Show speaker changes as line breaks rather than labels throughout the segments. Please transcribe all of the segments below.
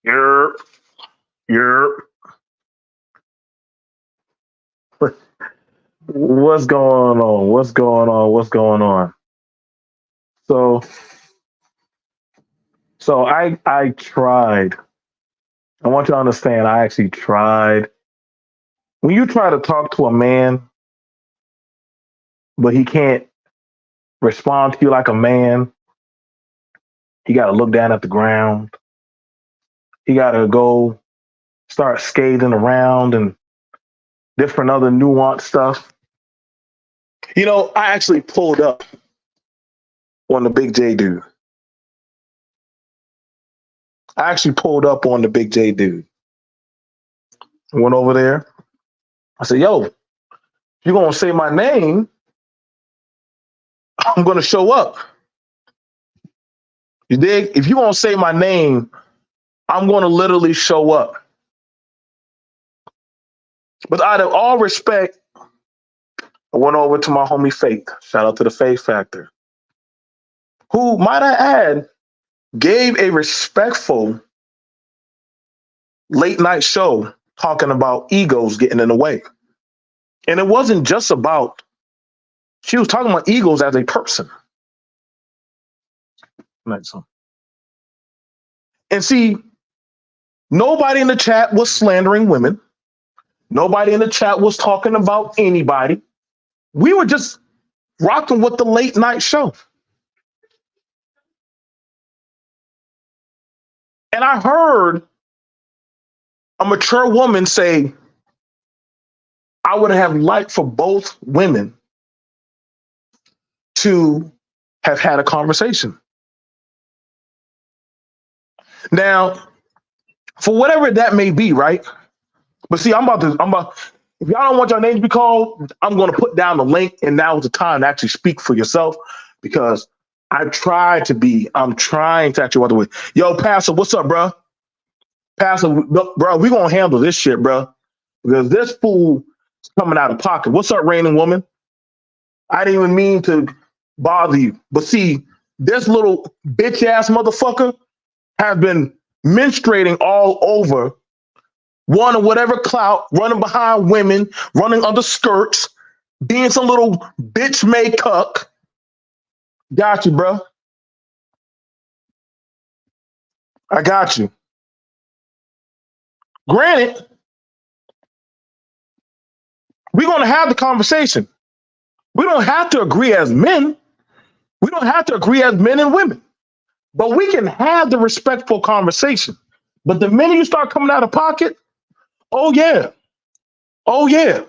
You're, you're. What's going on? What's going on? What's going on? So, so I tried. I want you to understand. I actually tried. When you try to talk to a man, but he can't respond to you like a man, he got to look down at the ground. He got to go start skating around and different other nuanced stuff. I actually pulled up on the Big J dude. I actually pulled up on the Big J dude. Went over there. I said, yo, if you're going to say my name, I'm going to show up. You dig? If you're going to say my name, I'm going to literally show up. But out of all respect, I went over to my homie Faith. Shout out to the Faith Factor, who, might I add, gave a respectful late night show talking about egos getting in the way. And it wasn't just about, she was talking about egos as a person. And see, nobody in the chat was slandering women. Nobody in the chat was talking about anybody. We were just rocking with the late night show. And I heard a mature woman say, I would have liked for both women to have had a conversation. Now, for whatever that may be, right? But see, if y'all don't want your name to be called, I'm going to put down the link, and now is the time to actually speak for yourself, because I'm trying to actually walk away. Yo, Pastor, what's up, bro? Pastor, bro, we going to handle this shit, bro, because this fool is coming out of pocket. What's up, reigning woman? I didn't even mean to bother you. But see, this little bitch ass motherfucker has been menstruating all over, one or whatever clout, running behind women, running under skirts, being some little bitch made cuck. Got you, bro. I got you. Granted, we're going to have the conversation. We don't have to agree as men. We don't have to agree as men and women. But we can have the respectful conversation. But the minute you start coming out of pocket, oh yeah. Oh yeah.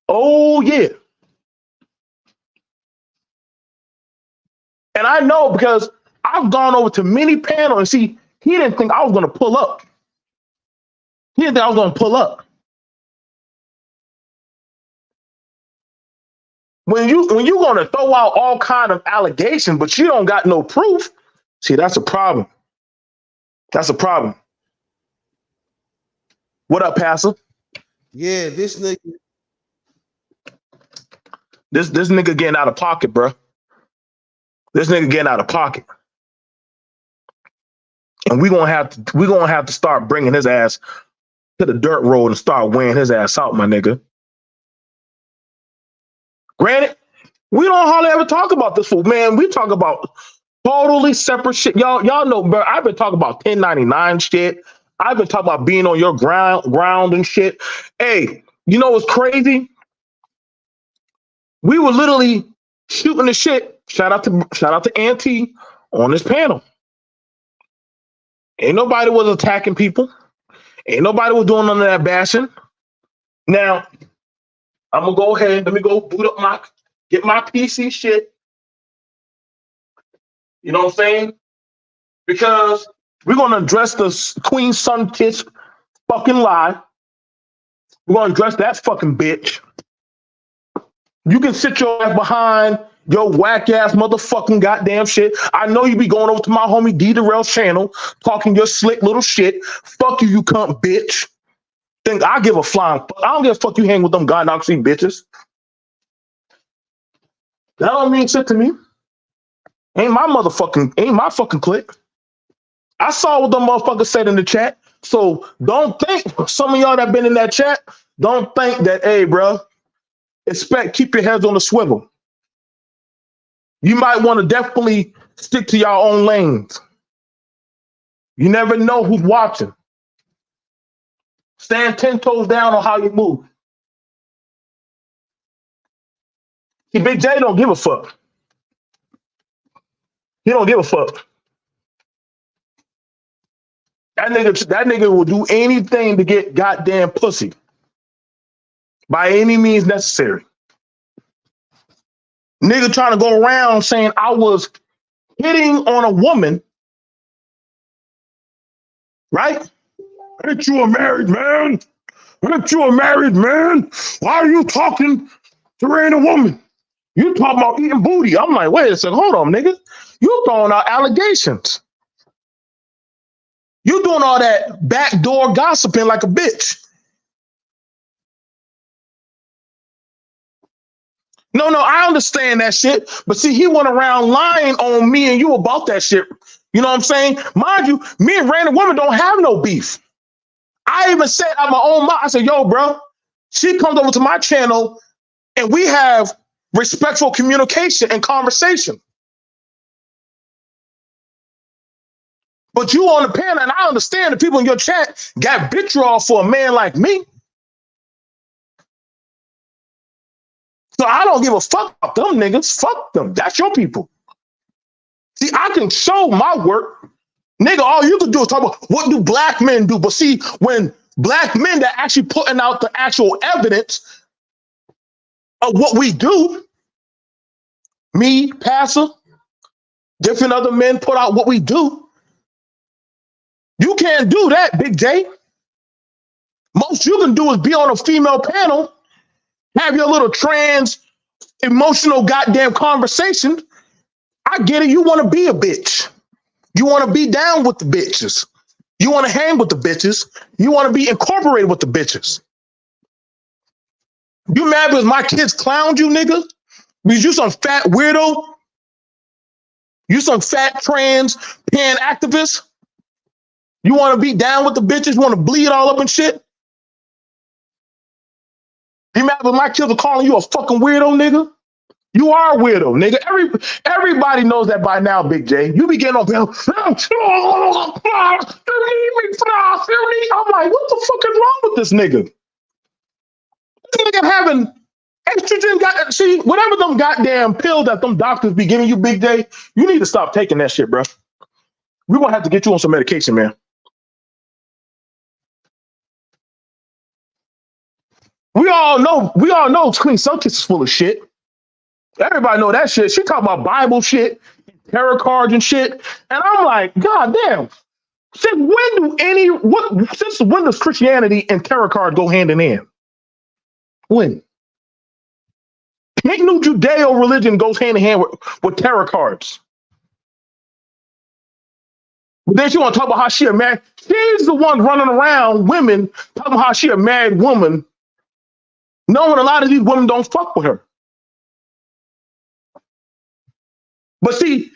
Oh yeah. And I know, because I've gone over to many panels and see, he didn't think I was going to pull up. He didn't think I was going to pull up. When you're going to throw out all kind of allegations, but you don't got no proof, see, that's a problem. That's a problem. What up, Pastor?
Yeah, this nigga.
This nigga getting out of pocket, bro. This nigga getting out of pocket. And we're gonna have to start bringing his ass to the dirt road and start weighing his ass out, my nigga. Granted, we don't hardly ever talk about this fool, man. We talk about totally separate shit. Y'all know, bro. I've been talking about 1099 shit. I've been talking about being on your ground and shit. Hey, you know what's crazy? We were literally shooting the shit. Shout out to Auntie on this panel. Ain't nobody was attacking people. Ain't nobody was doing none of that bashing. Now, I'm gonna go ahead. Let me go boot up get my PC shit. You know what I'm saying? Because we're gonna address the Queen Sunkiss fucking lie. We're gonna address that fucking bitch. You can sit your ass behind your whack ass motherfucking goddamn shit. I know you be going over to my homie D Darrell's channel talking your slick little shit. Fuck you, you cunt bitch. Think I give a flying fuck. I don't give a fuck you hang with them gynoxy bitches. That don't mean shit to me. Ain't my fucking clique. I saw what the motherfucker said in the chat. So don't think, some of y'all that been in that chat, don't think that, hey, bro, keep your heads on the swivel. You might want to definitely stick to your own lanes. You never know who's watching. Stand 10 toes down on how you move. See, Big J don't give a fuck. He don't give a fuck. That nigga will do anything to get goddamn pussy. By any means necessary. Nigga trying to go around saying I was hitting on a woman, right? Ain't you a married man? Ain't you a married man? Why are you talking to a woman? You talking about eating booty. I'm like, wait a second, hold on, nigga. You throwing out allegations. You doing all that backdoor gossiping like a bitch. No, I understand that shit. But see, he went around lying on me and you about that shit. You know what I'm saying? Mind you, me and Random Woman don't have no beef. I even said out my own mouth, I said, yo, bro, she comes over to my channel and we have respectful communication and conversation. But you on the panel, and I understand the people in your chat got vitriol for a man like me. So I don't give a fuck about them niggas. Fuck them. That's your people. See, I can show my work. Nigga, all you can do is talk about what do black men do. But see, when black men that actually putting out the actual evidence of what we do, me, Passer, different other men put out what we do. You can't do that, Big J. Most you can do is be on a female panel, have your little trans emotional goddamn conversation. I get it. You want to be a bitch. You want to be down with the bitches. You want to hang with the bitches. You want to be incorporated with the bitches. You mad because my kids clowned you, nigga? Because you some fat weirdo? You some fat trans pan activist? You want to be down with the bitches? You want to bleed all up and shit? You mad because my kids are calling you a fucking weirdo, nigga? You are a weirdo, nigga. Everybody knows that by now, Big J. You be getting on there. I'm like, what the fuck is wrong with this nigga? This nigga having estrogen, see, whatever them goddamn pills that them doctors be giving you, Big J, you need to stop taking that shit, bro. We're gonna have to get you on some medication, man. We all know Queen Sunkiss is full of shit. Everybody know that shit. She talking about Bible shit, tarot cards and shit. And I'm like, God damn. Since when does Christianity and tarot cards go hand in hand? When? Ain't no Judeo religion goes hand in hand with tarot cards. But then she want to talk about how she a married. She's the one running around women talking about how she a married woman, knowing a lot of these women don't fuck with her. But see,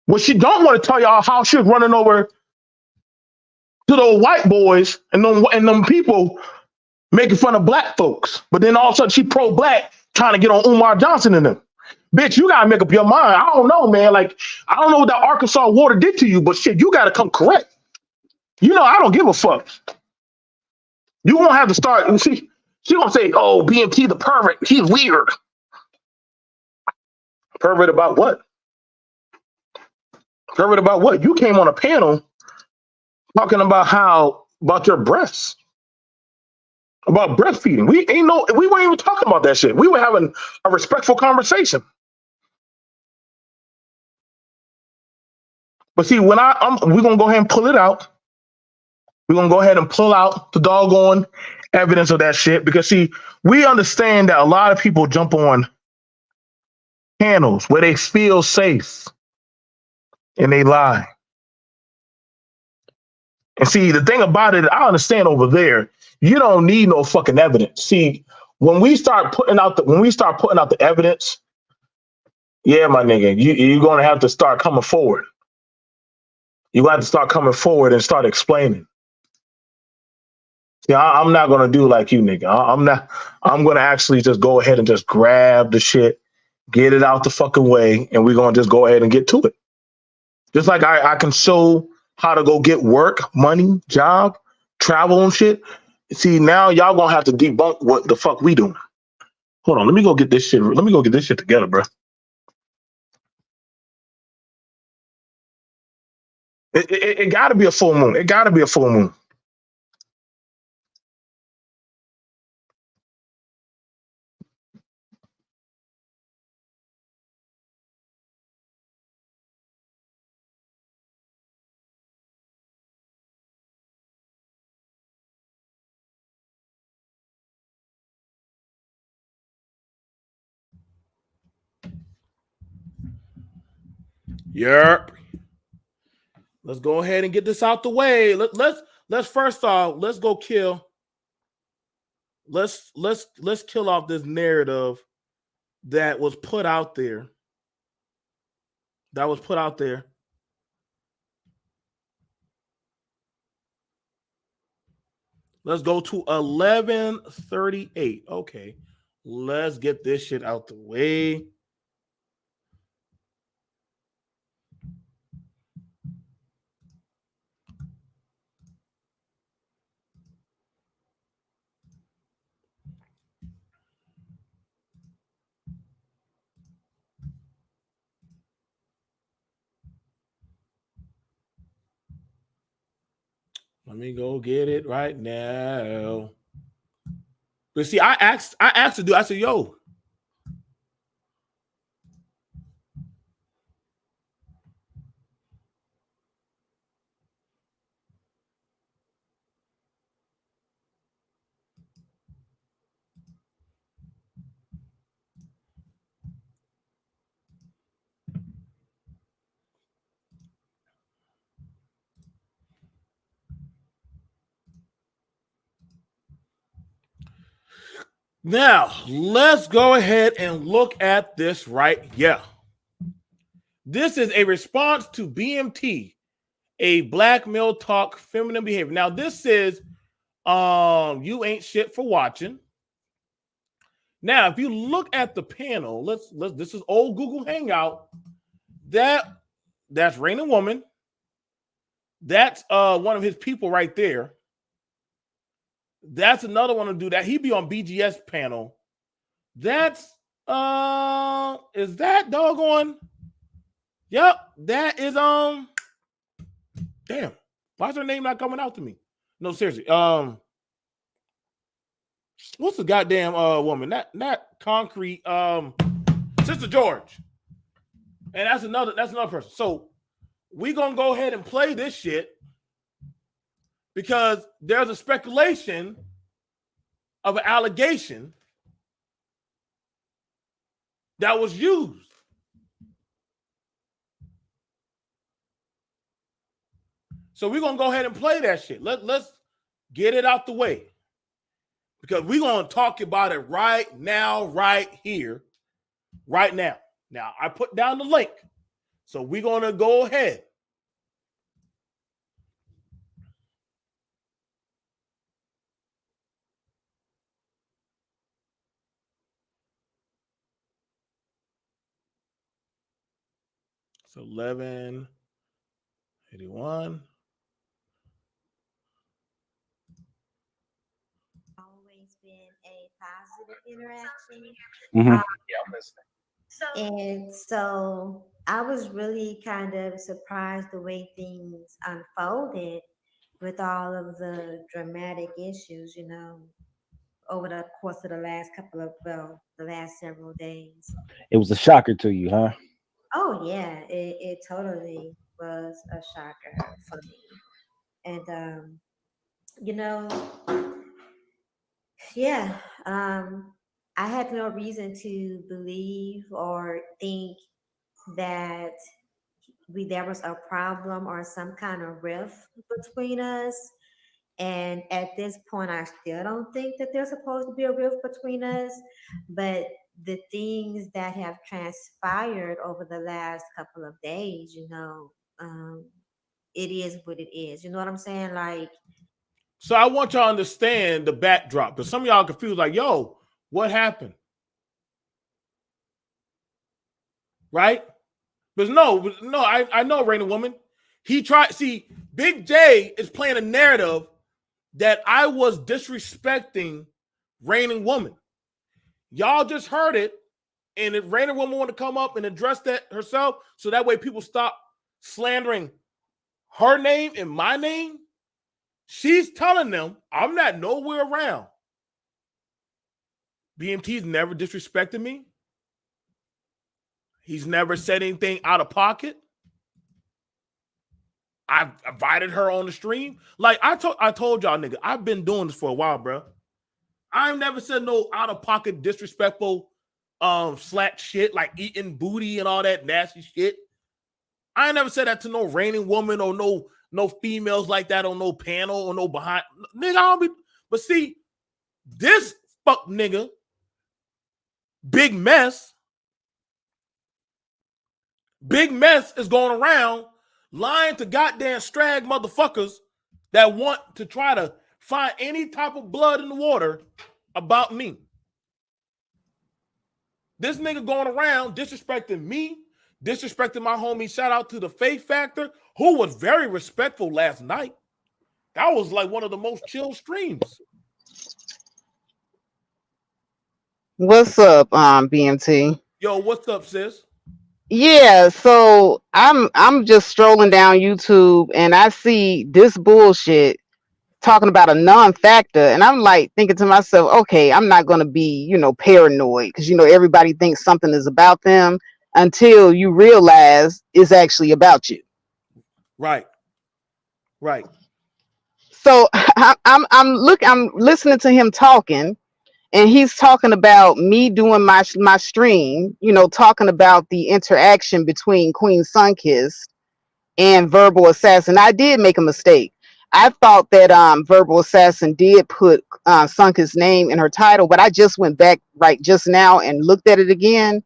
what she don't want to tell y'all how she's running over to those white boys and them people making fun of black folks. But then all of a sudden she pro-black trying to get on Umar Johnson and them. Bitch, you gotta make up your mind. I don't know, man. Like, I don't know what that Arkansas water did to you, but shit, you gotta come correct. You know, I don't give a fuck. You won't have to start. She gonna say, oh, BMT the pervert. He's weird. Pervert about what? Pervert about what? You came on a panel talking about your breasts, about breastfeeding. We weren't even talking about that shit. We were having a respectful conversation. But see, when we're gonna go ahead and pull it out. We're gonna go ahead and pull out the doggone evidence of that shit because see, we understand that a lot of people jump on panels where they feel safe and they lie. And see, the thing about it, I understand over there, you don't need no fucking evidence. See, when we start putting out the evidence, yeah, my nigga, you're gonna have to start coming forward. You got to start coming forward and start explaining. See, I'm not gonna do like you, nigga. I'm not. I'm gonna actually just go ahead and just grab the shit, get it out the fucking way, and we're gonna just go ahead and get to it. Just like I can show how to go get work, money, job, travel and shit. See, now y'all gonna have to debunk what the fuck we doing. Hold on, let me go get this shit. Let me go get this shit together, bro. It got to be a full moon. It got to be a full moon.
Yep. Let's go ahead and get this out the way. Let's first off, let's go kill. Let's kill off this narrative that was put out there. Let's go to 11:38. Okay. Let's get this shit out the way. Let me go get it right now. But see, I asked to do. I said, "Yo, now let's go ahead and look at this right." Yeah, this is a response to BMT, a black male talk feminine behavior. Now this is you ain't shit for watching. Now, if you look at the panel, let's this is old Google Hangout. That's Rain and Woman. That's one of his people right there. That's another one to do that. He'd be on BGS panel. That's is that doggone? Yep, that is damn. Why's her name not coming out to me? No, seriously. What's the goddamn woman? Not concrete Sister George. And that's another person. So we're gonna go ahead and play this shit because there's a speculation of an allegation that was used. So we're gonna go ahead and play that shit. Let's get it out the way. Because we're gonna talk about it right now, right here, right now. Now, I put down the link. So we're gonna go ahead. So 11:81.
Always been a positive interaction.
Mhm.
Yeah, I'm listening.
And so I was really kind of surprised the way things unfolded with all of the dramatic issues, over the course of the last the last several days.
It was a shocker to you, huh?
Oh, yeah, it totally was a shocker for me. And, you know, yeah, I had no reason to believe or think that there was a problem or some kind of rift between us. And at this point, I still don't think that there's supposed to be a rift between us. But the things that have transpired over the last couple of days, um, it is what it is. You know what I'm saying? Like,
So I want y'all to understand the backdrop, because some of y'all confused, like, yo, what happened? Right? But no, I know, Rainy Woman. He tried. See, Big J is playing a narrative that I was disrespecting Reigning Woman. Y'all just heard it, and if Reigning Woman want to come up and address that herself, so that way people stop slandering her name and my name, she's telling them I'm not nowhere around. BMT's never disrespected me. He's never said anything out of pocket. I've invited her on the stream. Like I told y'all, nigga, I've been doing this for a while, bro. I've never said no out of pocket, disrespectful, slack shit like eating booty and all that nasty shit. I ain't never said that to no Reigning Woman or no females like that on no panel or no behind. Nigga, I don't be. But see, this fuck nigga, Big Mess is going around lying to goddamn strag motherfuckers that want to try to find any type of blood in the water about me. This nigga going around disrespecting me, disrespecting my homie. Shout out to the Faith Factor, who was very respectful last night. That was like one of the most chill streams.
What's up, BMT?
Yo, what's up, sis?
Yeah, so I'm just strolling down YouTube and I see this bullshit talking about a non-factor, and I'm like thinking to myself, okay, I'm not gonna be, paranoid, because everybody thinks something is about them until you realize it's actually about you.
Right.
So I'm listening to him talking, and he's talking about me doing my stream, talking about the interaction between Queen Sunkiss and Verbal Assassin. I did make a mistake. I thought that Verbal Assassin did put Sunkiss' name in her title, but I just went back right just now and looked at it again.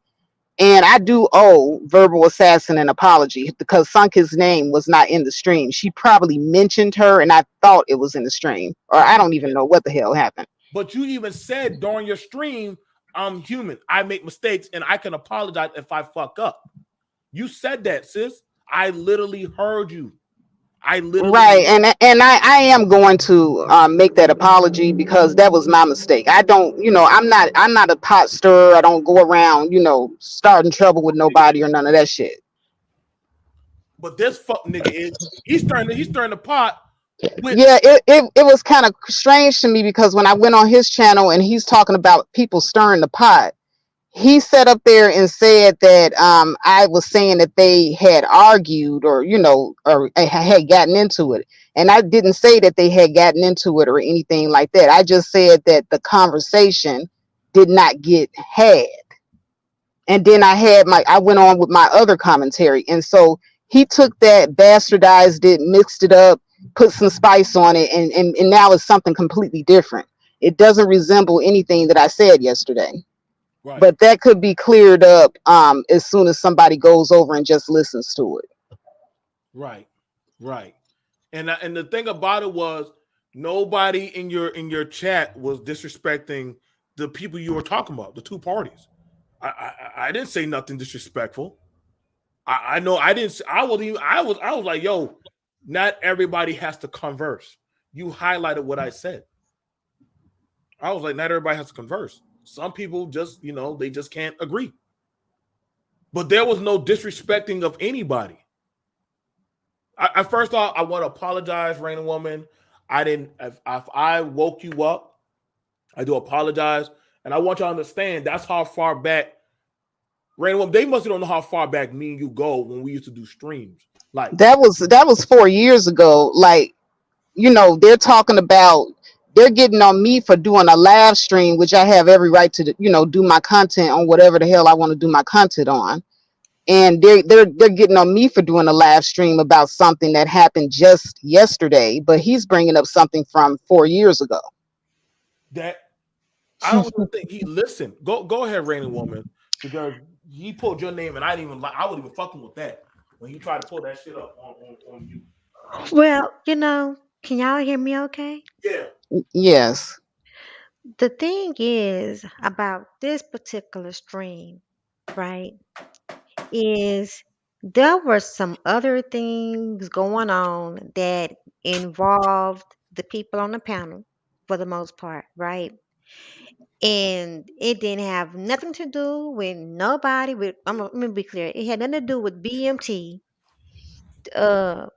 And I do owe Verbal Assassin an apology because Sunkiss' name was not in the stream. She probably mentioned her and I thought it was in the stream, or I don't even know what the hell happened.
But you even said during your stream, I'm human. I make mistakes and I can apologize if I fuck up. You said that, sis. I literally heard you.
Right, and I am going to make that apology because that was my mistake. I don't, I'm not a pot stirrer. I don't go around, starting trouble with nobody or none of that shit.
But this fuck nigga he's stirring the pot.
Yeah, it was kind of strange to me because when I went on his channel and he's talking about people stirring the pot, he sat up there and said that I was saying that they had argued or had gotten into it. And I didn't say that they had gotten into it or anything like that. I just said that the conversation did not get had. And then I went on with my other commentary. And so he took that, bastardized it, mixed it up, put some spice on it, and now it's something completely different. It doesn't resemble anything that I said yesterday. Right. But that could be cleared up as soon as somebody goes over and just listens to it.
Right. And the thing about it was nobody in your chat was disrespecting the people you were talking about, the two parties. I didn't say nothing disrespectful. I know I didn't. I was like, yo, not everybody has to converse. You highlighted what I said. I was like, not everybody has to converse. Some people just, they just can't agree. But there was no disrespecting of anybody. I first off, I want to apologize, Reigning Woman. I didn't. If I woke you up, I do apologize, and I want you to understand that's how far back, Reigning Woman. They must don't know how far back me and you go when we used to do streams. Like
that was 4 years ago. Like, they're talking about. They're getting on me for doing a live stream, which I have every right to, do my content on whatever the hell I want to do my content on. And they're getting on me for doing a live stream about something that happened just yesterday, but he's bringing up something from 4 years ago.
That I don't even think he listened. Go ahead, Reigning Woman, because he pulled your name and I wasn't even fucking with that when he tried to pull that shit up on you.
Well, can y'all hear me okay?
Yeah.
Yes.
The thing is about this particular stream, right, is there were some other things going on that involved the people on the panel for the most part, right? And it didn't have nothing to do with nobody with let me be clear. It had nothing to do with BMT uh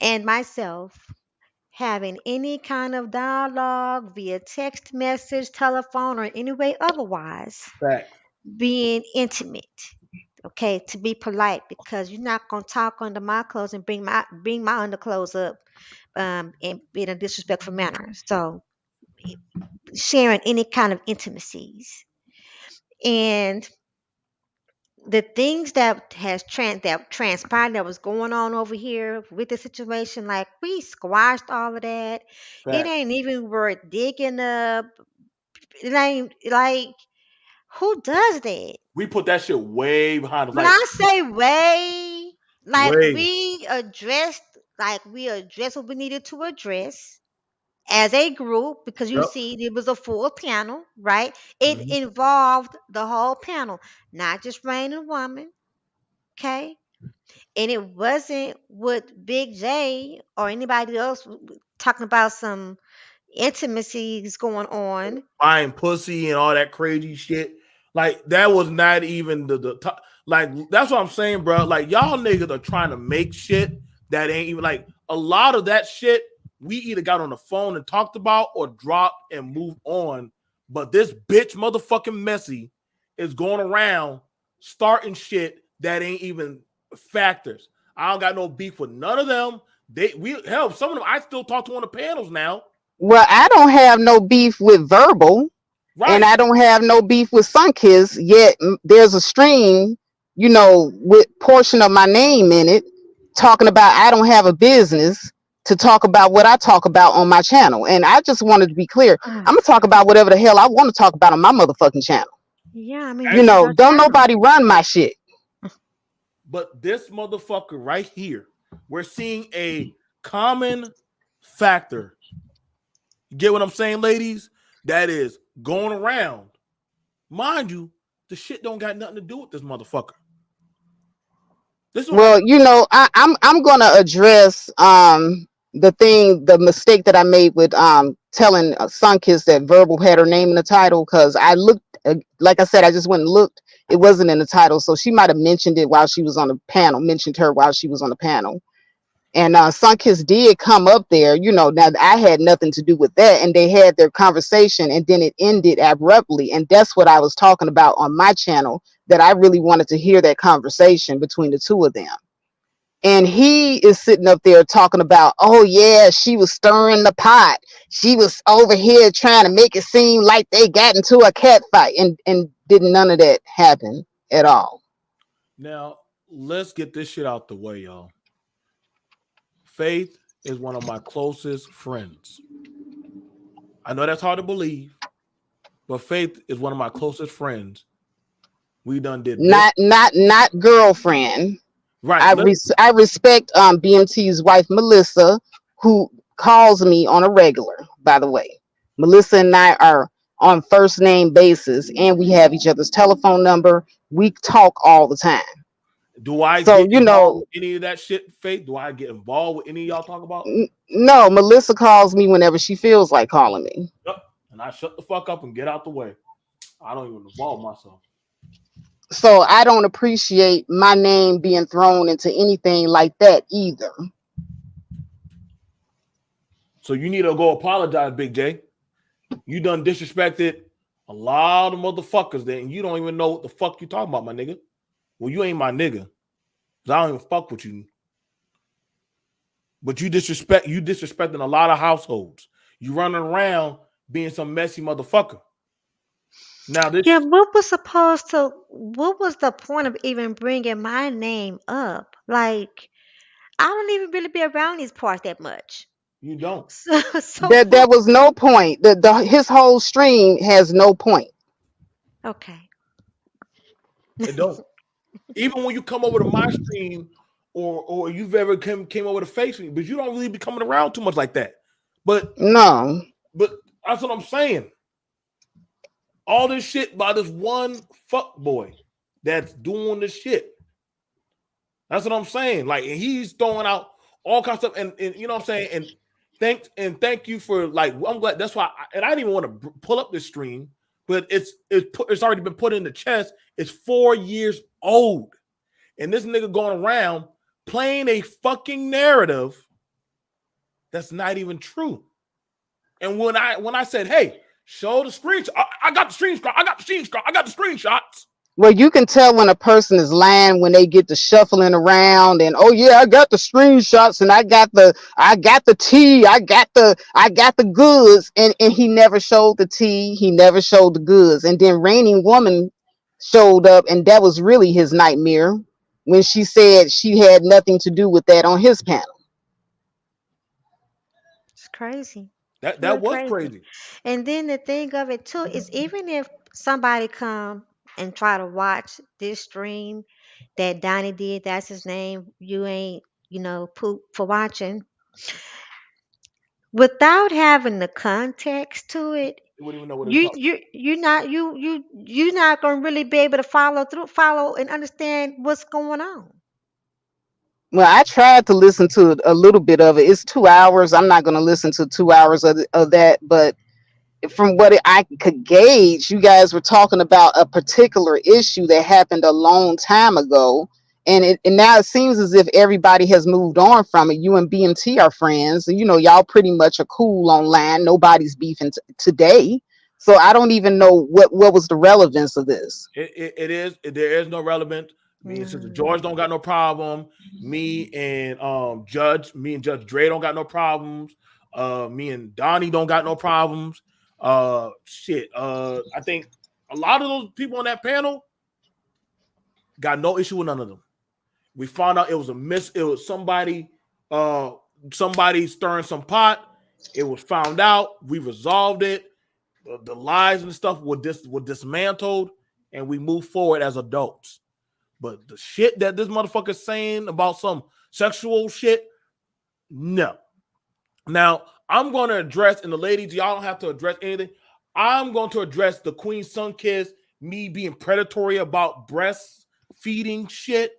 and myself having any kind of dialogue via text message, telephone, or any way otherwise
Fact.
being intimate. Okay, to be polite because you're not gonna talk under my clothes and bring my underclothes up in a disrespectful manner. So sharing any kind of intimacies and the things that transpired that was going on over here with the situation, like we squashed all of that. It
Fact.
ain't even worth digging up. It ain't like who does that?
We put that shit way behind us.
When
Like
I say way,
way.
like we addressed what we needed to address as a group because you
Yep.
see it was a full panel, right? It
Mhm.
involved the whole panel, not just Rain and Woman, okay? And it wasn't with Big J or anybody else talking about some intimacies going on.
Buying pussy and all that crazy shit. Like that was not even the top. Like that's what I'm saying, bro. Like y'all niggas are trying to make shit that ain't even like a lot of that shit. We either got on the phone and talked about or dropped and moved on. But this bitch, motherfucking messy, is going around starting shit that ain't even factors. I don't got no beef with none of them. Some of them I still talk to on the panels now.
Well, I don't have no beef with Verbal, and
Right.
I don't have no beef with Sunkiss. Yet there's a stream, with portion of my name in it, talking about I don't have a business to talk about what I talk about on my channel. And I just wanted to be clear. I'm gonna talk about whatever the hell I want to talk about on my motherfucking channel.
Yeah, I mean,
As
this is
you
your
Don't
channel.
nobody run my shit.
But this motherfucker right here, we're seeing a common factor. You get what I'm saying, ladies? That is going around. Mind you, the shit don't got nothing to do with this motherfucker. This is
Well, I'm gonna address the mistake that I made with telling Sunkiss that Verbal had her name in the title, because I looked, like I said, I just went and looked. It wasn't in the title, so she might have mentioned it while she was on the panel. Mentioned her while she was on the panel. And Sunkiss did come up there, now I had nothing to do with that. And they had their conversation and then it ended abruptly. And that's what I was talking about on my channel, that I really wanted to hear that conversation between the two of them. And he is sitting up there talking about, oh yeah, she was stirring the pot. She was over here trying to make it seem like they got into a cat fight, and didn't none of that happen at all.
now let's get this shit out the way, y'all. Faith is one of my closest friends. I know that's hard to believe, but Faith is one of my closest friends. We done did this.
Not girlfriend.
Right.
I respect BMT's wife Melissa, who calls me on a regular. By the way, Melissa and I are on first name basis, and we have each other's telephone number. We talk all the time.
Do I
So
get involved with any of that shit, Faith? Do I get involved with any of y'all talk about?
No, Melissa calls me whenever she feels like calling me.
Yep. And I shut the fuck up and get out the way. I don't even involve myself.
So I don't appreciate my name being thrown into anything like that either.
So you need to go apologize, Big J. You done disrespected a lot of motherfuckers that you don't even know what the fuck you talking about, my nigga. Well, you ain't my nigga. I don't even fuck with you. But you disrespecting a lot of households. You running around being some messy motherfucker. Now this
Yeah, what was the point of even bringing my name up? Like, I don't even really be around these parts that much.
you don't.
So
There was no point. His whole stream has no point.
okay.
It don't. Even when you come over to my stream or you've ever came up with a face, but you don't really be coming around too much like that. But
No.
That's what I'm saying. All this shit by this one fuck boy that's doing this shit. That's what I'm saying. Like, and he's throwing out all kinds of stuff, and you know what I'm saying. And thank you for, like, I'm glad. That's why. I didn't even want to pull up this stream, but it's already been put in the chest. It's 4 years old, and this nigga going around playing a fucking narrative that's not even true. And when I said, hey, show the screenshots, I got the screenshot, I got the screenshots.
Well, you can tell when a person is lying when they get to shuffling around and, oh yeah, I got the screenshots and I got the tea, I got the goods, and he never showed the tea, he never showed the goods. And then Raining Woman showed up, and that was really his nightmare when she said she had nothing to do with that on his panel.
It's crazy.
That was crazy.
And then the thing of it too is, even if somebody come and try to watch this stream that Donnie did, that's his name, you ain't, poop for watching, without having the context to it,
You wouldn't even know what it was talking.
you're not gonna really be able to follow and understand what's going on.
Well, I tried to listen to a little bit of it. It's 2 hours. I'm not going to listen to 2 hours of that, but from what I could gauge, you guys were talking about a particular issue that happened a long time ago, and now it seems as if everybody has moved on from it. You and BMT are friends, and y'all pretty much are cool online. Nobody's beefing today, so I don't even know what was the relevance of this.
There is no relevance. Me and Sister George don't got no problem. Me and Judge Dre don't got no problems. Me and Donnie don't got no problems. I think a lot of those people on that panel got no issue with none of them. We found out it was somebody stirring some pot. It was found out. We resolved it. The lies and stuff were dismantled, and we moved forward as adults. But the shit that this motherfucker's saying about some sexual shit, no. Now, I'm going to address, and the ladies, y'all don't have to address anything. I'm going to address the Queen Sunkiss, me being predatory about breastfeeding shit,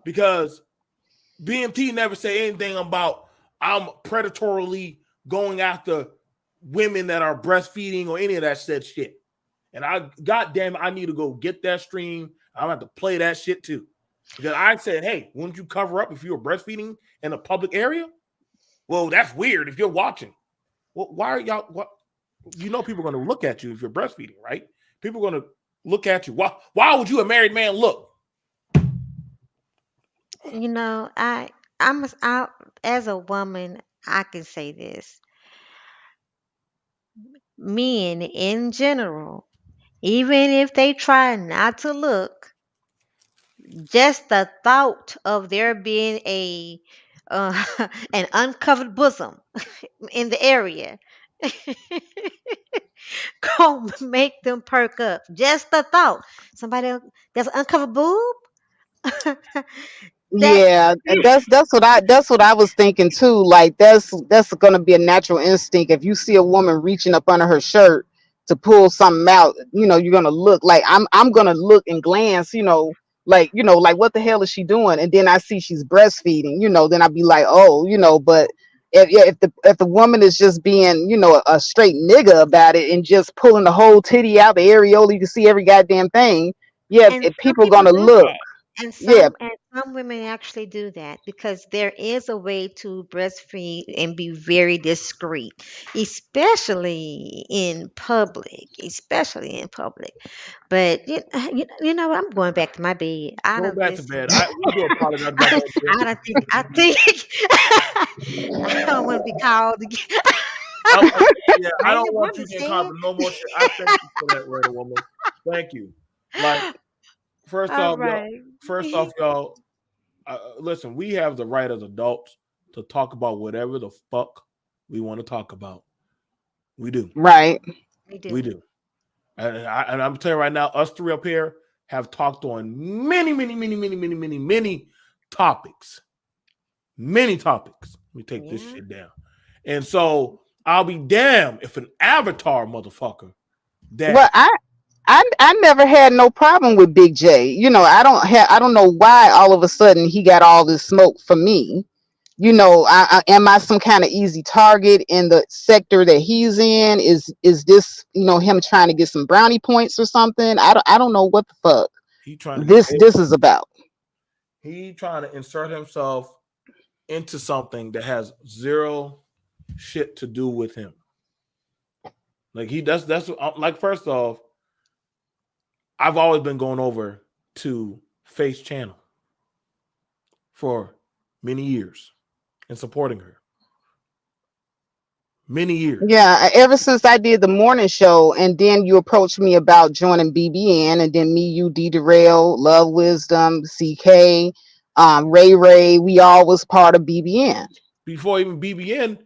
because BMT never said anything about I'm predatorily going after women that are breastfeeding or any of that said shit. And I need to go get that stream. I'm going to have to play that shit too. Because I said, hey, wouldn't you cover up if you were breastfeeding in a public area? Well, that's weird if you're watching. Well, why are y'all? What? People are going to look at you if you're breastfeeding, right? People are going to look at you. Why would you, a married man, look?
As a woman, I can say this. Men in general, even if they try not to look, just the thought of there being an uncovered bosom in the area gonna make them perk up. Just the thought. Somebody else, there's an uncovered boob. that
Yeah, and that's what I was thinking too. Like that's gonna be a natural instinct. If you see a woman reaching up under her shirt to pull something out, you're gonna look. Like I'm gonna look and glance, like what the hell is she doing? And then I see she's breastfeeding, then I'd be like, oh, but if the woman is just being, a straight nigga about it and just pulling the whole titty out, the areola, you can see every goddamn thing. Yeah,
and
if
some
people
people
gonna
do
look.
that. And
Yeah,
some women actually do that because there is a way to breastfeed and be very discreet, especially in public. Especially in public. But what? I'm going back to my bed. I
Go
don't
back to
listen.
bed. We do apologize about that.
I don't think. I don't want to be called again.
I
I ain't
don't
the
want
woman
you getting caught
said.
for no more shit. I thank you for that, Raider Woman. Thank you. Like, first
All
off,
right.
y'all, listen, we have the right as adults to talk about whatever the fuck we want to talk about. We do.
right.
We do.
We do. And I'm telling you right now, us three up here have talked on many topics. Many topics. Let me take this shit down. And so I'll be damned if an avatar motherfucker that
Well, I never had no problem with Big J. You know, I don't know why all of a sudden he got all this smoke for me. You know, am I some kind of easy target in the sector that he's in? Is this, you know, him trying to get some brownie points or something? I don't know what the fuck
he trying to get
this is about.
he trying to insert himself into something that has zero shit to do with him. Like that's like, first off, I've always been going over to Faith's channel for many years and supporting her. Many years.
Yeah, ever since I did the morning show, and then you approached me about joining BBN, and then me, you, D Darrell, Love Wisdom, CK, Ray, we all was part of BBN.
Before even BBN,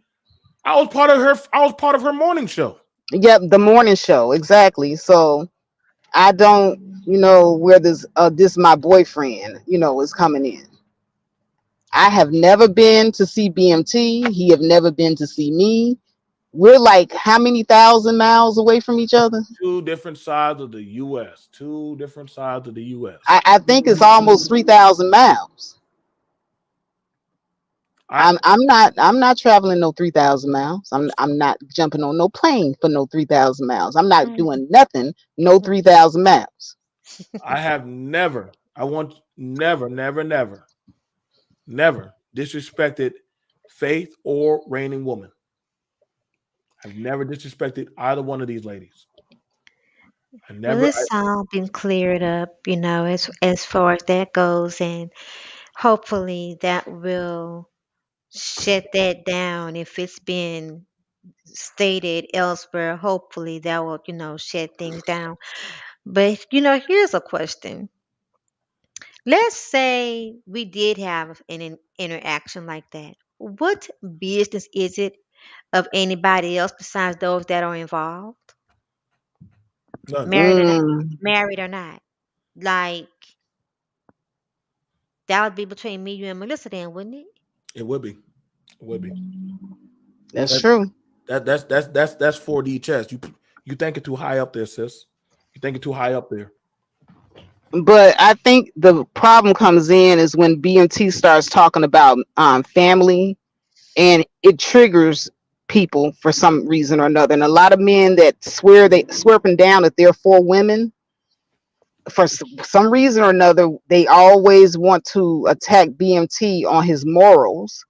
I was part of her morning show.
Yep, the morning show, exactly. So I don't, you know, where this my boyfriend, you know, is coming in. I have never been to see BMT. He have never been to see me. We're like how many thousand miles away from each other?
Two different sides of the U.S. Two different sides of the U.S.
I think it's almost 3,000 miles. I'm not traveling no 3,000 miles. I'm not jumping on no plane for no 3,000 miles. I'm not doing nothing no 3,000 miles.
I have never disrespected Faith or Reigning Woman. I've never disrespected either one of these ladies.
Well, it's all been cleared up, you know, as far as that goes, and hopefully that will shut that down. If it's been stated elsewhere, hopefully that will, you know, shut things down. But you know, here's a question. Let's say we did have interaction like that. What business is it of anybody else besides those that are involved,
None.
married or not? Like that would be between me, you, and Melissa, then, wouldn't it?
It would be. It would be.
That's true.
That's 4D chess. You thinking too high up there, sis. You thinking too high up there.
But I think the problem comes in is when BMT starts talking about family, and it triggers people for some reason or another. And a lot of men that swear up and down that they're for women, for some reason or another, they always want to attack BMT on his morals.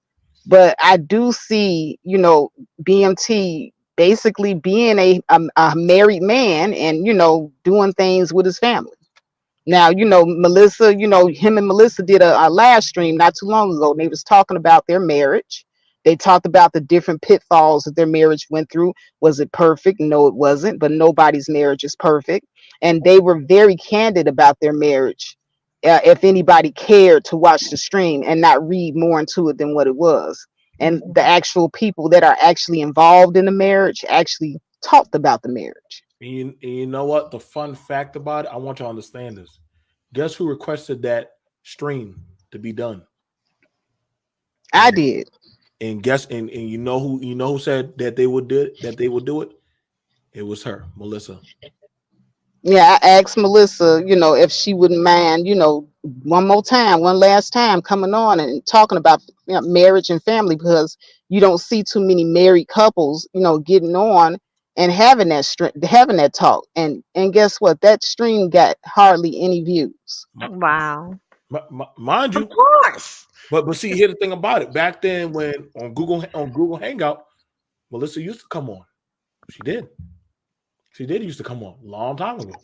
But I do see, you know, BMT basically being a married man and, you know, doing things with his family. Now, you know, Melissa, you know, him and Melissa did a live stream not too long ago. And they was talking about their marriage. They talked about the different pitfalls that their marriage went through. Was it perfect? No, it wasn't. But nobody's marriage is perfect. And they were very candid about their marriage. If anybody cared to watch the stream and not read more into it than what it was. And the actual people that are actually involved in the marriage actually talked about the marriage.
And you know what? The fun fact about it, I want you to understand this. Guess who requested that stream to be done?
I did.
And you know who said that they would do it? It was her, Melissa.
Yeah, I asked Melissa, you know, if she wouldn't mind, you know, one last time coming on and talking about, you know, marriage and family, because you don't see too many married couples, you know, getting on and having that talk. And guess what? That stream got hardly any views.
Wow.
Mind you,
of course.
But see, here's the thing about it. Back then, when on Google Hangout, Melissa used to come on. She did used to come on a long time ago.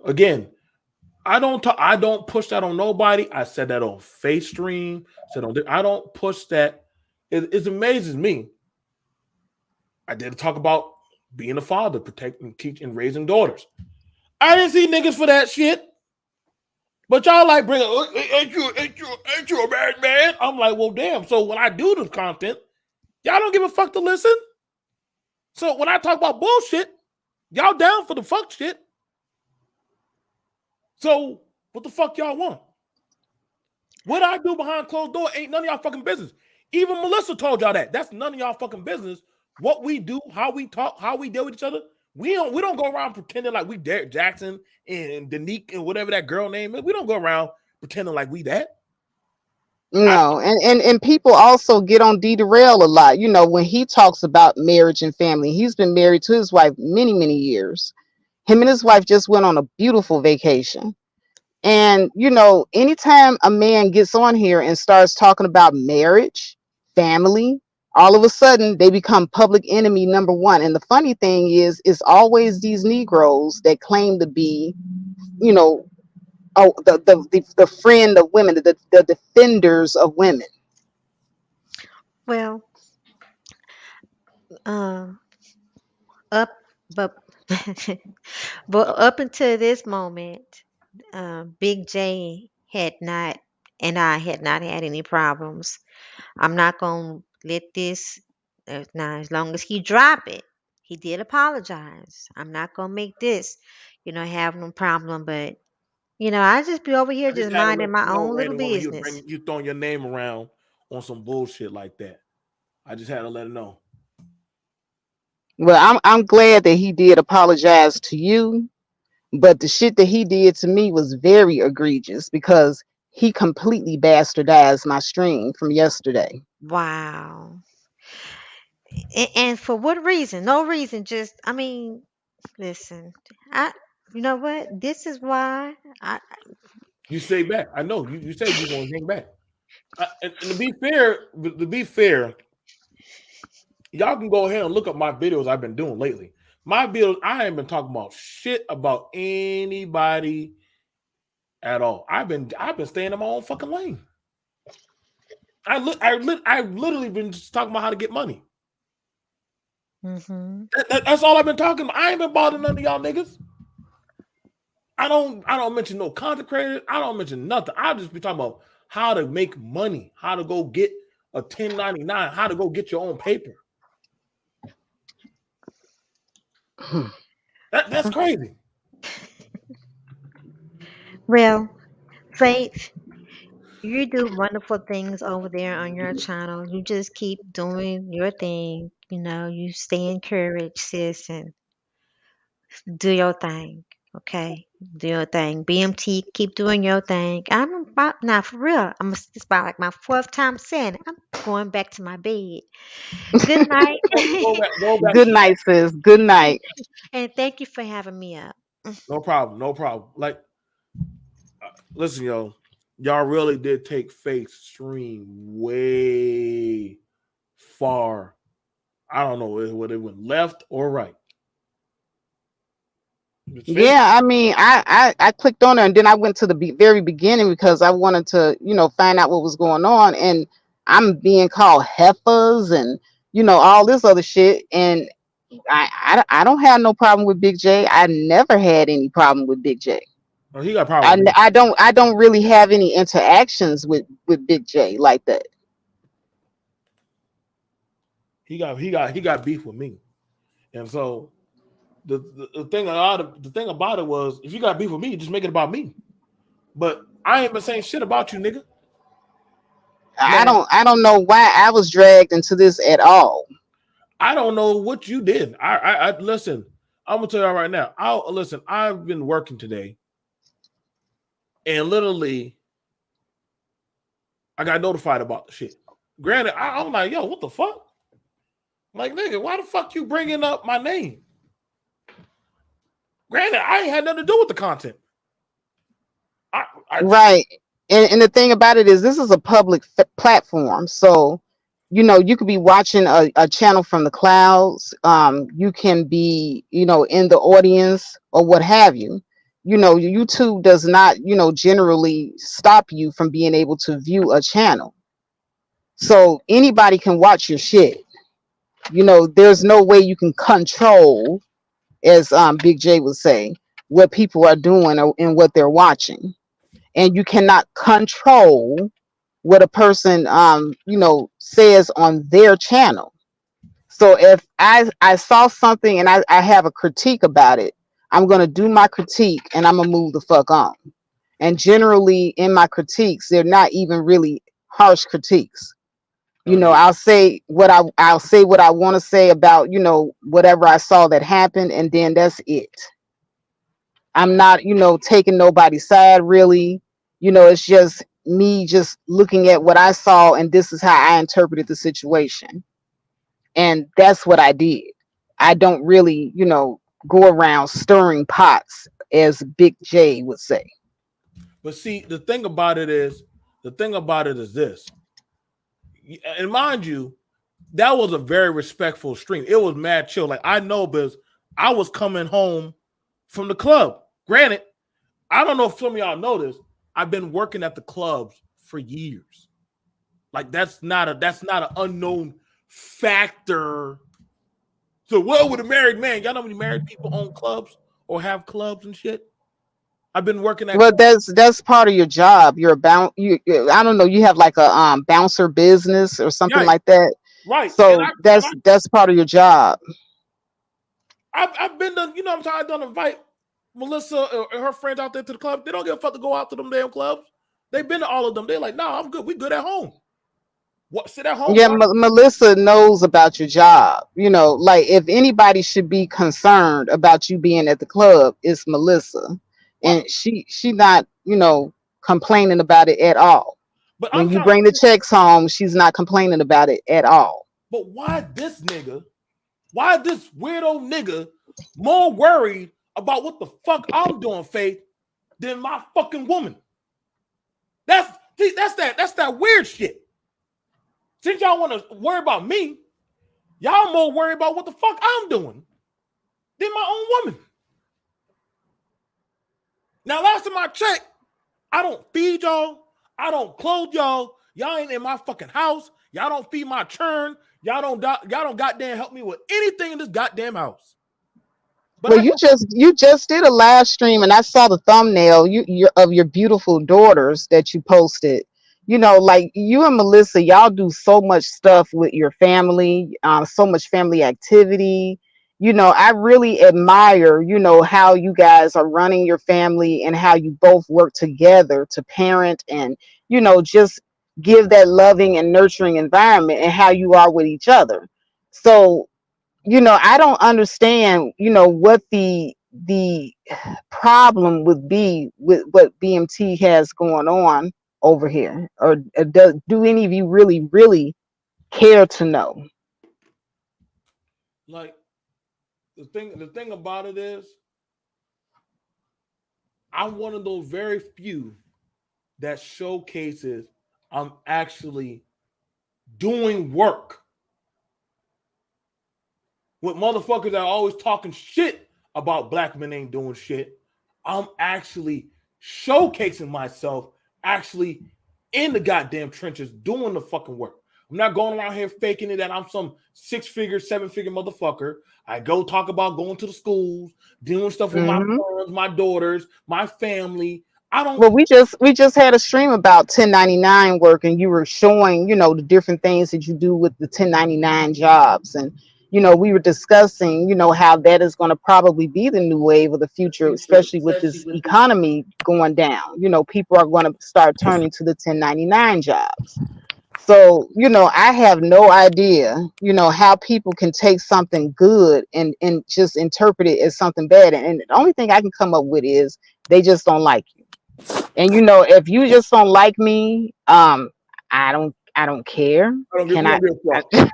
Again, I don't push that on nobody. I said that on Face Stream. I don't push that. It amazes me. I did talk about being a father, protecting, teaching, raising daughters. I didn't see niggas for that shit. But y'all like bring ain't you a married man? I'm like, well, damn. So when I do the content, y'all don't give a fuck to listen. So when I talk about bullshit, y'all down for the fuck shit. So what the fuck y'all want? What I do behind closed door ain't none of y'all fucking business. Even Melissa told y'all that. That's none of y'all fucking business. What we do, how we talk, how we deal with each other. We don't go around pretending like we Derek Jackson and Danique and whatever that girl name is. We don't go around pretending like we that.
No, and people also get on D Darrell a lot. You know, when he talks about marriage and family, he's been married to his wife many, many years. Him and his wife just went on a beautiful vacation. And, you know, anytime a man gets on here and starts talking about marriage, family, all of a sudden they become public enemy number one. And the funny thing is, it's always these Negroes that claim to be, you know, the friend of women, the defenders of women.
Well, um, up, but but up until this moment, Big J had not, and I had not had any problems. I'm not gonna let this. Now, as long as he drop it, he did apologize. I'm not gonna make this, have no problem. But I just be over here
I just
just
had to let
minding my
you know,
own little
Rainy Woman,
business.
you throwing your name around on some bullshit like that. I just had to let her know.
Well, I'm glad that he did apologize to you, but the shit that he did to me was very egregious because he completely bastardized my stream from yesterday.
Wow. And for what reason? No reason. Just, I mean, listen. I, you know what? This is why I.
You stay back. I know you said you're gonna hang back. And to be fair, y'all can go ahead and look up my videos I've been doing lately. My videos, I ain't been talking about shit about anybody at all. I've been staying in my own fucking lane. I've literally been just talking about how to get money.
Mm-hmm.
That's all I've been talking about. I ain't been bothering none of y'all niggas. I don't mention no content creators. I don't mention nothing. I'll just be talking about how to make money, how to go get a 1099, how to go get your own paper. That's crazy.
Well, Faith, you do wonderful things over there on your channel. You just keep doing your thing. You stay encouraged, sis, and do your thing. Okay, do your thing. BMT, keep doing your thing. I'm about now for real. It's about like my fourth time saying it. I'm going back to my bed. Good night,
Go back
Good
to that.
night, sis. Good night.
and thank you for having me up.
No problem. No problem. Like, listen, y'all really did take Faith's stream way far. I don't know whether it went left or right. Faith,
Yeah, I mean, I clicked on it and then I went to the very beginning because I wanted to, find out what was going on. And I'm being called heifers and, all this other shit. And I don't have no problem with Big J. I never had any problem with Big J.
oh, he got a problem with me.
I don't really have any interactions with Big J like that.
He got beef with me, and so the thing about it was, if you got beef with me, just make it about me. But I ain't been saying shit about you, nigga. Now,
I don't know why I was dragged into this at all.
I don't know what you did. I listen. I'm gonna tell you right now. Listen. I've been working today, and literally, I got notified about the shit. Granted, I'm like, yo, what the fuck? Like, nigga, why the fuck you bringing up my name? Granted, I ain't had nothing to do with the content.
Right. And the thing about it is this is a public platform. So, you could be watching a channel from the clouds. You can be, in the audience or what have you. YouTube does not, generally stop you from being able to view a channel. So anybody can watch your shit. There's no way you can control, as Big J would say, what people are doing and what they're watching. And you cannot control what a person says on their channel. So if I saw something and I have a critique about it, I'm gonna do my critique and I'm gonna move the fuck on. And generally in my critiques, they're not even really harsh critiques. You know, I'll say what I want to say about, you know, whatever I saw that happened, and then that's it. I'm not, you know, taking nobody's side really. You know, it's just me just looking at what I saw, and this is how I interpreted the situation. And that's what I did. I don't really, you know, go around stirring pots, as Big J would say.
But see, the thing about it is this. And mind you, that was a very respectful stream. It was mad chill. Like, I know, because I was coming home from the club. Granted, I don't know if some of y'all know this. I've been working at the clubs for years. Like, that's not an unknown factor. So, what with a married man? Y'all know how many married people own clubs or have clubs and shit? I've been working at.
Well, that's part of your job. You're about I don't know. You have like a bouncer business or something like that.
Right.
So that's part of your job.
I've been to, you know, I'm trying to invite Melissa and her friends out there to the club. They don't give a fuck to go out to them damn clubs. They've been to all of them. They're like, no, I'm good. We good at home. What? Sit at home.
Yeah, Melissa knows about your job. You know, like if anybody should be concerned about you being at the club, it's Melissa, and she not, you know, complaining about it at all. But when you bring the checks home, she's not complaining about it at all.
But why this nigga? Why this weirdo nigga more worried about what the fuck I'm doing, Faith, than my fucking woman? That's that weird shit. Since y'all want to worry about me, y'all more worried about what the fuck I'm doing than my own woman. Now, last time I checked, I don't feed y'all. I don't clothe y'all. Y'all ain't in my fucking house. Y'all don't feed my churn. Y'all don't goddamn help me with anything in this goddamn house. But
well, you just did a live stream, and I saw the thumbnail of your beautiful daughters that you posted. You know, like you and Melissa, y'all do so much stuff with your family, so much family activity. You know, I really admire, you know, how you guys are running your family and how you both work together to parent and, you know, just give that loving and nurturing environment, and how you are with each other. So, you know, I don't understand, you know, what the problem would be with what BMT has going on over here, or do any of you really care to know?
Like, the thing about it is, I'm one of those very few that showcases I'm actually doing work. With motherfuckers that are always talking shit about black men ain't doing shit, I'm actually showcasing myself actually in the goddamn trenches doing the fucking work. I'm not going around here faking it that I'm some 6-figure, 7-figure motherfucker. I go talk about going to the schools, doing stuff with my sons, my daughters, my family. I don't.
Well, we just had a stream about 1099 work, and you were showing, you know, the different things that you do with the 1099 jobs, and you know, we were discussing, you know, how that is going to probably be the new wave of the future, especially with this economy going down. You know, people are going to start turning to the 1099 jobs. So, you know, I have no idea, you know, how people can take something good and just interpret it as something bad. And the only thing I can come up with is they just don't like you. And, you know, if you just don't like me, I don't care. We
don't give a fuck.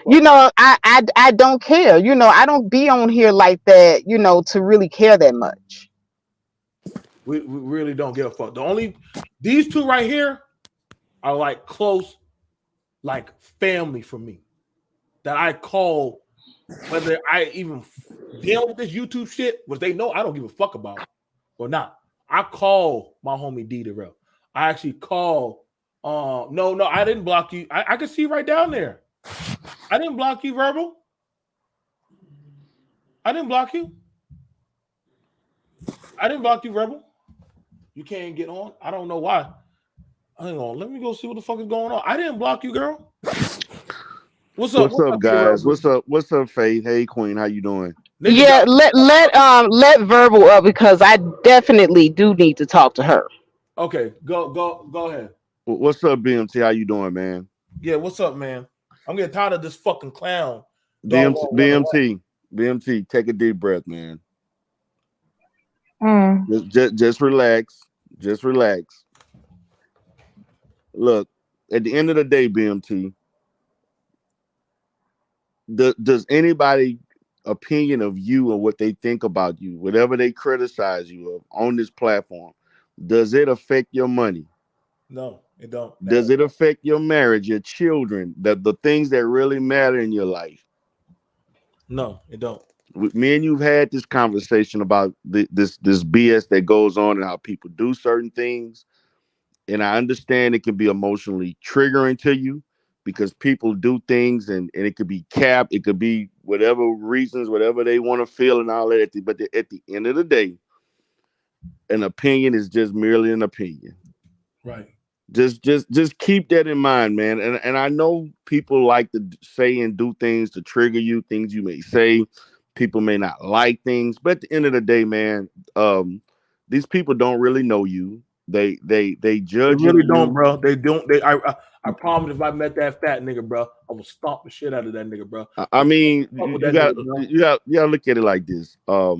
You know, I don't care. You know, I don't be on here like that, you know, to really care that much.
We really don't give a fuck. These two right here are like close, like family for me. That I call, whether I even deal with this YouTube shit, which they know I don't give a fuck about or not. I call my homie D Darrell. I actually call. No, I didn't block you. I can see right down there. I didn't block you, Verbal. I didn't block you. I didn't block you, Rebel. You can't get on. I don't know why. Hang on. Let me go see what the fuck is going on. I didn't block you, girl.
What's up, guys? What's up, Faith? Hey, Queen. How you doing?
Niggas
Yeah,
got
let verbal up because I definitely do need to talk to her.
okay. Go ahead.
What's up, BMT? How you doing, man?
Yeah, what's up, man? I'm getting tired of this fucking clown.
BMT,
Doggone running around.
BMT, BMT. Take a deep breath, man.
Mm.
Just relax. Just relax. Look, at the end of the day, BMT, does anybody opinion of you or what they think about you, whatever they criticize you of on this platform, does it affect your money?
No, it don't.
Does it affect your marriage, your children, the things that really matter in your life?
No, it don't.
Me and you've had this conversation about this BS that goes on and how people do certain things. And I understand it can be emotionally triggering to you because people do things and it could be capped. It could be whatever reasons, whatever they want to feel and all that. But at the end of the day, an opinion is just merely an opinion.
Right.
Just keep that in mind, man. And I know people like to say and do things to trigger you, things you may say. People may not like things, but at the end of the day, man, these people don't really know you. They
They
judge
really
you.
don't, bro. They don't. I promise if I met that fat nigga, bro, I will stomp the shit out of that nigga, bro.
I mean,
Fuck with
you
that
got
nigga, bro.
you got to look at it like this.
Nah,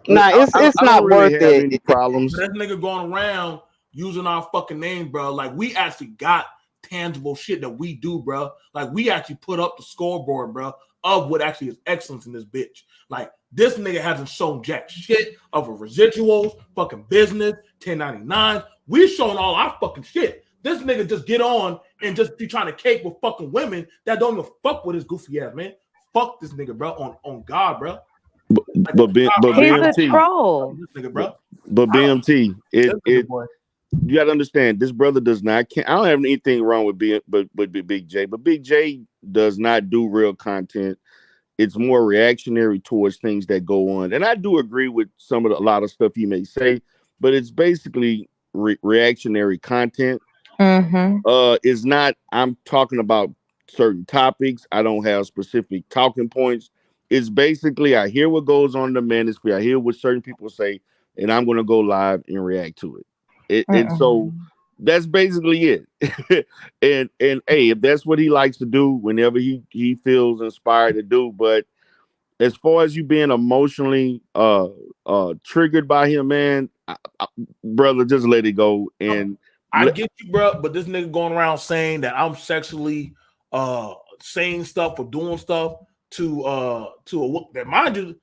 it's
I
not
don't really
worth
have
it.
any problems.
That nigga going around using our fucking name, bro. Like we actually got tangible shit that we do, bro. Like we actually put up the scoreboard, bro, of what actually is excellence in this bitch. Like this nigga hasn't shown jack shit of a residuals, fucking business, 1099. We showing all our fucking shit. This nigga just get on and just be trying to cake with fucking women that don't even fuck with his goofy ass, man. Fuck this nigga, bro. On God, bro. Like,
But
He's a
BMT,
troll.
this nigga, bro.
but BMT,
This nigga, boy.
you got to understand this brother does not. I don't have anything wrong with Big J, but Big J does not do real content. It's more reactionary towards things that go on, and I do agree with a lot of stuff he may say, but it's basically reactionary content.
Mm-hmm.
It's not. I'm talking about certain topics. I don't have specific talking points. It's basically I hear what goes on in the manosphere. I hear what certain people say, and I'm going to go live and react to it. And so that's basically it. and hey, if that's what he likes to do, whenever he feels inspired to do. But as far as you being emotionally triggered by him, man, brother, just let it go. And
I get you, bro, but this nigga going around saying that I'm sexually saying stuff or doing stuff to a that, mind you,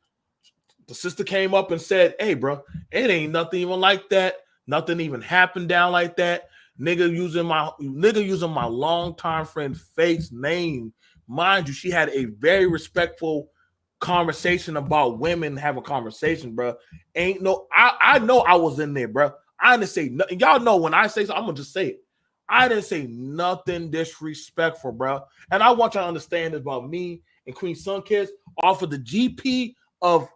the sister came up and said, "Hey, bro, it ain't nothing even like that. Nothing even happened down like that. Nigga using my longtime friend Faith's name. Mind you, she had a very respectful conversation about women have a conversation, bro. Ain't no, I know I was in there, bro. I didn't say nothing. Y'all know when I say something, I'm gonna just say it. I didn't say nothing disrespectful, bro. And I want y'all to understand this about me and Queen Sunkiss off of the GP of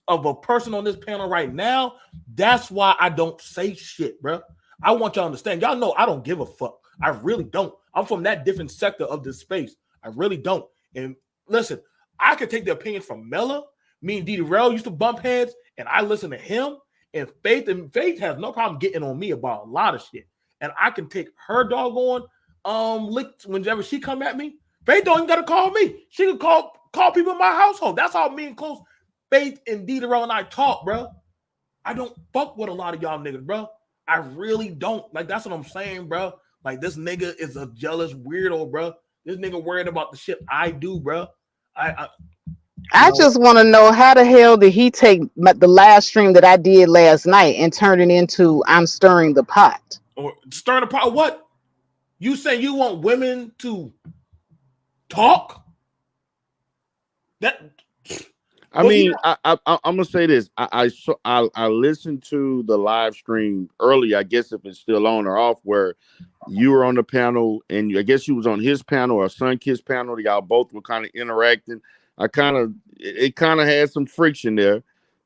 a person on this panel right now. That's why I don't say shit, bro. I want y'all to understand. Y'all know I don't give a fuck. I really don't. I'm from that different sector of this space. I really don't. And listen, I could take the opinion from Mella. Me and Didi Rell used to bump heads, and I listen to him. And Faith has no problem getting on me about a lot of shit. And I can take her doggone lick whenever she come at me. Faith don't even gotta call me. She can call people in my household. That's how me and close Faith and Didi Rell and I talk, bro. I don't fuck with a lot of y'all niggas, bro. I really don't. Like, that's what I'm saying, bro. Like, this nigga is a jealous weirdo, bro. This nigga worried about the shit I do, bro.
I just want to know how the hell did he take the live stream that I did last night and turn it into I'm stirring the pot?
Or stirring the pot? What? You say you want women to talk? That
I mean, I'm gonna say this. I listened to the live stream early. I guess if it's still on or off, where you were on the panel, and I guess you was on his panel or Sunkiss panel. Y'all both were kind of interacting. It kind of had some friction there,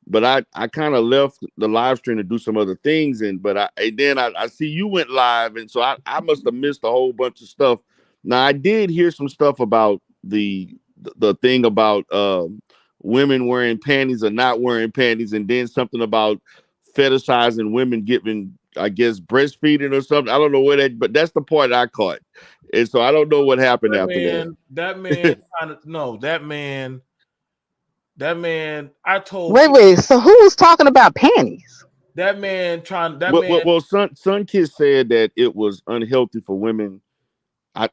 but I kind of left the live stream to do some other things. But I see you went live, and so I must have missed a whole bunch of stuff. Now I did hear some stuff about the thing about women wearing panties or not wearing panties, and then something about fetishizing women giving, I guess, breastfeeding or something. I don't know where that, but that's the part I caught. And so I don't know what happened after that.
That man kind of no, that man. I told
Wait. So who was talking about panties?
that man trying that
Well,
man.
Sunkiss said that it was unhealthy for women.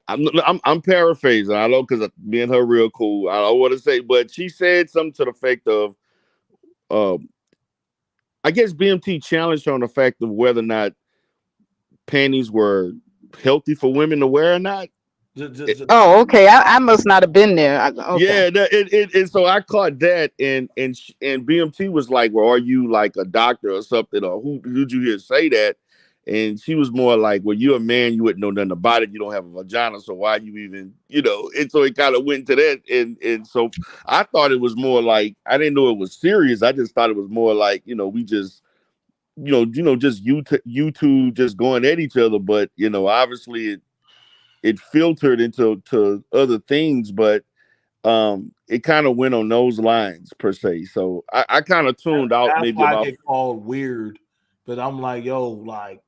I'm paraphrasing. I know because me and her real cool. I don't want to say, but she said something to the effect of, I guess BMT challenged her on the fact of whether or not panties were healthy for women to wear or not.
Oh, okay. I must not have been there. Okay.
Yeah, and so I caught that, and BMT was like, "Well, are you like a doctor or something, or who did you hear say that?" And she was more like, "Well, you're a man, you wouldn't know nothing about it. You don't have a vagina, so why you even, you know?" And so it kind of went to that, and so I thought it was more like, I didn't know it was serious. I just thought it was more like, we just, just YouTube just going at each other, but obviously it filtered into other things, but it kind of went on those lines per se. So I kind of tuned out.
That's
Maybe
why
about
I get called weird, but I'm like, yo, like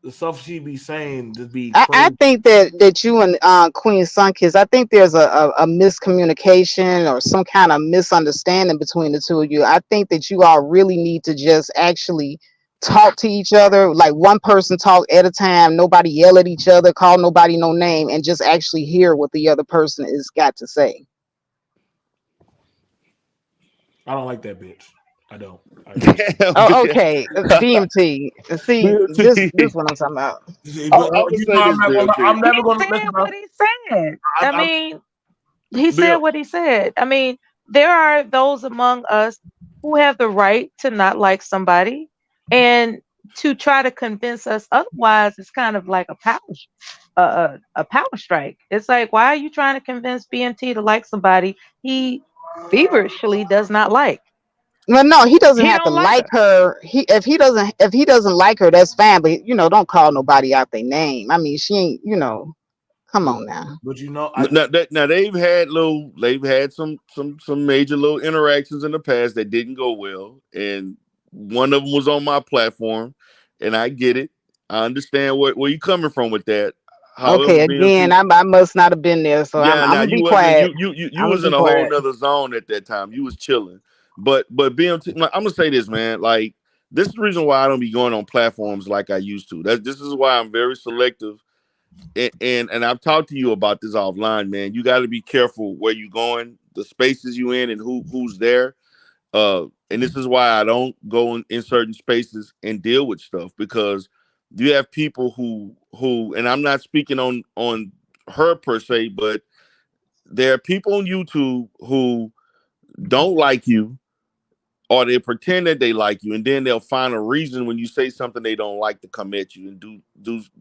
the stuff she be saying just be crazy.
I think that you and Queen Sunkiss, I think there's a miscommunication or some kind of misunderstanding between the two of you. I think that you all really need to just actually talk to each other, like one person talk at a time, nobody yell at each other, call nobody no name, and just actually hear what the other person is got to say.
I don't like that bitch. I don't.
Oh, okay. BMT. See,
BMT.
this what I'm talking about.
I'm never going to
said
listen.
what he said. I mean, he said
Bill.
what he said. I mean, there are those among us who have the right to not like somebody, and to try to convince us otherwise is kind of like a power strike. It's like, why are you trying to convince BMT to like somebody he feverishly does not like?
Well, no, he doesn't
He
have to
don't like
like her. If he doesn't like her, that's fine. But don't call nobody out their name. I mean, she ain't. Come on now.
But
now they've had some major little interactions in the past that didn't go well, and one of them was on my platform, and I get it. I understand where you're coming from with that. However,
Okay, again, I must not have been there, so I'm
now
gonna
you
be
wasn't
quiet.
you was in a whole nother zone at that time. You was chilling, but BMT, I'm gonna say this, man. Like, this is the reason why I don't be going on platforms like I used to. This is why I'm very selective. And I've talked to you about this offline, man. You got to be careful where you're going, the spaces you in, and who's there. And this is why I don't go in certain spaces and deal with stuff, because you have people who, and I'm not speaking on her per se, but there are people on YouTube who don't like you, or they pretend that they like you, and then they'll find a reason when you say something they don't like to come at you and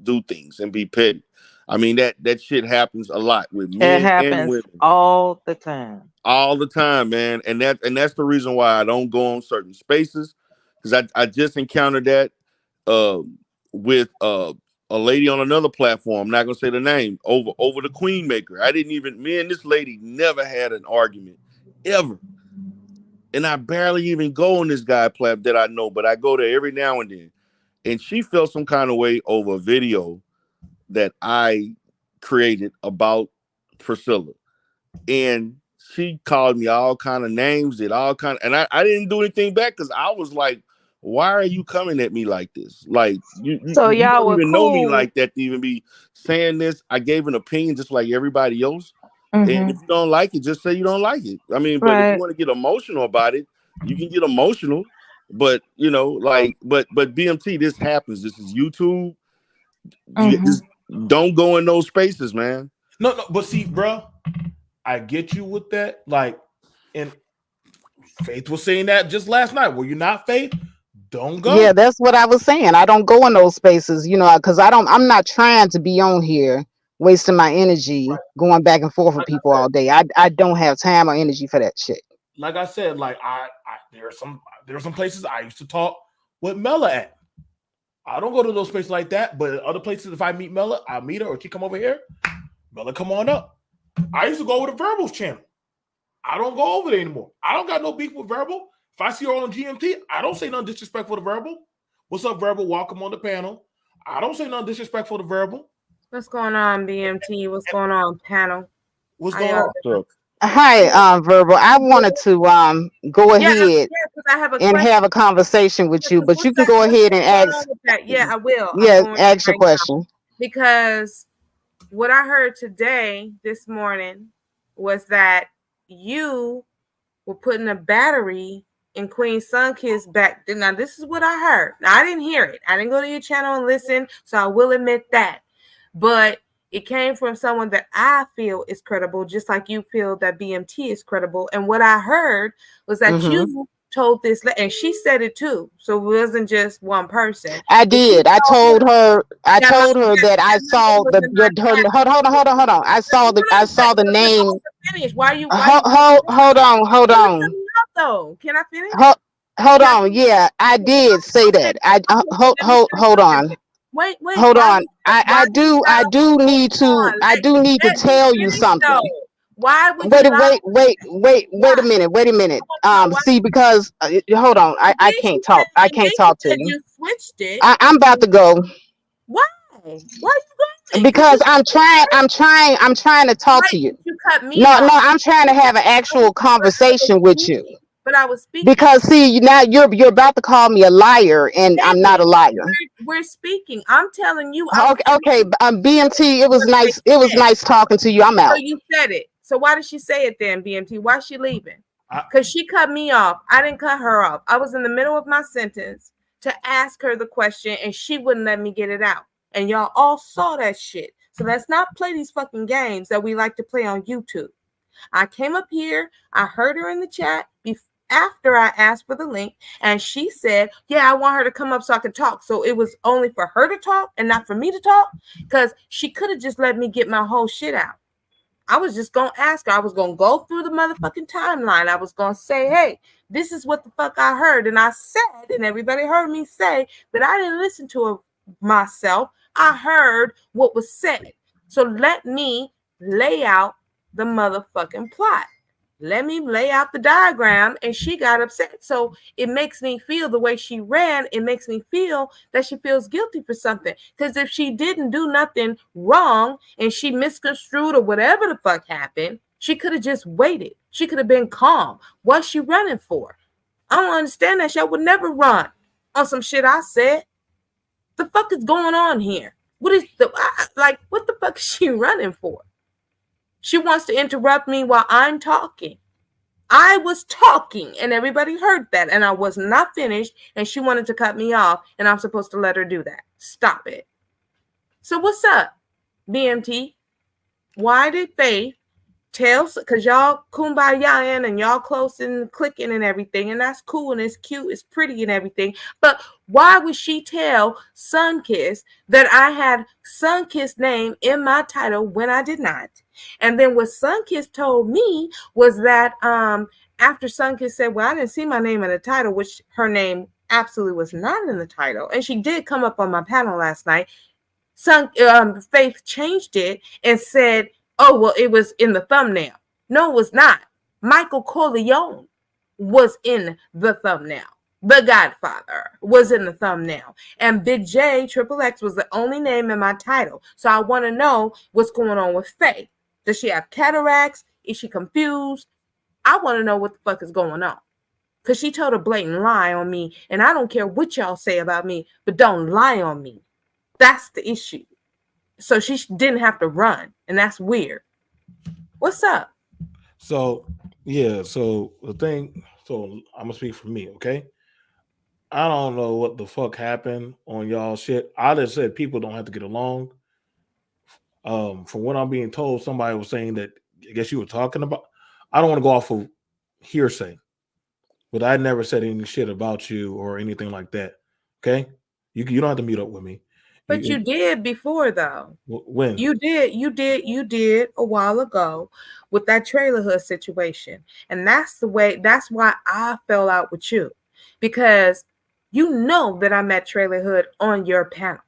do things and be petty. I mean, that shit happens a lot with
It
men and
happens
women
all the time.
all the time, man. And that's the reason why I don't go on certain spaces, because I just encountered that with a lady on another platform. I'm not gonna say the name, over the Queen Maker. Me and this lady never had an argument ever. And I barely even go on this guy platform that I know, but I go there every now and then. And she felt some kind of way over a video that I created about Priscilla. And she called me all kind of names, and I didn't do anything back, because I was like, why are you coming at me like this? Like, you
So
you
y'all
don't
were
even know me
cool.
like that to even be saying this. I gave an opinion just like everybody else. And
Mhm.
if you don't like it, just say you don't like it. I mean, but if you
Right.
want to get emotional about it, you can get emotional. But but BMT, this happens. This is YouTube. You
Mhm.
just don't go in those spaces, man.
No, but see, bro, I get you with that. Like, and Faith was saying that just last night. Were you not, Faith? Don't go.
Yeah, that's what I was saying. I don't go in those spaces, because I'm not trying to be on here wasting my energy going back and forth with people all day. I don't have time or energy for that shit.
Like I said, like there are some places I used to talk with Mela at. I don't go to those places like that, but other places, if I meet Mela, I'll meet her, or she come over here. Mela, come on up. I used to go with a Verbals channel. I don't go over there anymore. I don't got no beef with Verbal. If I see her on GMT, I don't say nothing disrespectful to Verbal. What's up, Verbal? Welcome on the panel. I don't say nothing disrespectful to Verbal.
What's going on, BMT? What's going on, panel?
What's
How
going
y'all
on?
doing?
Hi, Verbal. I wanted to go
Yeah,
ahead
'cause I have a
and
question.
have a conversation with you, but you can go
What's
ahead and
going
ask.
on with that? Yeah, I will. I'm
Yeah,
going
ask your
right now.
question.
Because what I heard today, this morning, was that you were putting a battery in Queen Sunkiss back. Now, this is what I heard. Now, I didn't hear it. I didn't go to your channel and listen, so I will admit that. But it came from someone that I feel is credible, just like you feel that BMT is credible. And what I heard was that you told this, and she said it too. So it wasn't just one person.
I did. I told her. I told her that I saw the. Hold on. I saw the name.
Finish. Why you?
Hold on.
Though, can I finish?
Hold on. Yeah, I did say that. Hold on.
Wait.
Hold on. I do need to tell you something.
Why would
Wait a minute. See, because hold on, I can't talk. I can't talk to you.
You switched it.
I'm about to go.
Why? Why are you going?
Because I'm trying to talk to you.
You cut me
No,
off.
I'm trying to have an actual conversation with you.
But I was speaking.
Because see, now you're about to call me a liar, and I'm not a liar.
We're speaking. I'm telling you.
Okay. BMT, it was nice. It was nice talking to you. I'm out.
So you said it. So why did she say it then, BMT? Why is she leaving? Because she cut me off. I didn't cut her off. I was in the middle of my sentence to ask her the question, and she wouldn't let me get it out. And y'all all saw that shit. So let's not play these fucking games that we like to play on YouTube. I came up here. I heard her in the chat after I asked for the link, and she said, yeah, I want her to come up so I can talk. So it was only for her to talk and not for me to talk, because she could have just let me get my whole shit out. I was just going to ask her. I was going to go through the motherfucking timeline. I was going to say, hey, this is what the fuck I heard. And I said, and everybody heard me say that I didn't listen to her myself. I heard what was said. So let me lay out the motherfucking plot. Let me lay out the diagram, and she got upset. So it makes me feel the way she ran. It makes me feel that she feels guilty for something. Because if she didn't do nothing wrong and she misconstrued or whatever the fuck happened, she could have just waited. She could have been calm. What's she running for? I don't understand that shit. I would never run on some shit I said. The fuck is going on here? What is what the fuck is she running for? She wants to interrupt me while I'm talking. I was talking and everybody heard that, and I was not finished, and she wanted to cut me off, and I'm supposed to let her do that. Stop it. So what's up, BMT? Why did Faith tell, because y'all kumbaya and y'all close and clicking and everything, and that's cool and it's cute, it's pretty and everything, but why would she tell Sunkiss that I had Sunkiss name in my title when I did not? And then what Sunkiss told me was that after Sunkiss said, well, I didn't see my name in the title, which her name absolutely was not in the title, and she did come up on my panel last night, Faith changed it and said, oh, well, it was in the thumbnail. No, it was not. Michael Corleone was in the thumbnail. The Godfather was in the thumbnail. And Big J, XXX was the only name in my title. So I want to know what's going on with Faith. Does she have cataracts? Is she confused? I want to know what the fuck is going on. Because she told a blatant lie on me. And I don't care what y'all say about me, but don't lie on me. That's the issue. So she didn't have to run, and that's weird. What's up?
So yeah, so the thing, so I'm gonna speak for me, okay? I don't know what the fuck happened on y'all shit. I just said people don't have to get along. From what I'm being told, somebody was saying that, I guess you were talking about, I don't want to go off of hearsay, but I never said any shit about you or anything like that. Okay? You don't have to meet up with me.
But you did before, though.
When?
You did a while ago with that trailer hood situation. And that's why I fell out with you. Because you know that I met Trailer Hood on your panel.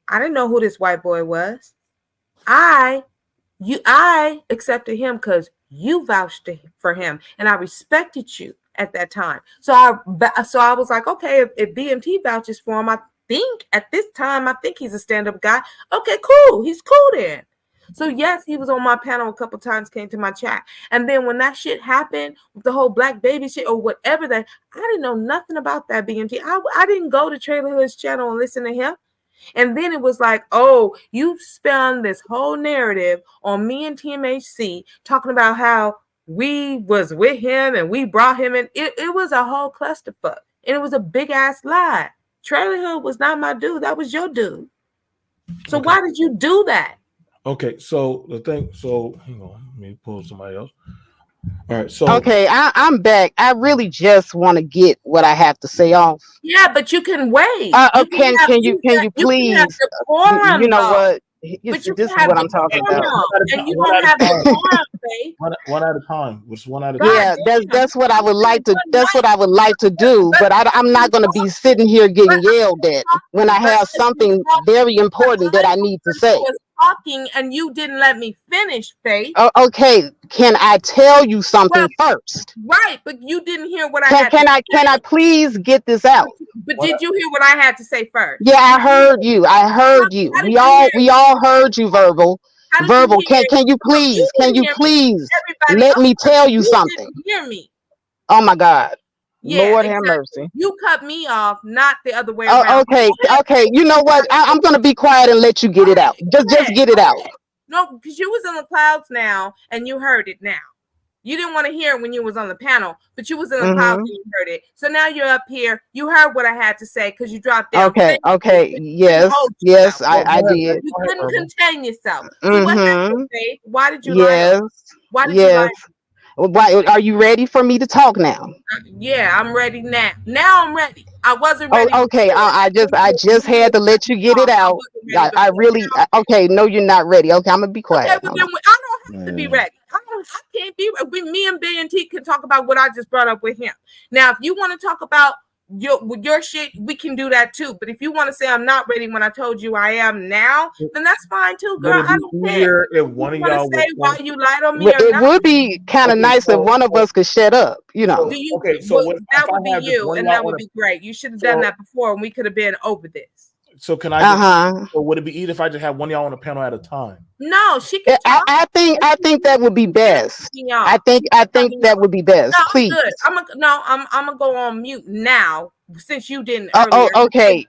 I didn't know who this white boy was. I accepted him because you vouched for him, and I respected you at that time. So I was like, okay, if BMT vouches for him, I think at this time, I think he's a stand-up guy. Okay, cool. He's cool then. So yes, he was on my panel a couple times, came to my chat. And then when that shit happened with the whole black baby shit or whatever, that I didn't know nothing about that BMT. I didn't go to Trailer Hood's channel and listen to him. And then it was like, oh, you spun this whole narrative on me and TMHC talking about how we was with him and we brought him in. It was a whole clusterfuck. And it was a big ass lie. Trailer Hood was not my dude. That was your dude. So why did you do that?
Okay, so the thing, so hang on, let me pull somebody else. All right, so
okay, I'm back. I really just want to get what I have to say off.
Yeah, but you can wait.
Can you please?
Decorum,
you know
though.
what?
But you
This is
have
what I'm talking about.
and you don't have decorum, babe.
One at a time. Which one at a
Yeah,
time?
that's what I would like to. That's what I would like to do. But I'm not going to be sitting here getting yelled at when I have something very important that I need to say.
Talking and you didn't let me finish, Faith.
Okay, can I tell you something first?
Right, but you didn't hear what I had.
Can I please get this out?
But did you hear what I had to say first?
Yeah, I heard you. I heard you. We all heard you, Verbal. Verbal, can you please let me tell you something?
Hear me.
Oh my God.
Yeah,
Lord have mercy.
You cut me off, not the other way around.
Okay. You know what? I'm gonna be quiet and let you get it out. Just get it out.
No, because you was in the clouds now and you heard it now. You didn't want to hear it when you was on the panel, but you was in the clouds and you heard it. So now you're up here. You heard what I had to say because you dropped down.
Okay. Yes, I did.
You couldn't contain yourself. So what happened, Faith? Why did you lie? Why did you lie?
Why, are you ready for me to talk now?
Yeah, I'm ready now. Now I'm ready. I wasn't ready.
Okay, I just had to let you get it out. I really okay. No, you're not ready. Okay, I'm gonna be quiet.
Okay, but then I don't have to be ready. I can't be. Me and BNT can talk about what I just brought up with him. Now, if you want to talk about your shit, we can do that too. But if you want to say I'm not ready when I told you I am now, then that's fine too, girl. I don't care.
If one of y'all
say why you lied on me,
it would be kind of nice if one of us could shut up. You know.
That would be you, and that would be great. You should have done that before, and we could have been over this.
So can I? Or would it be easier if I just have one of y'all on a panel at a time?
No, she can.
I think that would be best. I think that would be best.
No,
please.
Good. I'm gonna go on mute now since you didn't. Earlier.
Okay.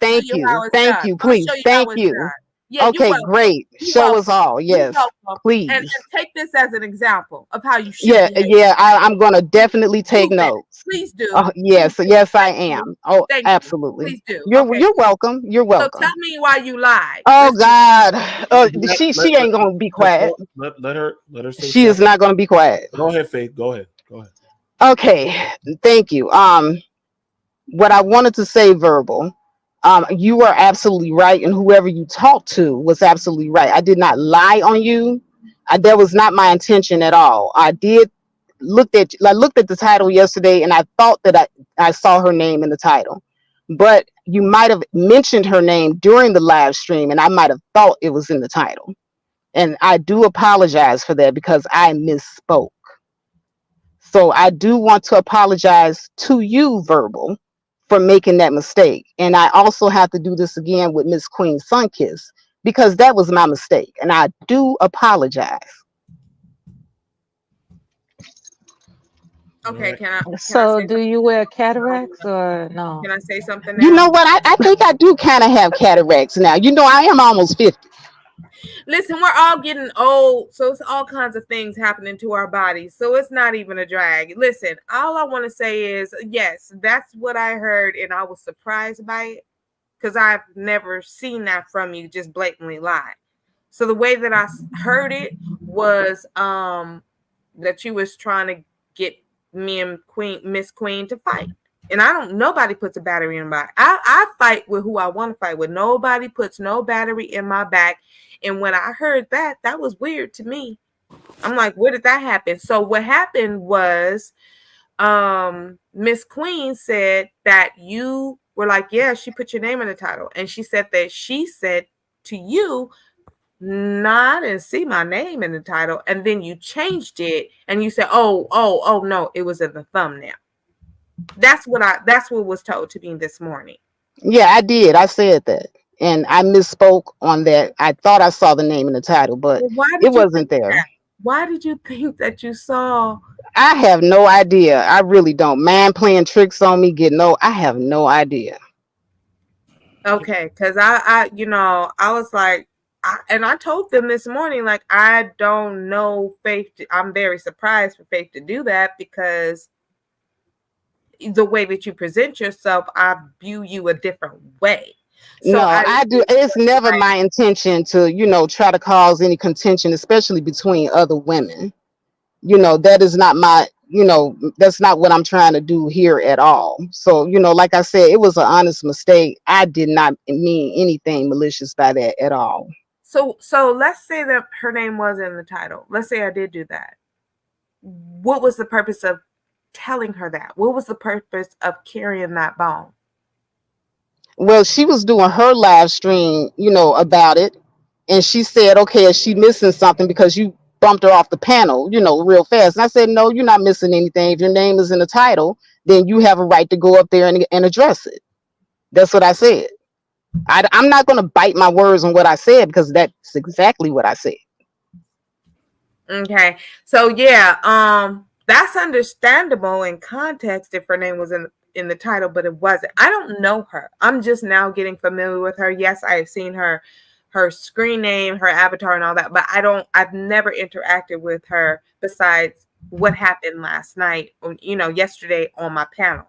Thank you. Please. Thank you.
Yeah,
okay, great. Show us all. Yes, please.
And take this as an example of how you should.
Yeah. I'm gonna definitely take notes.
Please do.
Yes, I am. Oh, absolutely.
Please do.
You're welcome. You're welcome.
So tell me why you lied.
Oh God. She ain't gonna be quiet.
Let her say
she is not gonna be quiet.
Go ahead, Faith. Go ahead.
Okay. Thank you. What I wanted to say, Verbal. You were absolutely right, and whoever you talked to was absolutely right. I did not lie on you. That was not my intention at all. I looked at the title yesterday, and I thought that I saw her name in the title, but you might have mentioned her name during the live stream, and I might have thought it was in the title. And I do apologize for that because I misspoke. So I do want to apologize to you, Verbal, for making that mistake. And I also have to do this again with Miss Queen Sunkiss because that was my mistake. And I do apologize.
Okay,
So do you wear cataracts or no?
Can I say something now?
You know what? I think I do kind of have cataracts now. You know, I am almost 50.
Listen, we're all getting old, so it's all kinds of things happening to our bodies. So it's not even a drag. Listen, all I want to say is, yes, that's what I heard, and I was surprised by it because I've never seen that from you, just blatantly lie. So the way that I heard it was that you was trying to get me and Miss Queen to fight. And nobody puts a battery in my back. I fight with who I want to fight with. Nobody puts no battery in my back. And when I heard that was weird to me. I'm like, where did that happen? So what happened was Miss Queen said that you were like, yeah, she put your name in the title. And she said that she said to you, No, I didn't see my name in the title. And then you changed it and you said, oh, no, it was in the thumbnail. That's what was told to me this morning.
Yeah, I did. I said that. And I misspoke on that. I thought I saw the name in the title, but
Well, why
it
did you
wasn't
think
there.
that? Why did you think that you saw?
I have no idea. I really don't. Man playing tricks on me, I have no idea.
Okay, because I was like, I told them this morning, like, I don't know Faith. I'm very surprised for Faith to do that because the way that you present yourself, I view you a different way. So
No, I do. It's never my intention to, try to cause any contention, especially between other women. That is not that's not what I'm trying to do here at all. So, like I said, it was an honest mistake. I did not mean anything malicious by that at all.
So let's say that her name was in the title. Let's say I did do that. What was the purpose of telling her that? What was the purpose of carrying that bone?
Well, she was doing her live stream, about it. And she said, okay, is she missing something because you bumped her off the panel, real fast? And I said, no, you're not missing anything. If your name is in the title, then you have a right to go up there and address it. That's what I said. I'm not going to bite my words on what I said because that's exactly what I said.
Okay. So yeah, that's understandable in context if her name was in the title, but it wasn't. I don't know her. I'm just now getting familiar with her. Yes, I have seen her screen name, her avatar and all that, but I've never interacted with her besides what happened last night, yesterday on my panel.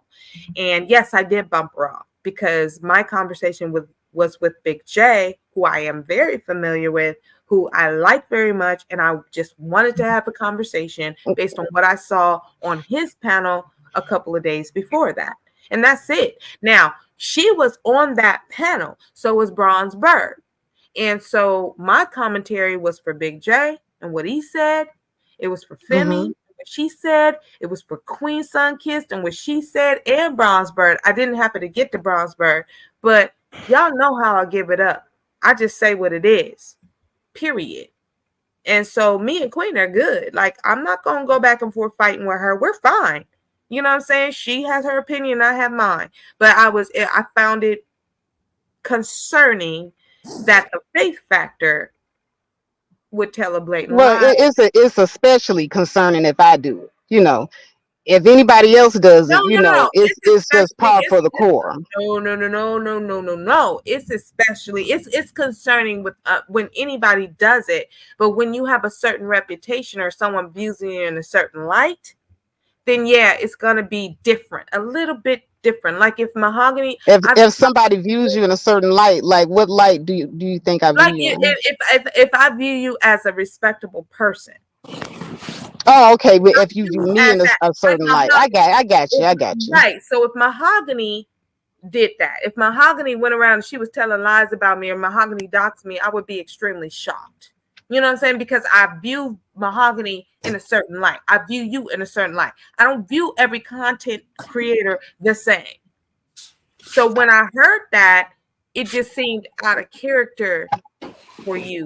And yes, I did bump her off because my conversation was with Big J, who I am very familiar with, who I like very much. And I just wanted to have a conversation based on what I saw on his panel a couple of days before that. And that's it. Now, she was on that panel. So was Bronze Bird. And so my commentary was for Big J and what he said. It was for Femi, what she said. It was for Queen Sunkiss and what she said, and Bronze Bird. I didn't happen to get to Bronze Bird, but y'all know how I give it up. I just say what it is, period. And so me and Queen are good. Like, I'm not going to go back and forth fighting with her. We're fine. You know what I'm saying? She has her opinion. I have mine. But I found it concerning that the faith factor would tell a blatant lie.
It's especially concerning if I do it. If anybody else does it, it's just par for the core.
No. It's especially it's concerning with when anybody does it. But when you have a certain reputation or someone views you in a certain light, then yeah, it's gonna be different, a little bit different. Like if Mahogany,
if somebody views you in a certain light, like what light do you think I view you?
If I view you as a respectable person.
Oh, okay. But if you view me in a certain light, I got you.
Right. So if Mahogany did that, if Mahogany went around and she was telling lies about me, or Mahogany doxed me, I would be extremely shocked. You know what I'm saying? Because I view Mahogany in a certain light. I view you in a certain light. I don't view every content creator the same. So when I heard that, it just seemed out of character for you,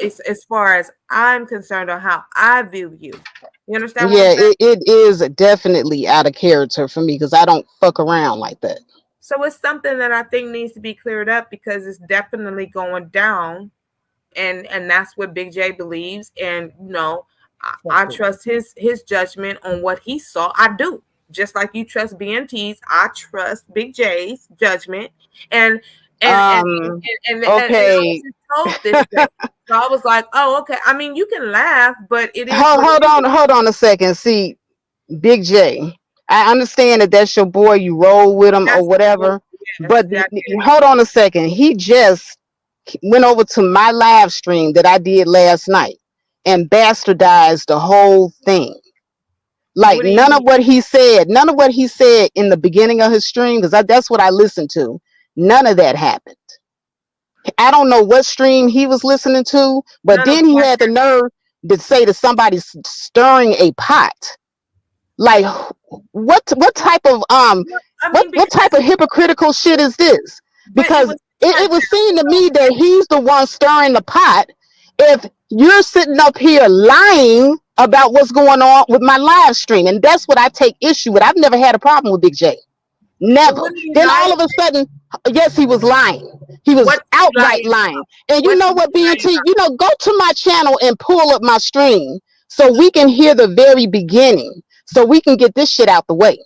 as far as I'm concerned, on how I view you. You understand?
Yeah, it is definitely out of character for me because I don't fuck around like that.
So it's something that I think needs to be cleared up because it's definitely going down. And that's what Big J believes. And I trust his judgment on what he saw. I do. Just like you trust BMT's, I trust Big J's judgment. And okay. And I was told this day. So I was like, oh, okay. I mean, you can laugh, but it is.
Hold on a second. See, Big J, I understand that that's your boy. You roll with him or whatever. But hold on a second. He just went over to my live stream that I did last night and bastardized the whole thing. Like none of what he said in the beginning of his stream, because that's what I listened to. None of that happened. I don't know what stream he was listening to, but then he had the nerve to say that somebody's stirring a pot. Like what type of what type of hypocritical shit is this? Because it was seen to me that he's the one stirring the pot, if you're sitting up here lying about what's going on with my live stream, and that's what I take issue with. I've never had a problem with Big J. Never. Then all of a sudden, yes, he was lying. He was outright lying. And you know what, BNT? You know, go to my channel and pull up my stream so we can hear the very beginning, so we can get this shit out the way.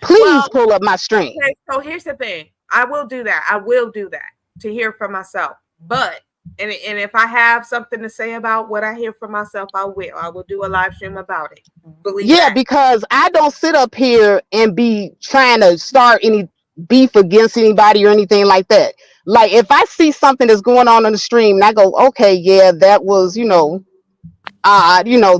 Please pull up my stream.
Okay, so here's the thing. I will do that. I will do that to hear for myself. But and if I have something to say about what I hear for myself, I will. I will do a live stream about it. Believe that.
Because I don't sit up here and be trying to start any beef against anybody or anything like that. Like if I see something that's going on the stream and I go, okay, yeah, that was,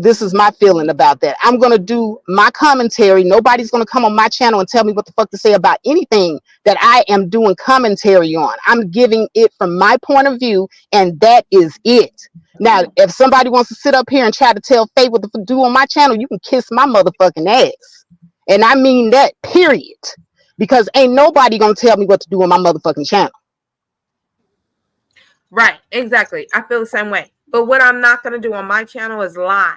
this is my feeling about that. I'm going to do my commentary. Nobody's going to come on my channel and tell me what the fuck to say about anything that I am doing commentary on. I'm giving it from my point of view, and that is it. Now, if somebody wants to sit up here and try to tell Faye what to do on my channel, you can kiss my motherfucking ass. And I mean that, period. Because ain't nobody going to tell me what to do on my motherfucking channel.
Right, exactly. I feel the same way. But what I'm not going to do on my channel is lie.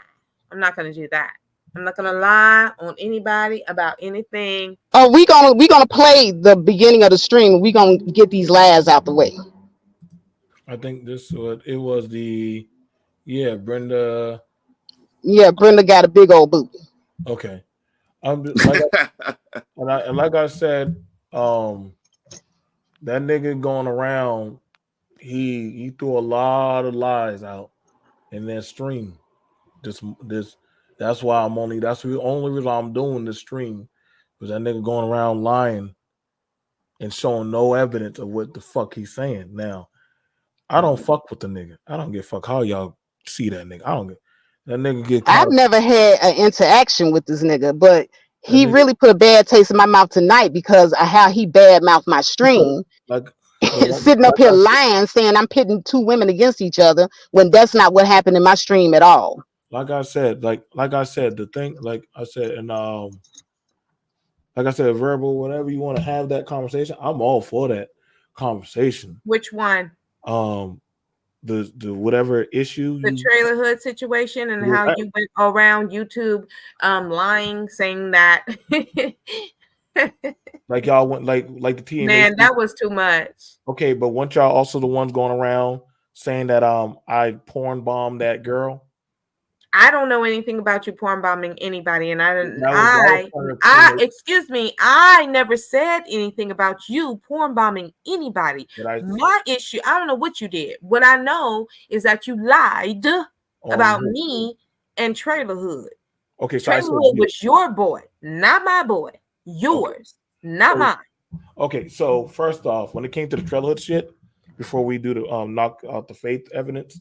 I'm not going to do that. I'm not going to lie on anybody about anything.
Oh, we gonna play the beginning of the stream. We gonna get these lies out the way.
I think it was Brenda.
Yeah, Brenda got a big old booty.
Okay. Like I said, that nigga going around, he threw a lot of lies out in that stream. That's why that's the only reason I'm doing this stream, because that nigga going around lying and showing no evidence of what the fuck he's saying. Now, I don't fuck with the nigga. I don't give a fuck how y'all see that nigga. I don't get that nigga get caught.
I've never had an interaction with this nigga, but he really put a bad taste in my mouth tonight because of how he badmouthed my stream. Sitting up here lying, saying I'm pitting two women against each other when that's not what happened in my stream at all.
Like I said, verbal, whenever you want to have that conversation, I'm all for that conversation.
Which one?
The whatever issue,
the trailer hood situation, and how you went around YouTube lying, saying that
like y'all went like the TNA.
Man, that was too much.
Okay, but weren't y'all also the ones going around saying that I porn bombed that girl?
I don't know anything about you porn bombing anybody, and I excuse me, I never said anything about you porn bombing anybody. My issue, I don't know what you did. What I know is that you lied about me and Trailer Hood.
Okay, so
Trailer Hood was your boy, not my boy. Yours, not mine.
Okay, so first off, when it came to the Trailer Hood shit, before we do the knock out the faith evidence,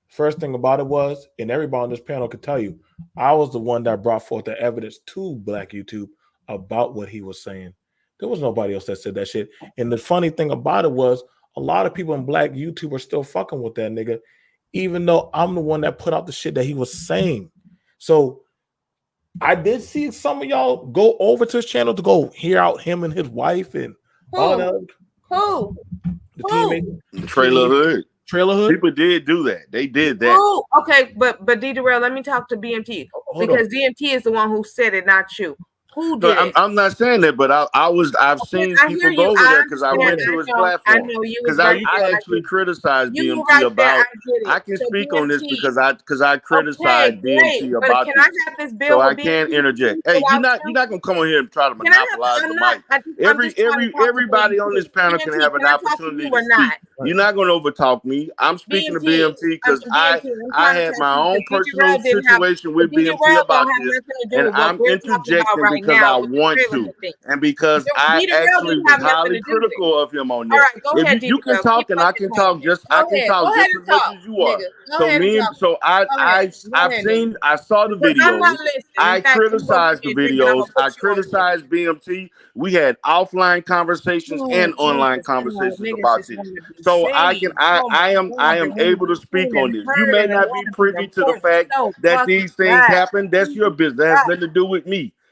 first thing about it was, and everybody on this panel could tell you, I was the one that brought forth the evidence to Black YouTube about what he was saying. There was nobody else that said that shit. And the funny thing about it was, a lot of people in Black YouTube are still fucking with that nigga, even though I'm the one that put out the shit that he was saying. So I did see some of y'all go over to his channel to go hear out him and his wife and all that.
Who?
The teammate.
Trailer Hood.
Trailer Hood.
People did do that. They did that.
Oh, okay, but D-Durrell, let me talk to BMT because DMT is the one who said it, not you. Who did it?
I'm not saying that, but I've seen people go over there because I went to his platform.
I know you
because I actually criticized BMT about. I can speak on this because I criticized BMT about this. So I can't interject. Hey, you're not gonna come on here and try to monopolize the mic. Everybody on this panel can have an opportunity to speak. You're not gonna overtalk me. I'm speaking to BMT because I had my own personal situation with BMT about this, and I'm interjecting because I want to, and because I actually was highly critical of him on that. If you can talk and I can talk, I can talk just as much as you are. I saw the videos. I criticized the videos. I criticized BMT. We had offline conversations and online conversations about this. So I am able to speak on this. You may not be privy to the fact that these things happen. That's your business. That has nothing to do with me.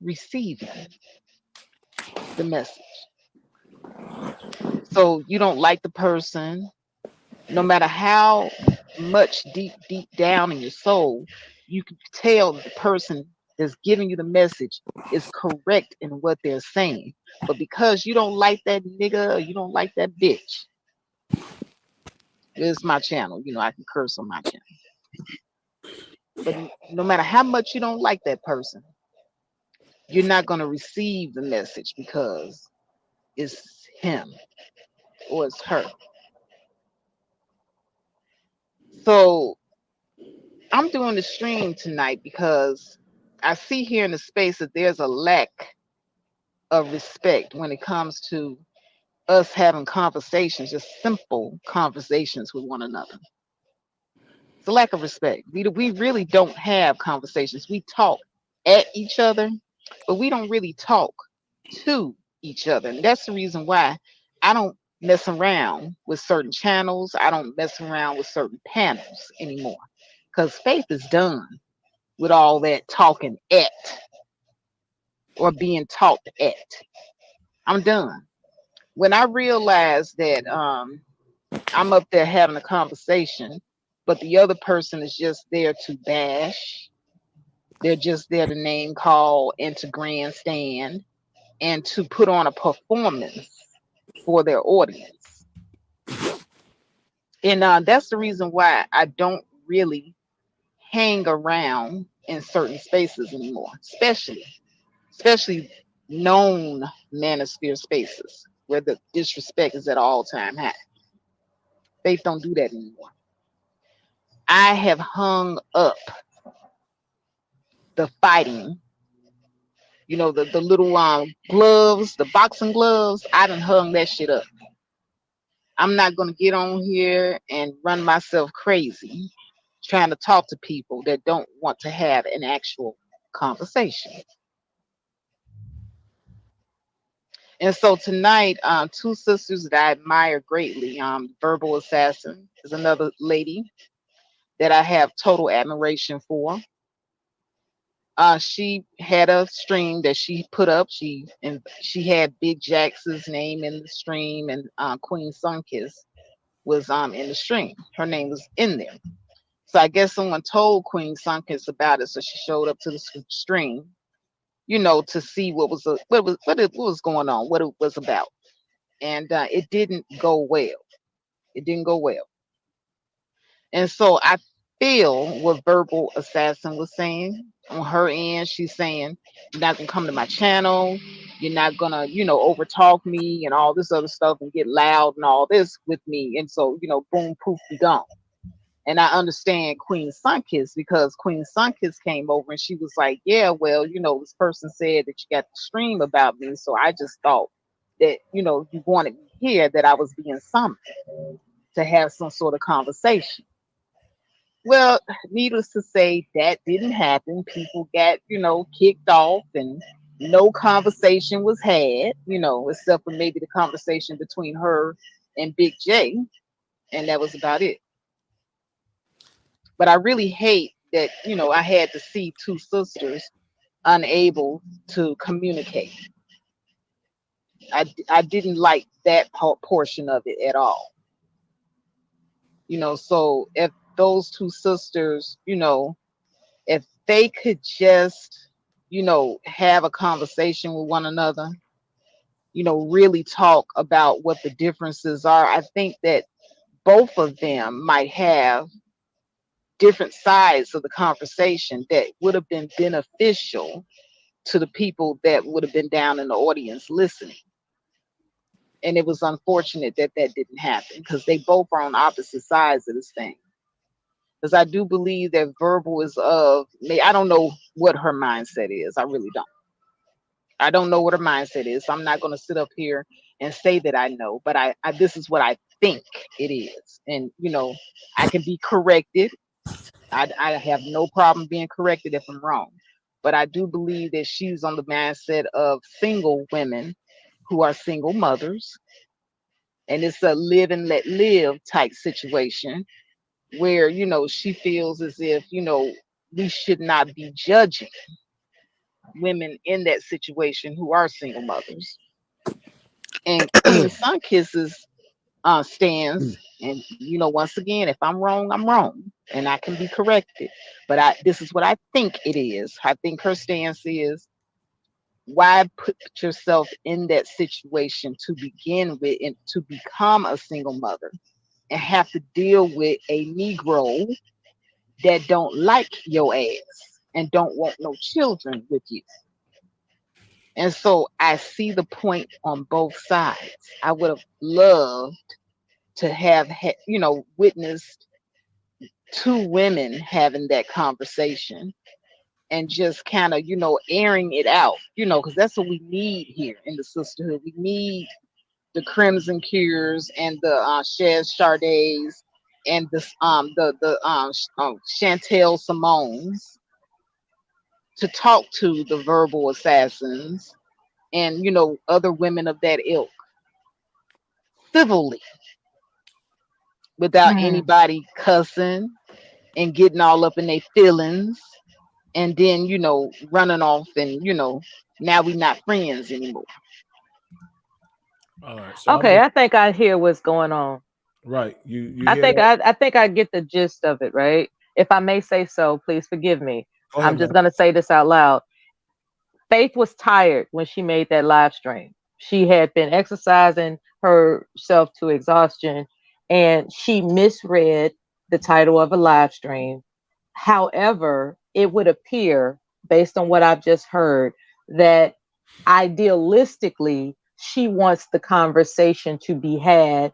receiving the message. So you don't like the person, no matter how much deep down in your soul, you can tell that the person that's giving you the message is correct in what they're saying. But because you don't like that nigga or you don't like that bitch,
It's my channel. I can curse on my channel. But no matter how much you don't like that person, you're not going to receive the message because it's him or it's her. So I'm doing the stream tonight because I see here in the space that there's a lack of respect when it comes to us having conversations, just simple conversations with one another. It's a lack of respect. We really don't have conversations. We talk at each other, but we don't really talk to each other. And that's the reason why I don't mess around with certain channels. I don't mess around with certain panels anymore because Faith is done with all that talking at or being talked at. I'm done. When I realized that I'm up there having a conversation, but the other person is just there to bash, they're just there to name call and to grandstand and to put on a performance for their audience. And that's the reason why I don't really hang around in certain spaces anymore, especially known manosphere spaces where the disrespect is at all time high. Faith don't do that anymore. I have hung up the fighting, the little gloves, the boxing gloves. I done hung that shit up. I'm not gonna get on here and run myself crazy trying to talk to people that don't want to have an actual conversation. And so tonight, two sisters that I admire greatly, Verbal Assassin is another lady that I have total admiration for. She had a stream that she put up. She had Big Jax's name in the stream, and Queen Sunkiss was in the stream. Her name was in there. So I guess someone told Queen Sunkiss about it, so she showed up to the stream, to see what was going on, what it was about, and it didn't go well. It didn't go well, and so I feel what Verbal Assassin was saying on her end. She's saying, "You're not gonna come to my channel. You're not gonna, overtalk me and all this other stuff and get loud and all this with me." And so, boom, poof, be gone. And I understand Queen Sunkiss because Queen Sunkiss came over and she was like, "Yeah, well, this person said that you got the stream about me. So I just thought that, you wanted me here, that I was being summoned to have some sort of conversation." Well, needless to say, that didn't happen. People got, kicked off and no conversation was had, except for maybe the conversation between her and Big J. And that was about it. But I really hate that, I had to see two sisters unable to communicate. I didn't like that portion of it at all. So if those two sisters, if they could just, have a conversation with one another, really talk about what the differences are, I think that both of them might have different sides of the conversation that would have been beneficial to the people that would have been down in the audience listening. And it was unfortunate that that didn't happen because they both are on opposite sides of this thing. Because I do believe that Verbal is I don't know what her mindset is. I really don't. I don't know what her mindset is. I'm not going to sit up here and say that I know, but I this is what I think it is. And, I can be corrected. I have no problem being corrected if I'm wrong. But I do believe that she's on the mindset of single women who are single mothers. And it's a live and let live type situation where, she feels as if, we should not be judging women in that situation who are single mothers. And Queen Sunkiss's stands, and once again, if I'm wrong, I'm wrong, and I can be corrected. But this is what I think it is. I think her stance is, why put yourself in that situation to begin with and to become a single mother and have to deal with a Negro that don't like your ass and don't want no children with you. And so I see the point on both sides. I would have loved to have, witnessed two women having that conversation and just kind of, airing it out, because that's what we need here in the sisterhood. We need the Crimson Cures and the Chaz Shardays and the Chantel Simones to talk to the verbal assassins and other women of that ilk civilly without anybody cussing and getting all up in their feelings and then running off and now we're not friends anymore.
All right. So
Okay, I think I hear what's going on.
right. You
I
hear
think
that?
I think I get the gist of it, right? If I may say so, please forgive me.
Go ahead,
I'm just
man.
gonna say this out loud. Faith was tired when she made that live stream. She had been exercising herself to exhaustion and she misread the title of a live stream. However, it would appear, based on what I've just heard, that idealistically, she wants the conversation to be had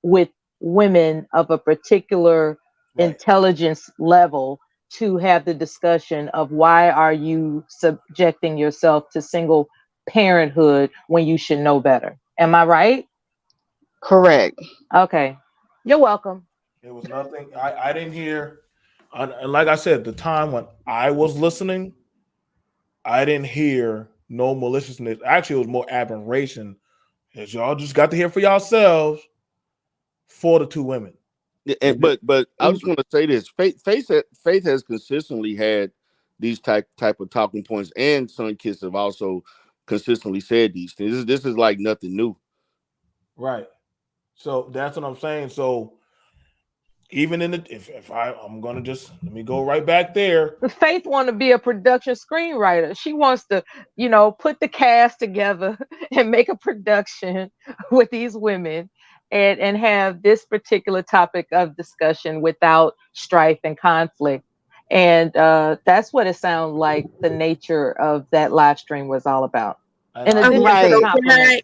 with women of a particular
Right.
intelligence level to have the discussion of why are you subjecting yourself to single parenthood when you should know better. Am I right?
Correct.
Okay. You're welcome.
It was nothing. I didn't hear, and like I said, the time when I was listening, I didn't hear no maliciousness. Actually, it was more admiration, as y'all just got to hear for yourselves for the two women.
Yeah, and but I just want to say this: Faith has consistently had these type of talking points, and Sunkiss have also consistently said these things. This is like nothing new.
Right. So that's what I'm saying. So even in the if I'm gonna just let me go right back there.
Faith want to be a production screenwriter. She wants to, put the cast together and make a production with these women and have this particular topic of discussion without strife and conflict. And that's what it sounds like the nature of that live stream was all about. In
And
addition to the
So
compliment.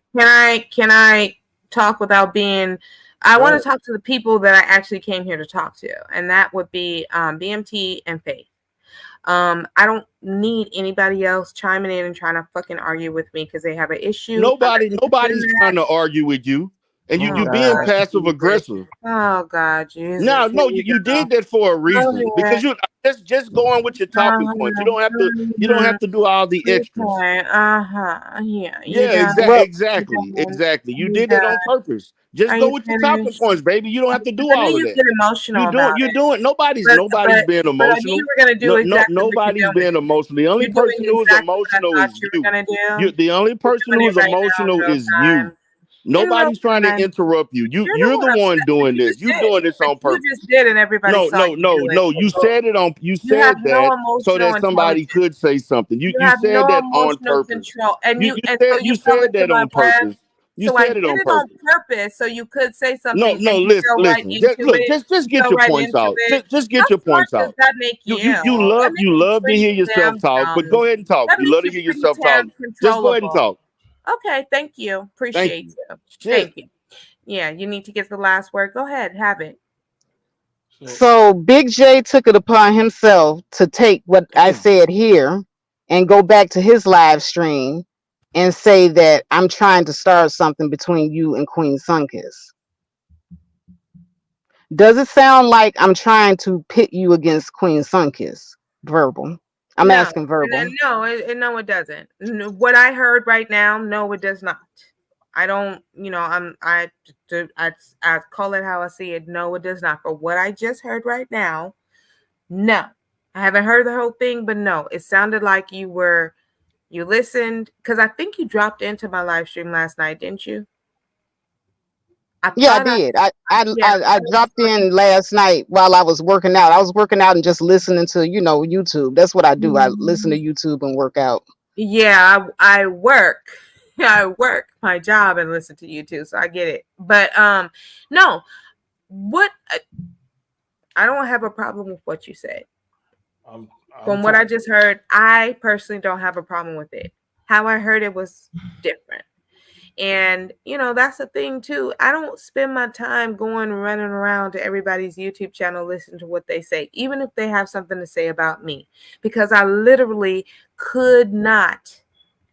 can I talk without being? I want
Right.
to talk to the people that I actually came here to talk to, and that would be BMT and Faith. I don't need anybody else chiming in and trying to fucking argue with me because they have an issue.
Nobody's trying to argue with you, and
Oh,
you being
God,
passive
Jesus.
aggressive.
Oh God, Jesus.
No,
Here we
you
go.
did that for a reason
Okay.
because you just go on with your talking points. You don't have to do all the extras.
Okay. Yeah. You
Yeah,
done?
Well,
exactly. You
You
did that on
done?
purpose. Just
Are
go
you
with your talking
finished?
points, baby. You don't have to do
I knew
all of
you
that.
get emotional about
You're
it.
doing nobody's
But
being
I knew
emotional.
you were gonna do exactly what
Nobody's
you're doing.
being emotional. The only
You're doing
person who's
exactly what I
emotional
thought
is
you were
you.
gonna do.
The only
You're
person
doing it
who's
right now
emotional
in real
is you.
time. In real
Nobody's trying to
time.
interrupt you.
You're the
You're the
one
one
upset, but
doing
you
this.
just
You
did.
doing this
But
on
you
purpose.
just did, and everybody saw you do it.
No. You said it on. You
You have
said
no
that so
emotional
that somebody
intelligence.
could say something.
You
You
have
said
no
that on
emotional
purpose.
control, and
You
so you
you
fell
said
into
that
my
on
web.
purpose. You
So I
said
did
it on
it on
purpose.
purpose, so you could say something,
No.
and you go right
Listen.
into it.
Just
You
get
go
your
right
points
into
out.
it.
Just
How
get your
smart
points
does
out.
that make you? That makes
You
you
love to
pretty
hear yourself
damn
talk, but go
dumb.
ahead and talk.
That
You
makes
love to
you
hear
pretty
yourself talk.
damn
Just go ahead and
controllable.
talk.
Okay, thank you.
Thank
Appreciate
you.
you.
Shit.
Thank you. Yeah, you need to get the last word. Go ahead, have it.
so Big J took it upon himself to take what I said here and go back to his live stream and say that I'm trying to start something between you and Queen Sunkiss. Does it sound like I'm trying to pit you against Queen Sunkiss? Verbal. I'm
No,
asking verbal.
no, it doesn't. What I heard right now, no, it does not. I don't, I call it how I see it. No, it does not. For what I just heard right now, no. I haven't heard the whole thing, but no, it sounded like you listened, because I think you dropped into my live stream last night, didn't you?
Yeah, I did. I dropped in last night while I was working out. I was working out and just listening to, YouTube. That's what I do. I listen to YouTube and work out.
Yeah, I work. I work my job and listen to YouTube, so I get it. But no, what I don't have a problem with what you said.
I'm
From what I just heard, I personally don't have a problem with it. How I heard it was different. And, you know, that's the thing too. I don't spend my time going running around to everybody's YouTube channel, listening to what they say, even if they have something to say about me, because I literally could not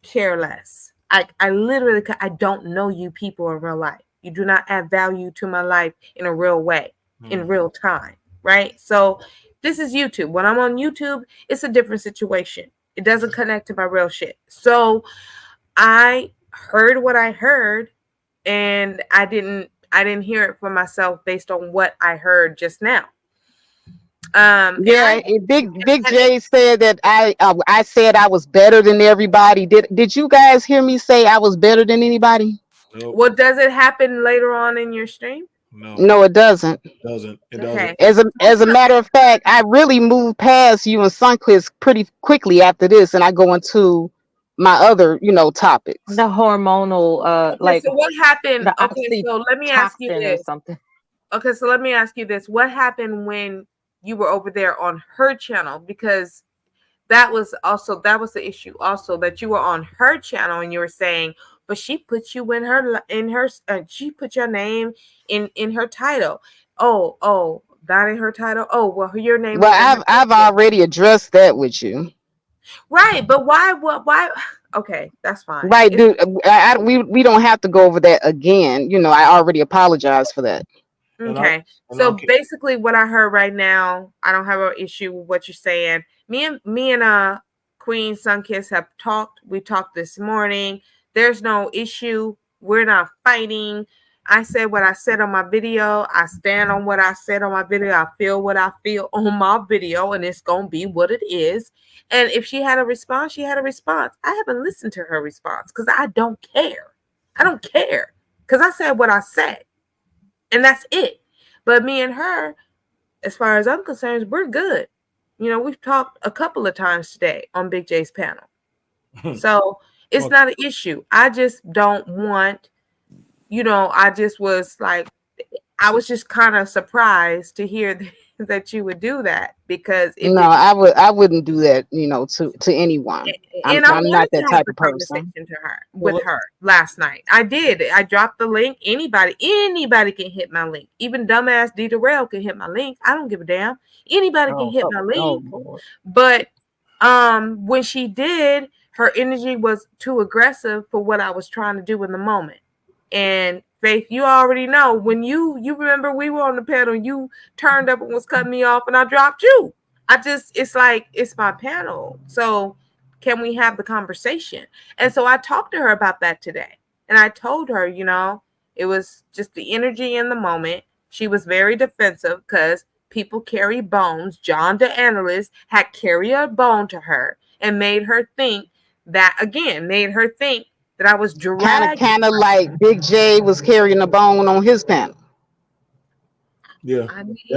care less. I literally, I don't know you people in real life. You do not add value to my life in a real way, in real time, right? So this is YouTube. When I'm on YouTube, it's a different situation. It doesn't connect to my real shit. So I heard what I heard, and I didn't hear it for myself based on what I heard just now.
Yeah, Big J said that I said I was better than everybody. Did you guys hear me say I was better than anybody?
Nope.
Well, does it happen later on in your stream?
No, it doesn't.
It
Okay.
doesn't.
As a matter of fact, I really moved past you and Sunkiss pretty quickly after this, and I go into my other, topics.
The hormonal,
Okay, so what happened?
the
Okay, so let me ask you
oxytocin or
this.
something.
Okay, so let me ask you this. What happened when you were over there on her channel? Because that was the issue also, that you were on her channel and you were saying, but she put you in her she put your name in her title. Oh, that in her title. Oh, well, your name.
Well, I've already addressed that with you.
Right, but why? Okay, that's fine.
Right, dude. We don't have to go over that again. I already apologized for that.
Okay, so basically, what I heard right now, I don't have an issue with what you're saying. Me and Queen Sunkiss have talked. We talked this morning. There's no issue. We're not fighting. I said what I said on my video. I stand on what I said on my video. I feel what I feel on my video, and it's gonna be what it is. And if she had a response, she had a response. I haven't listened to her response because I don't care. I don't care because I said what I said, and that's it. But me and her, as far as I'm concerned, we're good. We've talked a couple of times today on Big J's panel. So it's not an issue. I just don't want, I just was like, I was just kind of surprised to hear that you would do that, because
I wouldn't do that, to anyone.
And
I'm not that type of person.
With her last night. I did. I dropped the link. Anybody can hit my link. Even dumbass D Darrell can hit my link. I don't give a damn. Anybody can hit my link. But when she did, her energy was too aggressive for what I was trying to do in the moment. And Faith, you already know, when you remember we were on the panel, you turned up and was cutting me off, and I dropped you. It's like, it's my panel. So can we have the conversation? And so I talked to her about that today. And I told her, it was just the energy in the moment. She was very defensive because people carry bones. John the analyst had carried a bone to her and made her think that I was dragging.
Kind of like Big J was carrying a bone on his panel.
Yeah,
I mean,
he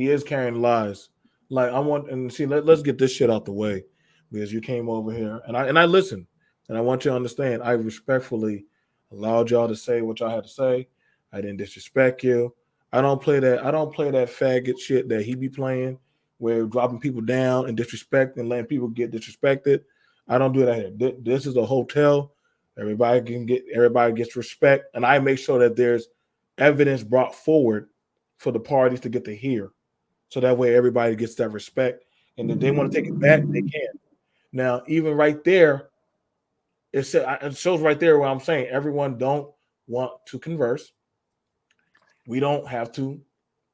is carrying lies. Like, I want, and see, let's get this shit out the way, because you came over here and I listened, and I want you to understand, I respectfully allowed y'all to say what y'all had to say. I didn't disrespect you. I don't play that faggot shit that he be playing, where dropping people down and disrespect and letting people get disrespected. I don't do that here. This is a hotel. Everybody gets respect, and I make sure that there's evidence brought forward for the parties to get to hear, so that way everybody gets that respect. And if they want to take it back, they can. Now, even right there, it shows right there what I'm saying. Everyone don't want to converse. We don't have to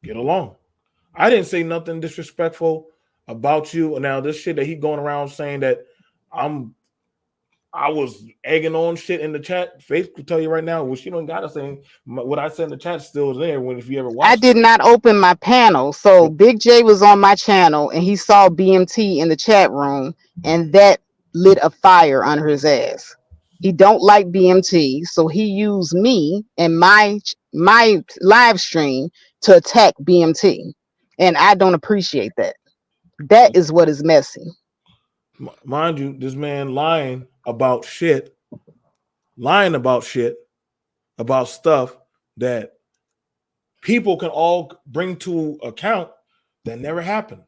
get along. I didn't say nothing disrespectful about you. Now, this shit that he going around saying that I was egging on shit in the chat, Faith could tell you right now, well, she don't gotta say what I said in the chat still there. When if you ever watch,
I did not open my panel, so Big J was on my channel and he saw BMT in the chat room, and that lit a fire under his ass. He don't like BMT, so he used me and my live stream to attack BMT, and I don't appreciate that. That is what is messy.
Mind you, this man lying about shit, about stuff that people can all bring to account that never happened.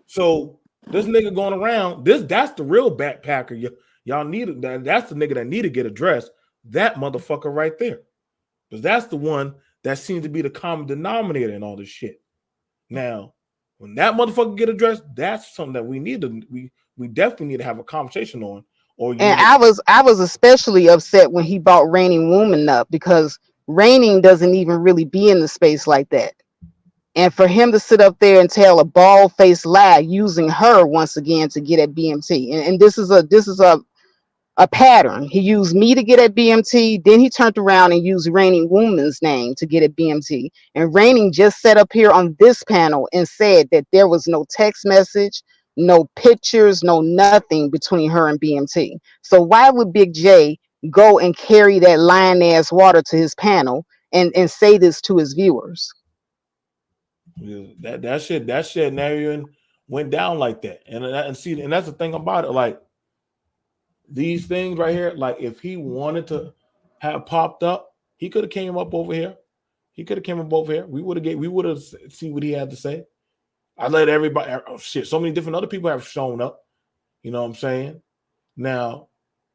So this nigga going around, that's the real backpacker. Y'all need that's the nigga that need to get addressed. That motherfucker right there. Because that's the one that seems to be the common denominator in all this shit. Now, when that motherfucker get addressed, that's something that we need to we definitely need to have a conversation on.
And I was especially upset when he brought Raining Woman up, because Raining doesn't even really be in the space like that. And for him to sit up there and tell a bald-faced lie using her once again to get at BMT, and this is a pattern. He used me to get at BMT, then he turned around and used Raining Woman's name to get at BMT. And Raining just sat up here on this panel and said that there was no text message, no pictures, no nothing between her and BMT. So why would Big J go and carry that lion ass water to his panel and say this to his viewers?
Yeah, that shit never even went down like that. And that's the thing about it. Like, these things right here, like, if he wanted to have popped up, he could have came up over here. We would have seen what he had to say. I let everybody, so many different other people have shown up. You know what I'm saying? Now,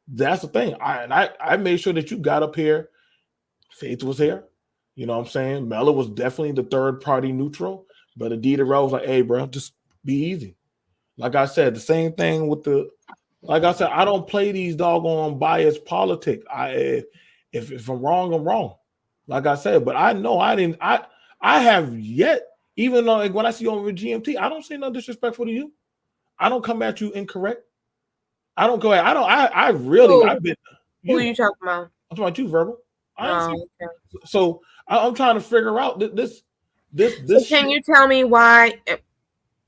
that's the thing. I made sure that you got up here. Faith was here. You know what I'm saying? Mella was definitely the third party neutral. But Adita Rose was like, hey, bro, just be easy. Like I said, the same thing with like I said, I don't play these doggone biased politics. If I'm wrong, I'm wrong. Like I said, but I know I have yet, even though, like, when I see you on GMT, I don't say no disrespectful to you. I don't come at you incorrect. I don't go at, I've been.
Who are you talking about?
I'm talking about you, Verbal. Okay. So I'm trying to figure out this.
So can you tell me why?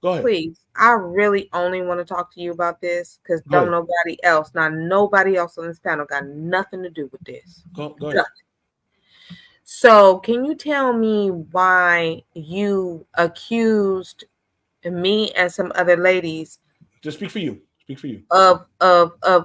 Go ahead.
Please. I really only want to talk to you about this because nobody else on this panel got nothing to do with this.
Go ahead.
So can you tell me why you accused me and some other ladies?
Just speak for you.
Of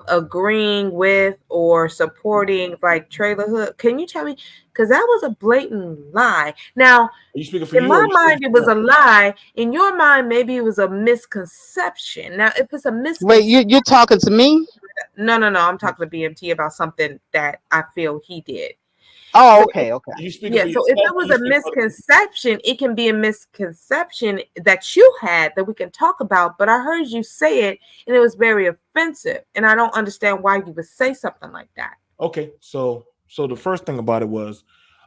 agreeing with or supporting like Trailer Hood. Can you tell me? Because that was a blatant lie. Now, in my mind, it was a lie. In your mind, maybe it was a misconception. Now, if it's a misconception,
wait, you're talking to me?
No. I'm talking to BMT about something that I feel he did.
Oh, okay.
Yeah, so if it was a misconception, it can be a misconception that you had that we can talk about. But I heard you say it, and it was very offensive, and I don't understand why you would say something like that.
Okay, so the first thing about it was,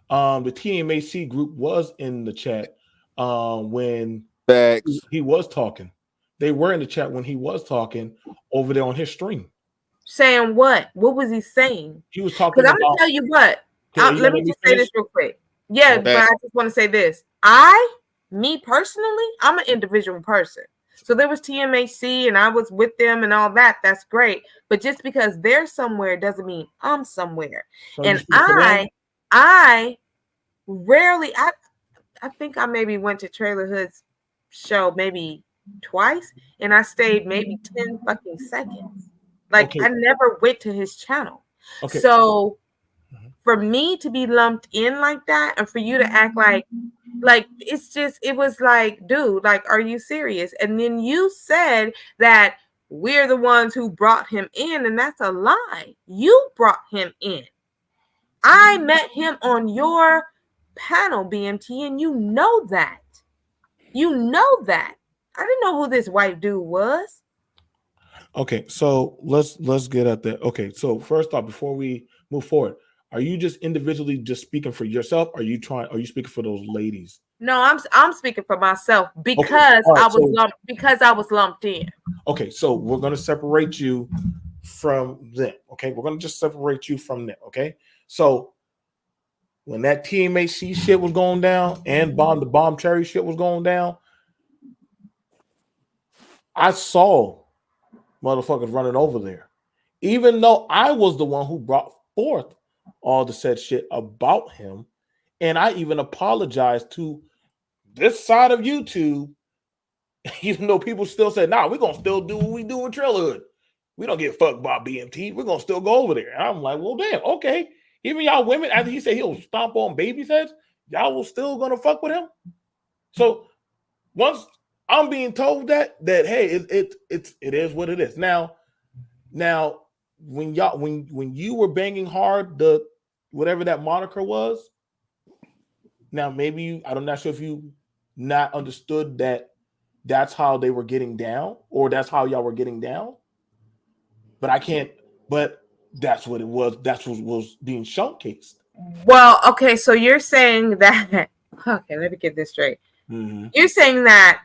the TMAC group was in the chat when he was talking. They were in the chat when he was talking over there on his stream.
Saying what? What was he saying?
He was talking.
Because I'm gonna tell you what. Let me just say this real quick. Yeah, but I just want to say this. Me personally, I'm an individual person. So there was TMHC and I was with them and all that. That's great. But just because they're somewhere doesn't mean I'm somewhere. So and I rarely, I think I maybe went to Trailer Hood's show maybe twice and I stayed maybe 10 fucking seconds. Like, I never went to his channel. So for me to be lumped in like that and for you to act like it's just, it was like, dude, like, are you serious? And then you said that we're the ones who brought him in, and that's a lie. You brought him in. I met him on your panel, BMT, and you know that. You know that. I didn't know who this white dude was.
Okay, so let's get at that. Okay, so first off, before we move forward, are you just individually just speaking for yourself? Are you speaking for those ladies?
No, I'm speaking for myself because I was lumped in.
Okay, so we're gonna separate you from them. Okay, we're gonna just separate you from them. Okay, so when that TMHC shit was going down and the bomb cherry shit was going down, I saw motherfuckers running over there, even though I was the one who brought forth all the said shit about him. And I even apologized to this side of YouTube, even though people still said, nah, we're going to still do what we do with Trailer Hood. We don't get fucked by BMT. We're going to still go over there. And I'm like, well, damn, okay. Even y'all women, after he said he'll stomp on babies' heads, y'all was still gonna fuck with him. So once I'm being told that hey, it is what it is. Now when you were banging hard, the whatever that moniker was, now maybe I'm not sure if you not understood that's how they were getting down, or that's how y'all were getting down. But that's what it was. That's what was being showcased.
Well, okay, so you're saying that. Okay, let me get this straight.
Mm-hmm.
You're saying that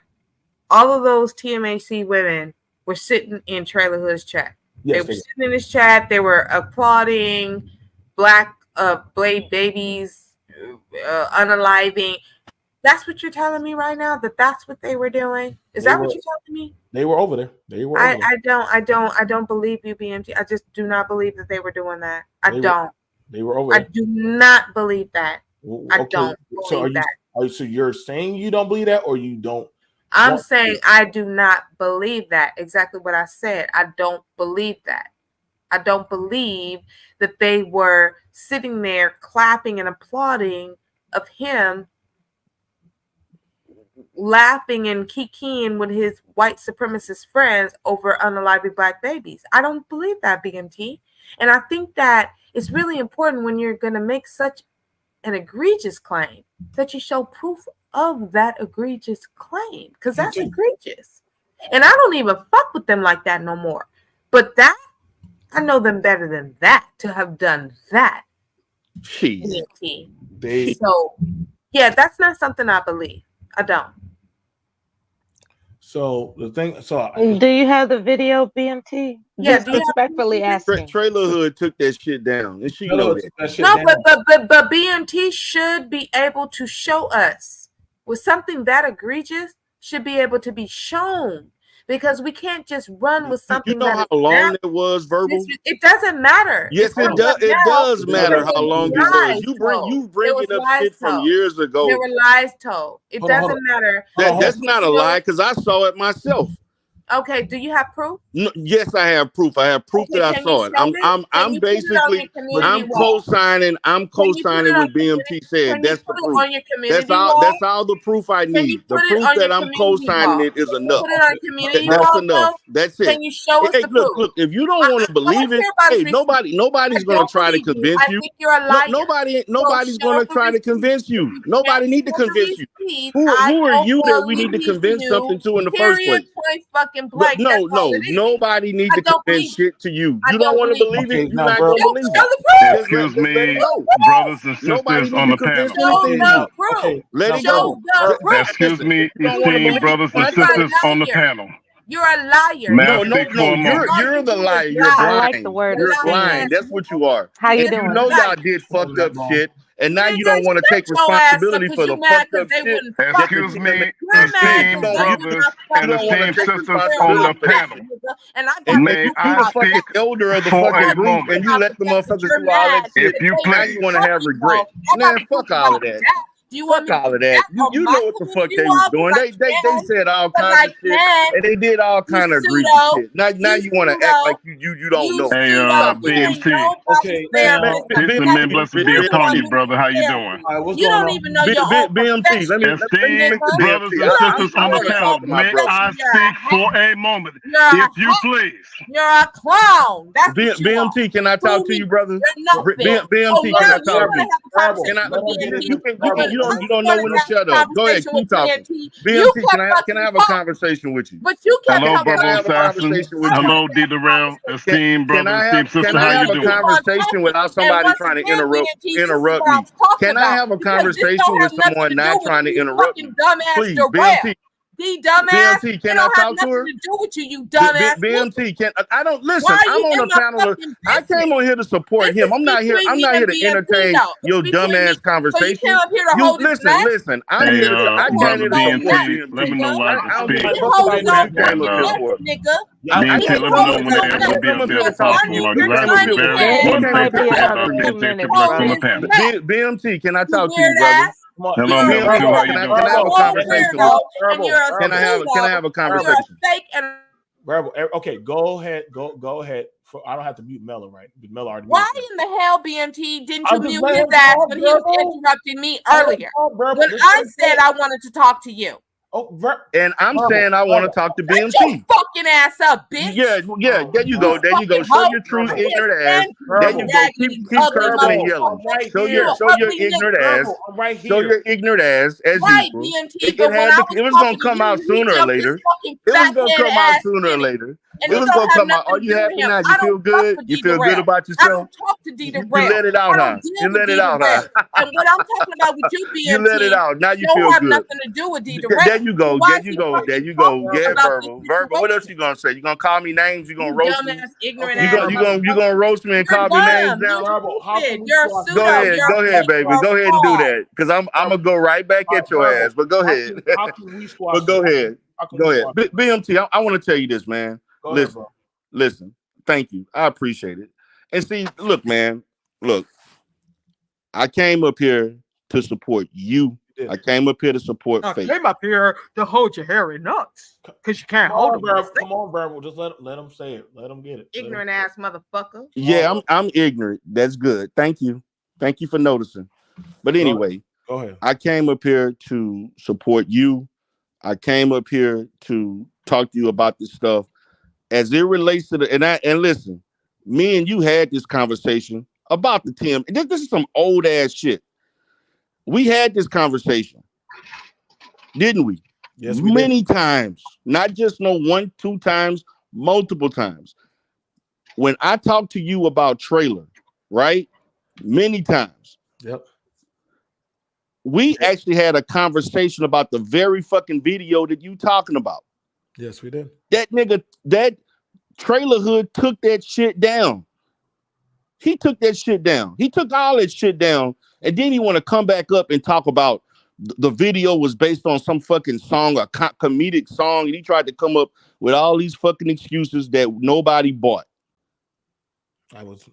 all of those TMAC women were sitting in Trailer Hood's chat.
Yes,
they were sitting in his chat. They were applauding Black Blade babies, unaliving. That's what you're telling me right now. That's what they were doing. Is that what you're telling me?
They were over there.
I don't believe you, BMT. I just do not believe that they were doing that.
They were over there.
I do not believe that.
Okay.
I don't believe that.
So you're saying you don't believe that, or you don't?
I'm saying I do not believe that. Exactly what I said. I don't believe that. I don't believe that they were sitting there clapping and applauding of him laughing and kikiing with his white supremacist friends over unaliving Black babies. I don't believe that, BMT. And I think that it's really important when you're going to make such an egregious claim that you show proof of that egregious claim, because that's egregious. And I don't even fuck with them like that no more. But that, I know them better than that to have done that.
Jeez.
So, yeah, that's not something I believe. I don't.
So the thing,
do you have the video, BMT?
Yeah,
respectfully asking.
Trailer Hood took that shit down, and she knows it.
No, but BMT should be able to show us with something that egregious should be able to be shown, because we can't just run with something.
You know how long it was verbal?
It doesn't matter.
Yes, it does. It does matter how long it was. You bringing up shit from years ago.
There were lies told. It doesn't matter.
That's not a lie, because I saw it myself.
Okay, do you have proof?
No, yes, I have proof. I have proof that I saw it. I'm basically co-signing. I'm co-signing what BMT said. That's the proof. That's all the proof I need. The proof that I'm co-signing it is enough. That's enough. That's it.
Can you show us the proof?
Look, if you don't want to believe it, hey, nobody's going to try to convince you. Nobody's going to try to convince you. Nobody need to convince you. Who are you that we need to convince something to in the first place?
Blank.
No, nobody needs to convince shit to you. You don't want to believe it. You're not going to believe it.
Excuse me, brothers and sisters on the panel.
Let it go.
Excuse me, esteemed brothers and sisters on the panel.
You're a liar.
No. You're the liar. You're blind.
I like the word.
You're blind. That's what you are.
How you doing?
You know y'all did fucked up shit. And now you don't want to take responsibility for the fucked up shit.
Excuse me, esteemed brothers and esteemed sisters on the panel. May I speak
elder of the
for
fucking
a
group,
moment?
and you let the motherfuckers do all that shit.
If you
Now
please.
you want to have regret. Man, fuck all of that. Fuck all of that. You know what the fuck they was doing. They said all kinds of shit, and they did all kind of egregious shit. Now you want to act like you don't know.
Hey, BMT.
Okay.
Peace and men, blessed be upon you, brother. How you doing?
You don't even know your own
BMT. Let me
Esteemed brothers and sisters on the panel, may I speak for a moment, if you please?
You're a clown. That's
BMT. Can I talk to you, brother? BMT. Can I talk to you? You don't know when to shut up. Go ahead, keep talking. BMT, can I have a conversation with you?
But you can't.
Hello, brother assassin. Hello, D. Durrell. Esteemed brother, esteemed sister.
Can I have a conversation without somebody trying to interrupt me? Can I have a conversation with someone not trying to interrupt me? Please, BMT.
Dumbass.
BMT, can I talk to her?
To do with you dumbass.
BMT, I don't listen. I'm on the panel. I came on here to support him. I'm not here to entertain your dumbass conversation. Listen. I'm here to support
BMT. Let me know when I can speak.
BMT,
let me know when the air will be available.
BMT, can I talk to you, brother?
Hello, Mel. How you doing?
Can I have a conversation? Can I have a conversation?
Verbal. Okay, go ahead. Go ahead. I don't have to mute Mello, right? Mello already.
Why in the hell, BMT, didn't you mute his ass when he was interrupting me earlier? When I said I wanted to talk to you.
And I'm saying I want to talk to BMT.
Shut your fucking ass up, bitch.
Yeah. There you go. There you go. Show your true ignorant ass. There you go. Keep cursing and yelling. Show your ignorant ass. Show your ignorant ass as usual. It was gonna come out sooner or later. It was gonna come out sooner or later. It was gonna come out. Are you happy now? You feel good? You feel good about yourself?
I don't talk to D.
You let it out, huh? You let it out, huh?
And what I'm talking about with you, BMT,
you let it out. Now you feel
don't have
good.
nothing to do with D.
There you go. There you go. There you go. Yeah, verbal. What else you gonna say? You gonna call me names? You gonna roast me? You gonna roast me and call me names now? Go ahead, baby. Go ahead and do that. Because I'm gonna go right back at your ass. But go ahead. But go ahead. Go ahead. BMT, I want to tell you this, man. Listen. Thank you. I appreciate it. And see, look, man. Look, I came up here to support you. I came up here to support Faith.
I came up here to hold your hairy nuts because you can't hold them.
Come on, Verbal. Just let them say it. Let them get it.
Ignorant ass motherfucker.
Yeah, I'm ignorant. That's good. Thank you. Thank you for noticing. But anyway,
go ahead.
I came up here to support you. I came up here to talk to you about this stuff as it relates to and listen, me and you had this conversation about the Tim. This is some old ass shit. We had this conversation, didn't we?
Yes,
many times. Not just 1, 2 times, multiple times. When I talked to you about Trailer, right? Many times.
Yep.
We actually had a conversation about the very fucking video that you talking about.
Yes, we did.
That nigga, that Trailer Hood took that shit down. He took that shit down. He took all that shit down. And then he want to come back up and talk about the video was based on some fucking song, a comedic song. And he tried to come up with all these fucking excuses that nobody bought.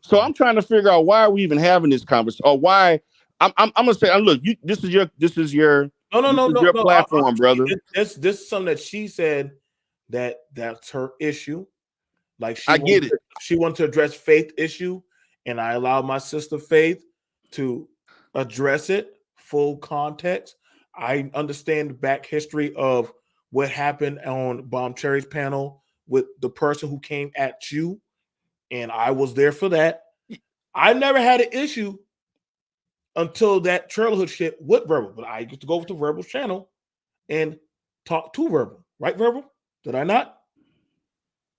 So I'm trying to figure out why are we even having this conversation, or why I'm gonna say, look, this is your platform, brother.
This is something that she said that's her issue. Like
I get it.
She wanted to address Faith issue, and I allowed my sister Faith to address it full context. I understand the back history of what happened on Bomb Cherry's panel with the person who came at you, and I was there for that. I never had an issue until that Trailer Hood shit with Verbal, but I get to go over to Verbal's channel and talk to Verbal, right? Verbal? Did I not?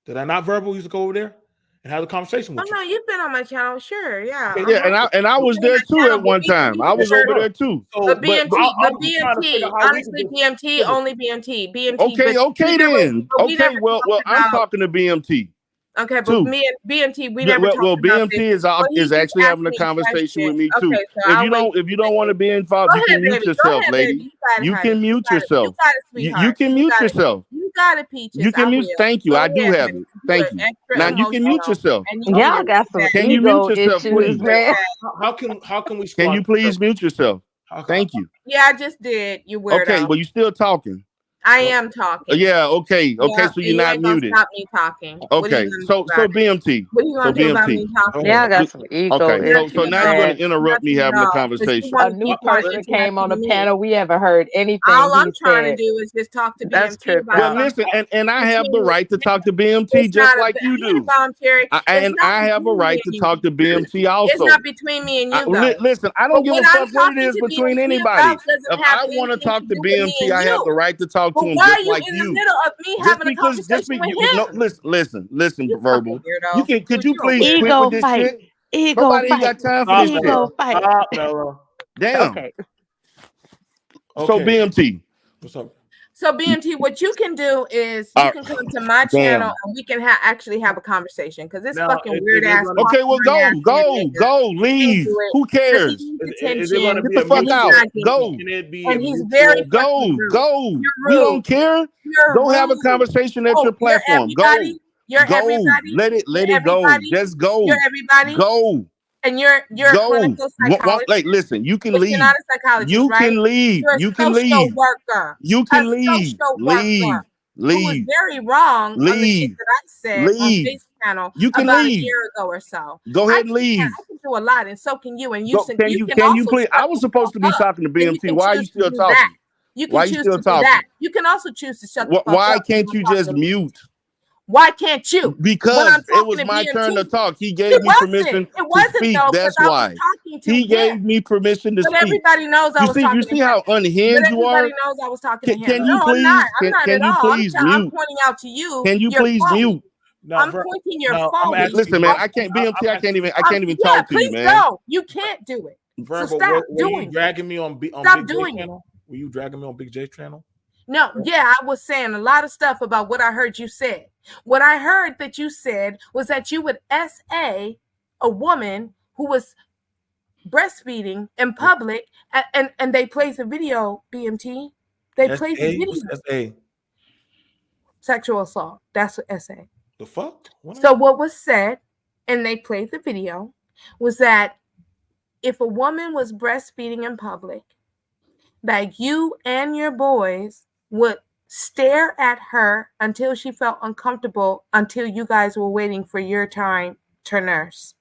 Verbal used to go over there and have a conversation with you?
No, you've been on my channel, sure, yeah.
Okay, yeah, and I was there too at one time. I was over there too.
The BMT, honestly, BMT, only BMT.
Okay then. Okay, well, I'm talking to BMT.
Okay, but me and BMT, we never talked about
BMT is actually having a conversation with me too. If you don't want to be involved, you can mute yourself, lady. You can mute yourself. You can mute yourself.
You got it, Peaches.
You can mute. Thank you. I do have it. Thank you. Now you can mute yourself.
Y'all got some
Can you mute yourself,
issues,
please?
man.
How can we?
Can you please mute yourself? Thank you.
Yeah, I just did. You weirdo.
Okay, well, you still talking.
I am talking.
Yeah, okay.
Yeah,
So you're not muted.
Stop me talking.
Okay, so BMT.
What are you gonna do about me talking?
Yeah, I got some ego.
Okay, so now you're going to interrupt me having a conversation.
A new person came on the panel. We haven't heard anything.
All I'm trying to do is just talk to BMT about.
Well, listen, and I have the right to talk to BMT just like you do. And I have a right to talk to BMT also.
It's not between me and you, though.
Listen, I don't give a fuck what it is between anybody. If I want to talk to BMT, I have the right to talk to him just like you.
In the middle of me having a conversation with him.
Listen, Verbal. Could you please
ego
quit with this
fight.
shit?
Ego
Nobody
fight.
got time for this
Ego
shit.
fight.
Damn.
Okay.
So BMT.
What's up?
So BMT, what you can do is you can come to my channel and we can actually have a conversation because this fucking weird ass.
Okay, well, go, leave. Who cares? Get the fuck out. Go.
And he's very
go. You don't care. Go have a conversation at your platform. Go. Let it go. Just go.
You're everybody.
Go.
And you're a clinical psychologist.
Like, listen, you can leave.
You're not a psychologist,
you
right?
can leave.
You're a
you can leave.
Worker.
You can leave. Leave.
who was
Leave.
very wrong on the shit
Leave.
that I said on
Leave.
Big's channel
You can
about
leave.
a year ago or so.
Go ahead and
I
leave.
can do a lot, and so can you. And
Go, can you
also
please? I
shut
was
the
supposed to be
fuck up,
talking to
and you
BMT.
can
Why are you
choose to
still
do
talking?
that. You
Why
can
you
choose
still
to do
talking?
that. You can also choose to shut the fuck
Why
up.
can't you just mute?
Why can't you? When
Because
I'm
it
talking
was
to
my turn to
BMT,
talk. He
it
gave me permission
wasn't. It
to
wasn't
speak.
though, because
That's
I was
why.
talking to
He
him.
gave me permission to
But
speak.
everybody knows I was talking
You
to
see
him.
how
But
unhinged you are?
everybody knows I was talking to him.
Can you
No, I'm
please?
not. I'm not
Can
at
you
all.
please
I'm
mute?
pointing out to you.
Can you
You're
please
phony.
mute?
I'm pointing your
no, I'm
phony.
asking
Listen, man, I can't BMT. I can't even
Yeah,
talk to you,
please
man.
don't. You can't do it. So
Verbal,
stop
were
doing
you
it.
dragging me on
Stop
Big J's
doing it.
channel? Were you dragging me on Big J's channel?
No, yeah, I was saying a lot of stuff about what I heard you said. What I heard that you said was that you would SA a woman who was breastfeeding in public, and they played the video, BMT. They played the video.
What's SA?
Sexual assault. That's what SA.
The fuck?
So what was said, and they played the video, was that if a woman was breastfeeding in public, that you and your boys would stare at her until she felt uncomfortable, until you guys were waiting for your time to nurse.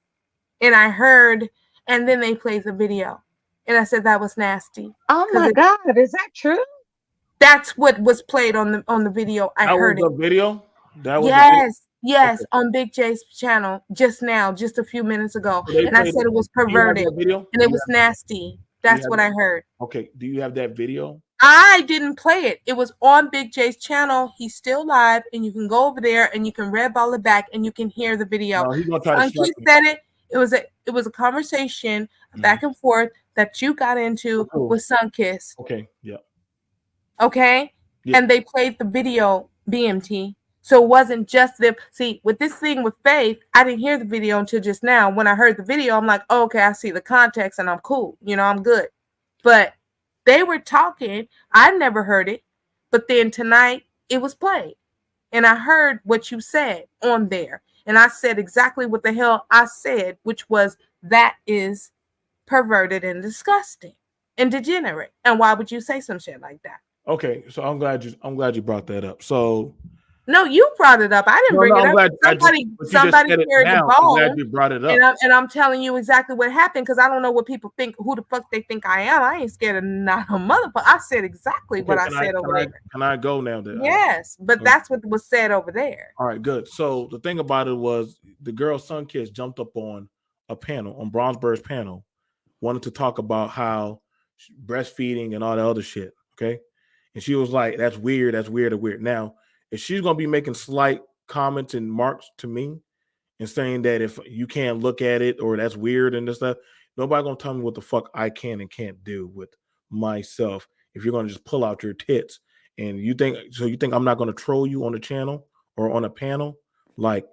And I heard, and then they played the video, and I said that was nasty.
Oh my God, is that true?
That's what was played on the video. I heard
was
it.
a video. That was
Yes, on Big J's channel just now, just a few minutes ago,
So
and I said it was perverted,
video?
and it was nasty. That's what I heard.
Okay, do you have that video?
I didn't play it. It was on Big J's channel. He's still live, and you can go over there and you can red ball it back, and you can hear the video.
No, he's gonna try to
Sunkiss
strike me.
said it. It was a conversation back and forth that you got into with Sunkiss.
Okay, yeah.
Okay,
Yeah.
and they played the video, BMT. So it wasn't just them. See, with this thing with Faith, I didn't hear the video until just now. When I heard the video, I'm like, oh, okay, I see the context and I'm cool. You know, I'm good. But they were talking. I never heard it. But then tonight it was played. And I heard what you said on there. And I said exactly what the hell I said, which was that is perverted and disgusting and degenerate. And why would you say some shit like that?
Okay, so I'm glad you brought that up. So
no, you brought it up. I didn't bring it up. Somebody carried the ball.
I'm glad you brought it up.
And I'm telling you exactly what happened, because I don't know what people think, who the fuck they think I am. I ain't scared of not a motherfucker. I said exactly what I said over there.
Can I go now?
Yes, but that's what was said over there.
All right, good. So the thing about it was the girl Sunkiss jumped up on a panel, on Brownsburg's panel, wanted to talk about how breastfeeding and all that other shit. Okay. And she was like, that's weird. That's weird. Now, if she's going to be making slight comments and marks to me and saying that if you can't look at it or that's weird and this stuff, nobody going to tell me what the fuck I can and can't do with myself. If you're going to just pull out your tits and you think I'm not going to troll you on the channel or on a panel, like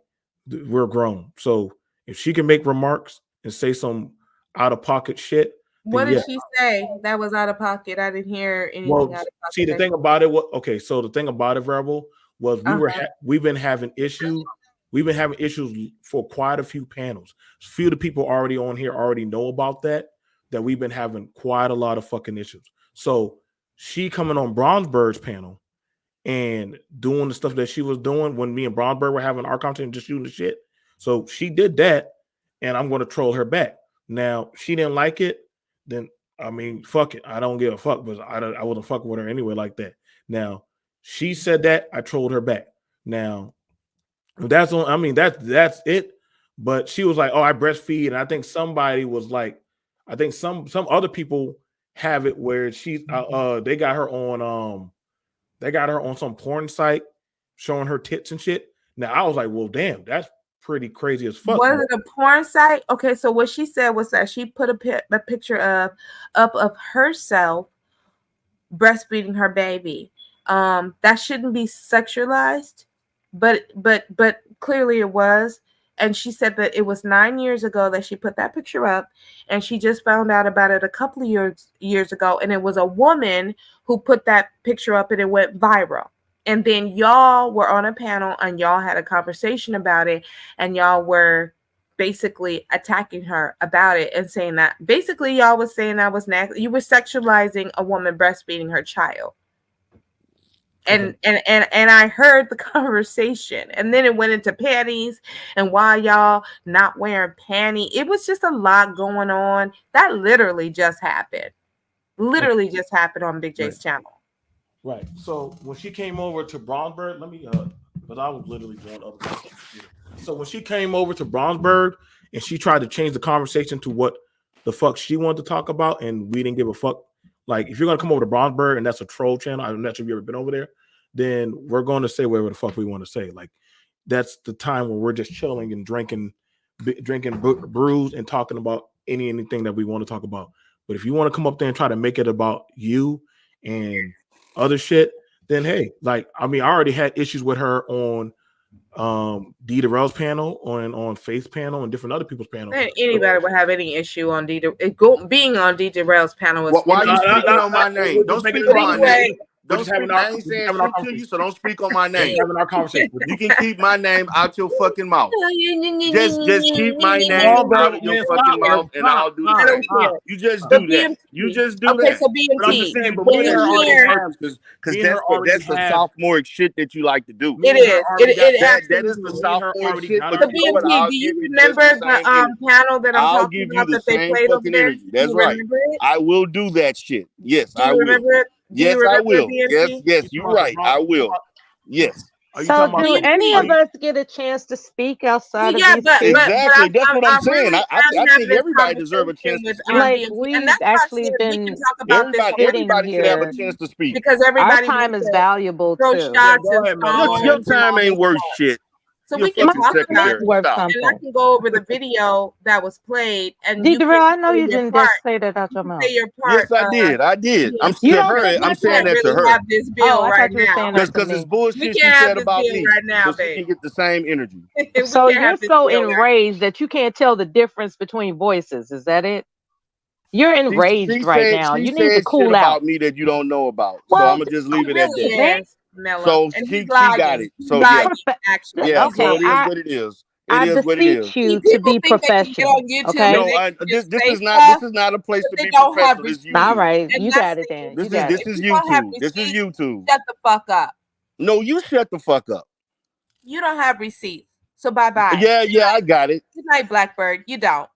we're grown. So if she can make remarks and say some out of pocket shit.
What did she say that was out of pocket? I didn't hear anything out of pocket.
See, the thing about it, so the thing about it, Verbal, was we've been having issues. We've been having issues for quite a few panels. A few of the people already on here already know about that we've been having quite a lot of fucking issues. So she coming on Brownsburg's panel and doing the stuff that she was doing when me and Brownsburg were having our content and just shooting the shit. So she did that, and I'm going to troll her back. Now, she didn't like it. Then I mean, fuck it. I don't give a fuck, but I wasn't fucking with her anyway like that. Now, she said that, I trolled her back. Now, that's it. But she was like, "Oh, I breastfeed," and I think somebody was like, I think some other people have it where she's they got her on some porn site showing her tits and shit. Now I was like, well, damn, that's pretty crazy as fuck.
Was it a porn site? Okay, so what she said was that she put a picture of herself breastfeeding her baby. That shouldn't be sexualized, but clearly it was. And she said that it was 9 years ago that she put that picture up, and she just found out about it a couple of years ago. And it was a woman who put that picture up, and it went viral. And then y'all were on a panel and y'all had a conversation about it, and y'all were basically attacking her about it and saying that basically y'all was saying that was nasty. You were sexualizing a woman breastfeeding her child. And I heard the conversation, and then it went into panties and why y'all not wearing panties. It was just a lot going on. That literally just happened. Literally just happened on Big J's channel.
Right. So when she came over to Brownsburg, let me but I was literally doing other stuff. So when she came over to Brownsburg and she tried to change the conversation to what the fuck she wanted to talk about, and we didn't give a fuck. Like, if you're gonna come over to Brownsburg and that's a troll channel, I'm not sure if you've ever been over there, then we're going to say whatever the fuck we want to say. Like, that's the time where we're just chilling and drinking brews and talking about anything that we want to talk about. But if you want to come up there and try to make it about you and other shit, then hey, like, I mean, I already had issues with her on D Darrell's panel, on Faith's panel, and different other people's panels.
Anybody would have any issue on being on D Darrell's panel.
Why are you speaking on my name? Don't speak on my name. Don't speak. I ain't saying shit to you, so don't speak on my name.
Having our conversation.
You can keep my name out your fucking mouth. Just keep my name out of your fucking mouth, and I'll do that. You just do that. You just do that.
Okay, so BMT.
Because that's the sophomoric shit that you like to do.
It is.
That is the sophomoric shit.
So BMT, do you remember the panel that I'm talking about that they played over there?
That's right. I will do that shit. Yes, I will.
Remember it?
Yes, I will. Yes, you're right. I will. Yes.
So do any of us get a chance to speak outside of these?
Exactly. That's what I'm saying. I think everybody deserves a chance to speak.
Like, we've actually been
everybody should have a chance to speak.
Because everybody
our time is valuable too.
Your time ain't worth shit.
So we can talk about it, and I can go over the video that was played. And
D Darrell, I know you didn't just say that out your mouth.
Yes, I did. I'm saying that to her.
Have this bill right now
because it's bullshit she said about me.
Right now,
so she can get the same energy.
So you're so enraged that you can't tell the difference between voices. Is that it? You're enraged right now. You need to cool out.
About me that you don't know about. So I'm gonna just leave it at that.
Mellow.
So she got it. So yeah,
okay.
So it is what it is.
I beseech you to be professional. Okay.
No, this is not a place to be professional. This is YouTube.
All right, you got it then.
This is YouTube. This is YouTube.
Shut the fuck up.
No, you shut the fuck up.
You don't have receipts, so bye bye.
Yeah, I got it.
Good night, Blackbird. You don't.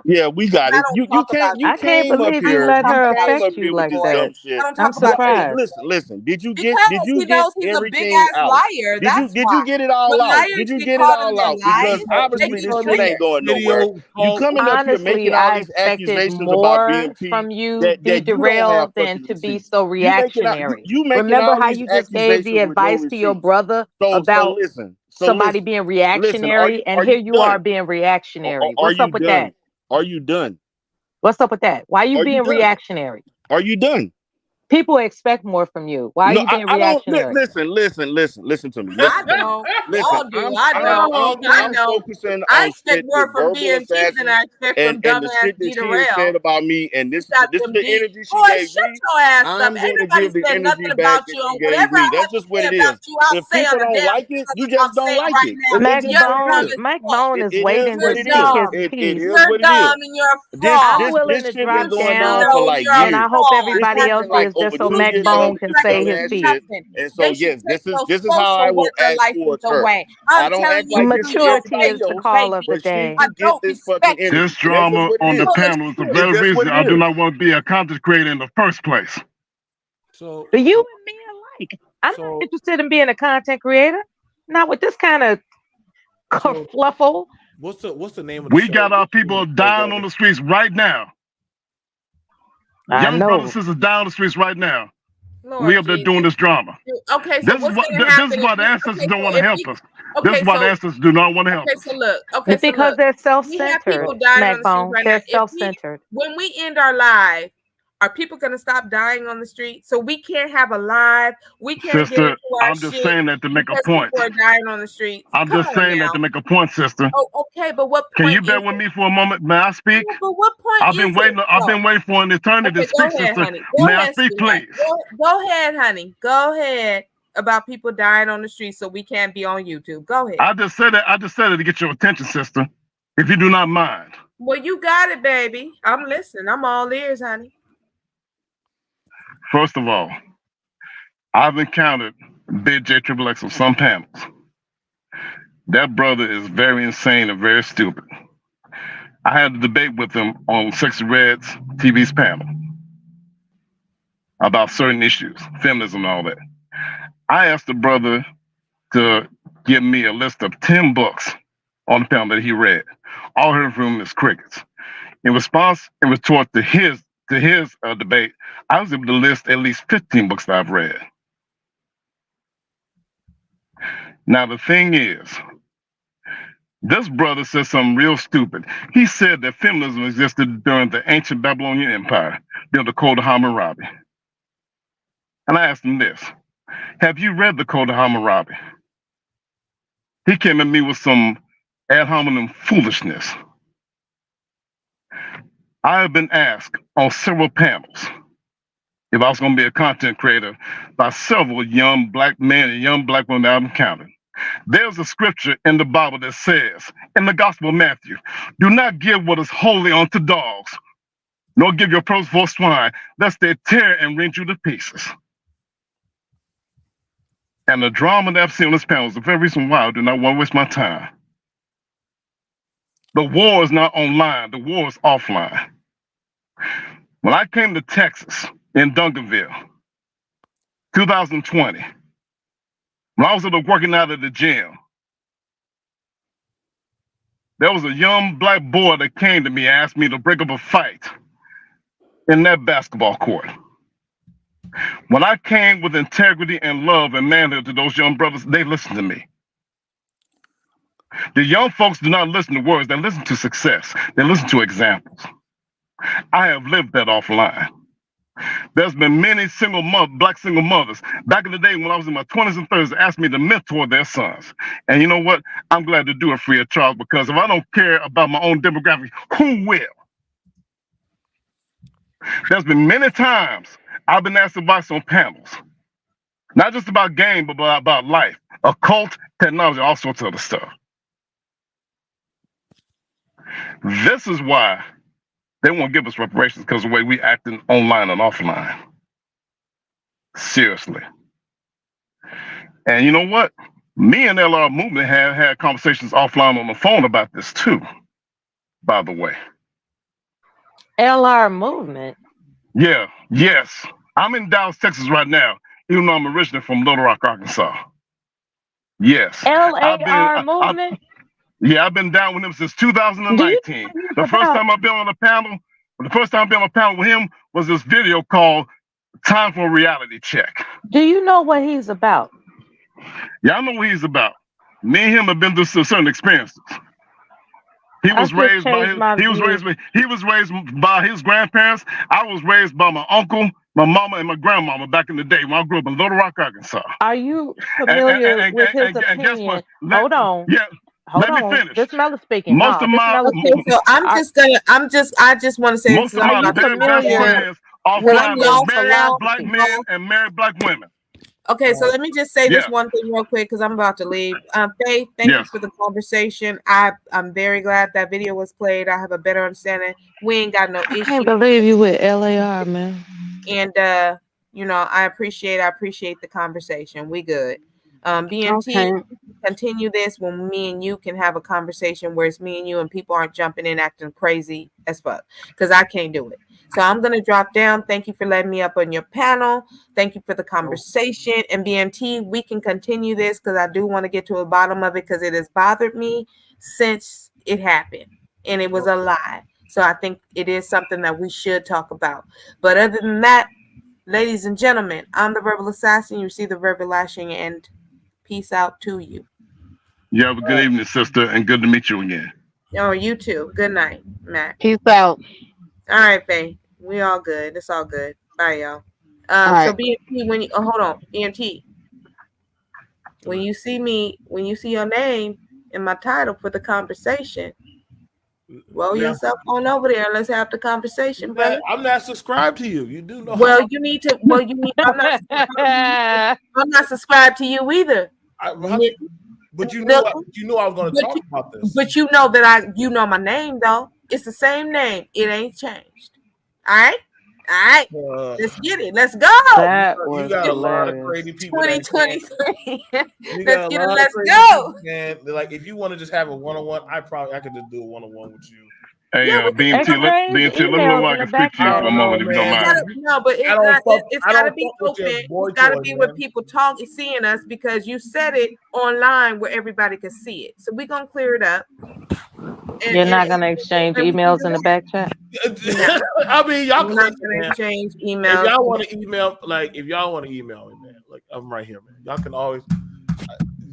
Yeah, we got it. You can't.
I can't believe you let her affect you like that. I'm surprised.
Listen. Did you get everything out? Did you get it all out? Did you get it all out? Because obviously this shit ain't going nowhere. You coming up here making all these accusations about BMT
from you, D Darrell, than to be so reactionary. Remember how you just gave the advice to your brother about somebody being reactionary, and here you are being reactionary. What's up with that?
Are you done?
What's up with that? Why are you being reactionary?
Are you done?
People expect more from you. Why are you being reactionary?
Listen to me.
I know.
I'm focusing
I
on
expect more from BMT than I expect from dumbass D Darrell.
Said about me, and this is the energy she gave me. I'm going to give the energy back that she gave me. That's just what it is. If people don't like it, you just don't like it.
Mike Bone is waiting to speak his piece.
You're dumb and you're
I'm willing to drop down, and I hope everybody else is just so Mac Bone can say his piece.
And so yes, this is how I will act towards her. I don't act like
maturity is the call of the day.
This drama on the panel is the very reason I do not want to be a content creator in the first place.
So
you and me alike. I'm not interested in being a content creator. Not with this kind of kerfluffle.
What's the name of the
show?
We
got our people dying on the streets right now. Young brothers and sisters down the streets right now. We up there doing this drama.
Okay, so
this is why the ancestors don't want to help us. This is why the ancestors do not want to help us.
So look,
it's because they're self-centered. They're self-centered.
When we end our live, are people going to stop dying on the street? So we can't have a live. We can't.
Sister, I'm just saying that to make a point.
People are dying on the street.
I'm just saying that to make a point, sister.
Oh, okay, but what
Can
point?
you bear with me for a moment? May I speak?
But what point?
I've been waiting for an eternity to speak, sister. May I speak, please?
Go ahead, honey. Go ahead. About people dying on the street, so we can't be on YouTube. Go ahead.
I just said it to get your attention, sister. If you do not mind.
Well, you got it, baby. I'm listening. I'm all ears, honey.
First of all, I've encountered Big J Triple X on some panels. That brother is very insane and very stupid. I had a debate with him on Sexy Red's TV's panel about certain issues, feminism and all that. I asked the brother to give me a list of 10 books on the panel that he read. All I heard from him is crickets. In response, in retort to his debate, I was able to list at least 15 books that I've read. Now, the thing is, this brother said something real stupid. He said that feminism existed during the ancient Babylonian Empire, during the Code of Hammurabi. And I asked him this, have you read the Code of Hammurabi? He came at me with some ad hominem foolishness. I have been asked on several panels if I was going to be a content creator by several young black men and young black women that I've encountered. There's a scripture in the Bible that says, in the Gospel of Matthew, do not give what is holy unto dogs, nor give your pearls for swine, lest they tear and rend you to pieces. And the drama that I've seen on this panel is the very reason why I do not want to waste my time. The war is not online, the war is offline. When I came to Texas, in Duncanville, 2020, when I was working out at the gym, there was a young black boy that came to me and asked me to break up a fight in that basketball court. When I came with integrity and love and manhood to those young brothers, they listened to me. The young folks do not listen to words, they listen to success. They listen to examples. I have lived that offline. There's been many black single mothers back in the day when I was in my 20s and 30s that asked me to mentor their sons. And you know what? I'm glad to do it free of charge, because if I don't care about my own demographic, who will? There's been many times I've been asked advice on panels, not just about game, but about life, occult, technology, all sorts of other stuff. This is why they won't give us reparations, because of the way we acting online and offline. Seriously. And you know what? Me and LR Movement have had conversations offline on the phone about this too, by the way.
LR Movement?
Yeah, yes. I'm in Dallas, Texas right now, even though I'm originally from Little Rock, Arkansas. Yes.
LAR Movement?
Yeah, I've been down with him since 2019. The first time I've been on a panel with him was this video called Time for a Reality Check.
Do you know what he's about?
Yeah, I know what he's about. Me and him have been through certain experiences. He was raised by his grandparents. I was raised by my uncle, my mama, and my grandmama back in the day when I grew up in Little Rock, Arkansas.
Are you familiar with his opinion?
Guess what?
Hold on.
Yeah.
Let me
finish.
This Mella speaking.
Most of my
so I just want to say
most of my very best friends are married black men and married black women.
Okay, so let me just say this one thing real quick, because I'm about to leave. Faith, thank you for the conversation. I'm very glad that video was played. I have a better understanding. We ain't got no issue.
I can't believe you with LAR, man.
And I appreciate the conversation. We good. BMT, continue this when me and you can have a conversation where it's me and you and people aren't jumping in acting crazy as fuck, because I can't do it. So I'm going to drop down. Thank you for letting me up on your panel. Thank you for the conversation. And BMT, we can continue this, because I do want to get to the bottom of it, because it has bothered me since it happened and it was a lie. So I think it is something that we should talk about. But other than that, ladies and gentlemen, I'm the Verbal Assassin. You see the verbal lashing, and peace out to you.
You have a good evening, sister, and good to meet you again.
Oh, you too. Good night, Matt.
Peace out.
All right, Faye. We all good. It's all good. Bye, y'all. So BMT, hold on, BMT. When you see your name in my title for the conversation, roll yourself on over there and let's have the conversation, brother.
I'm not subscribed to you. You do know.
Well, you need to. Well, you need. I'm not subscribed to you either.
But you know, I was going to talk about this.
But you know that you know my name though. It's the same name. It ain't changed. All right. right, let's get it. Let's go.
That
You
was
got a lot of
hilarious.
crazy people. that
2023.
You
Let's
got
get
a
it.
lot of
Let's
crazy
go.
people, man. Like if you want to just have a one-on-one, I could just do a one-on-one with you.
Hey,
Yeah, we can
BMT, let me know
emails
where I
in the
can speak
back
to you
I
for
don't
a
know,
moment if you don't
man.
mind.
no, but
I don't fuck.
it's
I
gotta
don't
be
fuck with
open.
your boy
It's gotta
toy,
be where
man.
people seeing us because you said it online where everybody can see it. So we're gonna clear it up.
You're not gonna exchange emails in the back chat.
No.
I mean, y'all
We're not
crazy,
gonna
man.
exchange
If
emails.
y'all want to email, if y'all want to email me, man, like I'm right here, man. Y'all can always.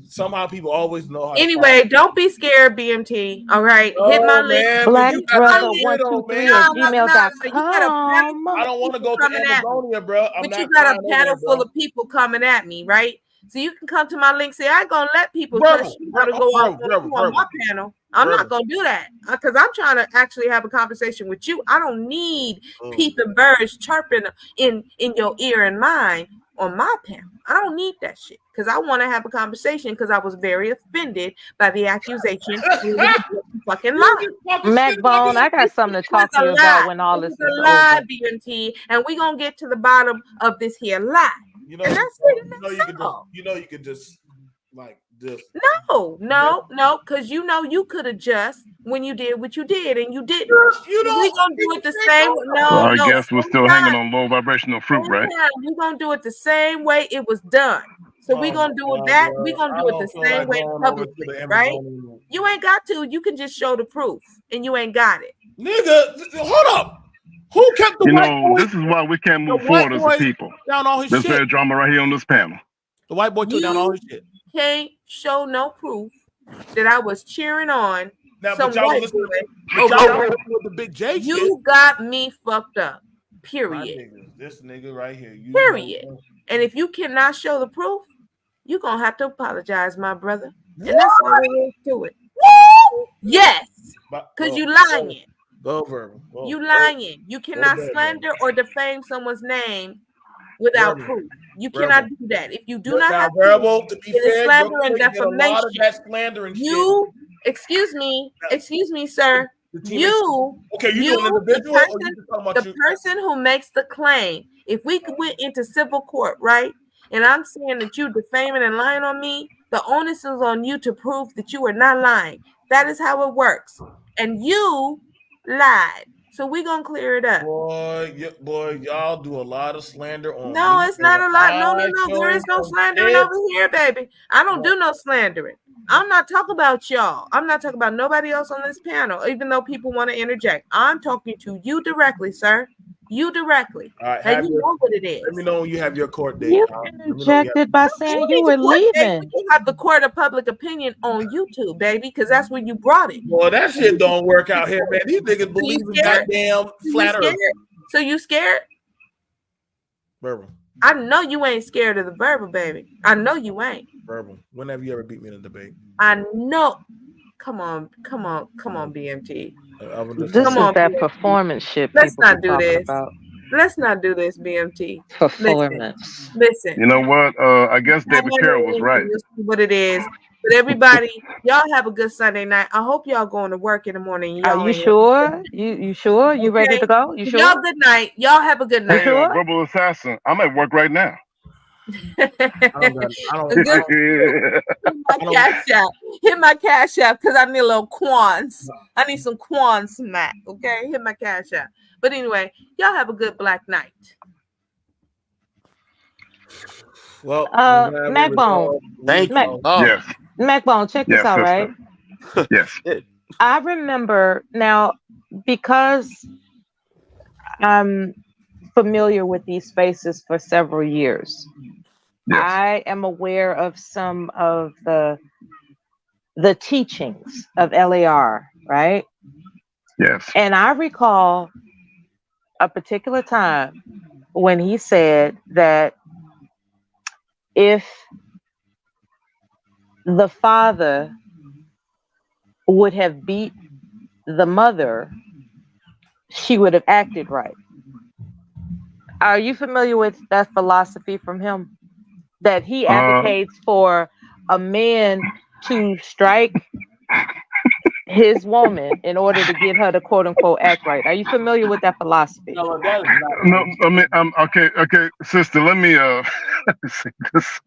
Somehow people always know how.
Anyway, don't be scared, BMT. All right, hit my link.
blackbrother123@gmail.com.
I don't want to go to
coming at me.
Amazonia, bro.
But you got a panel full of people coming at me, right? So you can come to my link. Say I ain't gonna let people because you gotta go off on my panel. I'm not gonna do that because I'm trying to actually have a conversation with you. I don't need peeping birds chirping in your ear and mine on my panel. I don't need that shit because I want to have a conversation because I was very offended by the accusation. Fucking lie.
Macbone, I got something to talk to you about when all this is
a lie,
over.
BMT, and we're gonna get to the bottom of this here lie.
You know,
and that's it.
You could just like this.
No, because you could adjust when you did what you did, and you didn't. We gonna do it the same.
Well, I guess we're still hanging on low vibrational fruit, right?
We're gonna do it the same way it was done. So we're gonna do it that. We're gonna do it the same way publicly, right? You ain't got to. You can just show the proof, and you ain't got it.
Nigga, hold up. Who kept the white boy?
This is why we can't move forward as a people.
Down all his
There's
shit.
very drama right here on this panel.
The white boy took down all his shit.
Can't show no proof that I was cheering on
now,
some
but y'all
white
listen
boy.
with the big J
you
shit.
got me fucked up. Period.
This nigga right here.
Period. And if you cannot show the proof, you're gonna have to apologize, my brother. And that's all there is to it. Yes. Because you lying.
Go verbal.
You lying. You cannot slander or defame someone's name without proof. You cannot do that. If you do not have
verbal,
proof,
to be
it is
fair,
slander and defamation.
Slander and
excuse me, sir. You the person who makes the claim. If we went into civil court, right, and I'm saying that you defaming and lying on me, the onus is on you to prove that you are not lying. That is how it works. And you lied. So we're gonna clear it up.
Boy, y'all do a lot of slander on
No,
me.
it's not a lot. No. There is no slandering over here, baby. I don't do no slandering. I'm not talking about y'all. I'm not talking about nobody else on this panel, even though people want to interject. I'm talking to you directly, sir. You directly.
All right,
and you know what it is.
Let me know when you have your court date.
You interjected by saying you were leaving.
You have the court of public opinion on YouTube, baby, because that's where you brought it.
Well, that shit don't work out here, man. These niggas believe in goddamn flat earth.
So you scared?
Verbal.
I know you ain't scared of the verbal, baby. I know you ain't.
Verbal. When have you ever beat me in a debate?
I know. Come on, BMT.
This is that performance shit.
Let's not do
this.
Let's not do this, BMT.
Performance.
Listen.
You know what? I guess David Carroll was right.
What it is. But everybody, y'all have a good Sunday night. I hope y'all going to work in the morning.
Are you sure? You sure? You ready to go? You sure?
Y'all good night. Y'all have a good night.
Hey, Verbal Assassin, I'm at work right now.
Hit my cash app because I need a little quans. I need some quan smack. Okay, hit my cash app. But anyway, y'all have a good black night.
Well,
Macbone.
Thank you.
Yes.
Macbone, check this out, right?
Yes.
I remember now because I'm familiar with these spaces for several years. Yes. I am aware of some of the teachings of LAR, right?
Yes.
And I recall a particular time when he said that if the father would have beat the mother, she would have acted right. Are you familiar with that philosophy from him? That he advocates for a man to strike his woman in order to get her to quote unquote act right. Are you familiar with that philosophy?
No, that is not.
No, I mean, okay, sister. Let me let me see this.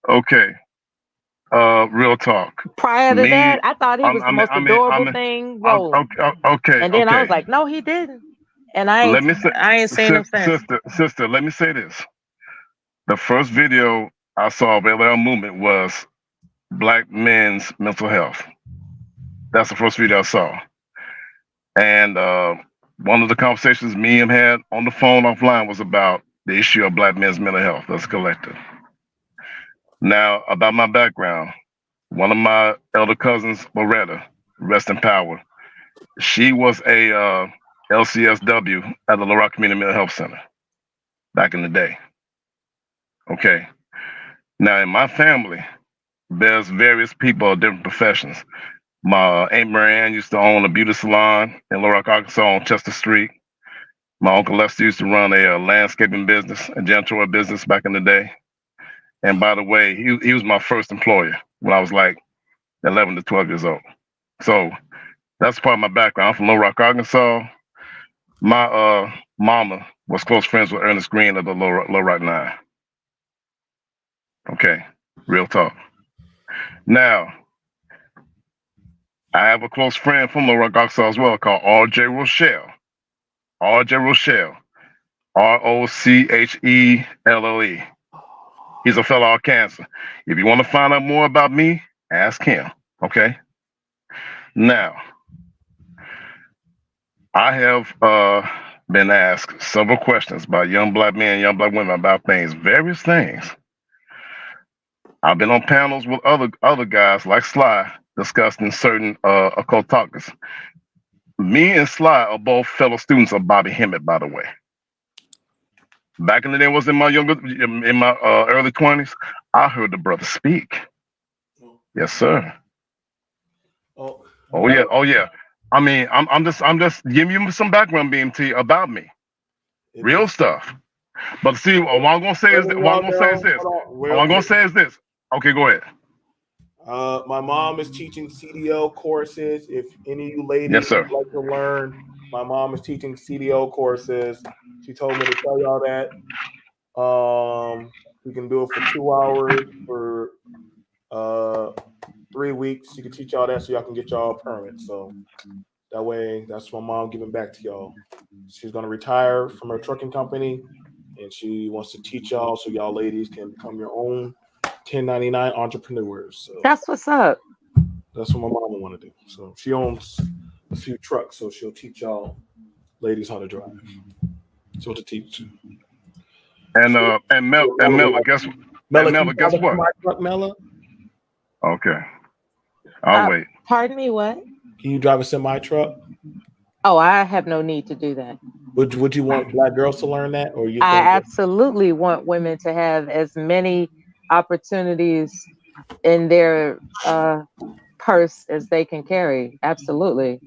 Okay, real talk.
Prior to
Me,
that, I thought he was the most adorable thing rolling.
Okay,
And then I was
okay.
like, no, he didn't. And I
Let me say,
ain't seen him since.
sister. Let me say this. The first video I saw of LL Movement was Black men's mental health. That's the first video I saw. And one of the conversations me and him had on the phone offline was about the issue of Black men's mental health as a collective. Now, about my background, one of my elder cousins, Loretta, rest in power, she was a LCSW at the Little Rock Community Mental Health Center back in the day. Okay. Now, in my family, there's various people of different professions. My Aunt Marianne used to own a beauty salon in Little Rock, Arkansas on Chester Street. My Uncle Lester used to run a landscaping business, a janitorial business back in the day. And by the way, he was my first employer when I was like 11 to 12 years old. So that's part of my background. I'm from Little Rock, Arkansas. My mama was close friends with Ernest Green of the Little Rock Nine. Okay, real talk. Now, I have a close friend from Little Rock, Arkansas as well called R.J. Rochelle. R.J. Rochelle. R-O-C-H-E-L-L-E. He's a fellow Arkansas. If you want to find out more about me, ask him. Okay? Now, I have been asked several questions by young Black men, young Black women about things, various things. I've been on panels with other guys like Sly discussing certain occult topics. Me and Sly are both fellow students of Bobby Hemmett, by the way. Back in the day, was in my early 20s. I heard the brother speak. Yes, sir. Oh yeah. I mean, I'm just giving you some background, BMT, about me, real stuff. But see, what I'm gonna say is this. Okay, go ahead.
My mom is teaching CDL courses. If any of you ladies
Yes, sir.
would like to learn, my mom is teaching CDL courses. She told me to tell y'all that. We can do it for 2 hours for 3 weeks. She can teach y'all that so y'all can get y'all a permit. So that way, that's my mom giving back to y'all. She's gonna retire from her trucking company, and she wants to teach y'all so y'all ladies can become your own 1099 entrepreneurs. So
that's what's up.
That's what my mama want to do. So she owns a few trucks, so she'll teach y'all ladies how to drive. So to teach you.
And Mella, guess what?
My truck, Mella.
Okay. I'll wait.
Pardon me, what?
Can you drive a semi truck?
Oh, I have no need to do that.
Would you want Black girls to learn that, or you?
I absolutely want women to have as many opportunities in their purse as they can carry. Absolutely.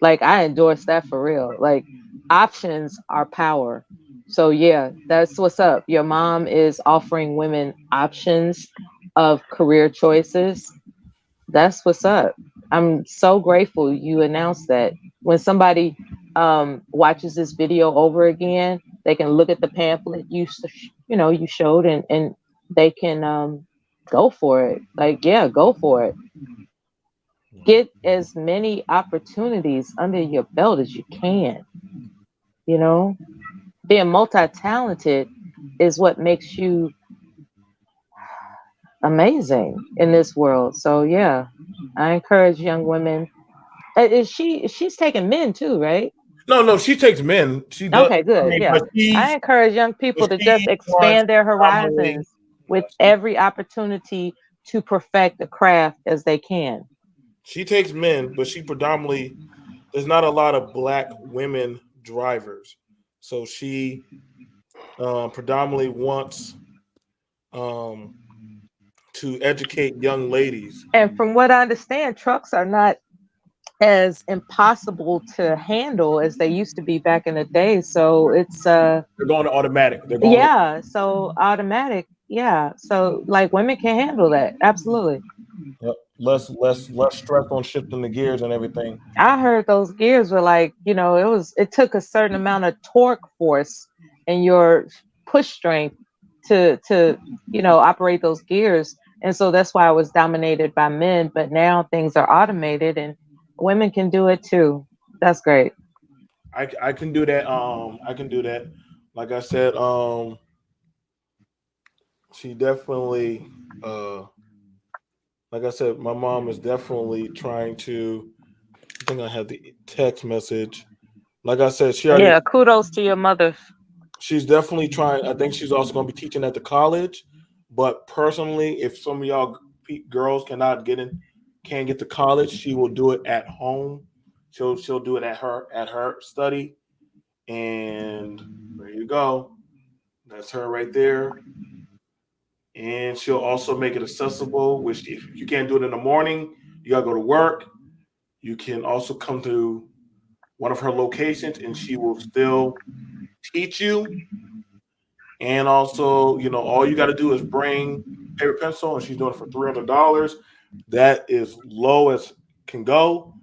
Like, I endorse that for real. Like, options are power. So yeah, that's what's up. Your mom is offering women options of career choices. That's what's up. I'm so grateful you announced that. When somebody watches this video over again, they can look at the pamphlet you showed, and they can go for it. Like, yeah, go for it. Get as many opportunities under your belt as you can. You know, being multi-talented is what makes you amazing in this world. So yeah, I encourage young women. She's taking men too, right?
No, she takes men. She does.
Okay, good.
I mean,
Yeah, I encourage young people to just expand their horizons with every opportunity to perfect the craft as they can.
She takes men, but she predominantly, there's not a lot of Black women drivers, so she predominantly wants to educate young ladies.
And from what I understand, trucks are not as impossible to handle as they used to be back in the day. So it's
they're going to automatic.
So automatic. Yeah. So like women can handle that. Absolutely.
Yep. Less stress on shifting the gears and everything.
I heard those gears were like, it took a certain amount of torque force and your push strength to operate those gears. And so that's why I was dominated by men. But now things are automated and women can do it too. That's great.
I can do that. I can do that. Like I said, she definitely like I said, my mom is definitely trying to. I think I have the text message. Like I said, she already.
Yeah, kudos to your mother.
She's definitely trying. I think she's also going to be teaching at the college. But personally, if some of y'all girls can't get to college, she will do it at home. She'll do it at her study. And there you go. That's her right there. And she'll also make it accessible, which if you can't do it in the morning, you gotta go to work. You can also come to one of her locations and she will still teach you. And also, all you gotta do is bring paper pencil, and she's doing it for $300. That is low as can go.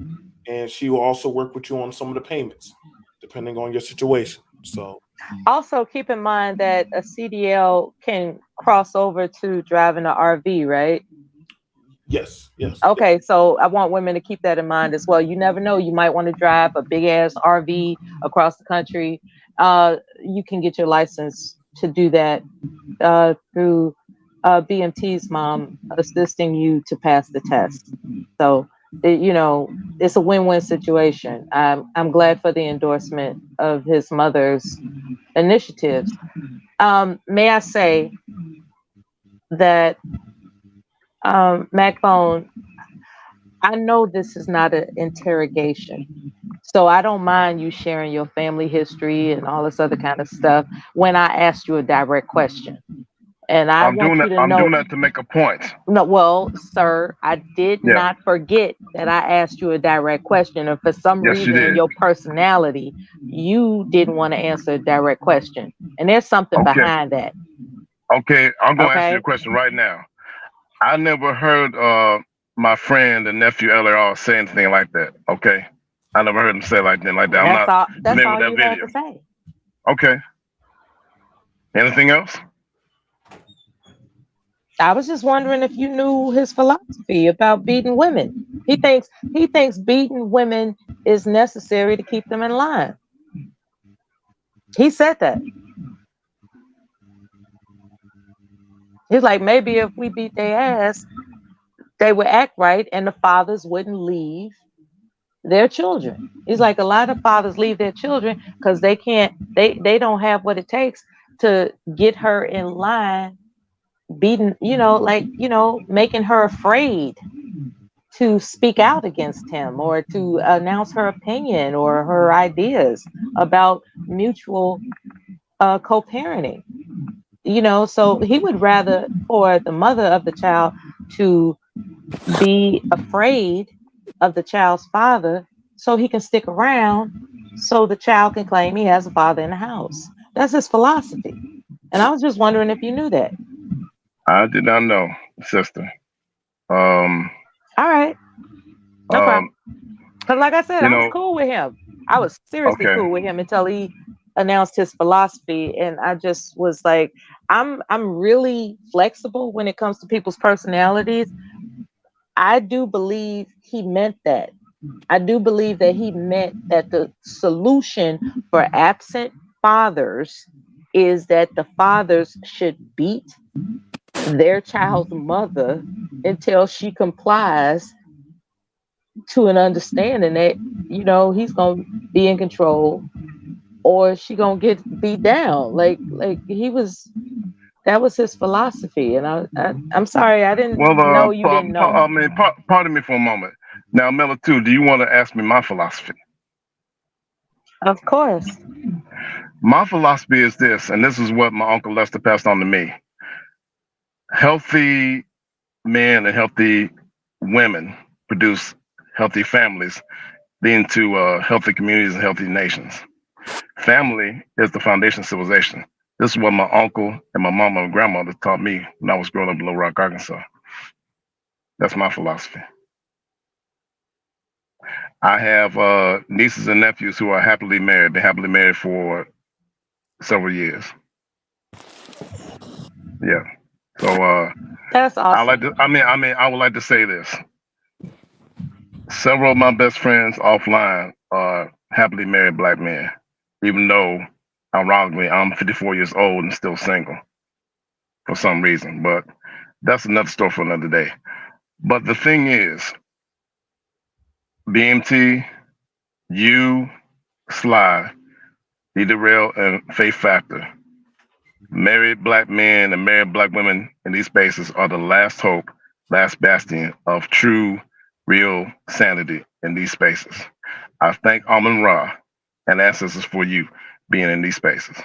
And she will also work with you on some of the payments, depending on your situation. So
also keep in mind that a CDL can cross over to driving an RV, right?
Yes.
Okay, so I want women to keep that in mind as well. You never know. You might want to drive a big ass RV across the country. You can get your license to do that through BMT's mom assisting you to pass the test. So, it's a win-win situation. I'm glad for the endorsement of his mother's initiatives. May I say that, Macbone, I know this is not an interrogation, so I don't mind you sharing your family history and all this other kind of stuff when I ask you a direct question. And I want you to know.
I'm doing that to make a point.
No, well, sir, I did not forget that I asked you a direct question, and for some reason in your personality, you didn't want to answer a direct question, and there's something behind that.
Okay, I'm going to ask you a question right now. I never heard my friend and nephew LR say anything like that. Okay, I never heard him say like that.
That's all you had to say.
Okay. Anything else?
I was just wondering if you knew his philosophy about beating women. He thinks beating women is necessary to keep them in line. He said that. He's like, maybe if we beat their ass, they would act right and the fathers wouldn't leave their children. He's like, a lot of fathers leave their children because they don't have what it takes to get her in line, beating, making her afraid to speak out against him or to announce her opinion or her ideas about mutual co-parenting. So he would rather for the mother of the child to be afraid of the child's father so he can stick around so the child can claim he has a father in the house. That's his philosophy. And I was just wondering if you knew that.
I did not know, sister.
All right. No problem. Because like I said, I was cool with him. I was seriously cool with him until he announced his philosophy. And I just was like, I'm really flexible when it comes to people's personalities. I do believe he meant that. I do believe that he meant that the solution for absent fathers is that the fathers should beat their child's mother until she complies to an understanding that, he's going to be in control or she going to get beat down. Like that was his philosophy. And I'm sorry, I didn't know you didn't know.
Pardon me for a moment. Now, Mela, too, do you want to ask me my philosophy?
Of course.
My philosophy is this, and this is what my Uncle Lester passed on to me. Healthy men and healthy women produce healthy families, leading to healthy communities and healthy nations. Family is the foundation of civilization. This is what my uncle and my mama and grandmother taught me when I was growing up in Little Rock, Arkansas. That's my philosophy. I have nieces and nephews who are happily married. Been happily married for several years. Yeah. So
that's awesome.
I would like to say this. Several of my best friends offline are happily married black men, even though ironically I'm 54 years old and still single for some reason. But that's another story for another day. But the thing is, BMT, you, Sly, E-Derail, and Faith Factor, married black men and married black women in these spaces are the last hope, last bastion of true, real sanity in these spaces. I thank Amun Ra and ancestors for you being in these spaces.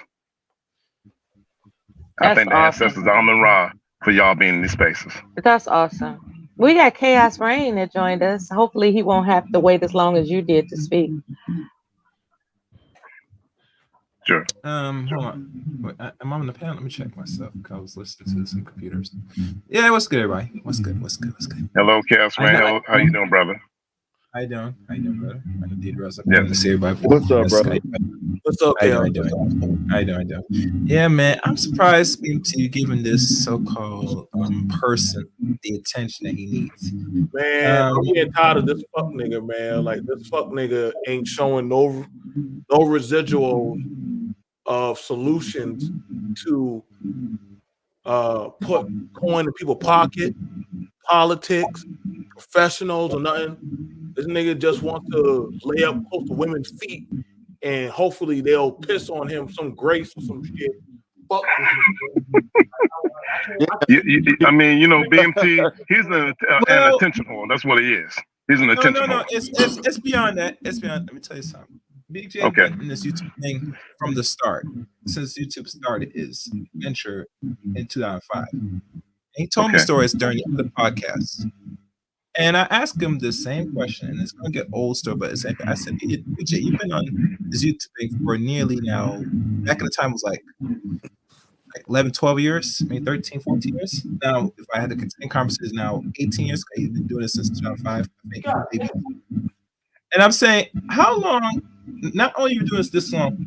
I thank the ancestors of Amun Ra for y'all being in these spaces.
That's awesome. We got Chaos Rain that joined us. Hopefully he won't have to wait as long as you did to speak.
Sure.
Hold on. Wait, am I on the panel? Let me check myself because I was listening to some computers. Yeah, what's good, everybody? What's good?
Hello, Chaos Rain. How you doing, brother?
How you doing, brother? I did Russ.
Yeah.
To see everybody.
What's up, brother?
What's up,
How you doing? Yeah, man. I'm surprised BMT giving this so-called person the attention that he needs.
Man, I'm getting tired of this fuck nigga, man. Like this fuck nigga ain't showing no residual of solutions to put coin in people's pocket, politics, professionals, or nothing. This nigga just wants to lay up close to women's feet, and hopefully they'll piss on him some grace or some shit. Fuck
I mean, you know, BMT, he's an attention whore. That's what he is. He's an attention whore.
It's beyond that. It's beyond. Let me tell you something. BJ been in this YouTube thing from the start. Since YouTube started his venture in 2005. And he told me stories during the other podcasts. And I asked him the same question, and it's going to get old story, but it's like, I said, BJ, you've been on this YouTube thing for nearly now, back in the time it was like 11, 12 years, I mean 13, 14 years. Now, if I had to continue conversations now, 18 years, because you've been doing this since 2005, I think, maybe. And I'm saying, how long, not only are you doing this long,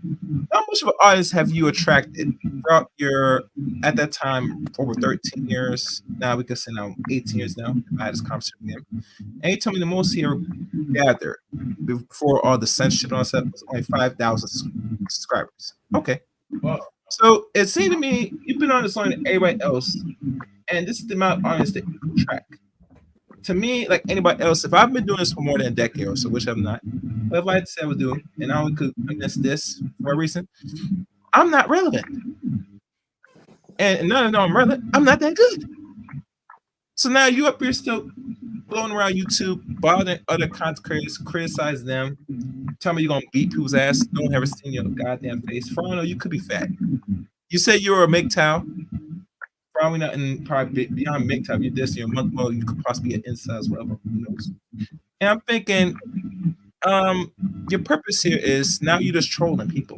how much of an audience have you attracted throughout your, at that time, over 13 years? Now we can say now 18 years now. I had this conversation with him. And he told me the most he ever gathered before all the censorship and all that was only 5,000 subscribers. Okay. Wow. So it seemed to me, you've been on this long than everybody else, and this is the amount of audience that you can track. To me, like anybody else, if I've been doing this for more than a decade or so, which I'm not, but if I said I would do, and I could miss this for a reason, I'm not relevant. And none of them I'm relevant, I'm not that good. So now you up here still blowing around YouTube, bothering other content creators, criticize them, tell me you're gonna beat people's ass, no one ever seen your goddamn face. For all I know, you could be fat. You say you're a MGTOW, probably not in probably beyond MGTOW. You're this, you're a month more, you could possibly be an incel, whatever. Who knows? And I'm thinking, your purpose here is now you're just trolling people.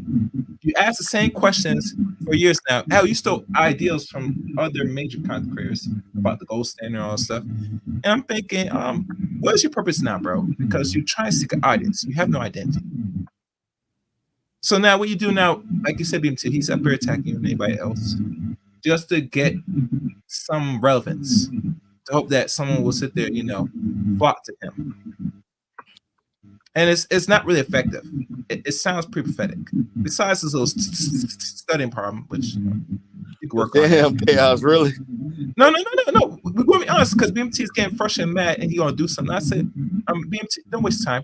You ask the same questions for years now. Hell, you stole ideas from other major content creators about the gold standard and all that stuff. And I'm thinking, what is your purpose now, bro? Because you're trying to seek an audience. You have no identity. So now what you do now, like you said, BMT, he's up here attacking you and anybody else, just to get some relevance, to hope that someone will sit there, flock to him. And it's not really effective. It sounds pretty pathetic. Besides this little studying problem, which you can work on.
Damn, Chaos, really?
No. We're going to be honest, because BMT is getting frustrated and mad, and he's going to do something. I said, BMT, don't waste time.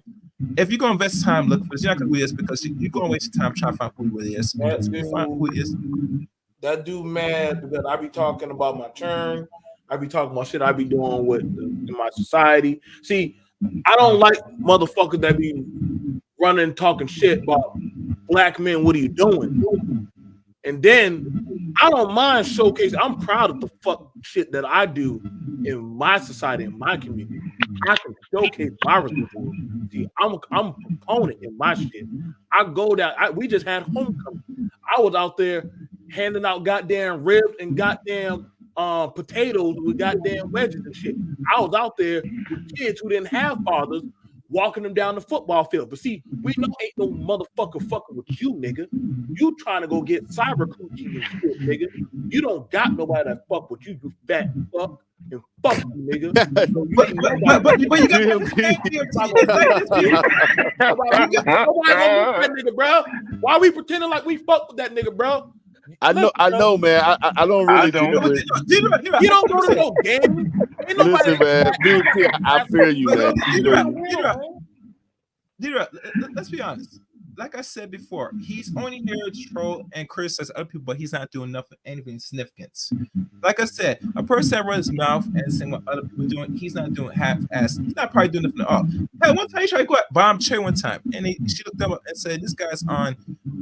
If you're going to invest time looking for this, you're not going to do this because you're going to waste your time trying to find who he really is.
That dude mad because I be talking about my churn. I be talking about shit I be doing in my society. See, I don't like motherfuckers that be running talking shit about black men. What are you doing? And then I don't mind showcasing. I'm proud of the fuck shit that I do in my society, in my community. I can showcase my residual. See, I'm a proponent in my shit. I go down. We just had homecoming. I was out there handing out goddamn ribs and goddamn potatoes with goddamn wedges and shit. I was out there with kids who didn't have fathers, walking them down the football field. But see, we know ain't no motherfucker fucking with you, nigga. You trying to go get cyber coochie and shit, nigga. You don't got nobody that fuck with you, you fat fuck. And fuck you, nigga. So you
but you got
nobody gonna fuck that nigga, bro. Why we pretending like we fuck with that nigga, bro?
I know, man. I don't really do it.
You don't go to no game. Ain't nobody.
Listen, man. I feel you, man.
Let's be honest. Like I said before, he's only here to troll and criticize other people, but he's not doing anything significant. Like I said, a person that runs his mouth and saying what other people are doing, he's not doing half-ass. He's not probably doing nothing at all. Hey, one time he tried to go at Bomb Cherry one time, and she looked up and said, "This guy's on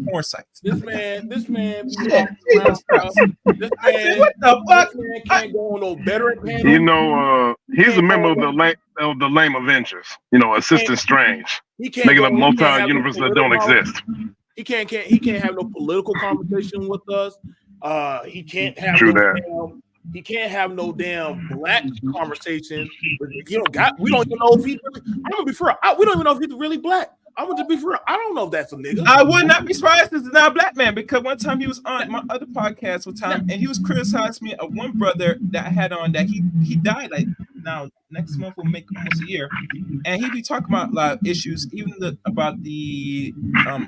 porn sites."
This man, what the
fuck?
This man can't go on no veteran panel.
You know, he's a member of the Lame Avengers. You know, Assistant Strange.
He can't
making
go,
a multi-universe that don't exist.
He can't have no political conversation with us. He can't have he can't have no damn black conversation. We don't even know if he's really. I'm gonna be for real. We don't even know if he's really black. I'm gonna be for real. I don't know if that's a nigga.
I would not be surprised if it's not a black man, because one time he was on my other podcast with Tom, and he was criticizing me of one brother that I had on that he died like now next month will make almost a year, and he be talking about a lot of issues, even about the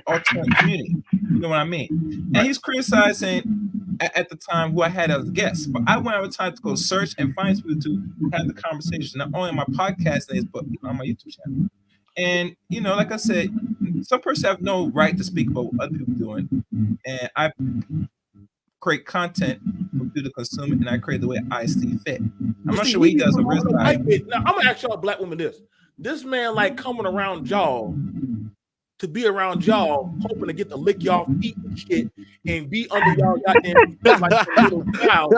alternate community. You know what I mean? And he's criticizing at the time who I had as a guest, but I went out of time to go search and find people to have the conversation, not only on my podcast days, but on my YouTube channel. And you know, like I said, some persons have no right to speak about what other people are doing, and I create content for people to consume it, and I create the way I see fit. I'm not sure what he does.
Now, I'm gonna ask y'all black women this: this man like coming around y'all to be around y'all, hoping to get to lick y'all feet and shit, and be under y'all goddamn like a little child.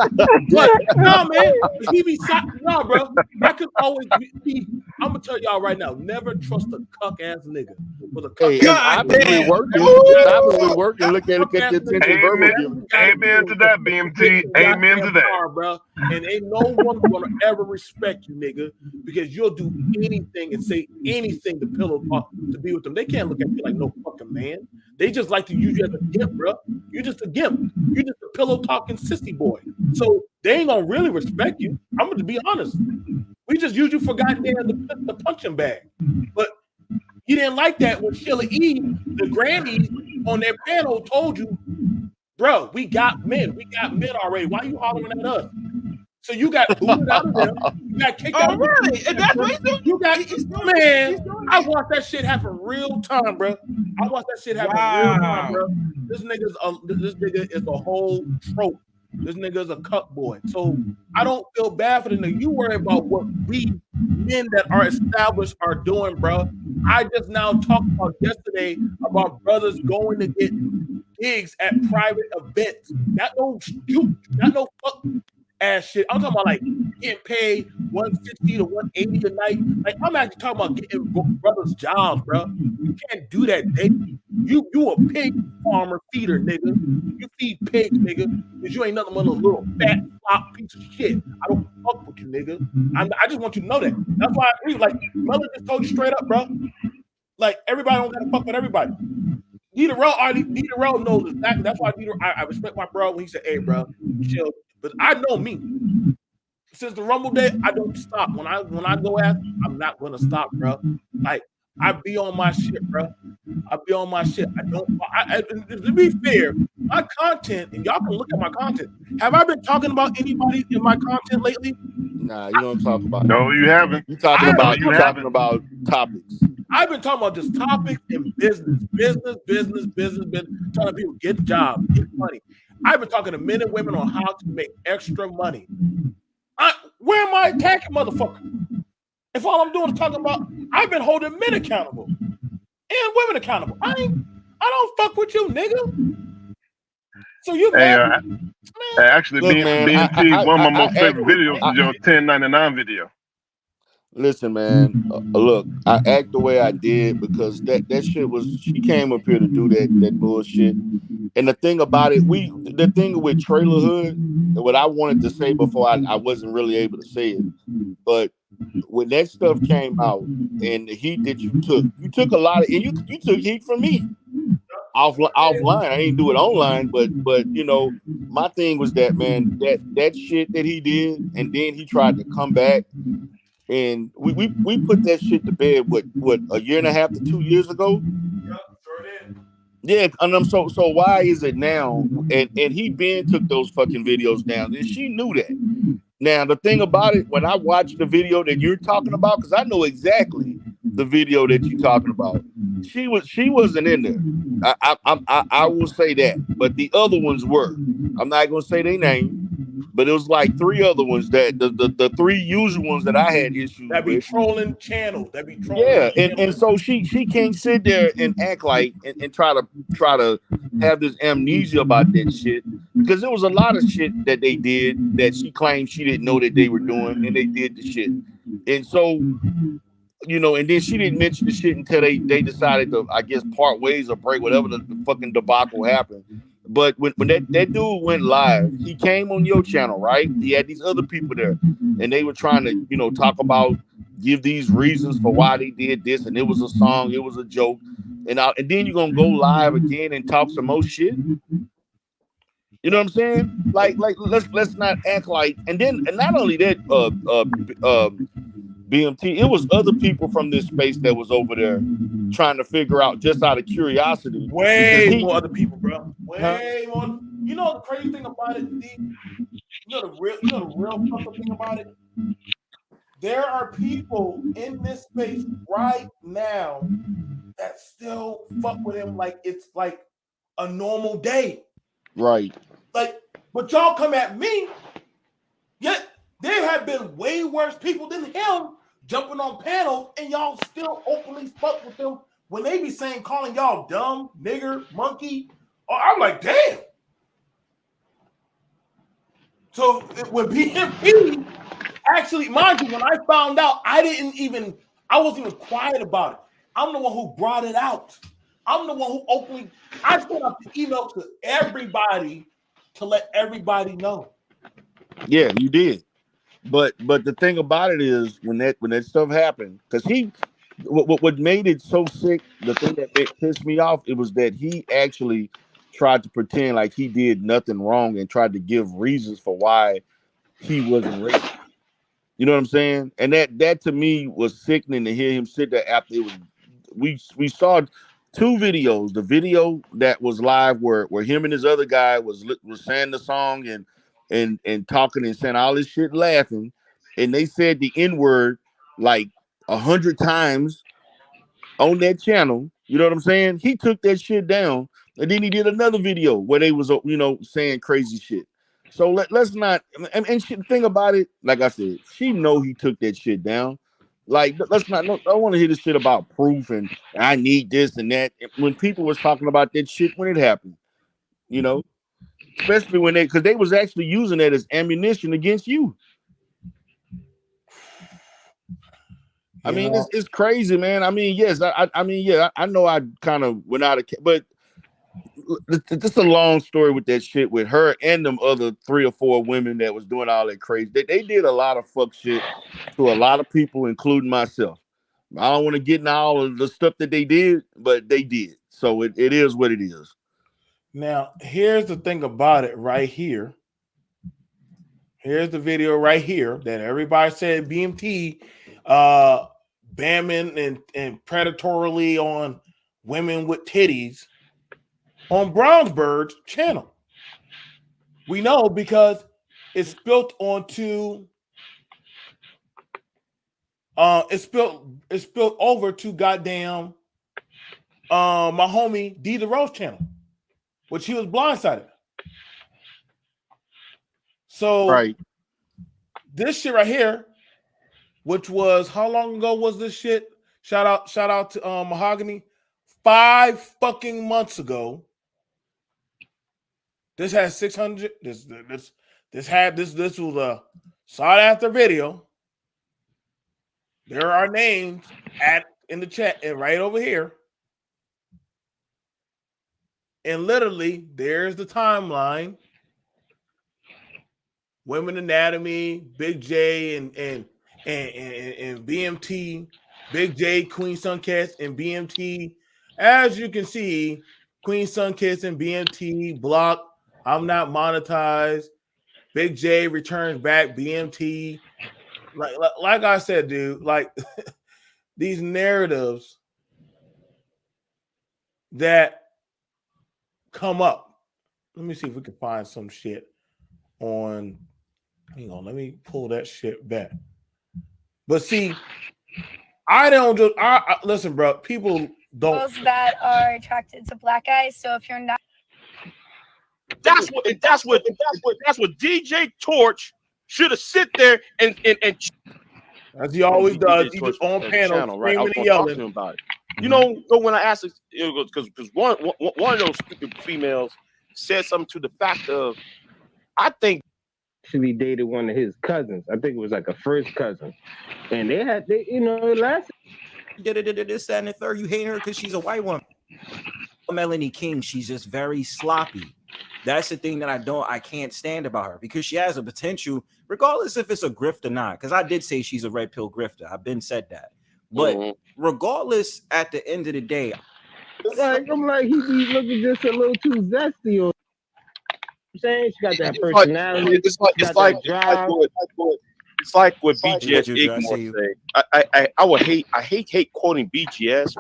But no, man, he be no, bro. I could always be. I'm gonna tell y'all right now: never trust a cuck ass nigga. With a cuck
I've been working. Look at the attention verbal.
Amen to that, BMT. Amen to that,
bro. And ain't no one gonna ever respect you, nigga, because you'll do anything and say anything to pillow talk to be with them. They can't look at you like no fucking man. They just like to use you as a gimp, bro. You're just a gimp. You're just a pillow talking sissy boy. So they ain't gonna really respect you. I'm gonna be honest. We just use you for goddamn the punching bag. But you didn't like that when Sheila E., the grannies on their panel told you, bro, we got men. We got men already. Why are you hollering at us? So you got booted out of them. You got kicked out of them. And that's what you got. Man, I watched that shit happen real time, bro. I watched that shit happen real time, bro. This nigga is a whole trope. This nigga is a cuck boy. So I don't feel bad for the nigga. You worry about what we men that are established are doing, bro. I just now talked about yesterday about brothers going to get gigs at private events. Not no fuck ass shit. I'm talking about like getting paid $150 to $180 a night. Like I'm actually talking about getting brothers jobs, bro. You can't do that, nigga. You a pig farmer feeder, nigga. You feed pigs, nigga, because you ain't nothing but a little fat flop piece of shit. I don't fuck with you, nigga. I just want you to know that. That's why I agree. Like Mother just told you straight up, bro. Like everybody don't gotta fuck with everybody. Nita Rowe knows exactly. That's why I respect my bro when he said, "Hey, bro, chill." But I know me. Since the Rumble day, I don't stop. When I go after, I'm not gonna stop, bro. Like I be on my shit, bro. I be on my shit. To be fair, my content, and y'all can look at my content. Have I been talking about anybody in my content lately?
Nah, you don't talk about.
No, you haven't.
You're talking about topics.
I've been talking about just topics and business, telling people get jobs, get money. I've been talking to men and women on how to make extra money. Where am I attacking, motherfucker? If all I'm doing is talking about, I've been holding men accountable and women accountable. I don't fuck with you, nigga. So you
actually, BMT, one of my most favorite videos is your 1099 video.
Listen, man. Look, I act the way I did because that shit was. She came up here to do that bullshit. And the thing about it, the thing with Trailer Hood, what I wanted to say before I wasn't really able to say it, but when that stuff came out and the heat that you took a lot of, and you took heat from me offline. I didn't do it online, but you know, my thing was that, man, that shit that he did, and then he tried to come back, and we put that shit to bed what a year and a half to 2 years ago. Yeah, and so why is it now? And he been took those fucking videos down, and she knew that. Now the thing about it, when I watched the video that you're talking about, because I know exactly the video that you're talking about, she wasn't in there. I will say that, but the other ones were. I'm not gonna say their name, but it was like 3 other ones that the 3 usual ones that I had issues
That be
with.
trolling channels. That be trolling.
Yeah, and so she can't sit there and act like and try to have this amnesia about that shit, because there was a lot of shit that they did that she claimed she didn't know that they were doing, and they did the shit. And so, you know, and then she didn't mention the shit until they decided to, I guess, part ways or break, whatever the fucking debacle happened. But when that dude went live, he came on your channel, right? He had these other people there, and they were trying to, you know, talk about, give these reasons for why they did this, and it was a song, it was a joke, and then you're gonna go live again and talk some more shit. You know what I'm saying? Like let's not act like, and not only that, BMT, it was other people from this space that was over there trying to figure out, just out of curiosity.
Way more other people, bro. Way more. You know the crazy thing about it, D? You know the real fucking thing about it? There are people in this space right now that still fuck with him like it's like a normal day.
Right.
Like, but y'all come at me, yet there have been way worse people than him jumping on panels, and y'all still openly fuck with them when they be saying, calling y'all dumb, nigger, monkey. Or I'm like, damn. So when BMP, actually, mind you, when I found out, I wasn't even quiet about it. I'm the one who brought it out. I'm the one who openly, I sent out the email to everybody to let everybody know.
Yeah, you did. But the thing about it is, when that stuff happened, because what made it so sick, the thing that pissed me off, it was that he actually tried to pretend like he did nothing wrong and tried to give reasons for why he wasn't racist. You know what I'm saying? And that to me was sickening to hear him sit there after it was. We saw 2 videos. The video that was live where him and his other guy was saying the song and talking and saying all this shit, laughing, and they said the N-word like 100 times on that channel. You know what I'm saying? He took that shit down, and then he did another video where they was, you know, saying crazy shit. So let's not, and think about it. Like I said, she know he took that shit down. Like, let's not. No, I don't want to hear this shit about proof and I need this and that. When people was talking about that shit when it happened, you know, especially when because they was actually using that as ammunition against you. I mean, it's crazy, man. I mean, yes, I mean, yeah, I know I kind of went out of, but it's a long story with that shit with her and them other 3 or 4 women that was doing all that crazy. They did a lot of fuck shit to a lot of people, including myself. I don't want to get into all of the stuff that they did, but they did. So it is what it is.
Now, here's the thing about it right here. Here's the video right here that everybody said BMT bamming and predatorily on women with titties on Brownsbird's channel. We know because it's built onto it's built over to goddamn my homie D the Rose channel, which he was blindsided. So
right.
This shit right here, which was how long ago was this shit? Shout out to Mahogany. 5 fucking months ago. This has 600. This was a sought after video. There are names in the chat and right over here. And literally, there's the timeline. Women Anatomy, Big J and BMT, Big J, Queen Sunkiss, and BMT. As you can see, Queen Sunkiss and BMT blocked. I'm not monetized. Big J returns back. BMT. Like I said, dude, like these narratives that come up. Let me see if we can find some shit on. Hang on, let me pull that shit back. But see, I don't just listen, bro. People don't
Those that are attracted to black guys. So if you're not,
that's what DJ Torch should have sit there and
as he always does. He just on panel
channel, right? I was
screaming and
going to talk to
yelling.
him about it. You know, when I asked, because one of those stupid females said something to the fact of, I think
actually dated one of his cousins. I think it was like a first cousin, and they last.
This, that, and the third. You hate her because she's a white woman. Melanie King, she's just very sloppy. That's the thing that I can't stand about her, because she has a potential, regardless if it's a grift or not. Because I did say she's a red pill grifter. I've been said that. But regardless, at the end of the day,
I'm like he be looking just a little too zesty. Or I'm saying she got that personality.
It's like what BGS Igmore say. I hate quoting BGS,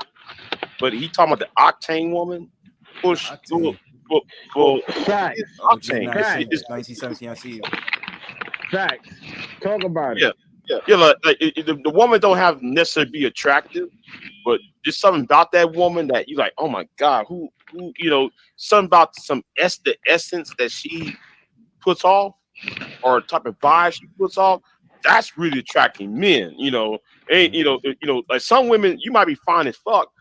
but he talking about the Octane woman.
Facts.
Octane.
1917. I see you.
Facts. Talk about it.
Yeah. Like the woman don't have necessarily be attractive, but just something about that woman that you like. Oh my God, who something about the essence that she puts off, or type of vibe she puts off. That's really attracting men. Like some women, you might be fine as fuck.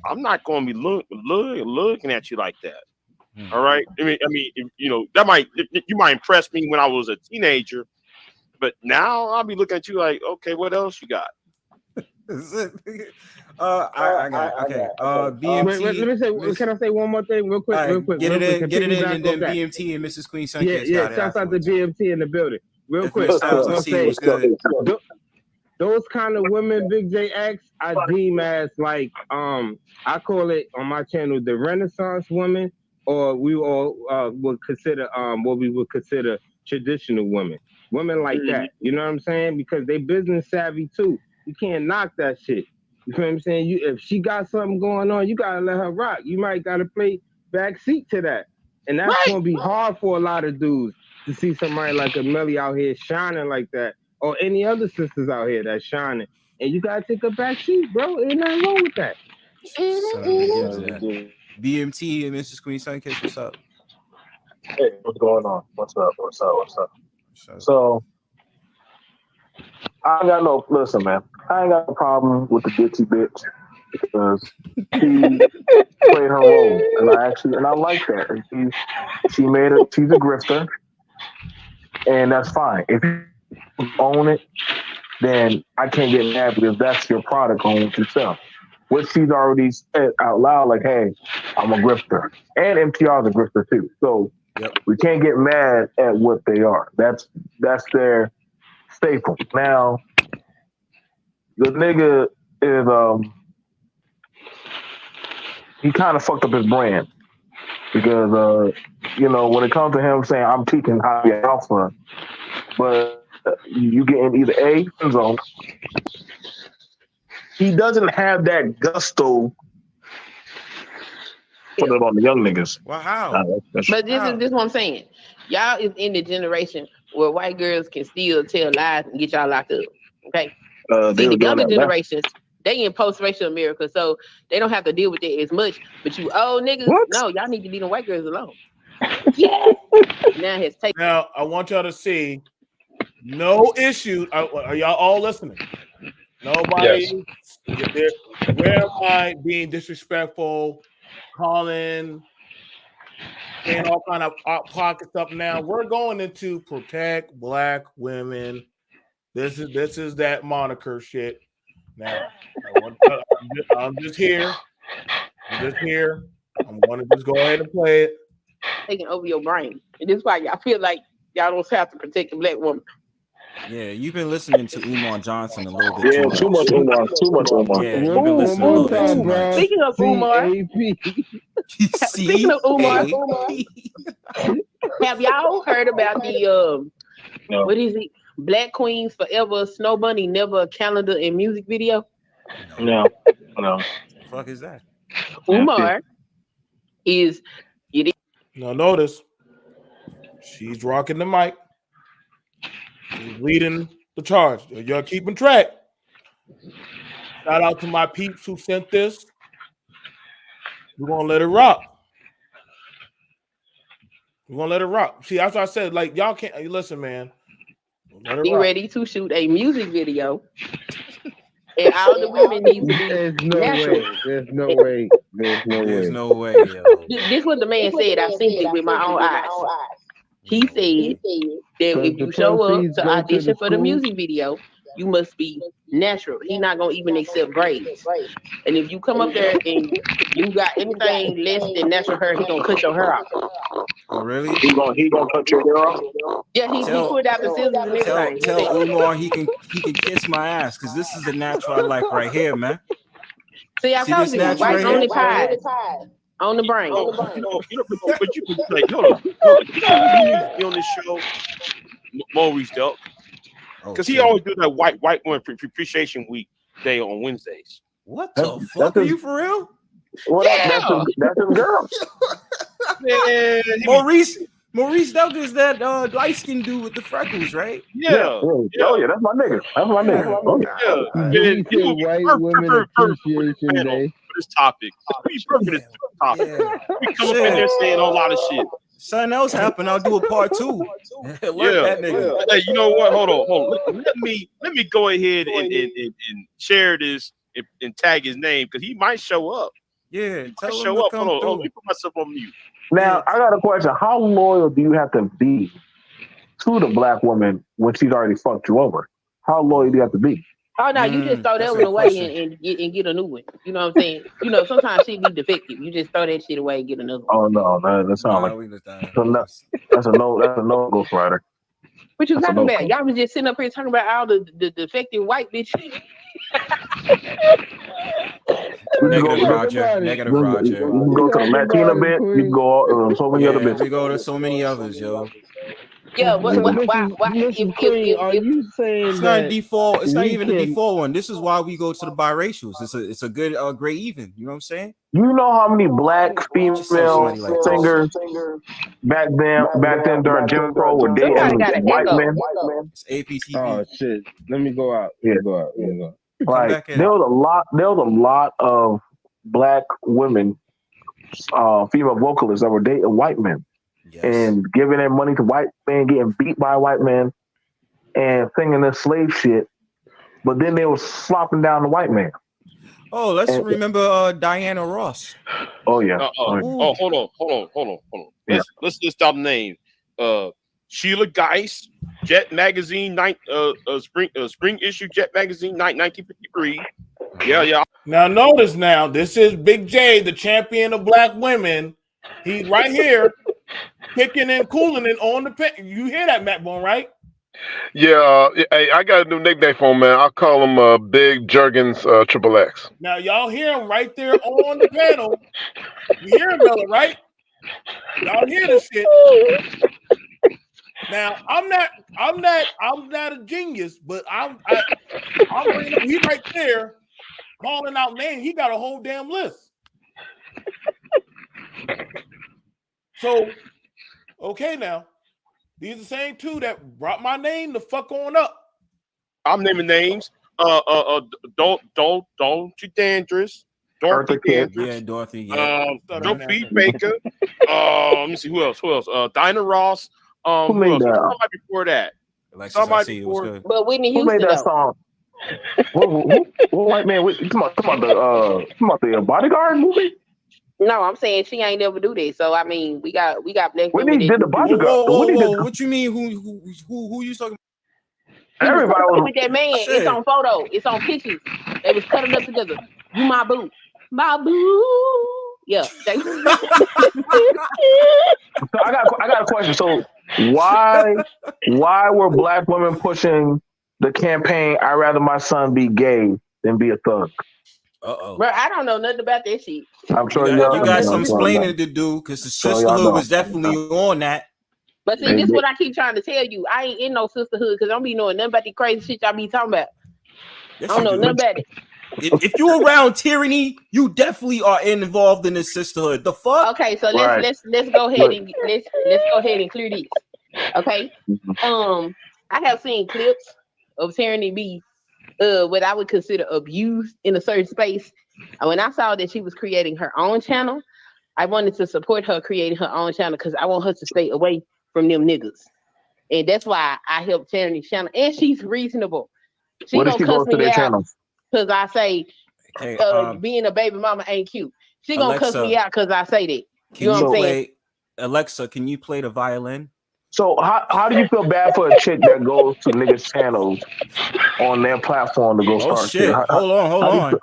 I'm not going to be looking at you like that. All right. I mean, that you might impress me when I was a teenager, but now I'll be looking at you like, okay, what else you got?
I got okay. BMT.
Wait, let me say. Can I say one more thing, real quick?
Get it in, and then BMT and Mrs. Queen Sunkiss.
Yeah. Shout out to BMT in the building. Real quick, I was gonna say, those kind of women, Big JX, I deem as like I call it on my channel the Renaissance women, or we all would consider what we would consider traditional women like that. You know what I'm saying? Because they business savvy too. You can't knock that shit. You know what I'm saying? If she got something going on, you gotta let her rock. You might gotta play backseat to that, and that's gonna be hard for a lot of dudes to see somebody like a Millie out here shining like that, or any other sisters out here that's shining. And you gotta take a backseat, bro. Ain't nothing wrong with that.
BMT and Mrs. Queen Sunkiss, what's up?
Hey, what's going on? What's up? So I ain't got no listen, man. I ain't got no problem with the ditzy bitch because she played her role, and I like that. And she's a grifter, and that's fine. If you own it, then I can't get mad because that's your product on it yourself. What she's already said out loud, like, hey, I'm a grifter. And MTR is a grifter too. So we can't get mad at what they are. That's their staple. Now, the nigga is he kind of fucked up his brand because when it comes to him saying I'm teaching how to be alpha, but you get in either A, friend zone. He doesn't have that gusto. Put it on the young niggas.
Wow.
But this is what I'm saying. Y'all is in the generation where white girls can still tell lies and get y'all locked up. Okay. See, the younger generations, they in post-racial America, so they don't have to deal with it as much. But you old niggas, no, y'all need to leave them white girls alone. Yeah.
Now I want y'all to see. No issue. Are y'all all listening? Nobody. Yes. Where am I being disrespectful? Calling, saying all kind of pocket stuff. Now we're going into protect black women. This is that moniker shit. Now, I'm just here. I'm just here. I'm going to just go ahead and play it.
Taking over your brain. And this is why y'all feel like y'all don't have to protect the black woman.
Yeah, you've been listening to Umar Johnson a little bit
Yeah,
too much.
too much Umar.
Yeah, you've been listening a little bit too much.
Speaking of Umar, speaking of Umar, have y'all heard about the what is it? Black Queens Forever Snow Bunny Never calendar and music video?
No.
The fuck is that?
Umar is
Now notice, she's rocking the mic. She's leading the charge. You're keeping track. Shout out to my peeps who sent this. We're gonna let it rock. We're gonna let it rock. See, that's what I said. Like, y'all can't listen, man. Let it
be
rock.
ready to shoot a music video. And all the women need to be natural.
There's no way.
There's no way, yo.
This is what the man said. I seen it with my own eyes. He said that if you show up to audition for the music video, you must be natural. He's not gonna even accept braids. And if you come up there and you got anything less than natural hair, he gonna cut your hair off.
Oh, really?
He gonna cut your hair off?
Yeah, he pulled out the scissors and everything.
Tell Umar he can kiss my ass because this is the natural I like right here, man.
See, I told you, white only pies on the brain.
But you can like, hold on. You need to be on this show, Maurice Delk. Because he always do that white woman appreciation week day on Wednesdays.
What the fuck? Are you for real?
Well, that's his girl.
Man,
Maurice Delk is that light skinned dude with the freckles, right?
Yeah.
Oh yeah, that's my nigga. Oh, yeah.
White women appreciation day.
For this topic. We perfect this topic. We come up in there saying a lot of shit.
Something else happened. I'll do a part 2. That nigga.
Hey, you know what? Hold on. Let me go ahead and share this and tag his name because he might show up.
Yeah,
might show up. Hold on. Let me put myself on mute.
Now I got a question. How loyal do you have to be to the black woman when she's already fucked you over? How loyal do you have to be?
Oh no, you just throw that one away and get a new one. You know what I'm saying? You know, sometimes she be defective. You just throw that shit away and get another one.
Oh no, that sounds that's a no go for her.
What you talking about? Y'all was just sitting up here talking about all the defective white bitches.
Negative Roger.
You can go to the Latina bit. You can go so many other bits.
We go to so many others, yo.
Yeah, why?
Are you saying
it's not a default? It's not even a default one. This is why we go to the biracials. It's a good gray even. You know what I'm saying?
You know how many black female singers back then during Jim Crow were dating white men?
It's APTV.
Oh shit! Let me go out.
Yeah. Like there was a lot of black women, female vocalists that were dating white men. Yes. And giving their money to white men, getting beat by white men, and singing this slave shit. But then they were slopping down the white man.
Oh, let's remember Diana Ross.
Oh yeah.
Hold on.
Yeah. Let's
list out the names. Sheila Geis, Jet Magazine, spring issue Jet Magazine, 1953. Yeah.
Now notice this is Big J, the champion of black women. He's right here. Kicking and cooling it on the pit. You hear that, Matt Bone, right?
Yeah, I got a new nickname for him, man. I call him Big Jergens XXX.
Now y'all hear him right there on the panel. You hear him, Miller, right? Y'all hear this shit. Now I'm not a genius, but I'm bringing up, he right there calling out names. He got a whole damn list. So, okay, now these are the same two that brought my name the fuck on up.
I'm naming names. Don't you dangerous. Dorothy Dandridge.
Yeah, Dorothy. Yeah.
Sophie Baker. Let me see who else. Dinah Ross.
Who made that?
Somebody before that.
Somebody before.
But Whitney
Who
Houston.
made that song? What white man? Come on, the Bodyguard movie.
No, I'm saying she ain't never do that. So I mean, we got black women.
Whitney did the Bodyguard.
Whoa. What you mean? Who you talking about?
Everybody was
with that man. It's on photo. It's on pictures. They was cuddling up together. You my boo. My boo. Yeah.
So I got a question. So why were black women pushing the campaign? I'd rather my son be gay than be a thug.
Bro, I don't know nothing about that shit.
I'm sure
you got some explaining to do because the sisterhood was definitely on that.
But see, this is what I keep trying to tell you. I ain't in no sisterhood because I don't be knowing nothing about the crazy shit y'all be talking about.
Yes,
I don't know nothing about it.
If you're around tyranny, you definitely are involved in this sisterhood. The fuck?
Okay, so let's go ahead and let's go ahead and clear this. Okay. I have seen clips of tyranny be what I would consider abused in a certain space. And when I saw that she was creating her own channel, I wanted to support her creating her own channel because I want her to stay away from them niggas. And that's why I helped Tyranny's channel. And she's reasonable. She gonna cuss me out because I say being a baby mama ain't cute. She gonna cuss me out because I say that. You know what I'm saying?
Alexa, can you play the violin?
So how do you feel bad for a chick that goes to niggas' channels on their platform to go start shit?
Hold on.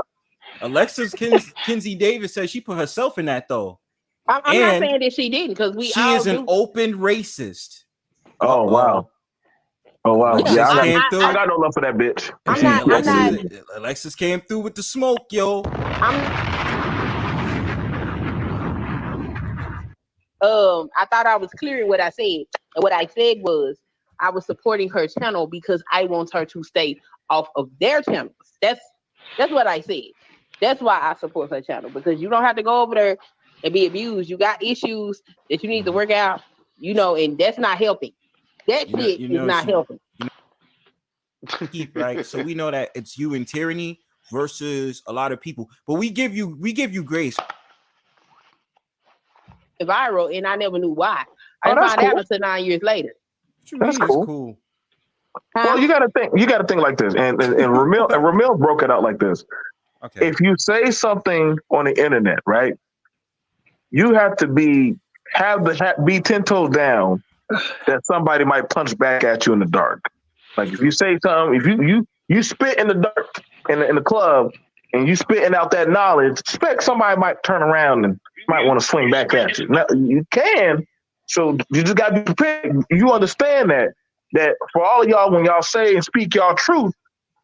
Alexa's Kinsey Davis says she put herself in that though.
I'm not saying that she didn't because she
is an open racist.
Oh wow.
Alexis
I got no love for that bitch.
Alexis came through with the smoke, yo.
I thought I was clear in what I said. And what I said was I was supporting her channel because I want her to stay off of their channels. That's what I said. That's why I support her channel, because you don't have to go over there and be abused. You got issues that you need to work out, and that's not helping. That shit is not helping.
Right? So we know that it's you and tyranny versus a lot of people, but we give you grace.
Viral, and I never knew why. I found out until 9 years later.
That's cool. Well, you gotta think like this, and Ramil broke it out like this. Okay. If you say something on the internet, right, you have to be 10 toes down that somebody might punch back at you in the dark. Like if you say something, if you spit in the dark in the club and you spitting out that knowledge, expect somebody might turn around and might want to swing back at you. Now, you can, so you just gotta be prepared. You understand that for all of y'all, when y'all say and speak y'all truth,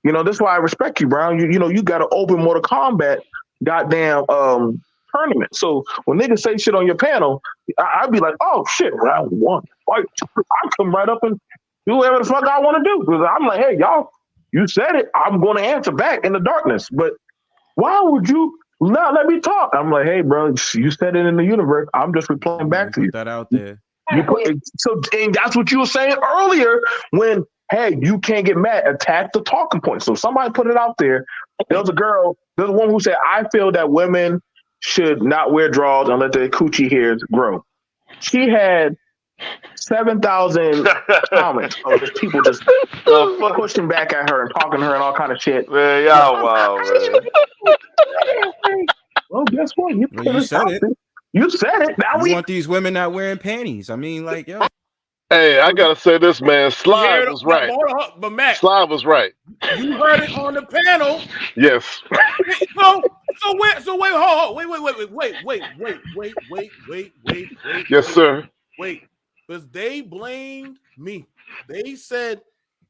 this is why I respect you, Brown. You got an open Mortal Kombat goddamn tournament. So when niggas say shit on your panel, I'd be like, oh shit, round one. I come right up and do whatever the fuck I want to do. Because I'm like, hey, y'all, you said it. I'm going to answer back in the darkness. But why would you not let me talk? I'm like, hey, bro, you said it in the universe. I'm just replying back to you.
Put that out there.
And that's what you were saying earlier when, hey, you can't get mad. Attack the talking point. So somebody put it out there. There's a woman who said, I feel that women should not wear drawers and let their coochie hairs grow. She had 7,000 comments of just people just pushing back at her and talking to her and all kind of shit.
Man, y'all wow, man.
Well, guess what? You
said it.
You said it. Now
we want these women not wearing panties. I mean, like, yo.
Hey, I gotta say this, man. Slide was right.
But Matt,
Slide was right.
You heard it on the panel.
Yes.
So wait, hold, wait.
Yes, sir.
Wait, because they blamed me. They said,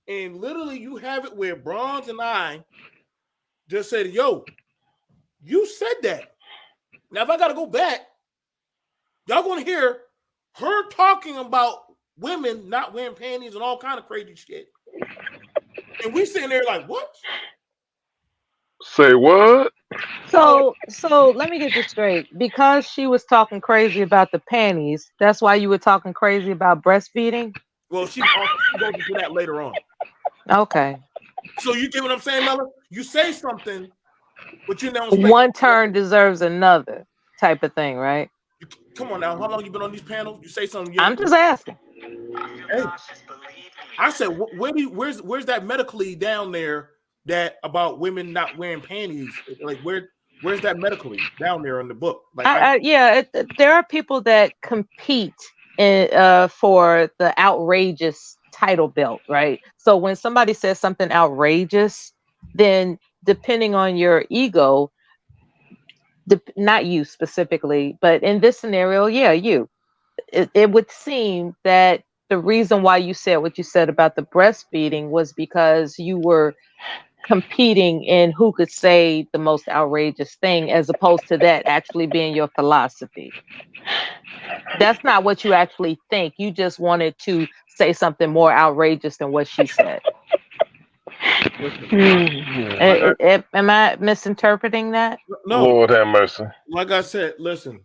and literally you have it where Bronze and I just said, yo, you said that. Now, if I got to go back, y'all going to hear her talking about women not wearing panties and all kind of crazy shit. And we sitting there like, what?
Say what?
So let me get this straight. Because she was talking crazy about the panties, that's why you were talking crazy about breastfeeding?
Well, she goes into that later on.
Okay.
So you get what I'm saying, Mella? You say something, but you know
one turn deserves another type of thing, right?
Come on now. How long you been on these panels? You say something.
I'm just asking.
Hey, I said, where's that medically down there that about women not wearing panties? Like where's that medically down there in the book? Like
there are people that compete for the outrageous title belt, right? So when somebody says something outrageous, then depending on your ego, not you specifically, but in this scenario, yeah, you. It would seem that the reason why you said what you said about the breastfeeding was because you were competing in who could say the most outrageous thing, as opposed to that actually being your philosophy. That's not what you actually think. You just wanted to say something more outrageous than what she said. Am I misinterpreting that?
No. Lord have mercy.
Like I said, listen,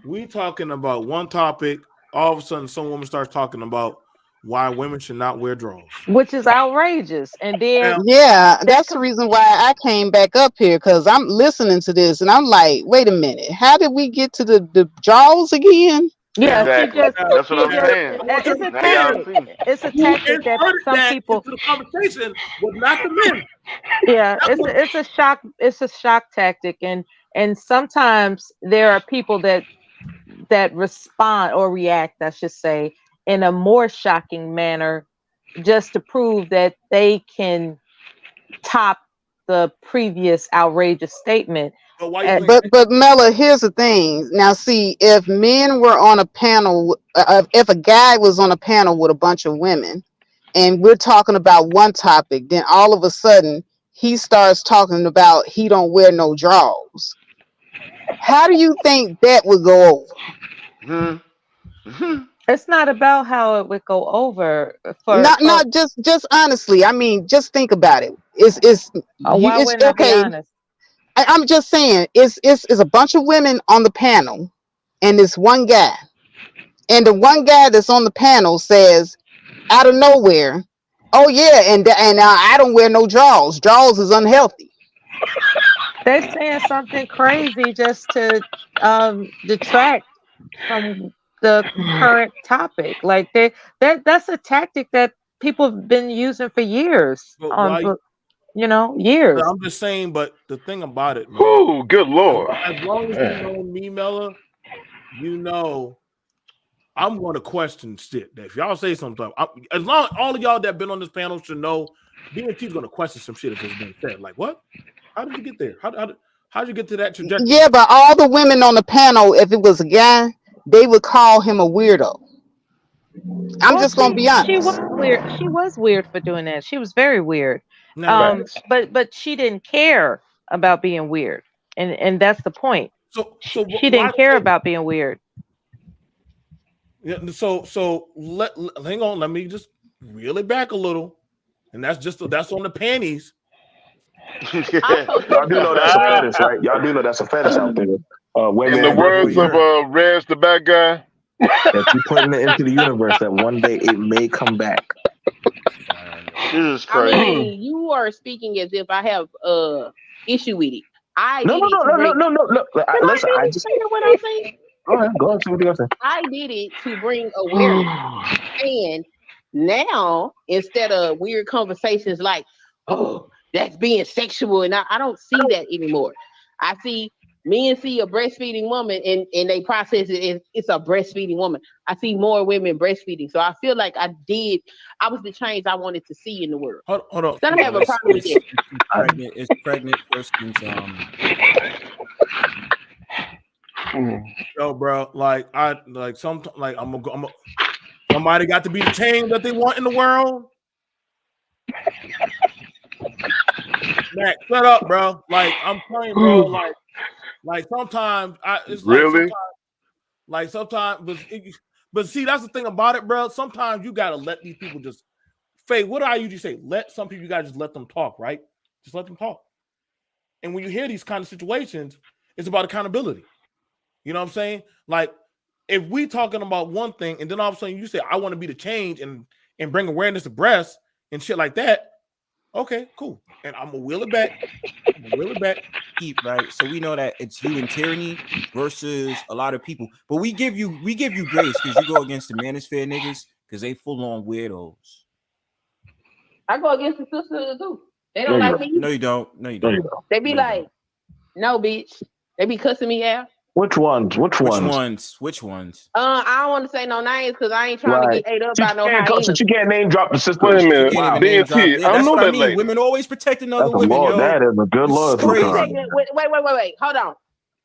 we talking about one topic. All of a sudden, some woman starts talking about why women should not wear drawers,
which is outrageous. And then
that's the reason why I came back up here, because I'm listening to this and I'm like, wait a minute, how did we get to the drawers again?
Yeah,
exactly. That's what I'm saying.
It's a tactic. It's a tactic that some people.
The conversation was not the men.
Yeah, it's a shock. It's a shock tactic, and sometimes there are people that respond or react, I should say, in a more shocking manner, just to prove that they can top the previous outrageous statement.
But Mella, here's the thing. Now, see, if men were on a panel, if a guy was on a panel with a bunch of women, and we're talking about one topic, then all of a sudden he starts talking about he don't wear no drawers. How do you think that would go over?
It's not about how it would go over.
Not just honestly. I mean, just think about it. Why
wouldn't I be honest?
I'm just saying, it's a bunch of women on the panel, and this one guy, and the one guy that's on the panel says, out of nowhere, "Oh yeah, and I don't wear no drawers. Drawers is unhealthy."
They're saying something crazy just to detract from the current topic. Like that's a tactic that people have been using for years. Years.
I'm just saying, but the thing about it, man,
oh, good Lord.
As long as you know me, Mella, you know I'm going to question shit. If y'all say something, as long as all of y'all that been on this panel should know, BMT's going to question some shit if it's been said. Like, what? How did you get there? How'd you get to that trajectory?
Yeah, but all the women on the panel, if it was a guy, they would call him a weirdo. I'm just gonna be honest.
She was weird. She was weird for doing that. She was very weird. But she didn't care about being weird, and that's the point.
So
she didn't care about being weird.
Yeah. So hang on. Let me just reel it back a little, and that's on the panties.
Y'all do know that's a fetish, right? Y'all do know that's a fetish out there.
In the words of Reg, the bad guy,
if you putting it into the universe, that one day it may come back.
This is crazy.
I mean, you are speaking as if I have issue with it.
No. Listen, I just
what I'm saying.
Go ahead. See what you got to say.
I did it to bring awareness, and now instead of weird conversations like, "Oh, that's being sexual," and I don't see that anymore. I see men see a breastfeeding woman and they process it as it's a breastfeeding woman. I see more women breastfeeding. So I feel like I was the change I wanted to see in the world.
Hold on.
So I don't have a problem with it.
It's pregnant person's
Yo, bro, somebody got to be the change that they want in the world. Mac, shut up, bro. Like I'm telling you, bro. Like sometimes it's
really
sometimes, but see, that's the thing about it, bro. Sometimes you gotta let these people just. Faye, what do I usually say? Let some people, you gotta just let them talk, right? Just let them talk. And when you hear these kind of situations, it's about accountability. You know what I'm saying? Like if we talking about one thing, and then all of a sudden you say, "I want to be the change and bring awareness to breasts and shit like that." Okay, cool. And I'm gonna wheel it back.
Right. So we know that it's you and tyranny versus a lot of people. But we give you grace because you go against the manosphere niggas because they full on weirdos.
I go against the sisters too. They don't like me.
No, you don't.
They be like, "No, bitch." They be cussing me out.
Which ones?
Which ones?
I don't want to say no names because I ain't trying to
Right.
get ate up
She
by no
can't, so
hyenas.
she can't name drop the sisters.
Wait a minute.
Can't even
Wow.
name drop.
BNT,
Yeah,
I
that's
know
what I
that
mean.
lady.
Women always protecting other
That's a
women,
law.
yo.
That is a good
This is
loyalty
crazy.
card.
Wait. Hold on.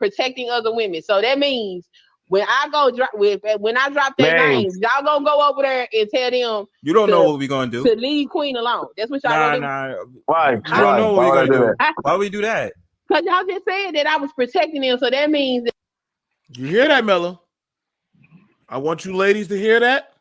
Protecting other women. So that means when I drop their names, y'all gonna go over there and tell them
You don't know what we gonna do.
to leave Queen alone. That's what y'all gonna do.
Nah.
Why?
You don't know what we gonna do.
that?
Why would we do that?
Because y'all just said that I was protecting them, so that means that
You hear that, Mella? I want you ladies to hear that.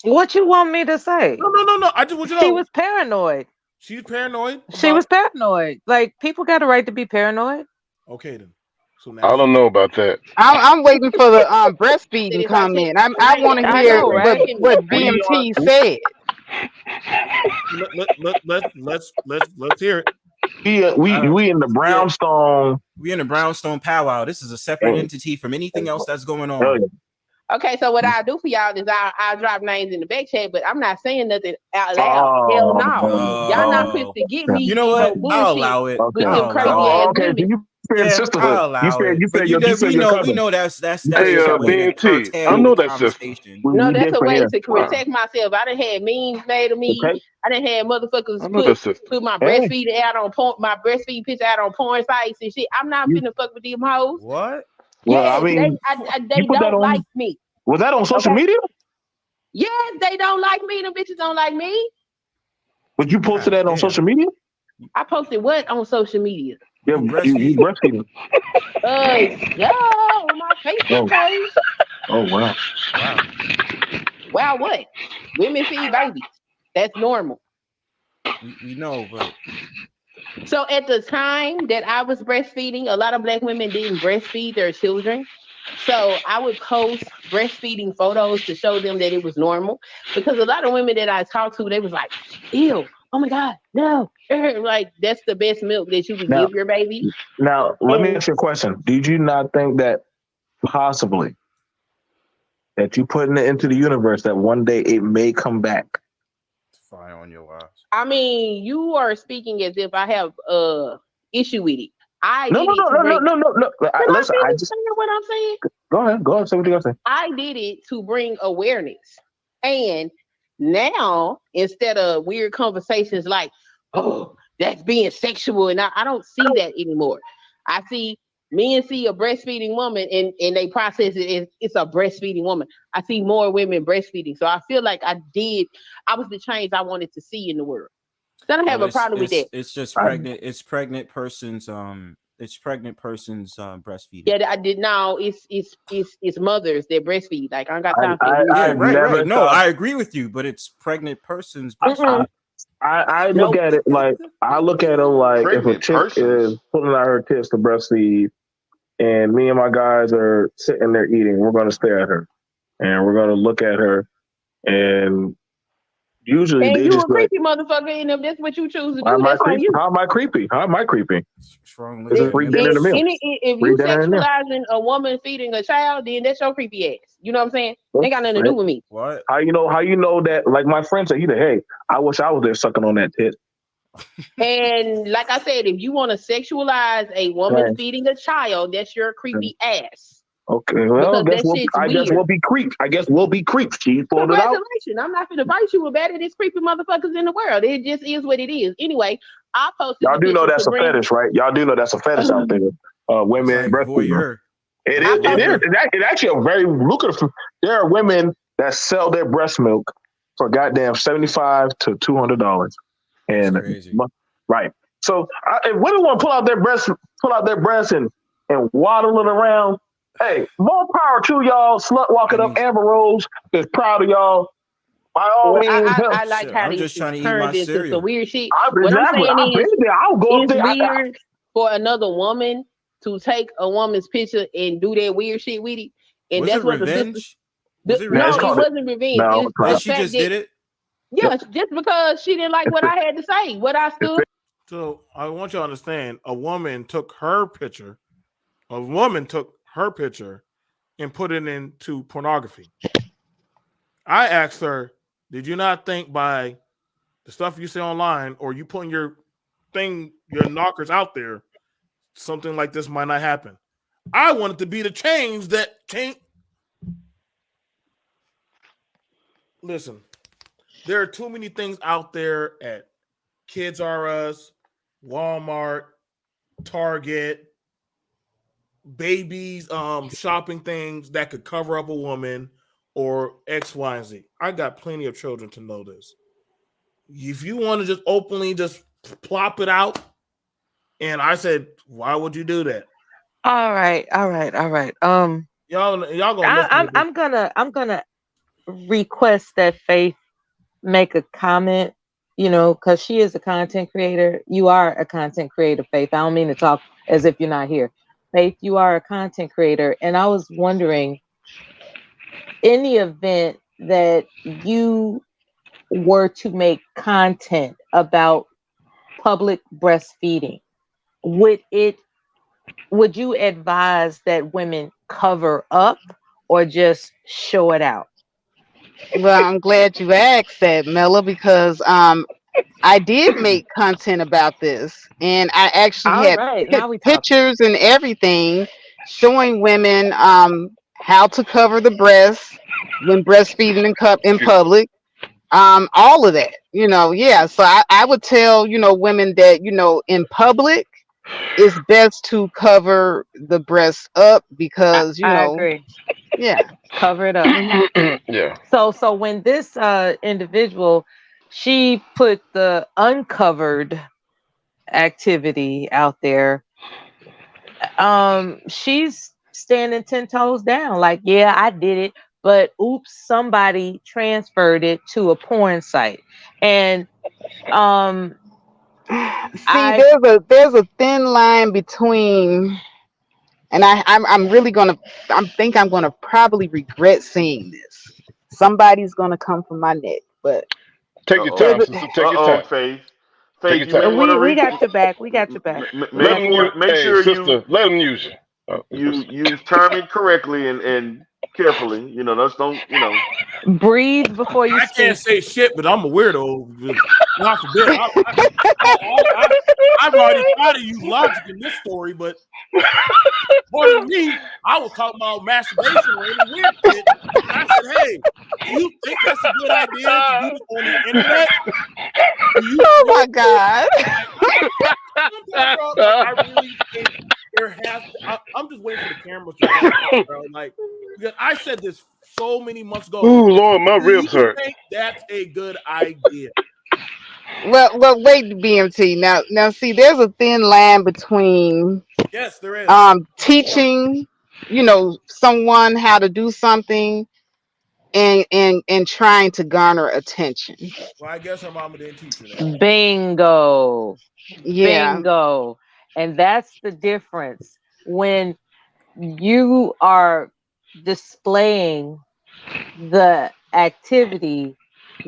What you want me to say?
No. I just want you to know.
She was paranoid.
She's paranoid.
She was paranoid. Like, people got a right to be paranoid.
Okay, then. So now
I don't know about that.
I'm waiting for the breastfeeding comment. I want to hear what BMT said.
Let's hear it.
We in the brownstone.
We in the brownstone powwow. This is a separate entity from anything else that's going on.
okay, so what I do for y'all is I drop names in the back chat, but I'm not saying nothing out loud. Hell no. Y'all not supposed to get me.
You know what?
No
I'll allow it.
with them crazy ass women.
I'll allow it. But we know that's
Hey,
just a way to
BNT,
curtail
I know
the
that sister.
conversation.
No, that's a way to protect myself. I done had memes made of me. I done had motherfuckers put my breastfeeding out on porn, my breastfeeding picture out on porn sites and shit. I'm not finna fuck with them hoes.
What?
Well,
Yes,
I mean,
they don't like me.
Was that on social
Okay?
media?
Yes, they don't like me. Them bitches don't like me.
But you posted that on social media?
I posted what on social media?
Yeah, you breastfeeding.
Yeah, on my Facebook page.
Oh wow.
Wow, what? Women feed babies. That's normal.
We know, but
so at the time that I was breastfeeding, a lot of Black women didn't breastfeed their children. So I would post breastfeeding photos to show them that it was normal. Because a lot of women that I talked to, they was like, ew, oh my God, no. Like, that's the best milk that you can give your baby.
Now, let me ask you a question. Did you not think that possibly that you putting it into the universe that one day it may come back?
Fire on your ass.
I mean, you are speaking as if I have issue with it.
No. Listen, I just
what I'm saying.
Go ahead. Say what you gotta say.
I did it to bring awareness, and now instead of weird conversations like, "Oh, that's being sexual," and I don't see that anymore. I see men see a breastfeeding woman, and they process it as it's a breastfeeding woman. I see more women breastfeeding, so I feel like I was the change I wanted to see in the world. So I don't have a problem with that.
It's just pregnant. It's pregnant person's breastfeeding.
Yeah, I did. No, it's mothers that breastfeed. Like, I don't got time for that.
Right. No, I agree with you, but it's pregnant person's breastfeeding.
I look at it like if a chick is pulling out her tits to breastfeed, and me and my guys are sitting there eating, we're going to stare at her, and we're going to look at her, and usually they
you
just
a creepy motherfucker, and if that's what you choose to do,
How am I
that's on you.
How am I creepy? It's a free dinner in the meal.
If you sexualizing a woman feeding a child, then that's your creepy ass. You know what I'm saying? Ain't got nothing to do with me.
What?
How you know that? Like my friend said, hey, I wish I was there sucking on that tit.
And like I said, if you want to sexualize a woman feeding a child, that's your creepy ass.
Okay, well, I guess we'll be creeps. She pulled it out.
Congratulations. I'm not going to fight you about it. It's creepy motherfuckers in the world. It just is what it is. Anyway, I posted.
Y'all do know that's a fetish, right? Y'all do know that's a fetish out there. Women breastfeeding. It is. It's actually a very lucrative. There are women that sell their breast milk for goddamn $75 to $200, and right. So if women want to pull out their breasts and waddle it around. Hey, more power to y'all. Slut walking up Amber Rose is proud of y'all. By all means,
I like how
I'm just trying to eat
turned
my
into
cereal.
some weird shit.
Exactly.
What I'm saying is,
I'll go up
it's
there.
weird for another woman to take a woman's picture and do that weird shit with it. And
was
that's
it
what
revenge?
No, it wasn't revenge.
No,
she just did it.
Yeah, just because she didn't like what I had to say, what I stood.
So I want you to understand, a woman took her picture and put it into pornography. I asked her, did you not think by the stuff you say online or you putting your knockers out there, something like this might not happen? I want it to be the change that change. Listen, there are too many things out there at Kids R Us, Walmart, Target, babies, shopping things that could cover up a woman or X, Y, and Z. I got plenty of children to know this. If you want to just openly just plop it out, and I said, why would you do that?
All right.
Y'all gonna
I'm gonna request that Faith make a comment, because she is a content creator. You are a content creator, Faith. I don't mean to talk as if you're not here. Faith, you are a content creator. And I was wondering, in the event that you were to make content about public breastfeeding, would you advise that women cover up or just show it out?
Well, I'm glad you asked that, Mella, because I did make content about this, and I actually
All
had
right, now we talk.
pictures and everything showing women how to cover the breast when breastfeeding in public. All of that, yeah. So I would tell, women that, in public, it's best to cover the breast up because,
I agree.
yeah.
Cover it up.
Yeah.
So when this individual, she put the uncovered activity out there, she's standing 10 toes down. Like, yeah, I did it, but oops, somebody transferred it to a porn site. And
see, there's a thin line between, and I'm really gonna, I'm gonna probably regret saying this. Somebody's gonna come for my neck, but
take your time, sister. Take your time.
Faith.
Take
Faith,
your time.
we got your back. We got your back.
Make sure
sister, let them use
you use terming correctly and carefully.
Breathe before you
I
speak.
can't say shit, but I'm a weirdo. God forbid. I've already tried to use logic in this story, but for me, I was talking about masturbation or any weird shit. And I said, hey, do you think that's a good idea to do this on the internet?
Oh my God.
I really think there has to, I'm just waiting for the cameras to come out, bro. Like, because I said this so many months ago.
Ooh, Lord, my ribs hurt.
I think that's a good idea.
Well, wait, BMT. Now, see, there's a thin line between
yes, there is.
Teaching, someone how to do something and trying to garner attention.
Well, I guess her mama didn't teach her that.
Bingo.
Yeah.
Bingo. And that's the difference. When you are displaying the activity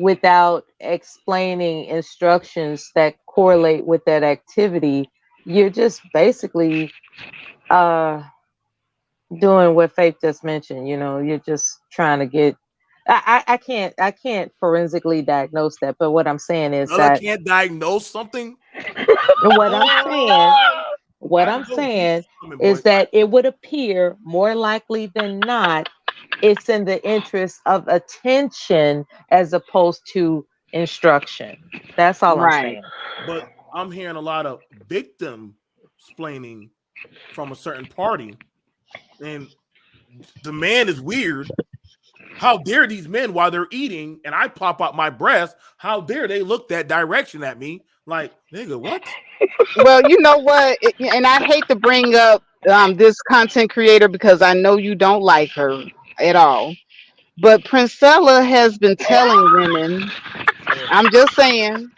without explaining instructions that correlate with that activity, you're just basically doing what Faith just mentioned. You're just trying to get. I can't forensically diagnose that, but what I'm saying is
I can't diagnose something.
What I'm saying is that it would appear more likely than not it's in the interest of attention as opposed to instruction. That's all I'm saying.
But I'm hearing a lot of victim explaining from a certain party, and the man is weird. How dare these men while they're eating and I pop out my breast? How dare they look that direction at me? Like, nigga, what?
Well, you know what? And I hate to bring up this content creator because I know you don't like her at all. But Princella has been telling women, I'm just saying,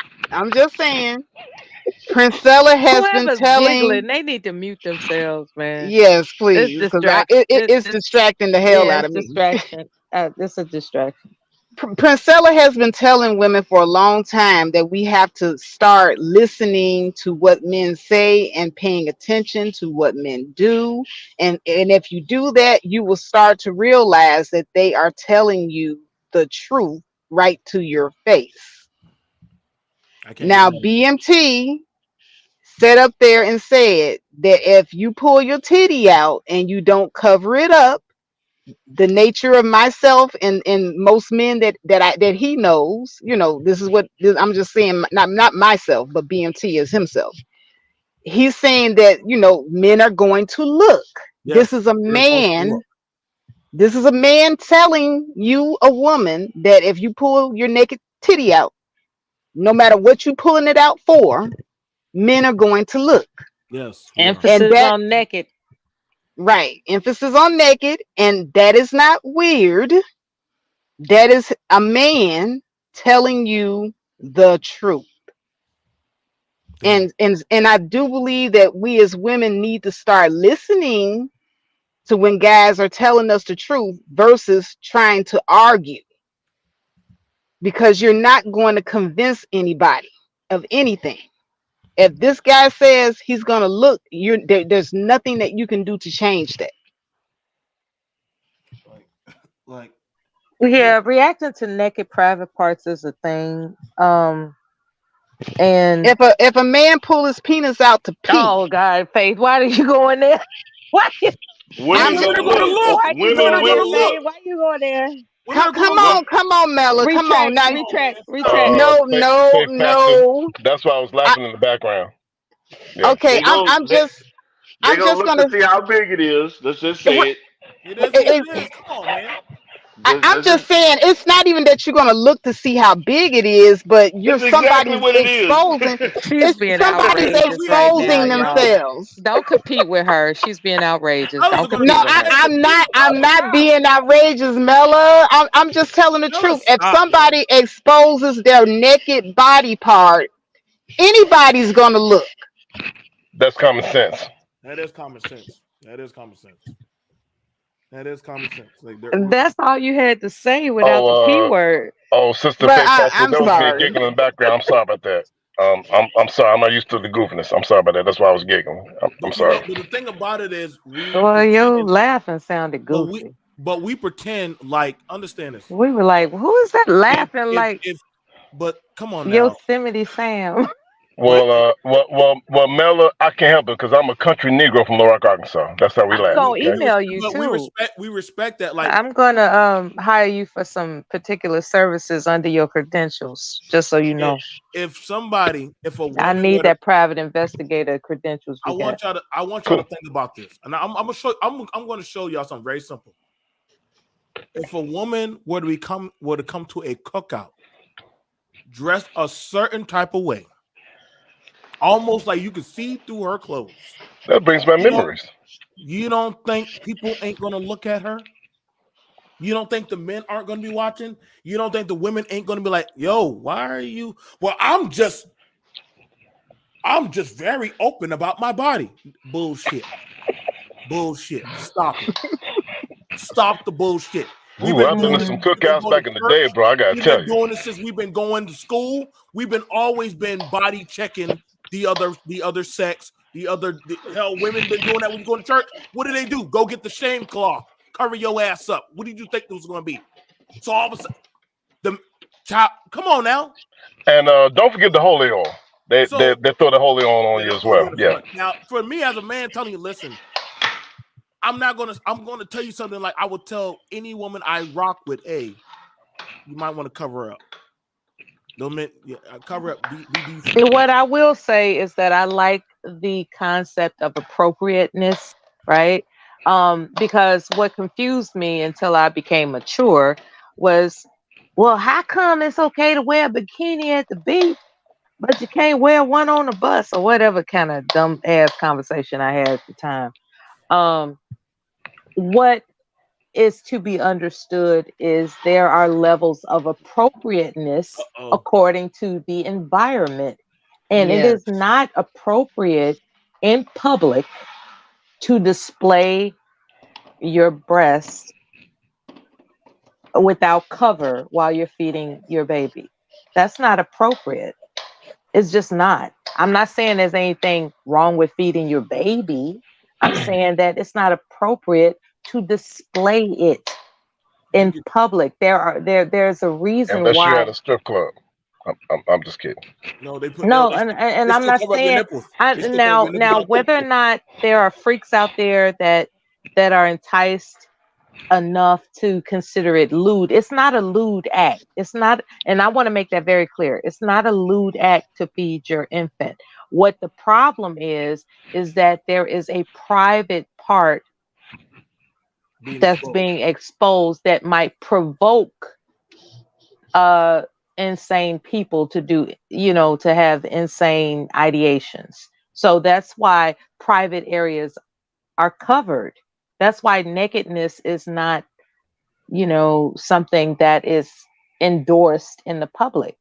Princella has been telling.
Giggling, they need to mute themselves, man.
Yes, please, because it's distracting the hell out of me.
Distraction. It's a distraction.
Princella has been telling women for a long time that we have to start listening to what men say and paying attention to what men do. And if you do that, you will start to realize that they are telling you the truth right to your face. Now, BMT sat up there and said that if you pull your titty out and you don't cover it up, the nature of myself and most men that he knows, this is what I'm just saying, not myself, but BMT is himself. He's saying that men are going to look.
Yes,
This is a man. This is a man telling you, a woman, that if you pull your naked titty out, no matter what you're pulling it out for, men are going to look.
Yes.
Emphasis on naked.
Right. Emphasis on naked. And that is not weird. That is a man telling you the truth. And I do believe that we as women need to start listening to when guys are telling us the truth versus trying to argue. Because you're not going to convince anybody of anything. If this guy says he's going to look, there's nothing that you can do to change that.
Like,
yeah, reacting to naked private parts is a thing. And
if a man pull his penis out to pee,
oh God, Faith, why did you go in there? Why?
Women gonna look.
Why you going there, Faith? Why you going there?
Come on, Mella, come on. Now,
retract.
No.
That's why I was laughing in the background. Yeah.
Okay, I'm just
gonna see how big it is. Let's just say it.
It is what it is. Come on, man.
I'm just saying, it's not even that you're going to look to see how big it is, but somebody's exposing.
She's being
somebody's
outrageous
exposing
right now,
themselves.
Y'all. Don't compete with her. She's being outrageous. Don't compete
No,
with her.
I'm not being outrageous, Mella. I'm just telling the truth. If somebody exposes their naked body part, anybody's going to look.
That's common sense.
That is common sense. That is common sense. That is common sense. Like,
that's all you had to say without the P word.
Oh, Sister Faith, that was me giggling in the background. I'm sorry about that. I'm sorry. I'm not used to the goofiness. I'm sorry about that. That's why I was giggling. I'm sorry.
But the thing about it is,
well, your laughing sounded goofy.
But we pretend like, understand this.
We were like, who is that laughing
but come on now.
Yosemite Sam.
Well, Mella, I can't help it because I'm a country Negro from Little Rock, Arkansas. That's how we laugh.
I'm gonna email you too.
We respect that. Like,
I'm gonna hire you for some particular services under your credentials, just so you know.
If a woman,
I need that private investigator credentials.
I want y'all to think about this, and I'm going to show y'all something very simple. If a woman were to come to a cookout, dressed a certain type of way, almost like you could see through her clothes.
That brings back memories.
You don't think people ain't gonna look at her? You don't think the men aren't gonna be watching? You don't think the women ain't gonna be like, yo, why are you? Well, I'm just very open about my body. Bullshit. Stop it. Stop the bullshit.
I've been to some cookouts back in the day, bro. I gotta tell you.
We've been doing this since we've been going to school. We've always been body checking the other sex, hell, women been doing that when you go to church. What do? Go get the shame cloth, cover your ass up. What did you think it was going to be? So all of a sudden, the child, come on now.
And don't forget the holy oil. They throw the holy oil on you as well. Yeah.
Now, for me as a man, telling you, listen, I'm going to tell you something like I would tell any woman I rock with. Hey, you might want to cover up. Cover up.
What I will say is that I like the concept of appropriateness, right? Because what confused me until I became mature was, well, how come it's okay to wear a bikini at the beach, but you can't wear one on the bus, or whatever kind of dumb ass conversation I had at the time. What is to be understood is there are levels of appropriateness according to the environment. And it is not appropriate in public to display your breast without cover while you're feeding your baby. That's not appropriate. It's just not. I'm not saying there's anything wrong with feeding your baby. I'm saying that it's not appropriate to display it in public. There's a reason
Unless
why.
you're at a strip club. I'm just kidding.
No, they put
No,
they
and I'm
still
not
cover up their
saying
nipples. They still cover
now
their nipples.
whether or not there are freaks out there that are enticed enough to consider it lewd. It's not a lewd act. It's not, and I want to make that very clear. It's not a lewd act to feed your infant. What the problem is that there is a private part that's being exposed that might provoke insane people to do, to have insane ideations. So that's why private areas are covered. That's why nakedness is not, something that is endorsed in the public.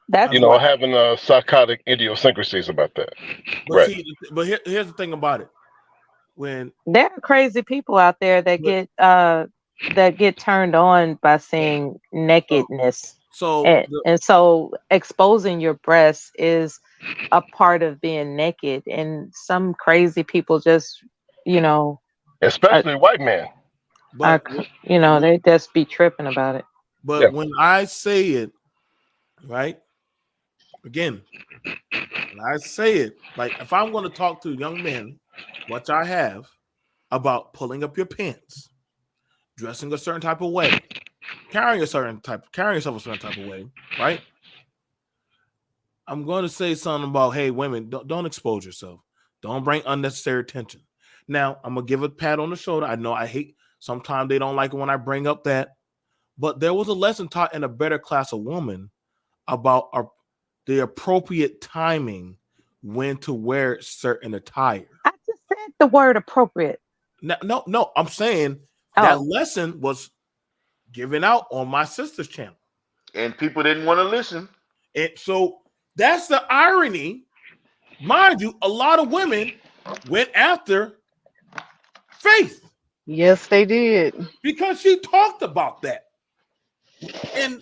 That's
having psychotic idiosyncrasies about that.
But
Right.
see, but here's the thing about it. When
there are crazy people out there that get turned on by seeing nakedness. And so exposing your breasts is a part of being naked, and some crazy people just,
especially white men,
they just be tripping about it.
But when I say it, right, again, when I say it, like if I'm going to talk to young men, which I have, about pulling up your pants, dressing a certain type of way, carrying yourself a certain type of way, right? I'm going to say something about, hey, women, don't expose yourself. Don't bring unnecessary attention. Now, I'm going to give a pat on the shoulder. I know I hate, sometimes they don't like it when I bring up that, but there was a lesson taught in a better class of woman about the appropriate timing when to wear certain attire.
I just said the word appropriate.
No, I'm saying that lesson was given out on my sister's channel.
And people didn't want to listen.
And so that's the irony. Mind you, a lot of women went after Faith.
Yes, they did.
Because she talked about that. And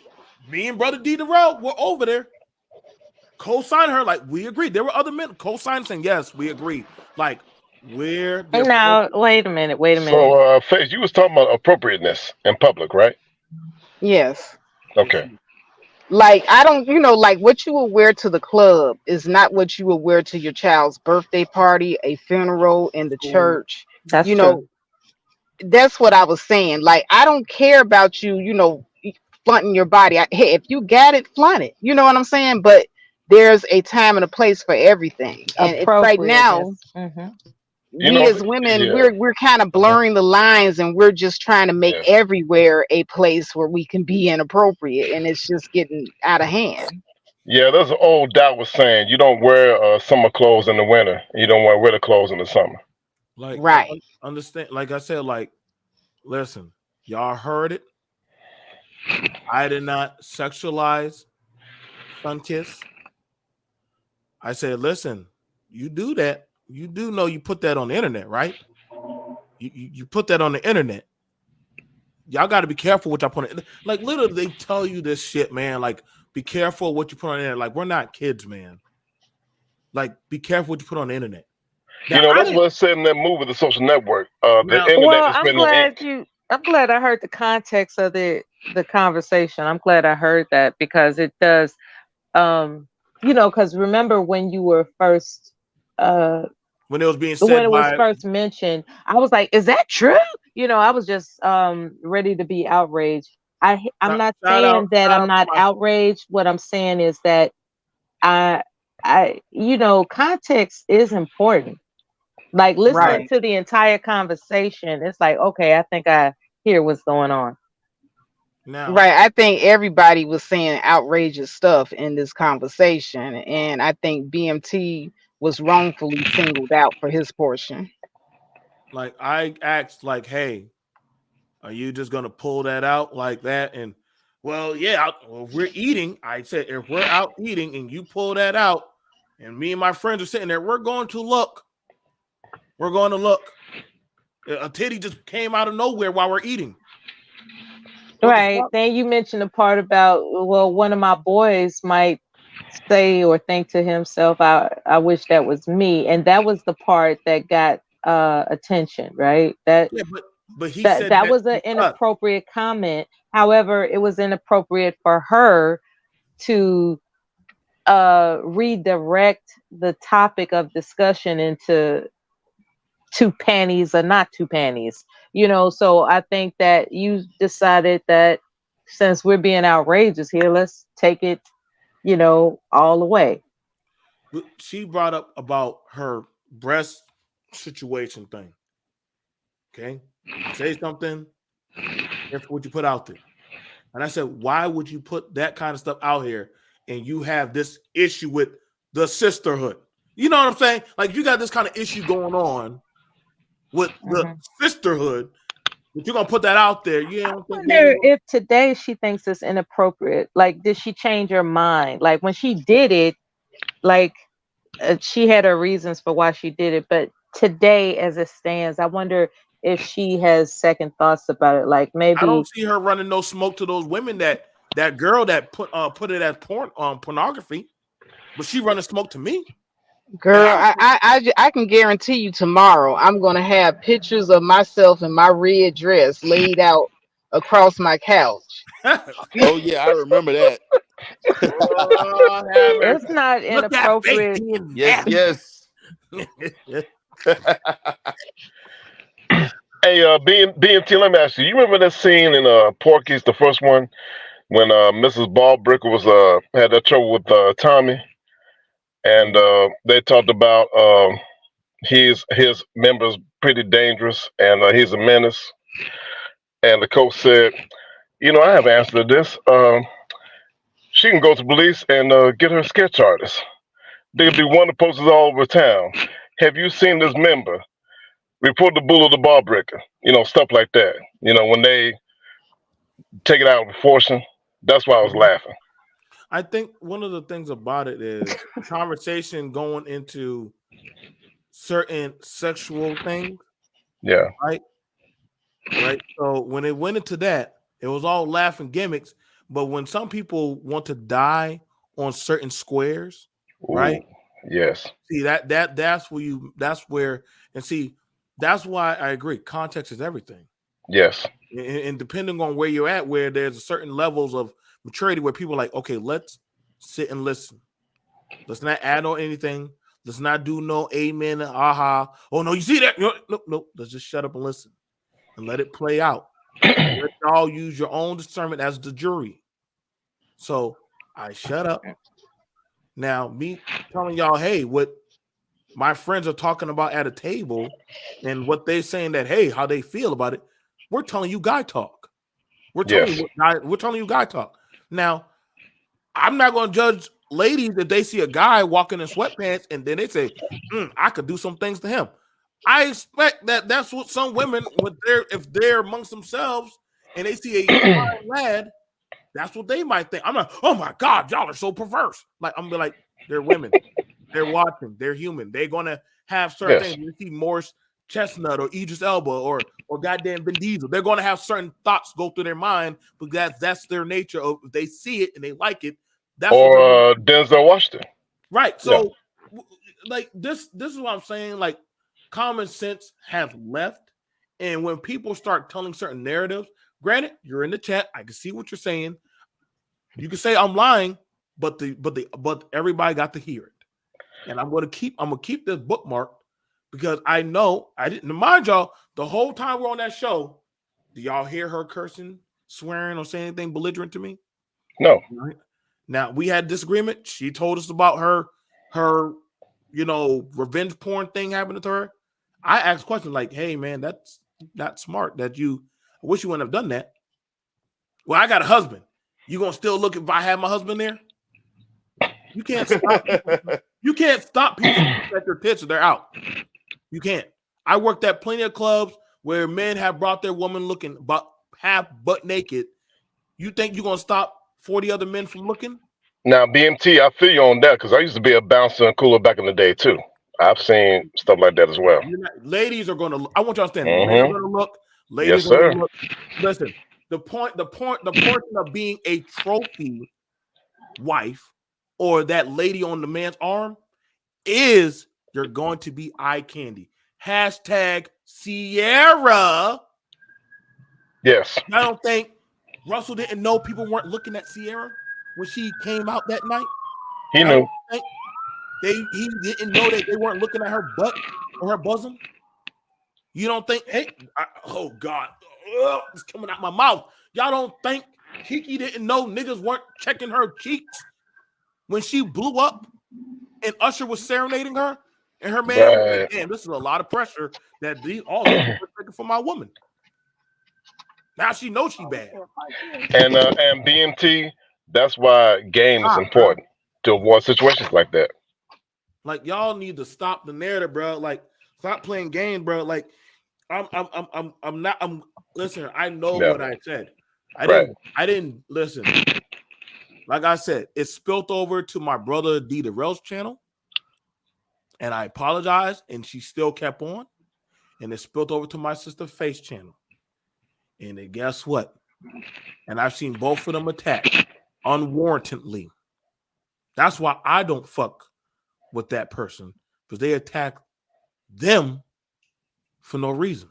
me and Brother D. Darrell were over there co-signing her, like, we agree. There were other men co-signing saying, yes, we agree. Like, we're...
Now, wait a minute.
So, Faith, you was talking about appropriateness in public, right?
Yes.
Okay.
Like, I don't, like what you will wear to the club is not what you will wear to your child's birthday party, a funeral, in the church.
That's true.
That's what I was saying. Like, I don't care about you, flaunting your body. Hey, if you got it, flaunt it. You know what I'm saying? But there's a time and a place for everything. And it's right now, we as women, we're kind of blurring the lines, and we're just trying to make everywhere a place where we can be inappropriate, and it's just getting out of hand.
Yeah, there's an old doubt was saying you don't wear summer clothes in the winter, and you don't wear winter clothes in the summer.
Like,
right.
Understand? Like I said, like, listen, y'all heard it. I did not sexualize Sunkiss. I said, listen, you do that. You do know you put that on the internet, right? You put that on the internet. Y'all got to be careful what y'all put on. Like, literally, they tell you this shit, man. Like, be careful what you put on the internet. Like, we're not kids, man. Like, be careful what you put on the internet. Now,
that's what it said in that movie, The Social Network. The internet
well,
is
I'm glad I heard the context of the conversation. I'm glad I heard that, because it does, because remember when you were first,
when it was being said,
first mentioned, I was like, is that true? I was just ready to be outraged. I'm not saying that I'm not outraged. What I'm saying is that context is important. Like, listening to the entire conversation, it's like, okay, I think I hear what's going on.
Now,
right. I think everybody was saying outrageous stuff in this conversation, and I think BMT was wrongfully singled out for his portion.
Like, I asked, like, hey, are you just gonna pull that out like that? And well, yeah, if we're eating, I said, if we're out eating and you pull that out, and me and my friends are sitting there, we're going to look. We're going to look. A titty just came out of nowhere while we're eating.
Right. Then you mentioned the part about, well, one of my boys might say or think to himself, I wish that was me. And that was the part that got attention, right? But he said that was an inappropriate comment. However, it was inappropriate for her to redirect the topic of discussion into two panties or not two panties, you know. So I think that you decided that since we're being outrageous here, let's take it, you know, all the way.
She brought up about her breast situation thing. Okay, say something. That's what you put out there. And I said, why would you put that kind of stuff out here? And you have this issue with the sisterhood. You know what I'm saying? Like you got this kind of issue going on with the sisterhood, but you're gonna put that out there. You don't think
Wonder if today she thinks it's inappropriate. Like, did she change her mind? Like when she did it, like she had her reasons for why she did it. But today, as it stands, I wonder if she has second thoughts about it. Like maybe
I don't see her running no smoke to those women that girl that put it as pornography, but she running smoke to me.
Girl, I can guarantee you tomorrow I'm gonna have pictures of myself in my red dress laid out across my couch.
Oh yeah, I remember that.
It's not inappropriate.
Yes.
Hey, BMT, let me ask you. You remember that scene in Porky's, the first one, when Mrs. Ballbricker was had that trouble with Tommy, and they talked about his members pretty dangerous and he's a menace, and the coach said, "You know, I have an answer to this. She can go to police and get her sketch artist. There'll be wanted posters all over town. Have you seen this member? Report the bull of the ball breaker." You know, stuff like that. You know, when they take it out of proportion. That's why I was laughing.
I think one of the things about it is conversation going into certain sexual things.
Yeah.
Right. So when it went into that, it was all laughing gimmicks. But when some people want to die on certain squares, right?
Yes.
See that's where and see that's why I agree. Context is everything.
Yes.
And depending on where you're at, where there's certain levels of maturity where people are like, okay, let's sit and listen. Let's not add on anything. Let's not do no amen, aha. Oh no, you see that? Nope. Let's just shut up and listen and let it play out. Let y'all use your own discernment as the jury. So I shut up. Now, me telling y'all, hey, what my friends are talking about at a table and what they're saying that, hey, how they feel about it, we're telling you guy talk. We're telling you guy talk. Now, I'm not going to judge ladies if they see a guy walking in sweatpants and then they say, I could do some things to him. I expect that's what some women, if they're amongst themselves and they see a fine lad, that's what they might think. I'm like, oh my God, y'all are so perverse. Like, I'm gonna be like, they're women. They're watching. They're human. They're gonna have certain things. You see Morris Chestnut or Idris Elba or goddamn Vin Diesel. They're gonna have certain thoughts go through their mind because that's their nature. Of if they see it and they like it. That's
or Denzel Washington.
Right. So, like this is what I'm saying. Like, common sense have left, and when people start telling certain narratives. Granted, you're in the chat. I can see what you're saying. You can say I'm lying, but everybody got to hear it. And I'm gonna keep this bookmarked because I know I didn't mind y'all the whole time we're on that show. Do y'all hear her cursing, swearing, or saying anything belligerent to me?
No.
Right? Now we had disagreement. She told us about her revenge porn thing happening to her. I asked questions like, hey man, that's not smart. I wish you wouldn't have done that. Well, I got a husband. You gonna still look if I have my husband there? You can't stop. You can't stop people from looking at their tits or they're out. You can't. I worked at plenty of clubs where men have brought their woman looking half butt naked. You think you're gonna stop 40 other men from looking?
Now, BMT, I feel you on that because I used to be a bouncer and cooler back in the day too. I've seen stuff like that as well.
Ladies are gonna. I want y'all to understand. Men are gonna look. Ladies
Yes,
are
sir.
gonna look. Listen. The portion of being a trophy wife or that lady on the man's arm is you're going to be eye candy. Hashtag Sierra.
Yes.
I don't think Russell didn't know people weren't looking at Sierra. when she came out that night?
He knew.
He didn't know that they weren't looking at her butt or her bosom. You don't think? Hey, oh God, it's coming out my mouth. Y'all don't think Kiki didn't know niggas weren't checking her cheeks when she blew up and Usher was serenading her, and her man was like, damn, this is a lot of pressure that all these people are taking for my woman. Now she knows she bad.
And BMT, that's why game is important to avoid situations like that.
Like y'all need to stop the narrative, bro. Like stop playing games, bro. Like I'm listen, I know what I said. I didn't listen. Like I said, it spilled over to my brother D Darrell's channel. And I apologized, and she still kept on. And it spilled over to my sister Face channel. And then guess what? And I've seen both of them attacked unwarrantedly. That's why I don't fuck with that person, because they attack them for no reason.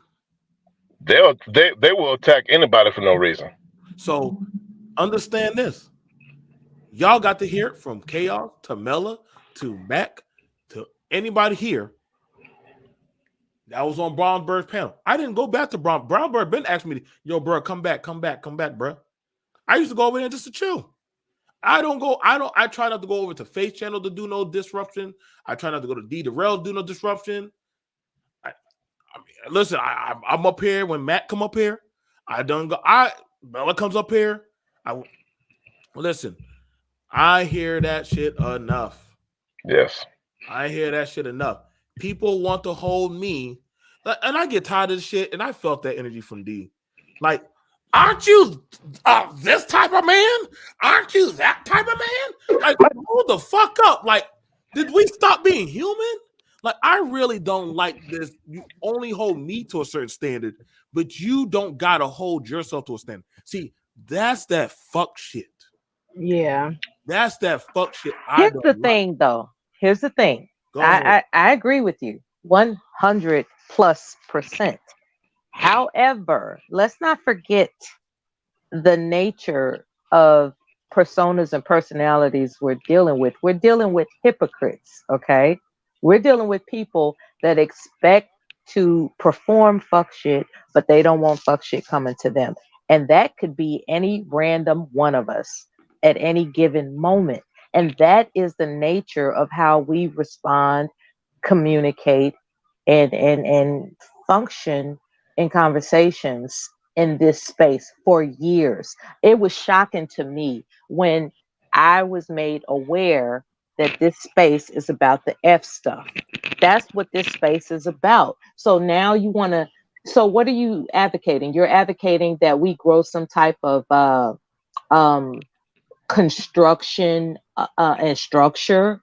They will attack anybody for no reason.
So understand this. Y'all got to hear it from Chaos to Mella to Mac to anybody here that was on Brown Bird's panel. I didn't go back to Brown. Brown Bird been asking me, yo, bro, come back, bro. I used to go over there just to chill. I try not to go over to Face channel to do no disruption. I try not to go to D Darrell to do no disruption. Listen, I'm up here when Matt come up here. Bella comes up here. Listen, I hear that shit enough.
Yes.
I hear that shit enough. People want to hold me, and I get tired of this shit, and I felt that energy from D. Like, aren't you this type of man? Aren't you that type of man? Like, hold the fuck up. Like, did we stop being human? Like, I really don't like this. You only hold me to a certain standard, but you don't gotta hold yourself to a standard. See, that's that fuck shit.
Yeah.
That's that fuck shit.
Here's the thing, though. Here's the thing. I agree with you 100+%. However, let's not forget the nature of personas and personalities we're dealing with. We're dealing with hypocrites, okay? We're dealing with people that expect to perform fuck shit, but they don't want fuck shit coming to them. And that could be any random one of us at any given moment. And that is the nature of how we respond, communicate, and function in conversations in this space for years. It was shocking to me when I was made aware that this space is about the F stuff. That's what this space is about. So now you want to, so what are you advocating? You're advocating that we grow some type of construction and structure.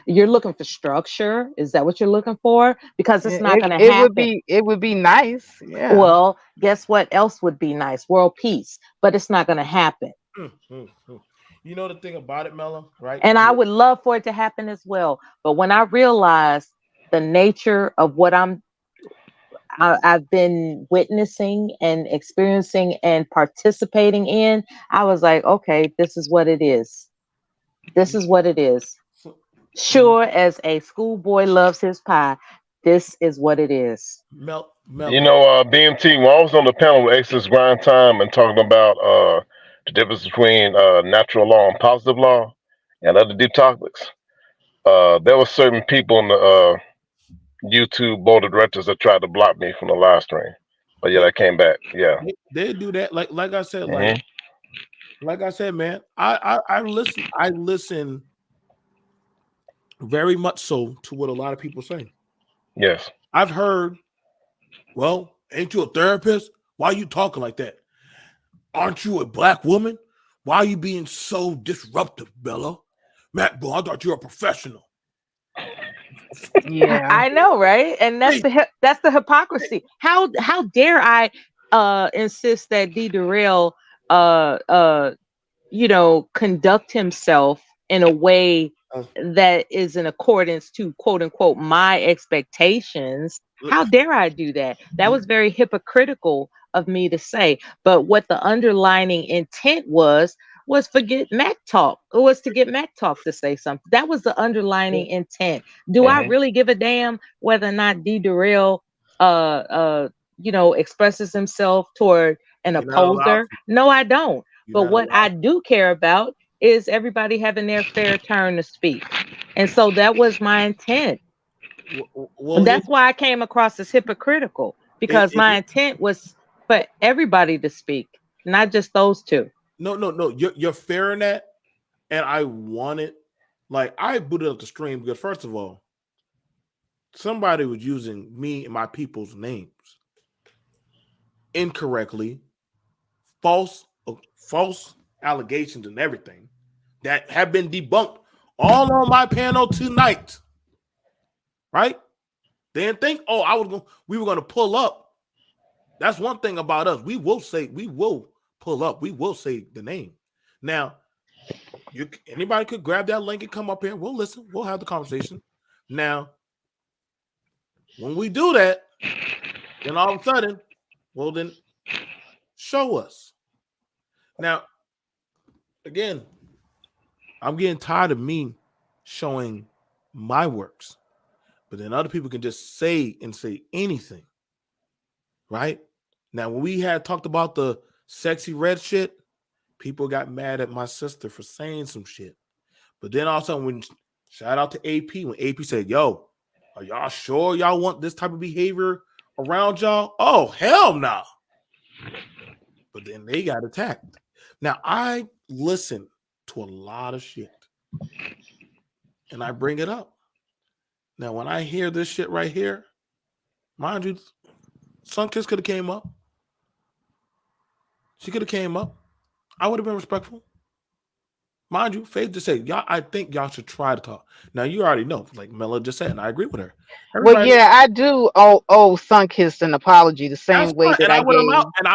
You're looking for structure. Is that what you're looking for? Because it's not going to happen.
It would be nice. Yeah.
Well, guess what else would be nice? World peace. But it's not going to happen.
You know the thing about it, Mella, right?
And I would love for it to happen as well. But when I realized the nature of what I've been witnessing and experiencing and participating in, I was like, okay, this is what it is. This is what it is. Sure, as a schoolboy loves his pie, this is what it is.
You know, BMT, when I was on the panel with XXX Grind Time and talking about the difference between natural law and positive law and other deep topics, there were certain people in the YouTube board of directors that tried to block me from the live stream, but yet I came back. Yeah,
they do that. Like I said, like I said, man, I listen very much so to what a lot of people say.
Yes,
I've heard. Well, ain't you a therapist? Why are you talking like that? Aren't you a black woman? Why are you being so disruptive, Bella? Matt, bro, I thought you were a professional.
Yeah,
I know, right? And that's the hypocrisy. How dare I insist that D Darrell conduct himself in a way that is in accordance to quote unquote my expectations? How dare I do that? That was very hypocritical of me to say. But what the underlining intent was was to get Mac Talk to say something. That was the underlining intent. Do I really give a damn whether or not D. Darrell expresses himself toward an opposer? No, I don't. But what I do care about is everybody having their fair turn to speak. And so that was my intent. Well, that's why I came across as hypocritical, because my intent was for everybody to speak, not just those two.
No. You're fair in that. And I wanted, like, I booted up the stream because, first of all, somebody was using me and my people's names incorrectly, false allegations and everything that have been debunked all on my panel tonight. Right? They didn't think, we were going to pull up. That's one thing about us. We will pull up. We will say the name. Now, anybody could grab that link and come up here. We'll listen. We'll have the conversation. Now, when we do that, then all of a sudden, well, then show us. Now, again, I'm getting tired of me showing my works, but then other people can just say anything, right? Now, when we had talked about the sexy red shit, people got mad at my sister for saying some shit. But then all of a sudden, shout out to AP, when AP said, yo, are y'all sure y'all want this type of behavior around y'all? Oh, hell no. But then they got attacked. Now, I listen to a lot of shit, and I bring it up. Now, when I hear this shit right here, mind you, Sunkiss could have came up. She could have came up. I would have been respectful. Mind you, Faith just said, y'all, I think y'all should try to talk. Now, you already know, like Mela just said, and I agree with her.
Well, yeah, I do owe Sunkiss an apology the same way that I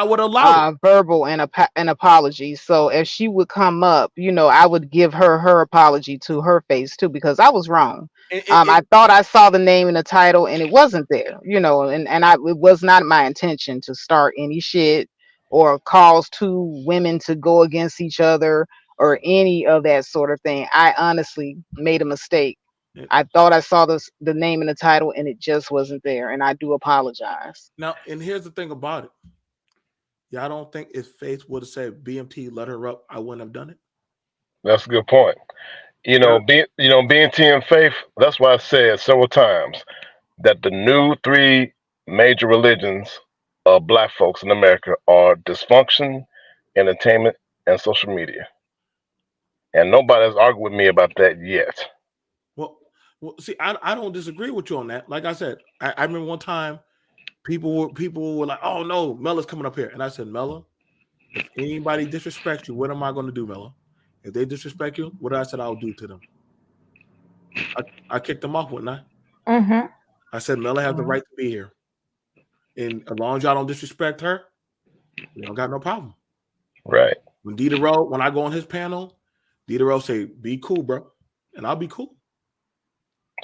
would allow
verbal an apology. So if she would come up, I would give her apology to her face too, because I was wrong. I thought I saw the name in the title and it wasn't there, and it was not my intention to start any shit or cause two women to go against each other or any of that sort of thing. I honestly made a mistake. I thought I saw the name in the title and it just wasn't there, and I do apologize.
Now, and here's the thing about it. Y'all don't think if Faith would have said BMT let her up, I wouldn't have done it?
That's a good point. BMT and Faith, that's why I said several times that the new 3 major religions of Black folks in America are dysfunction, entertainment, and social media. And nobody has argued with me about that yet.
Well, see, I don't disagree with you on that. Like I said, I remember one time people were like, "Oh no, Mela's coming up here," and I said, "Mela, if anybody disrespects you, what am I going to do, Mela? If they disrespect you, what I said I'll do to them? I kicked them off, wouldn't I?
Mm-hmm.
I said Mela has the right to be here, and as long as y'all don't disrespect her, we don't got no problem."
Right.
When Diderot, when I go on his panel, Diderot say, "Be cool, bro," and I'll be cool.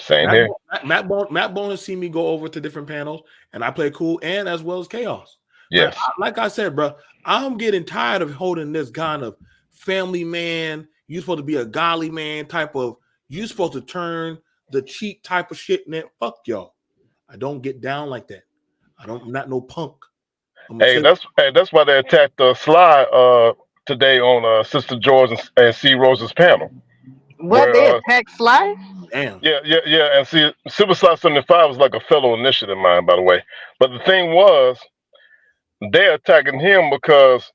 Same here.
Matt Bone has seen me go over to different panels, and I play cool and as well as chaos.
Yes.
Like I said, bro, I'm getting tired of holding this kind of family man. You're supposed to be a godly man type of. You're supposed to turn the cheek type of shit. And fuck y'all. I don't get down like that. I'm not no punk.
That's why they attacked Sly today on Sister George and C. Rose's panel.
What, they attacked Sly?
Damn.
Yeah. And see, Silver Slide 75 was like a fellow initiative of mine, by the way. But the thing was, they're attacking him because,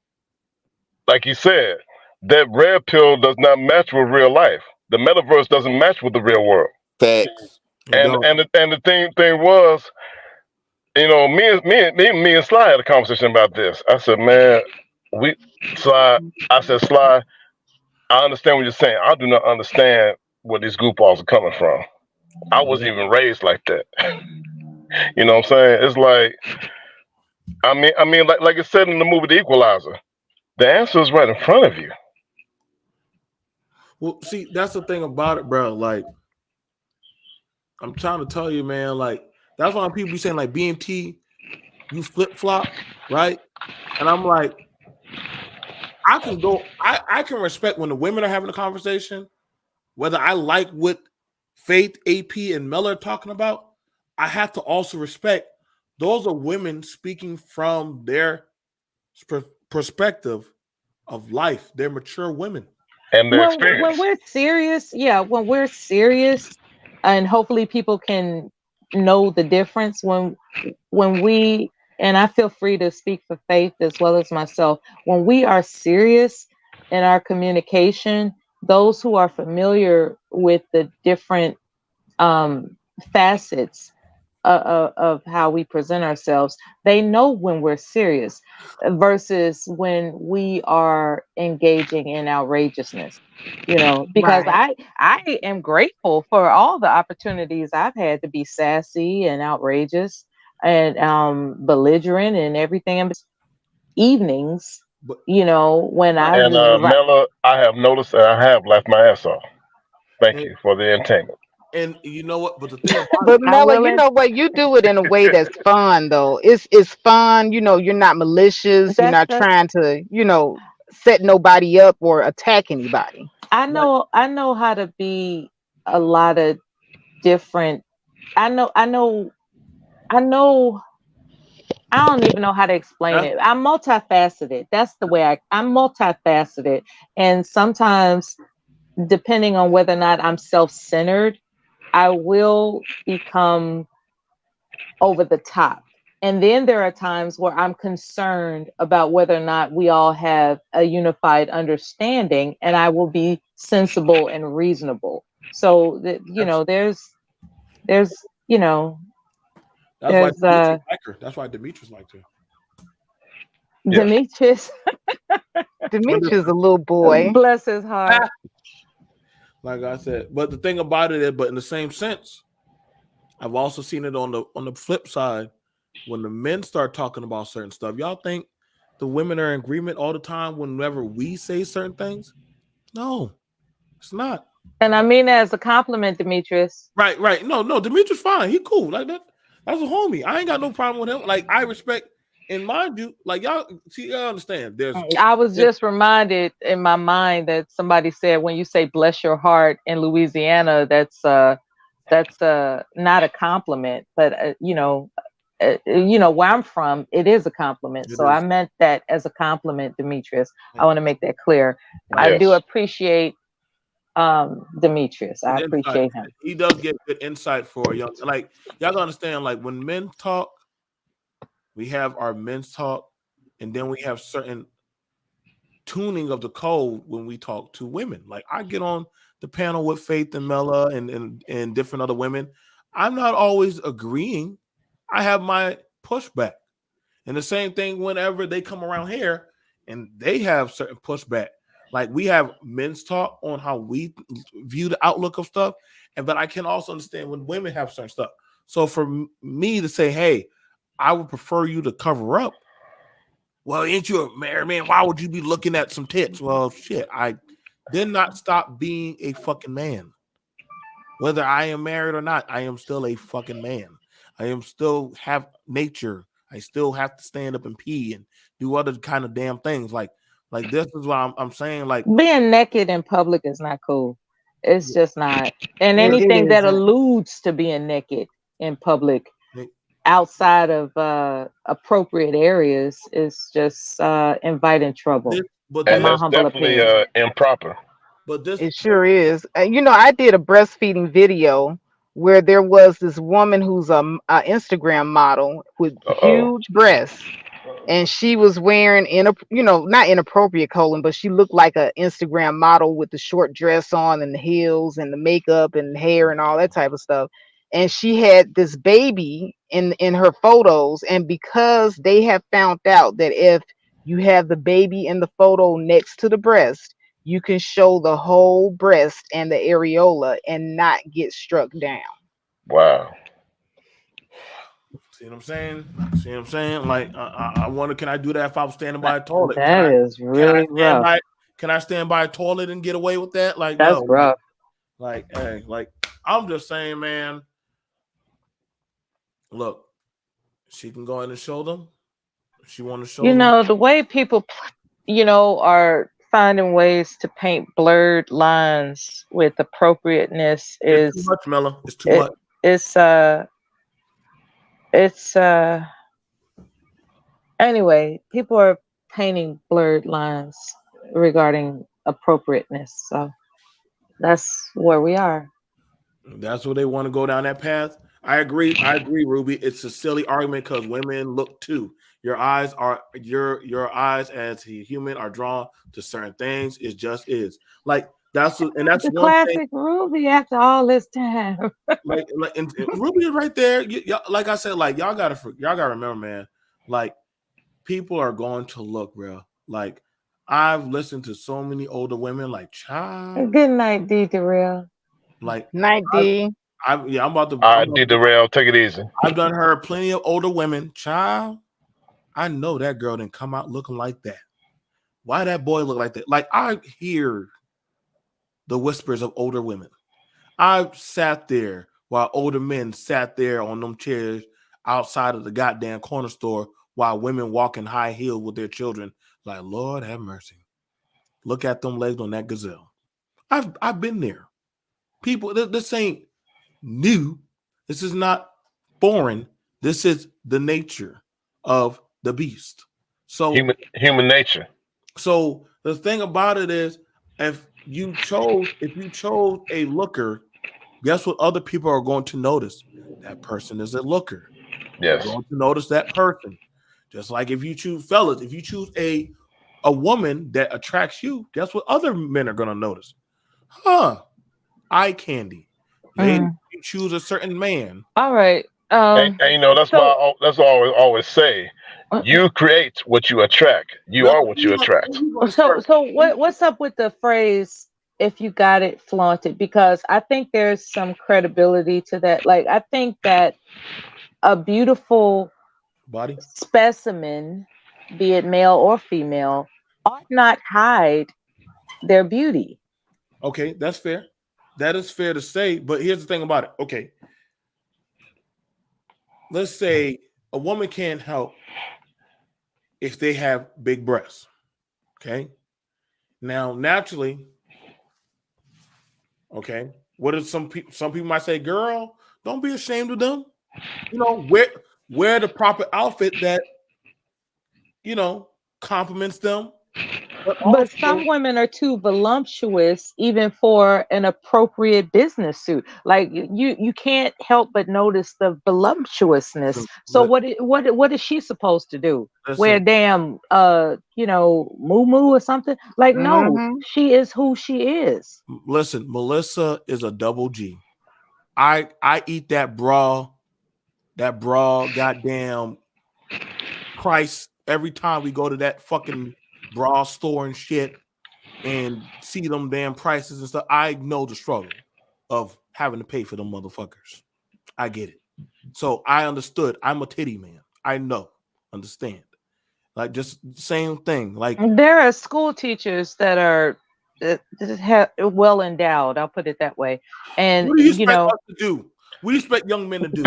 like he said, that red pill does not match with real life. The metaverse doesn't match with the real world.
Facts.
And the thing was, me and Sly had a conversation about this. I said, man, Sly, I understand what you're saying. I do not understand where these goofballs are coming from. I wasn't even raised like that. You know what I'm saying? It's like, I mean, like it said in the movie The Equalizer, the answer is right in front of you.
Well, see, that's the thing about it, bro. Like, I'm trying to tell you, man, like, that's why people be saying, like, BMT, you flip-flop, right? And I'm like, I can respect when the women are having a conversation, whether I like what Faith, AP, and Miller are talking about. I have to also respect those are women speaking from their perspective of life. They're mature women.
And their
When
experience.
we're serious, when we're serious, and hopefully people can know the difference when we, and I feel free to speak for Faith as well as myself, when we are serious in our communication, those who are familiar with the different facets of how we present ourselves, they know when we're serious versus when we are engaging in outrageousness, because
Right.
I am grateful for all the opportunities I've had to be sassy and outrageous and belligerent and everything in evenings, when I
And
just
Mela, I have noticed that I have left my ass off. Thank you for the entertainment.
And you know what? But the thing about
But
it,
Mela, you know what? You do it in a way that's fun, though. It's fun. You're not malicious. You're not
that's
trying to, set nobody up or attack anybody.
I know how to be a lot of different. I know I don't even know how to explain it. I'm multifaceted. That's the way I'm multifaceted. And sometimes, depending on whether or not I'm self-centered, I will become over the top. And then there are times where I'm concerned about whether or not we all have a unified understanding, and I will be sensible and reasonable. So that there's
that's why
there's
Demetrius like her. That's why Demetrius liked her.
Demetrius.
Demetrius a little boy.
Bless his heart.
Like I said, but the thing about it is, but in the same sense, I've also seen it on the flip side when the men start talking about certain stuff. Y'all think the women are in agreement all the time whenever we say certain things? No, it's not.
And I mean that as a compliment, Demetrius.
Right. No, Demetrius fine. He cool. Like that. That's a homie. I ain't got no problem with him. Like I respect, and mind you, like y'all understand.
I was just reminded in my mind that somebody said when you say "bless your heart" in Louisiana, that's not a compliment, but where I'm from, it is a compliment. So I meant that as a compliment, Demetrius. I want to make that clear. I do appreciate Demetrius. I appreciate him.
He does get good insight for young. Like y'all gotta understand. Like when men talk, we have our men's talk, and then we have certain tuning of the code when we talk to women. Like I get on the panel with Faith and Mela and different other women. I'm not always agreeing. I have my pushback. And the same thing whenever they come around here and they have certain pushback. Like we have men's talk on how we view the outlook of stuff. But I can also understand when women have certain stuff. So for me to say, hey, I would prefer you to cover up. Well, ain't you a married man? Why would you be looking at some tits? Well, shit, I did not stop being a fucking man. Whether I am married or not, I am still a fucking man. I am still have nature. I still have to stand up and pee and do other kind of damn things. Like this is what I'm saying. Like
being naked in public is not cool. It's just not. And
It
anything that
isn't.
alludes to being naked in public outside of appropriate areas is just inviting trouble.
And that's definitely improper.
But
It sure is. I did a breastfeeding video where there was this woman who's a Instagram model with huge breasts, and she was wearing not inappropriate clothing, but she looked like an Instagram model with the short dress on and the heels and the makeup and hair and all that type of stuff. And she had this baby in her photos, and because they have found out that if you have the baby in the photo next to the breast, you can show the whole breast and the areola and not get struck down.
Wow.
See what I'm saying? Like, I wonder, can I do that if I was standing by a toilet?
That is really rough.
Can I stand by a toilet and get away with that? Like,
that's
no.
rough.
Like, hey, like, I'm just saying, man. Look, she can go in and show them. If she want to show them.
The way people, are finding ways to paint blurred lines with appropriateness
It's too
is
much, Mella. It's too much.
It's anyway, people are painting blurred lines regarding appropriateness. So that's where we are.
That's what they want to go down that path. I agree, Ruby. It's a silly argument because women look too. Your eyes as a human are drawn to certain things. It just is. Like that's one thing.
Classic Ruby after all this time.
and Ruby is right there. Like I said, like y'all gotta remember, man. Like people are going to look, bro. Like I've listened to so many older women, like child.
Good night, D. Darrell.
Like
night, D.
I'm about to.
D. Darrell, take it easy.
I've done heard plenty of older women, child. I know that girl didn't come out looking like that. Why that boy look like that? Like I hear the whispers of older women. I sat there while older men sat there on them chairs outside of the goddamn corner store while women walking high heels with their children. Like, Lord have mercy. Look at them legs on that gazelle. I've been there. People, this ain't new. This is not foreign. This is the nature of the beast. So
human nature.
So the thing about it is, if you chose a looker, guess what other people are going to notice? That person is a looker.
Yes.
They're going to notice that person. Just like if you choose fellas, if you choose a woman that attracts you, guess what other men are going to notice? Eye candy. Lady, you choose a certain man.
All right.
And that's why that's what I always say. You create what you attract. You are what you attract.
So what's up with the phrase "if you got it, flaunt it"? Because I think there's some credibility to that. Like I think that a beautiful
body
specimen, be it male or female, ought not hide their beauty.
Okay, that's fair. That is fair to say. But here's the thing about it. Okay. Let's say a woman can't help if they have big breasts. Okay. Now, naturally, okay, what is some people might say, girl, don't be ashamed of them. Wear the proper outfit that, compliments them.
But some women are too voluptuous even for an appropriate business suit. Like you can't help but notice the voluptuousness. So what is she supposed to do? Wear damn moo or something? Like no, she is who she is.
Listen, Melissa is a double G. I eat that bra goddamn price every time we go to that fucking bra store and shit and see them damn prices and stuff. I know the struggle of having to pay for them motherfuckers. I get it. So I understood. I'm a titty man. I understand. Like just same thing. Like
there are school teachers that are well endowed. I'll put it that way. And
what do you expect us to do? What do you expect young men to do?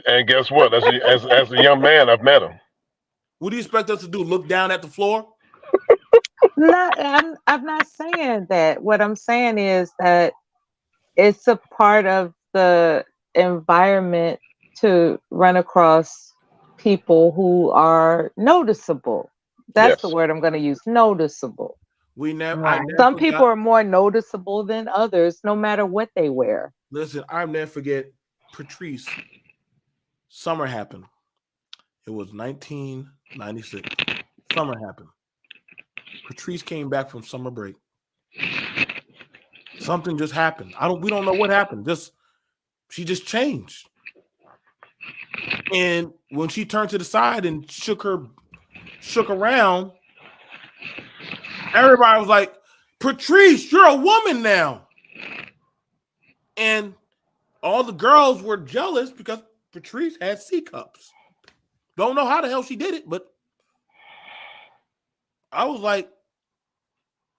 And guess what? As a young man, I've met him.
What do you expect us to do? Look down at the floor?
I'm not saying that. What I'm saying is that it's a part of the environment to run across people who are noticeable. That's the word I'm going to use. Noticeable. Some people are more noticeable than others, no matter what they wear.
Listen, I'll never forget Patrice. Summer happened. It was 1996. Summer happened. Patrice came back from summer break. Something just happened. We don't know what happened. She just changed. And when she turned to the side and shook around, everybody was like, Patrice, you're a woman now. And all the girls were jealous because Patrice had C cups. Don't know how the hell she did it, but I was like,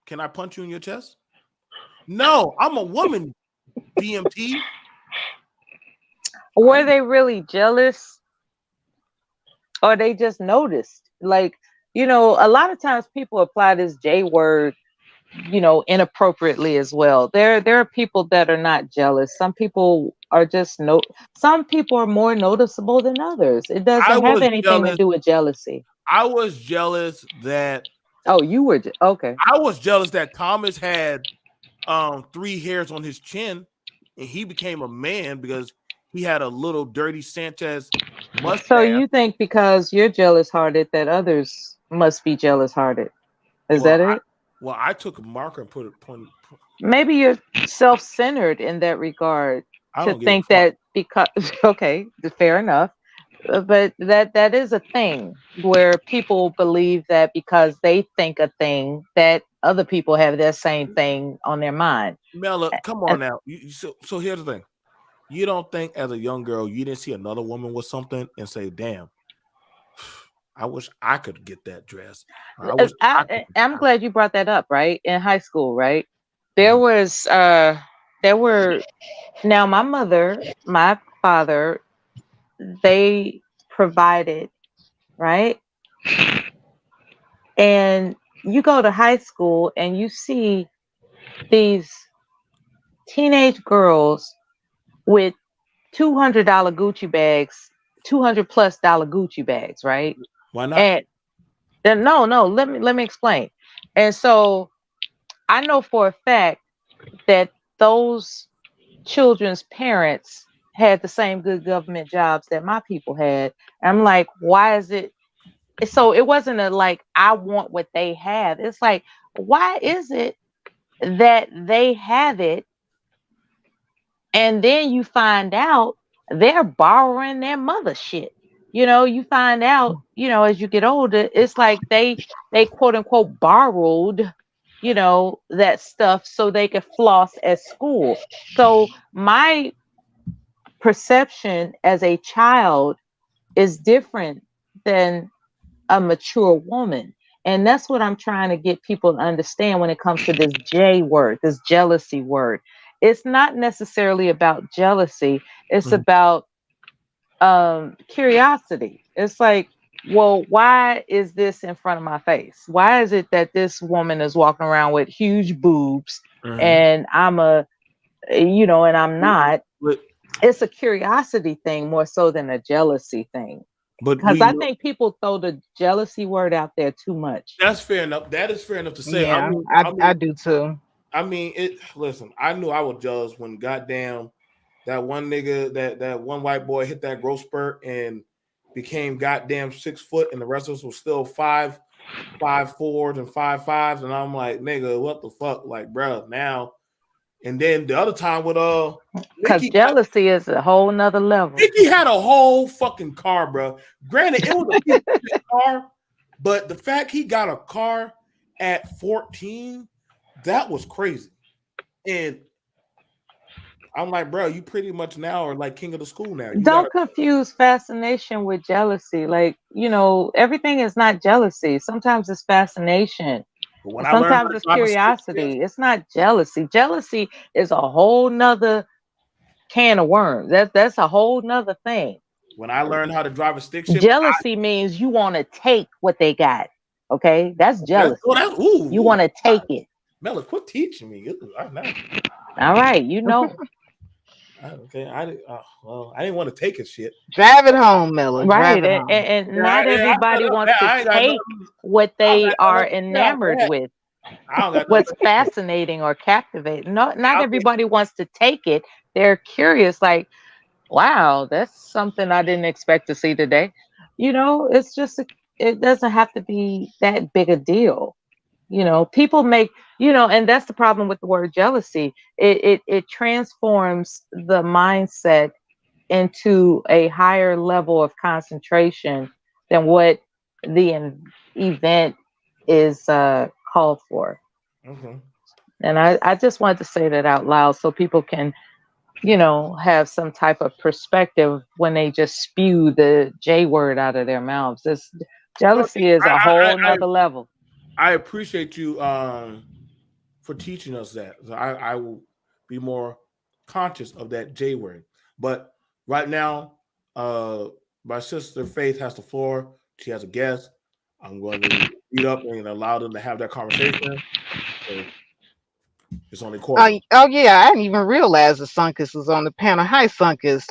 can I punch you in your chest? No, I'm a woman, BMT.
Were they really jealous? Or they just noticed? Like, you know, a lot of times people apply this J word, you know, inappropriately as well. There are people that are not jealous. Some people are just some people are more noticeable than others. It doesn't have anything to do with jealousy.
I was jealous that
you were okay.
I was jealous that Thomas had 3 hairs on his chin and he became a man because he had a little dirty Sanchez mustache.
So you think because you're jealous hearted that others must be jealous hearted? Is that it?
I took a marker and put it point.
Maybe you're self-centered in that regard to think that because okay, fair enough. But that is a thing where people believe that because they think a thing that other people have that same thing on their mind.
Mela, come on now. So here's the thing. You don't think as a young girl you didn't see another woman with something and say, damn, I wish I could get that dress.
I'm glad you brought that up, right? In high school, right? There were now my mother, my father, they provided, right? And you go to high school and you see these teenage girls with $200 Gucci bags, $200+ Gucci bags, right?
Why not?
And then no, let me explain. And so I know for a fact that those children's parents had the same good government jobs that my people had. And I'm like, why is it? So it wasn't like I want what they have. It's like, why is it that they have it? And then you find out they're borrowing their mother shit. You know, you find out, you know, as you get older, it's like they quote unquote borrowed, you know, that stuff so they could floss at school. So my perception as a child is different than a mature woman. And that's what I'm trying to get people to understand when it comes to this J word, this jealousy word. It's not necessarily about jealousy. It's about curiosity. It's like, well, why is this in front of my face? Why is it that this woman is walking around with huge boobs and I'm and I'm not? It's a curiosity thing more so than a jealousy thing. Because I think people throw the jealousy word out there too much.
That's fair enough. That is fair enough to say.
Yeah, I do too.
I mean, listen, I knew I was jealous when goddamn that one nigga, that one white boy hit that growth spurt and became goddamn 6 foot, and the rest of us was still 5'4" and 5'5", and I'm like, nigga, what the fuck, like, bro, now. And then the other time with
because jealousy is a whole nother level.
Nikki had a whole fucking car, bro. Granted, it was a piece of car, but the fact he got a car at 14, that was crazy. And I'm like, bro, you pretty much now are like king of the school now.
Don't confuse fascination with jealousy. Like, you know, everything is not jealousy. Sometimes it's fascination. Sometimes it's curiosity. It's not jealousy. Jealousy is a whole nother can of worms. That's a whole nother thing.
When I learned how to drive a stick shift,
jealousy means you want to take what they got. Okay, that's jealousy. You want to take it.
Mela, quit teaching me.
All right, you know.
Okay, I didn't want to take his shit.
Drive it home, Mela.
Right, and not everybody wants to take what they are enamored with. What's fascinating or captivating. Not everybody wants to take it. They're curious, like, wow, that's something I didn't expect to see today. You know, it's just it doesn't have to be that big a deal. You know, people make, you know, and that's the problem with the word jealousy. It transforms the mindset into a higher level of concentration than what the event is called for. And I just wanted to say that out loud so people can, you know, have some type of perspective when they just spew the J word out of their mouths. This jealousy is a whole nother level.
I appreciate you for teaching us that. So I will be more conscious of that J word. But right now, my sister Faith has the floor. She has a guest. I'm going to meet up and allow them to have that conversation. So it's only cordial.
Oh yeah, I didn't even realize the Sunkiss was on the panel. Hi, Sunkiss.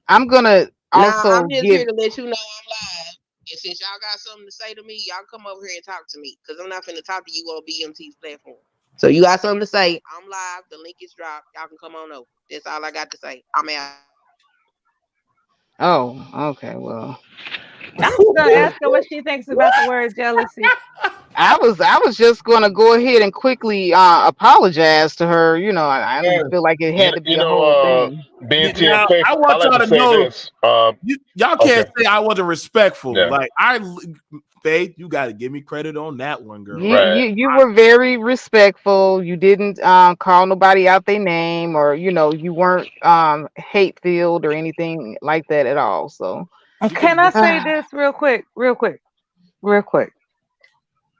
I'm gonna also
I'm just
give.
here to let you know I'm live. And since y'all got something to say to me, y'all come over here and talk to me. Because I'm not finna talk to you on BMT's platform. So you got something to say, I'm live. The link is dropped. Y'all can come on over. That's all I got to say. I'm out.
Oh, okay. Well,
I'm just gonna ask her what she thinks about the word jealousy.
I was just gonna go ahead and quickly apologize to her. You know, I didn't feel like it had to be a whole thing.
BNT and
Now,
Faith,
I
I
want
like
y'all
to
to
say
know,
this.
y'all can't say I wasn't respectful.
Yeah.
Like Faith, you got to give me credit on that one, girl.
You were very respectful. You didn't call nobody out their name, or you weren't hate filled or anything like that at all. So
Can I say this real quick?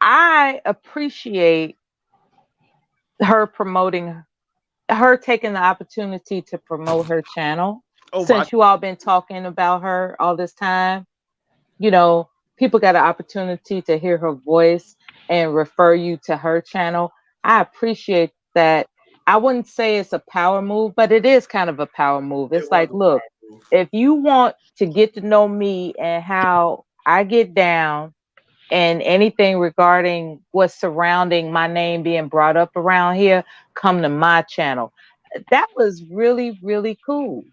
I appreciate her taking the opportunity to promote her channel. Since you all been talking about her all this time, people got an opportunity to hear her voice and refer you to her channel. I appreciate that. I wouldn't say it's a power move, but it is kind of a power move. It's like, look, if you want to get to know me and how I get down and anything regarding what's surrounding my name being brought up around here, come to my channel. That was really, really cool.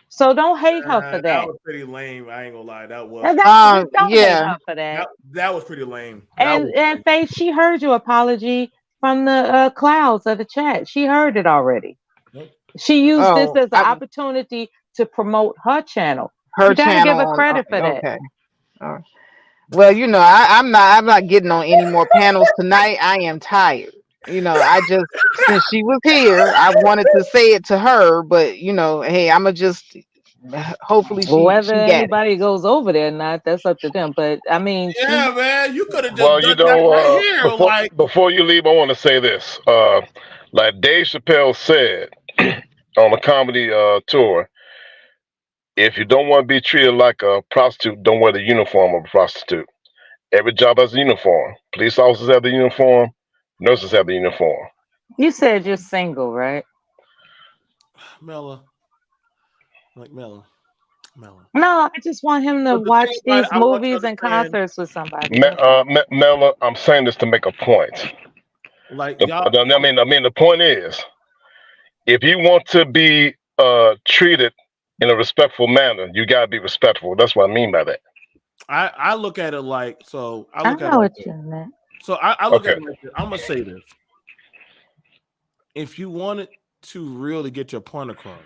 So don't hate her for that.
That was pretty lame. I ain't gonna lie. That was.
Don't hate her for that.
That was pretty lame.
And Faith, she heard your apology from the clouds of the chat. She heard it already. She used this as an opportunity to promote her channel.
Her
you gotta
channel.
give her credit for that.
Okay. All right. Well, I'm not getting on any more panels tonight. I am tired. I just, since she was here, I wanted to say it to her, but hey, I'ma just hopefully
Whether
she got it.
anybody goes over there or not, that's up to them. But I mean,
man, you could have just
Well,
done that right here.
Before you leave, I want to say this. Like Dave Chappelle said on a comedy tour, if you don't want to be treated like a prostitute, don't wear the uniform of a prostitute. Every job has a uniform. Police officers have the uniform. Nurses have the uniform.
You said you're single, right?
Mella.
No, I just want him to watch these movies and concerts with somebody.
Mella, I'm saying this to make a point. The point is, if you want to be treated in a respectful manner, you gotta be respectful. That's what I mean by that.
I look at it like so.
I know what you meant.
So I look at it like this. I'm gonna say this: if you wanted to really get your point across,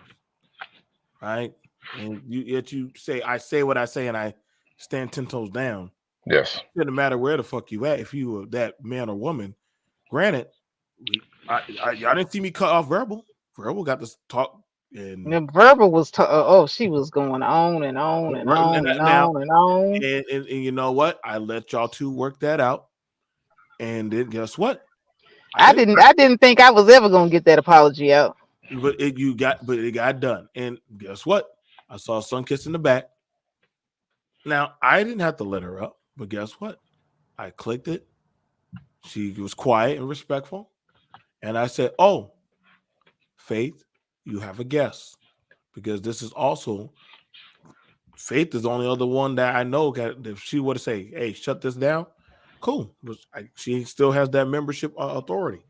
right, and you say I say what I say and I stand 10 toes down.
Yes.
It doesn't matter where the fuck you at. If you were that man or woman, granted, I didn't see me cut off verbal. Verbal got to talk. And
Verbal was she was going on and on and on and on and on.
And you know what? I let y'all two work that out. And then guess what?
I didn't think I was ever gonna get that apology out.
But it got done. And guess what? I saw Sunkiss in the back. Now I didn't have to let her up, but guess what? I clicked it. She was quiet and respectful. And I said, "Oh, Faith, you have a guest." Because this is also Faith is the only other one that I know that if she were to say, "Hey, shut this down," cool. She still has that membership authority.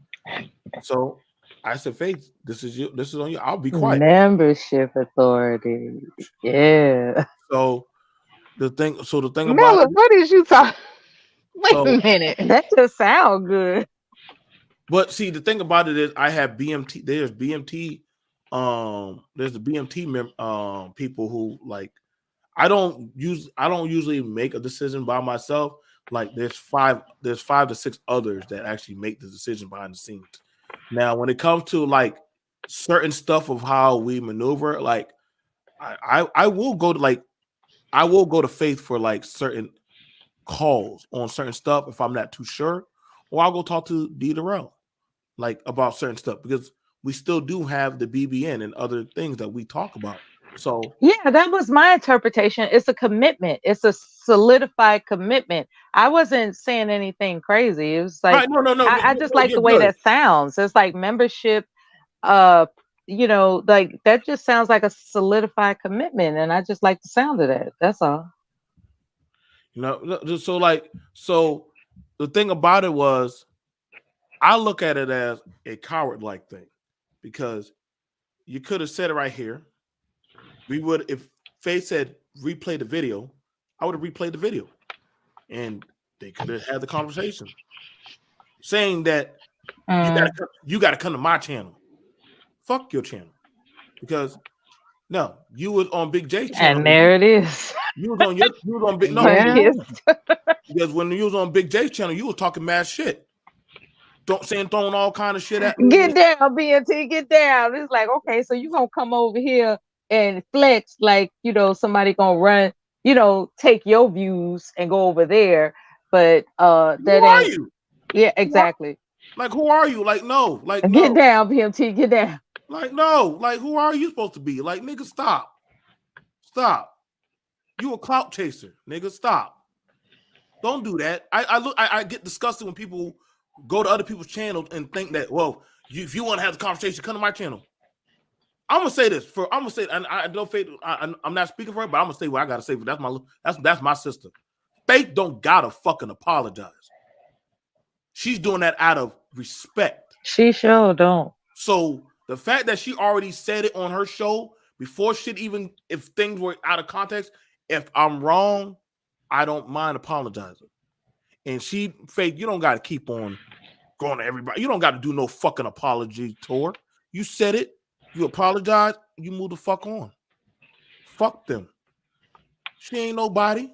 So I said, "Faith, this is you. This is on you. I'll be quiet."
Membership authority. Yeah.
So the thing about
Mella, what is you talking? Wait a minute.
That just sounds good.
But see, the thing about it is, I have BMT. There's BMT. There's the BMT people who like. I don't usually make a decision by myself. Like there's five to six others that actually make the decision behind the scenes. Now, when it comes to like certain stuff of how we maneuver, like I will go to Faith for like certain calls on certain stuff if I'm not too sure, or I'll go talk to D Darrell like about certain stuff because we still do have the BBN and other things that we talk about. So
yeah, that was my interpretation. It's a commitment. It's a solidified commitment. I wasn't saying anything crazy. It was like
no,
I just like
you're
the way
good.
that sounds. It's like membership. You know, like that just sounds like a solidified commitment, and I just like the sound of that. That's all.
You know, so the thing about it was, I look at it as a coward-like thing, because you could have said it right here. We would, if Faith said replay the video, I would have replayed the video, and they could have had the conversation, saying that you gotta come to my channel. Fuck your channel, because no, you was on Big J channel,
And there it is.
You was on Big because when you was on Big J's channel, you was talking mad shit. Throwing all kind of shit at me.
Get down, BNT, get down. It's like, okay, so you gonna come over here and flex like, you know, somebody gonna run, you know, take your views and go over there. But that
who are
ain't
you?
Yeah, exactly.
Like, who are you? Like, no, like
Get
no.
down, BMT, get down.
Like, no, like, who are you supposed to be? Like, nigga, stop. You a clout chaser, nigga. Stop. Don't do that. I get disgusted when people go to other people's channels and think that, well, if you want to have the conversation, come to my channel. I'm gonna say this and I don't Faith. I'm not speaking for her, but I'm gonna say what I gotta say. That's my sister. Faith don't gotta fucking apologize. She's doing that out of respect.
She sure don't.
So the fact that she already said it on her show before shit, even if things were out of context, if I'm wrong, I don't mind apologizing. And Faith, you don't got to keep on going to everybody. You don't got to do no fucking apology tour. You said it. You apologize. You move the fuck on. Fuck them. She ain't nobody.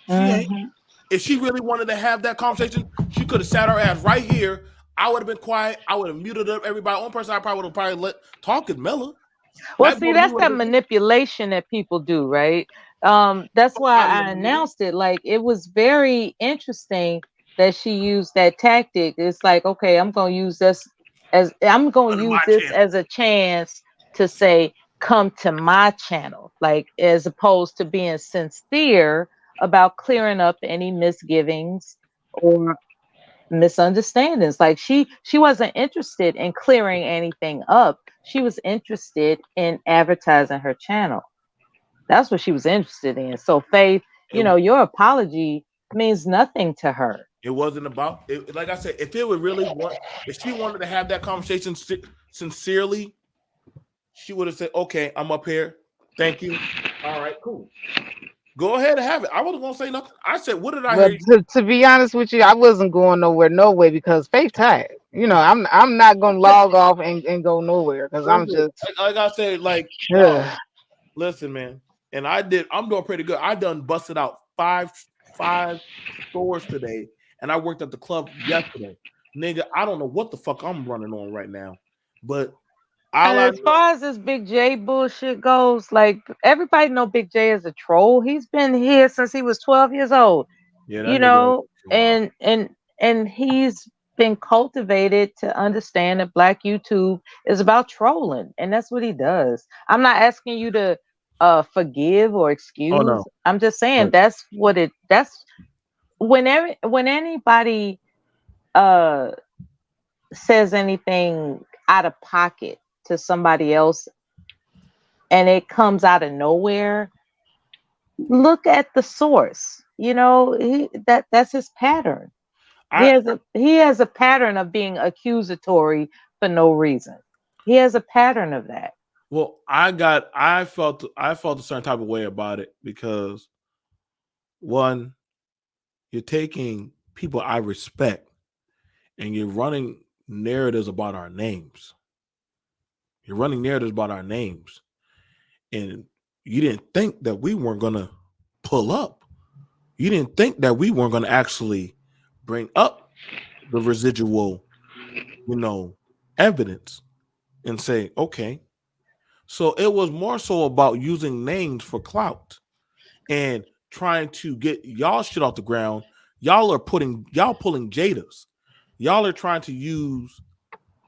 She ain't. If she really wanted to have that conversation, she could have sat her ass right here. I would have been quiet. I would have muted up everybody. One person I probably would have let talk is Mella.
Well, see, that's that manipulation that people do, right? That's why I announced it. Like, it was very interesting that she used that tactic. It's like, okay, I'm gonna use this as a chance to say, come to my channel, like, as opposed to being sincere about clearing up any misgivings or misunderstandings. Like, she wasn't interested in clearing anything up. She was interested in advertising her channel. That's what she was interested in. So Faith, your apology means nothing to her.
It wasn't about it. Like I said, if she wanted to have that conversation sincerely, she would have said, okay, I'm up here. Thank you. All right, cool. Go ahead and have it. I wasn't gonna say nothing. I said, what did I hear?
To be honest with you, I wasn't going nowhere, no way, because Faith tired. You know, I'm not gonna log off and go nowhere because I'm just
like I said, like listen, man. And I'm doing pretty good. I done busted out five stores today, and I worked at the club yesterday. Nigga, I don't know what the fuck I'm running on right now, but
as far as this Big J bullshit goes, like, everybody know Big J is a troll. He's been here since he was 12 years old. Yeah, and he's been cultivated to understand that Black YouTube is about trolling, and that's what he does. I'm not asking you to forgive or excuse.
Oh, no.
I'm just saying that's when anybody says anything out of pocket to somebody else and it comes out of nowhere, look at the source. That's his pattern. He has a pattern of being accusatory for no reason. He has a pattern of that.
Well, I felt a certain type of way about it because, one, you're taking people I respect and you're running narratives about our names. You're running narratives about our names. And you didn't think that we weren't going to pull up. You didn't think that we weren't going to actually bring up the residual, evidence and say, okay. So it was more so about using names for clout and trying to get y'all shit off the ground. Y'all pulling Jada's. Y'all are trying to use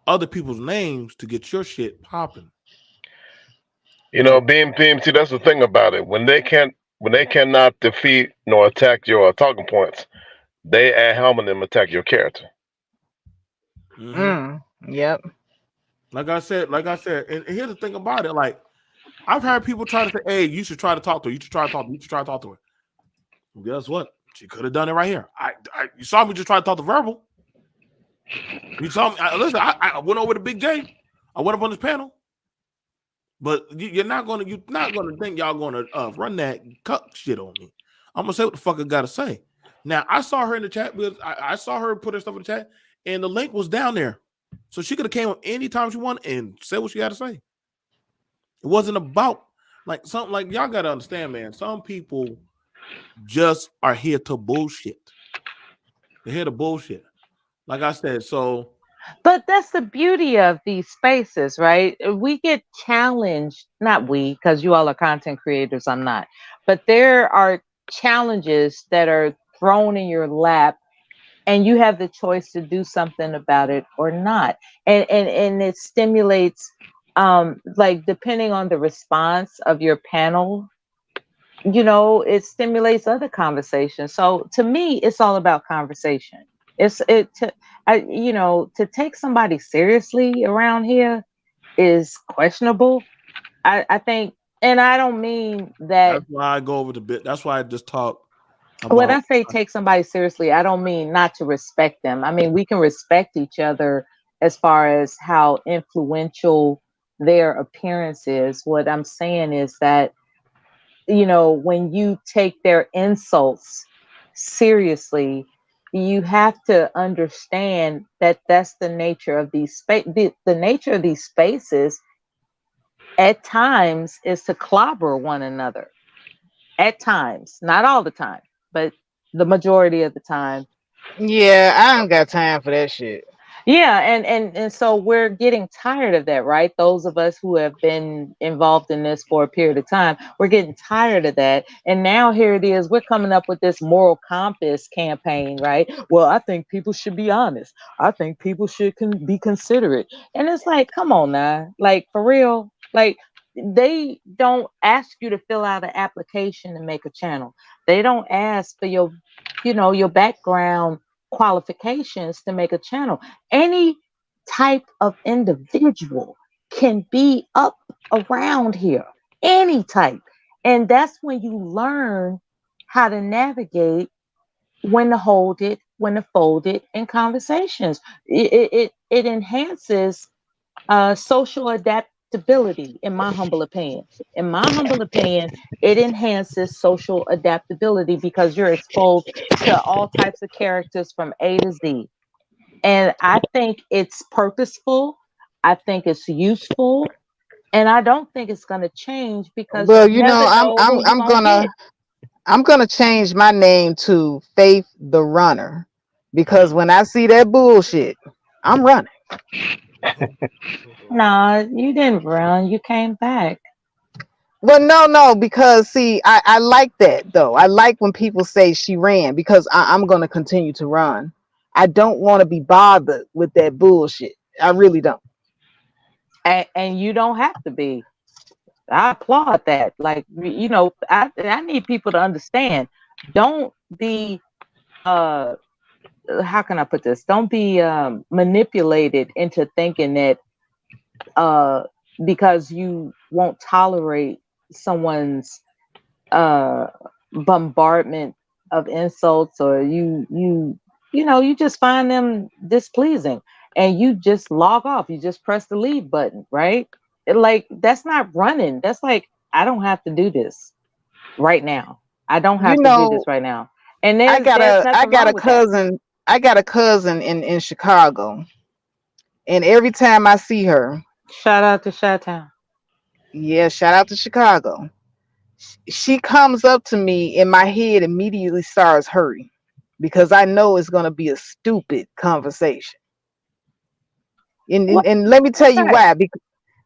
other people's names to get your shit popping.
You know, being BMT, that's the thing about it. When they cannot defeat nor attack your talking points, they ad hominem attack your character.
Yep.
Like I said, and here's the thing about it. Like, I've heard people try to say, "Hey, you should try to talk to her. You should try to talk. You should try to talk to her." Well, guess what? She could have done it right here. You saw me just try to talk to verbal. You saw me. Listen, I went over to Big J. I went up on this panel. But you're not gonna think y'all gonna run that cuck shit on me. I'm gonna say what the fuck I gotta say. Now I saw her in the chat because I saw her put her stuff in the chat, and the link was down there, so she could have came anytime she wanted and said what she had to say. It wasn't about like something like y'all gotta understand, man. Some people just are here to bullshit. They're here to bullshit. Like I said, so.
But that's the beauty of these spaces, right? We get challenged, not we, because you all are content creators, I'm not. But there are challenges that are thrown in your lap and you have the choice to do something about it or not. And it stimulates, like depending on the response of your panel, you know, it stimulates other conversations. So to me, it's all about conversation. To take somebody seriously around here is questionable. I think, and I don't mean that.
That's why I go over the bit. That's why I just talk.
When I say take somebody seriously, I don't mean not to respect them. I mean, we can respect each other as far as how influential their appearance is. What I'm saying is that, you know, when you take their insults seriously, you have to understand that that's the nature of these the nature of these spaces at times is to clobber one another. At times, not all the time, but the majority of the time.
Yeah, I don't got time for that shit.
Yeah, and so we're getting tired of that, right? Those of us who have been involved in this for a period of time, we're getting tired of that. And now here it is, we're coming up with this moral compass campaign, right? Well, I think people should be honest. I think people should be considerate. And it's like, come on now, like for real, like they don't ask you to fill out an application and make a channel. They don't ask for your, you know, your background qualifications to make a channel. Any type of individual can be up around here, any type. And that's when you learn how to navigate, when to hold it, when to fold it in conversations. It enhances social adaptability, in my humble opinion. In my humble opinion, it enhances social adaptability because you're exposed to all types of characters from A to Z. And I think it's purposeful. I think it's useful. And I don't think it's going to change because
Well,
you
you know,
never know who you're going to get.
I'm gonna change my name to Faith the Runner because when I see that bullshit, I'm running.
Nah, you didn't run. You came back.
Well, no, because see, I like that though. I like when people say she ran because I'm gonna continue to run. I don't want to be bothered with that bullshit. I really don't.
And you don't have to be. I applaud that. Like, you know, I need people to understand. Don't be how can I put this? Don't be manipulated into thinking that because you won't tolerate someone's bombardment of insults, or you know, you just find them displeasing and you just log off. You just press the leave button, right? Like, that's not running. That's like, I don't have to do this right now. I don't have to do this right now. And
I got a
cousin.
I got a cousin in Chicago, and every time I see her,
shout out to Chi-Town.
Yeah, shout out to Chicago. She comes up to me, and my head immediately starts hurting because I know it's gonna be a stupid conversation. And let me tell you why.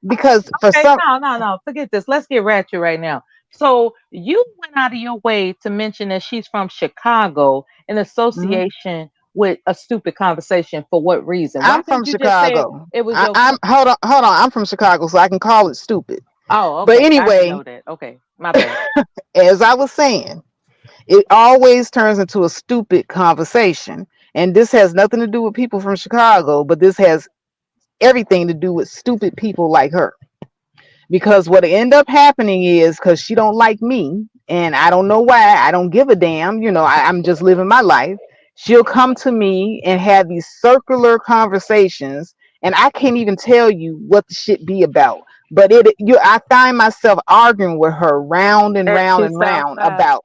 Because for
Okay,
some,
no, forget this. Let's get ratchet right now. So you went out of your way to mention that she's from Chicago in association with a stupid conversation. For what reason? Why
I'm from
couldn't you just say
Chicago.
it was
I'm hold on. I'm from Chicago, so I can call it stupid.
Oh,
But
okay. I didn't
anyway,
know that. Okay, my bad.
as I was saying, it always turns into a stupid conversation. And this has nothing to do with people from Chicago, but this has everything to do with stupid people like her. Because what end up happening is because she don't like me, and I don't know why. I don't give a damn. I'm just living my life. She'll come to me and have these circular conversations, and I can't even tell you what the shit be about. But I find myself arguing with her round and
Is
round
she
and round
Southside?
about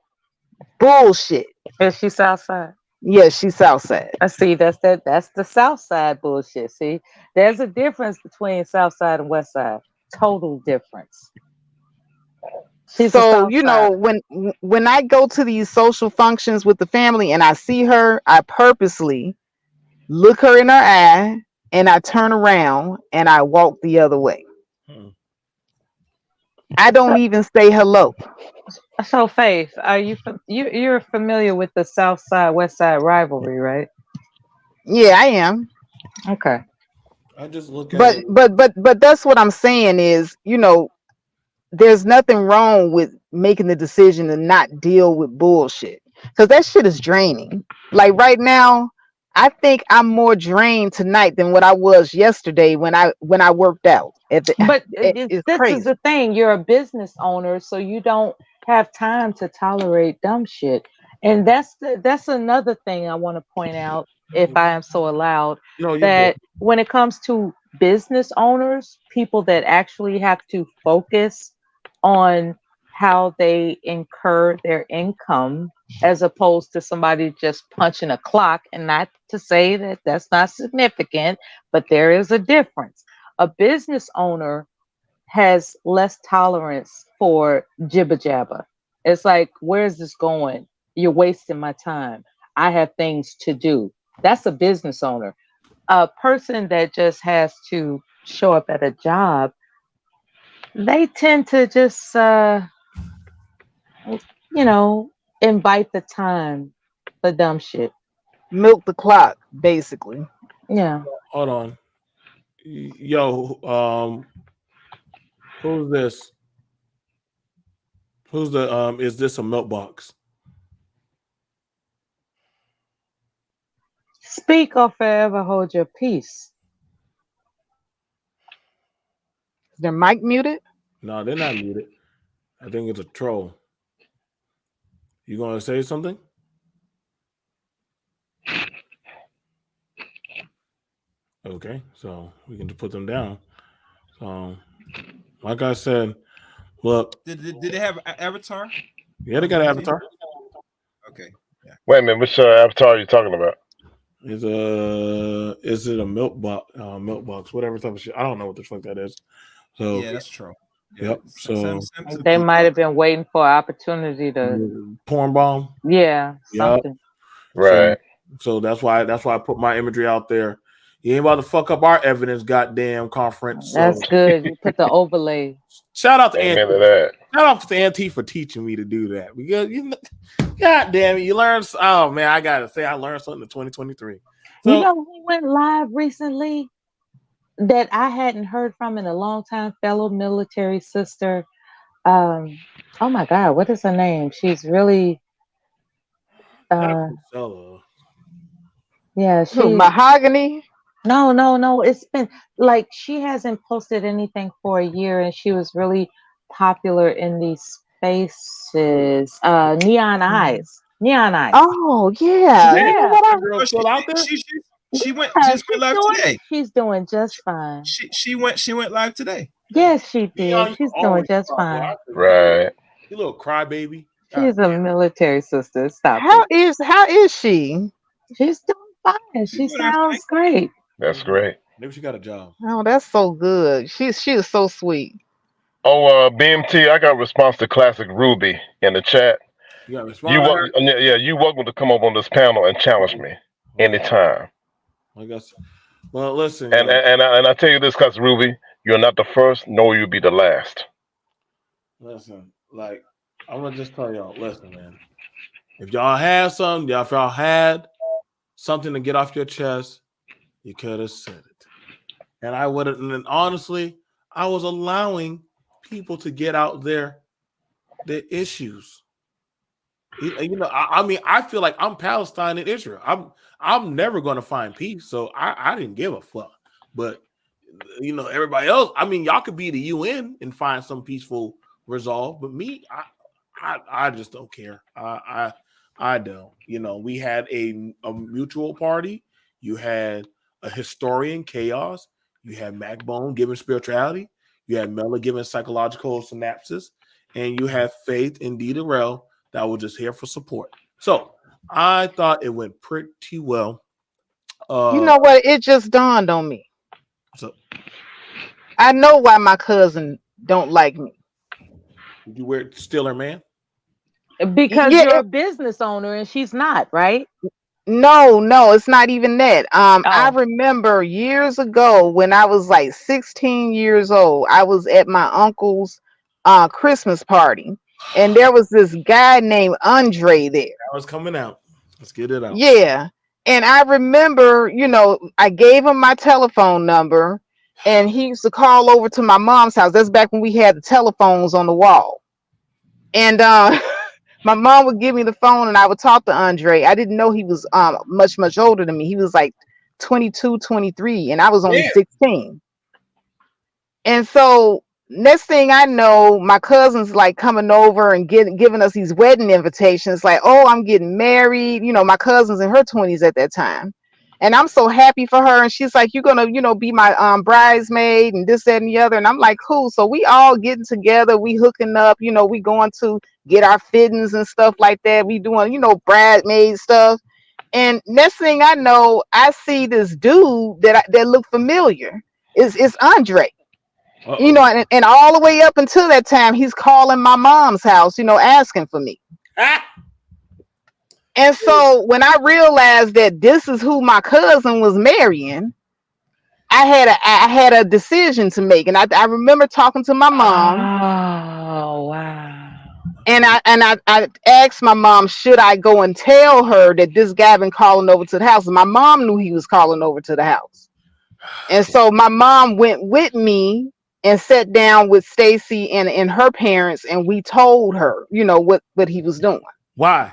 bullshit.
Is she Southside?
Yeah, she's Southside.
I see. That's the South Side bullshit. See, there's a difference between South Side and West Side. Total difference. She's a
So
South Side.
when I go to these social functions with the family and I see her, I purposely look her in her eye and I turn around and I walk the other way. I don't even say hello.
So, Faith, are you're familiar with the South Side West Side rivalry, right?
Yeah, I am.
Okay.
I just look at
But
it.
but that's what I'm saying is, there's nothing wrong with making the decision to not deal with bullshit, because that shit is draining. Like right now, I think I'm more drained tonight than what I was yesterday when I worked out.
But
It's
this is
crazy.
the thing. You're a business owner, so you don't have time to tolerate dumb shit. And that's another thing I want to point out, if I am so allowed,
No, you're good.
that when it comes to business owners, people that actually have to focus on how they incur their income, as opposed to somebody just punching a clock. And not to say that that's not significant, but there is a difference. A business owner has less tolerance for jibber jabber. It's like, where's this going? You're wasting my time. I have things to do. That's a business owner. A person that just has to show up at a job, they tend to just, invite the time for dumb shit.
Milk the clock, basically.
Yeah.
Hold on. Yo, who's this? Who's the is this a milk box?
Speak or forever hold your peace.
Is their mic muted?
No, they're not muted. I think it's a troll. You gonna say something? Okay, so we can just put them down. So, like I said, look.
Did they have an avatar?
Yeah, they got an avatar.
Okay. Yeah.
Wait a minute, which avatar are you talking about?
Is it a milk box, whatever type of shit? I don't know what the fuck that is. So
yeah, that's true.
Yep. So
they might have been waiting for an opportunity to
porn bomb.
Yeah, something.
Right.
So that's why I put my imagery out there. You ain't about to fuck up our evidence, goddamn conference. So.
That's good. You put the overlay.
Shout out to
Amen
Auntie.
to that.
Shout out to Auntie for teaching me to do that. Because God damn it, you learn. Oh man, I gotta say, I learned something in 2023. So,
you know who went live recently that I hadn't heard from in a long time? Fellow military sister. Oh my God, what is her name? She's really. Yeah, she
Mahogany.
No. It's been like she hasn't posted anything for a year, and she was really popular in these spaces. Neon Eyes.
Oh yeah. You know what?
She went
she's
live today.
She's doing just fine.
She went live today.
Yes, she did. She's doing just fine.
Right.
You little crybaby.
She's a military sister. Stop
How
it.
is she?
She's doing fine. She sounds great.
That's great.
Maybe she got a job.
Oh, that's so good. She is so sweet.
Oh, BMT, I got a response to Classic Ruby in the chat.
You got a response?
You welcome to come up on this panel and challenge me anytime.
I guess. Well, listen.
And I tell you this, Classic Ruby, you're not the first, nor you'll be the last.
Listen, like I'm gonna just tell y'all. Listen, man. If y'all had something to get off your chest, you could have said it. And I would have. And honestly, I was allowing people to get out their issues. You know, I mean, I feel like I'm Palestine and Israel. I'm never going to find peace, so I didn't give a fuck. But you know, everybody else, I mean, y'all could be the UN and find some peaceful resolve, but me, I just don't care. I don't. You know, we had a mutual party. You had a historian, Chaos. You had Macbone giving spirituality. You had Mela giving psychological synapses, and you have Faith and Dee Darrell that were just here for support. So I thought it went pretty well.
You know what? It just dawned on me.
So
I know why my cousin don't like me.
You were still her man?
Because you're a business owner and she's not, right?
No, it's not even that. I remember years ago when I was like 16 years old, I was at my uncle's Christmas party, and there was this guy named Andre there.
That was coming out. Let's get it out.
Yeah. And I remember, you know, I gave him my telephone number, and he used to call over to my mom's house. That's back when we had the telephones on the wall. And my mom would give me the phone and I would talk to Andre. I didn't know he was much older than me. He was like 22, 23, and I was only 16. And so next thing I know, my cousin's like coming over and giving us these wedding invitations, like, oh, I'm getting married. You know, my cousin's in her 20s at that time. And I'm so happy for her. And she's like, you're gonna, you know, be my bridesmaid and this, that, and the other. And I'm like, cool. So we all getting together, we hooking up, you know, we going to get our fittings and stuff like that. We doing, you know, bridesmaid stuff. And next thing I know, I see this dude that looked familiar. It's Andre.
Uh-oh.
You know, and all the way up until that time, he's calling my mom's house, you know, asking for me. And so when I realized that this is who my cousin was marrying, I had a decision to make. And I remember talking to my mom.
Oh, wow.
And I asked my mom, should I go and tell her that this guy been calling over to the house? And my mom knew he was calling over to the house. And so my mom went with me and sat down with Stacy and her parents, and we told her, you know, what he was doing.
Why?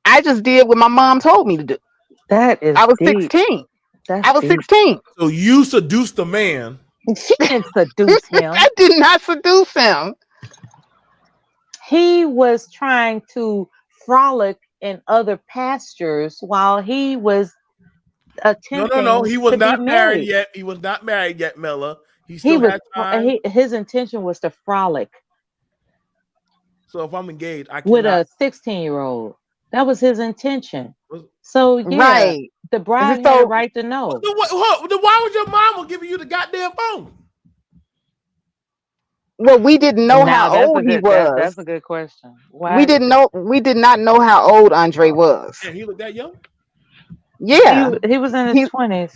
I just did what my mom told me to do.
That is
I was
deep.
16.
That's
I was
deep.
16.
So you seduced the man.
She didn't seduce him.
I did not seduce him.
He was trying to frolic in other pastures while he was attempting
No. He was
to
not
be
married yet. He was not married yet, Mela. He
He
still
was
had time.
his intention was to frolic
So if I'm engaged, I
with
cannot.
a 16-year-old. That was his intention. So yeah,
Right.
the bride
So-
had a right to know.
Then why was your mama giving you the goddamn phone?
Well, we didn't know how
that's
old
a good,
he was.
That's a good question. Why?
We did not know how old Andre was.
And he looked that young?
Yeah.
He was in his 20s.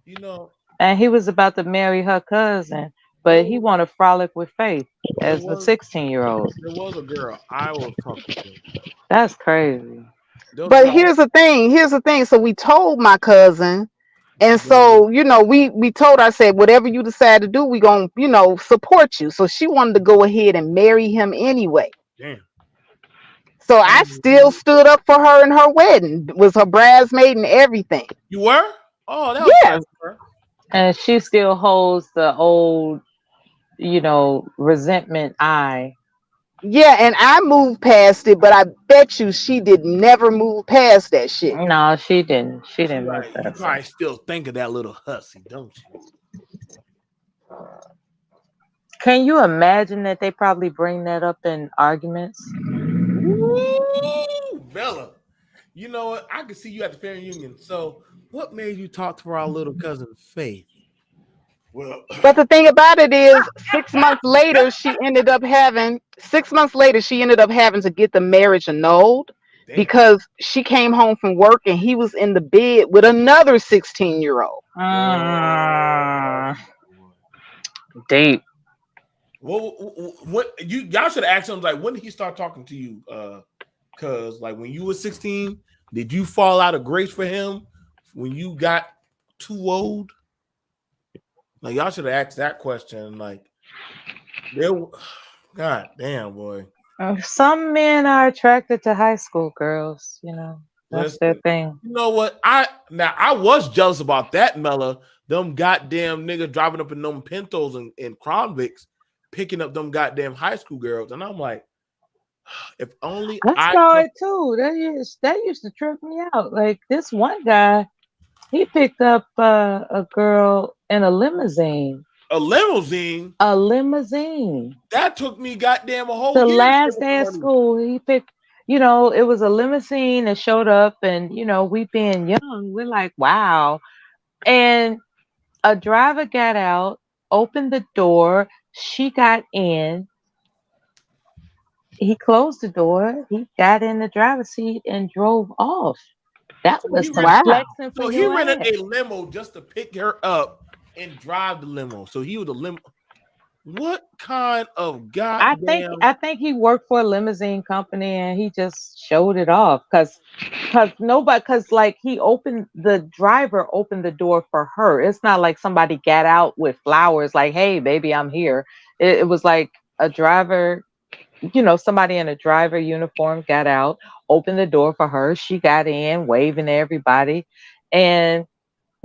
You know.
And he was about to marry her cousin, but he wanted to frolic with Faith as a 16-year-old.
There was a girl I was talking to.
That's crazy.
But here's the thing. So we told my cousin, and so, you know, we told her, I said, whatever you decide to do, we gonna, you know, support you. So she wanted to go ahead and marry him anyway.
Damn.
So I still stood up for her in her wedding, was her bridesmaid and everything.
You were? Oh, that was
yes.
nice.
And she still holds the old, you know, resentment eye.
Yeah, and I moved past it, but I bet you she did never move past that shit.
No, she didn't. She didn't
Right.
move
You
past
probably
it.
still think of that little hussy, don't you?
Can you imagine that they probably bring that up in arguments?
Ooh, Bella. You know what? I can see you at the family reunion. So what made you talk to our little cousin Faith? Well,
but the thing about it is 6 months later, she ended up having to get the marriage annulled. Damn. Because she came home from work and he was in the bed with another 16-year-old.
Deep.
What y'all should ask him, like, when did he start talking to you? Cause like when you were 16, did you fall out of grace for him when you got too old? Like y'all should have asked that question. Like, God damn, boy.
Some men are attracted to high school girls. You know, that's their
Listen,
thing.
you know what? I was jealous about that, Mella. Them goddamn niggas driving up in them Pintos and Crown Vics, picking up them goddamn high school girls, and I'm like, if only
I saw it too. That used to trip me out. Like this one guy, he picked up a girl in a limousine.
A limousine.
A limousine.
That took me goddamn a whole
The
year.
last day of school, he picked. You know, it was a limousine that showed up, and you know, we being young, we're like, wow. And a driver got out, opened the door. She got in. He closed the door. He got in the driver's seat and drove off. That was some flexing for
So he
your
rented
ass.
a limo just to pick her up and drive the limo. So he was a limo. What kind of goddamn?
I think he worked for a limousine company and he just showed it off because like the driver opened the door for her. It's not like somebody got out with flowers like, hey baby, I'm here. It was like a driver, you know, somebody in a driver uniform got out, opened the door for her. She got in, waving to everybody, and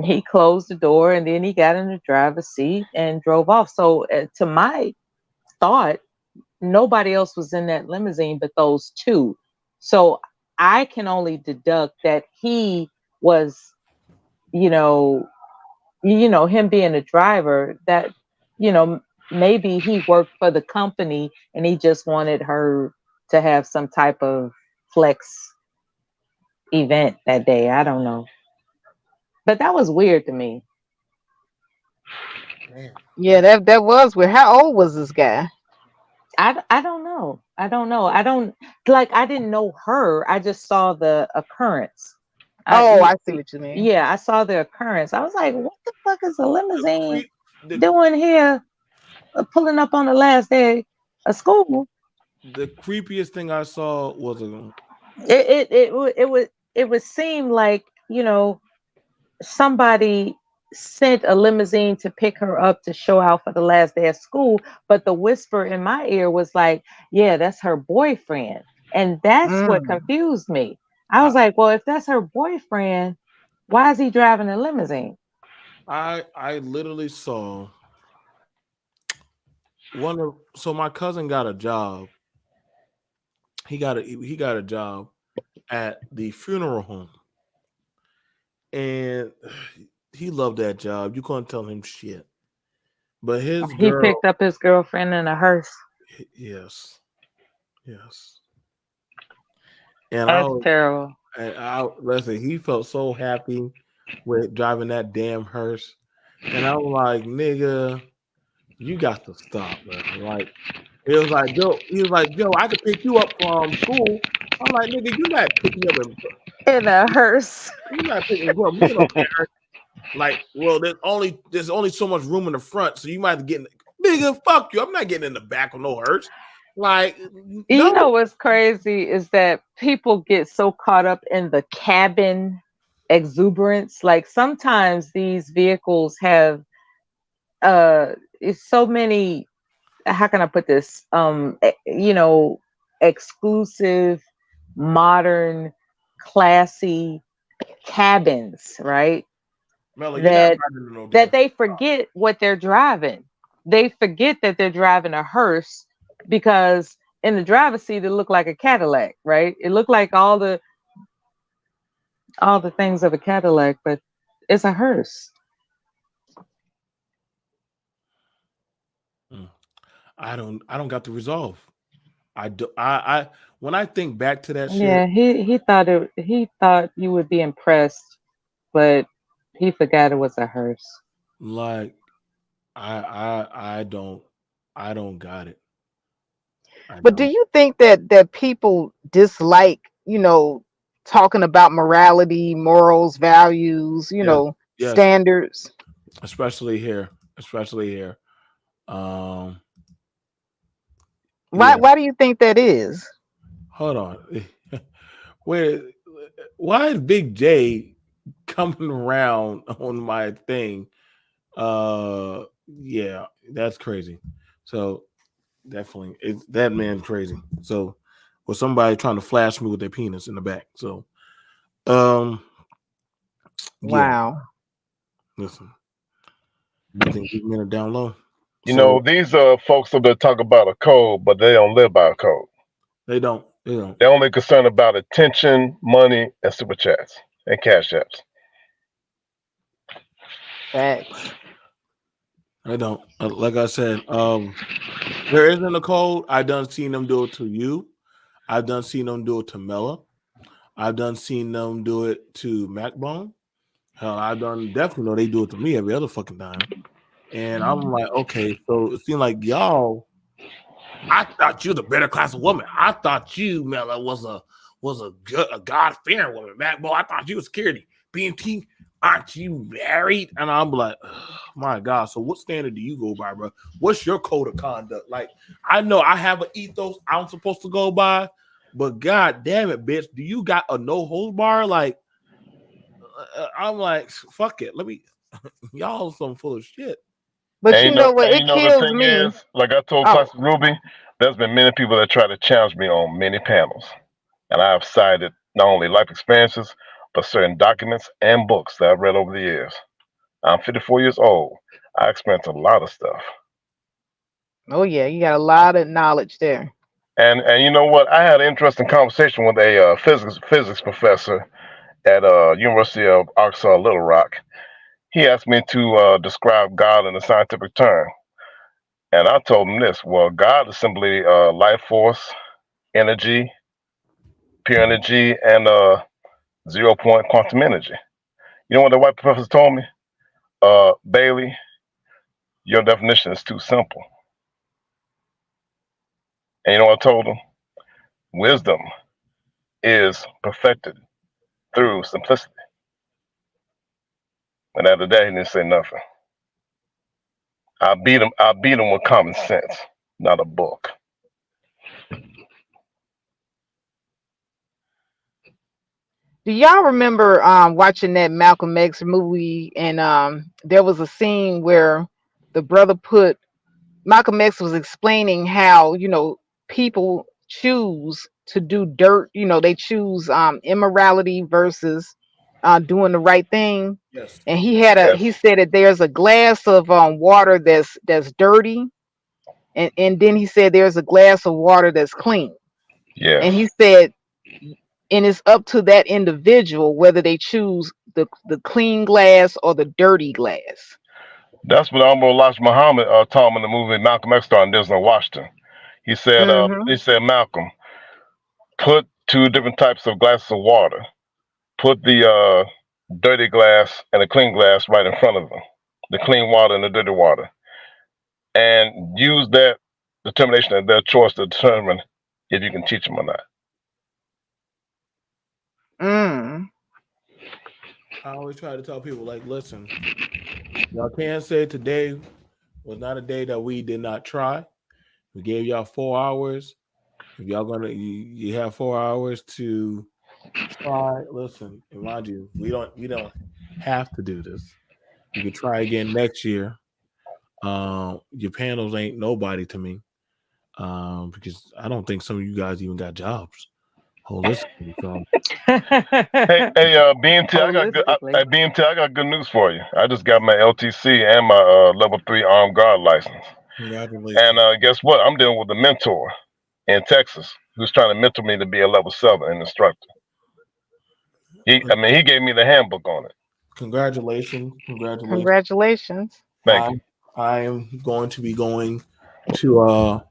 he closed the door, and then he got in the driver's seat and drove off. So, to my thought, nobody else was in that limousine but those two. So I can only deduct that he was, you know, him being a driver, that, you know, maybe he worked for the company and he just wanted her to have some type of flex event that day. I don't know. But that was weird to me.
Yeah, that was weird. How old was this guy?
I don't know. I didn't know her. I just saw the occurrence.
I see what you mean.
Yeah, I saw the occurrence. I was like, what the fuck is a limousine doing here, pulling up on the last day of school?
The creepiest thing I saw was
it would seem like, you know, somebody sent a limousine to pick her up to show out for the last day of school, but the whisper in my ear was like, yeah, that's her boyfriend. And that's what confused me. I was like, well, if that's her boyfriend, why is he driving a limousine?
I literally saw so my cousin got a job. He got a job at the funeral home. And he loved that job. You couldn't tell him shit. But he
picked up his girlfriend in a hearse.
Yes. And
that's terrible.
And listen, he felt so happy with driving that damn hearse. And I was like, nigga, you got to stop, man. Like, he was like, Joe, I could pick you up from school. I'm like, nigga, you not picking up
in a hearse.
You not picking me up there. Like, well, there's only so much room in the front, so you might have to get in nigga, fuck you. I'm not getting in the back of no hearse. Like, no.
You know what's crazy is that people get so caught up in the cabin exuberance. Like sometimes these vehicles have so many, how can I put this? You know, exclusive, modern, classy cabins, right?
Melly,
that they forget what they're driving. They forget that they're driving a hearse because in the driver's seat it looked like a Cadillac, right? It looked like all the things of a Cadillac, but it's a hearse.
I don't got the resolve. I when I think back to that shit.
Yeah, he thought you would be impressed, but he forgot it was a hearse.
Like I don't got it.
But do you think that people dislike, you know, talking about morality, morals, values, you know, standards?
Especially here.
Why do you think that is?
Hold on. Why is Big J coming around on my thing? Yeah, that's crazy. So definitely, that man's crazy. So, or somebody trying to flash me with their penis in the back. So, yeah.
Wow.
Listen, I think these men are down low.
You know, these folks up there talk about a code, but they don't live by a code.
They don't. They don't.
They're only concerned about attention, money, and super chats and cash apps.
Facts.
I don't. Like I said, there isn't a code. I done seen them do it to you. I've done seen them do it to Mella. I've done seen them do it to MacBone. Hell, I done definitely know they do it to me every other fucking time. And I'm like, okay, so it seemed like y'all. I thought you the better class of woman. I thought you, Mella, was a God fearing woman. MacBone, I thought you was security. BMT, aren't you married? And I'm like, oh, my God. So what standard do you go by, bro? What's your code of conduct? Like, I know I have an ethos I'm supposed to go by, but God damn it, bitch, do you got a no hold bar? Like, I'm like, fuck it. Let me, y'all some full of shit.
But you know what? It kills
the thing
me.
is, like I told Classic Ruby, there's been many people that try to challenge me on many panels. And I have cited not only life experiences, but certain documents and books that I've read over the years. I'm 54 years old. I experienced a lot of stuff.
Oh yeah, you got a lot of knowledge there.
And you know what? I had an interesting conversation with a physics professor at University of Arkansas Little Rock. He asked me to describe God in a scientific term. And I told him this: well, God is simply life force, energy, pure energy, and 0-point quantum energy. You know what the white professor told me? Bailey, your definition is too simple. And you know what I told him? Wisdom is perfected through simplicity. And after that, he didn't say nothing. I beat him with common sense, not a book.
Do y'all remember watching that Malcolm X movie? And there was a scene where the brother Malcolm X was explaining how, people choose to do dirt. They choose immorality versus doing the right thing.
Yes.
And he said that there's a glass of water that's dirty, and then he said there's a glass of water that's clean.
Yes.
And he said, and it's up to that individual whether they choose the clean glass or the dirty glass.
That's what Honorable Elijah Muhammad taught him in the movie Malcolm X starring Denzel Washington. He said, Malcolm, put 2 different types of glasses of water. Put the dirty glass and the clean glass right in front of them. The clean water and the dirty water. And use that determination of their choice to determine if you can teach them or not.
I always try to tell people, like, listen, y'all can't say today was not a day that we did not try. We gave y'all 4 hours. If y'all you have 4 hours to try. Listen, and mind you, we don't have to do this. You can try again next year. Your panels ain't nobody to me. Because I don't think some of you guys even got jobs. Holistically, so.
Hey, BMT, BMT, I got good news for you. I just got my LTC and my level 3 armed guard license.
Congratulations.
And guess what? I'm dealing with a mentor in Texas who's trying to mentor me to be a level 7 instructor. He gave me the handbook on it.
Congratulations.
Thank you.
I am going to be going to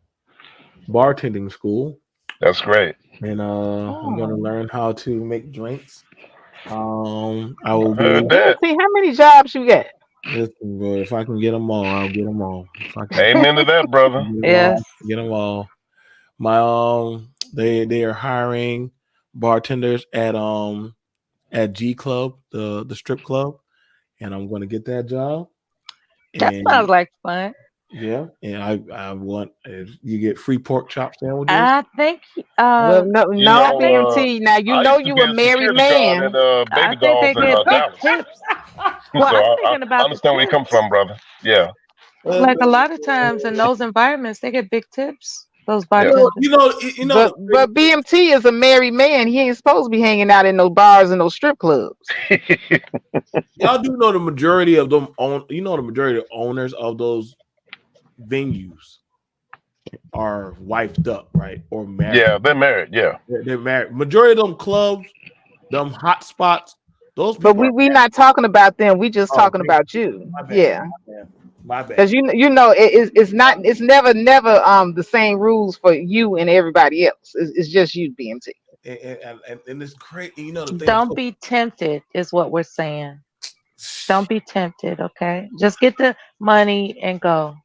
bartending school.
That's great.
And I'm going to learn how to make drinks. I will
see how many jobs you get.
Listen, bro, if I can get them all, I'll get them all.
Amen to that, brother.
Yes, get them all. My they are hiring bartenders at G Club, the strip club, and I'm going to get that job.
That sounds like fun.
Yeah, and I want you get free pork chop sandwiches.
I think
Well, no,
You
no,
know,
BMT. Now you
I
know
used to
you
be
a
a
married
security guard
man.
at
I
Baby
think they
Dolls in
get big
Dallas.
tips. Well,
So
I'm
I
thinking about the
understand where you come
tips.
from, brother. Yeah.
Like a lot of times in those environments, they get big tips. Those
Yeah.
bartenders.
But BMT is a married man. He ain't supposed to be hanging out in no bars and no strip clubs.
Y'all do know the majority of them own. You know the majority of owners of those venues are wifed up, right, or married.
Yeah, they're married. Yeah.
They're married. Majority of them clubs, them hot spots, those
But
people.
we not talking about them. We just talking about you.
My bad.
Yeah.
My bad.
Because you know it's never the same rules for you and everybody else. It's just you, BMT.
And it's crazy. You know the thing.
Don't be tempted, is what we're saying. Don't be tempted, okay? Just get the money and go.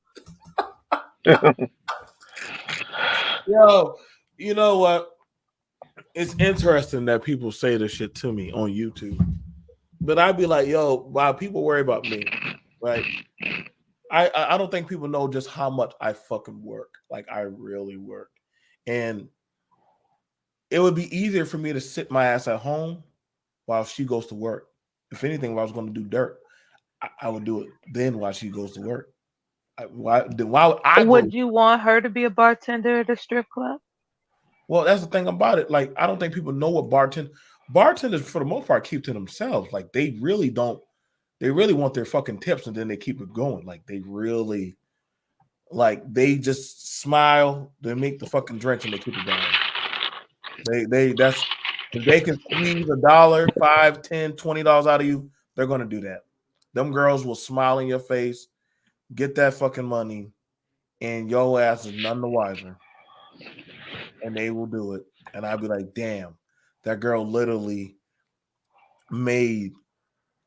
Yo, you know what? It's interesting that people say this shit to me on YouTube, but I'd be like, yo, wow, people worry about me, right? I don't think people know just how much I fucking work. Like I really work, and it would be easier for me to sit my ass at home while she goes to work. If anything, if I was going to do dirt, I would do it then while she goes to work.
Would you want her to be a bartender at a strip club?
Well, that's the thing about it. Like, I don't think people know what bartenders, for the most part, keep to themselves. Like, they really don't. They really want their fucking tips, and then they keep it going. Like, they really, they just smile. They make the fucking drinks, and they keep it going. That's if they can squeeze $1, $5, $10, $20 out of you, they're gonna do that. Them girls will smile in your face, get that fucking money, and your ass is none the wiser. And they will do it. And I'd be like, damn, that girl literally made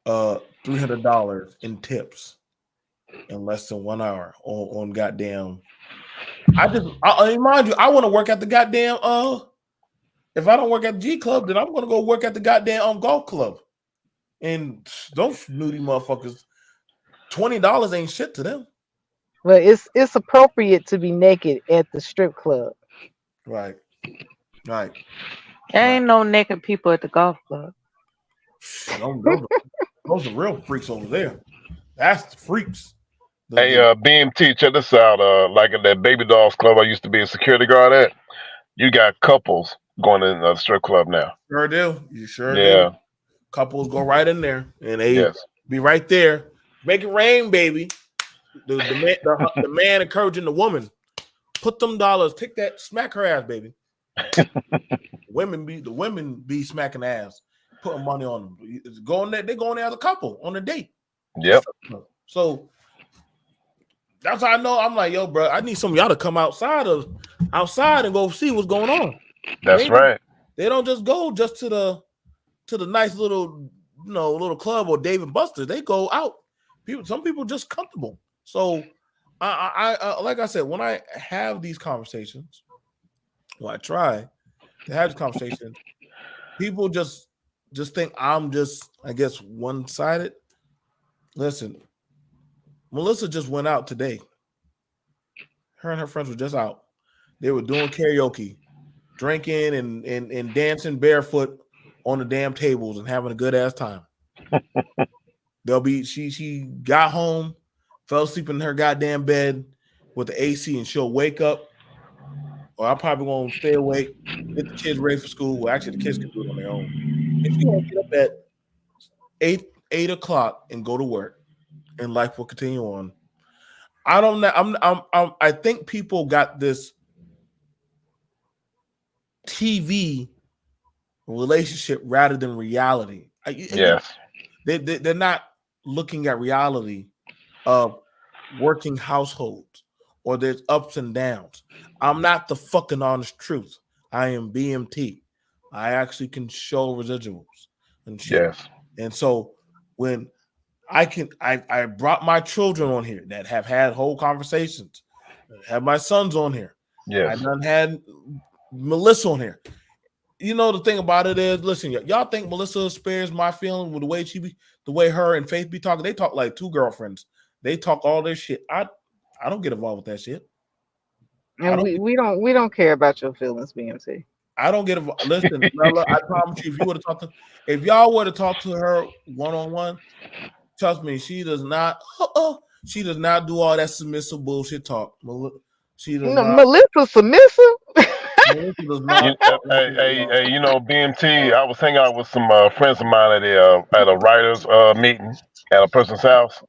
$300 in tips in less than 1 hour on goddamn. I mind you, I want to work at the goddamn if I don't work at the G Club, then I'm gonna go work at the goddamn golf club. And those snooty motherfuckers, $20 ain't shit to them.
Well, it's appropriate to be naked at the strip club.
Right.
There ain't no naked people at the golf club.
Those are real freaks over there. That's the freaks.
Hey, BMT, check this out. Like at that Baby Dolls club I used to be a security guard at, you got couples going in the strip club now.
Sure do. You sure do. Couples go right in there and they be right there. Make it rain, baby. The man encouraging the woman. Put them dollars, take that, smack her ass, baby. The women be smacking ass, putting money on them. Going there, they going there as a couple on a date.
Yep.
So that's how I know. I'm like, yo, bro, I need some of y'all to come outside and go see what's going on.
That's right.
They don't just go just to the nice little little club or Dave and Buster's. They go out. Some people just comfortable. So I like I said, when I have these conversations, when I try to have these conversations, people just think I'm just, I guess, one-sided. Listen, Melissa just went out today. Her and her friends were just out. They were doing karaoke, drinking and dancing barefoot on the damn tables and having a good ass time. She got home, fell asleep in her goddamn bed with the AC, and she'll wake up, or I'm probably gonna stay awake, get the kids ready for school. Well, actually, the kids can do it on their own. And she's gonna get up at 8 o'clock and go to work, and life will continue on. I don't know. I think people got this TV relationship rather than reality.
Yes.
They're not looking at reality of working households or there's ups and downs. I'm not the fucking honest truth. I am BMT. I actually can show residuals and shit.
Yes.
And so when I brought my children on here that have had whole conversations, have my sons on here.
Yes.
I done had Melissa on here. You know, the thing about it is, listen, y'all think Melissa spares my feeling with the way her and Faith be talking? They talk like two girlfriends. They talk all their shit. I I don't get involved with that shit.
And we don't care about your feelings, BMT.
I don't get involved. Listen, Mella, I promise you, if y'all were to talk to her one-on-one, trust me, she does not. She does not do all that submissive bullshit talk. She does not.
Melissa submissive.
Melissa does not.
Hey, you know, BMT. I was hanging out with some friends of mine at a writers meeting at a person's house,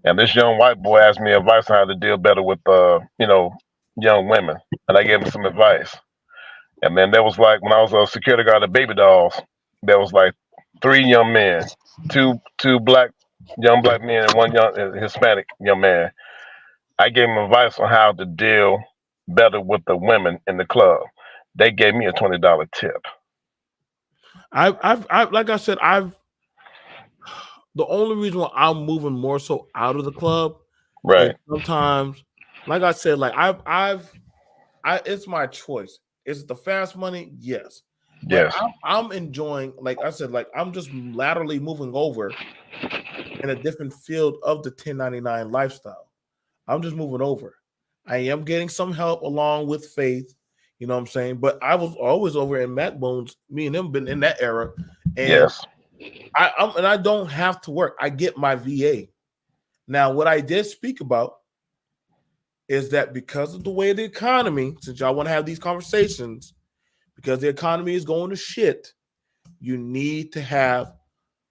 and this young white boy asked me advice on how to deal better with you know, young women, and I gave him some advice. And then there was like when I was a security guard at Baby Dolls, there was like 3 young men, two young black men and 1 young Hispanic young man. I gave them advice on how to deal better with the women in the club. They gave me a $20 tip.
I've like I said, the only reason why I'm moving more so out of the club,
right?
Sometimes, like I said, like it's my choice. Is it the fast money? Yes.
Yes.
I'm enjoying, like I said, like I'm just laterally moving over in a different field of the 1099 lifestyle. I'm just moving over. I am getting some help along with Faith, you know what I'm saying? But I was always over in Matt Bones. Me and him been in that era. And
yes.
I don't have to work. I get my VA. Now, what I did speak about is that because of the way the economy, since y'all want to have these conversations, because the economy is going to shit, you need to have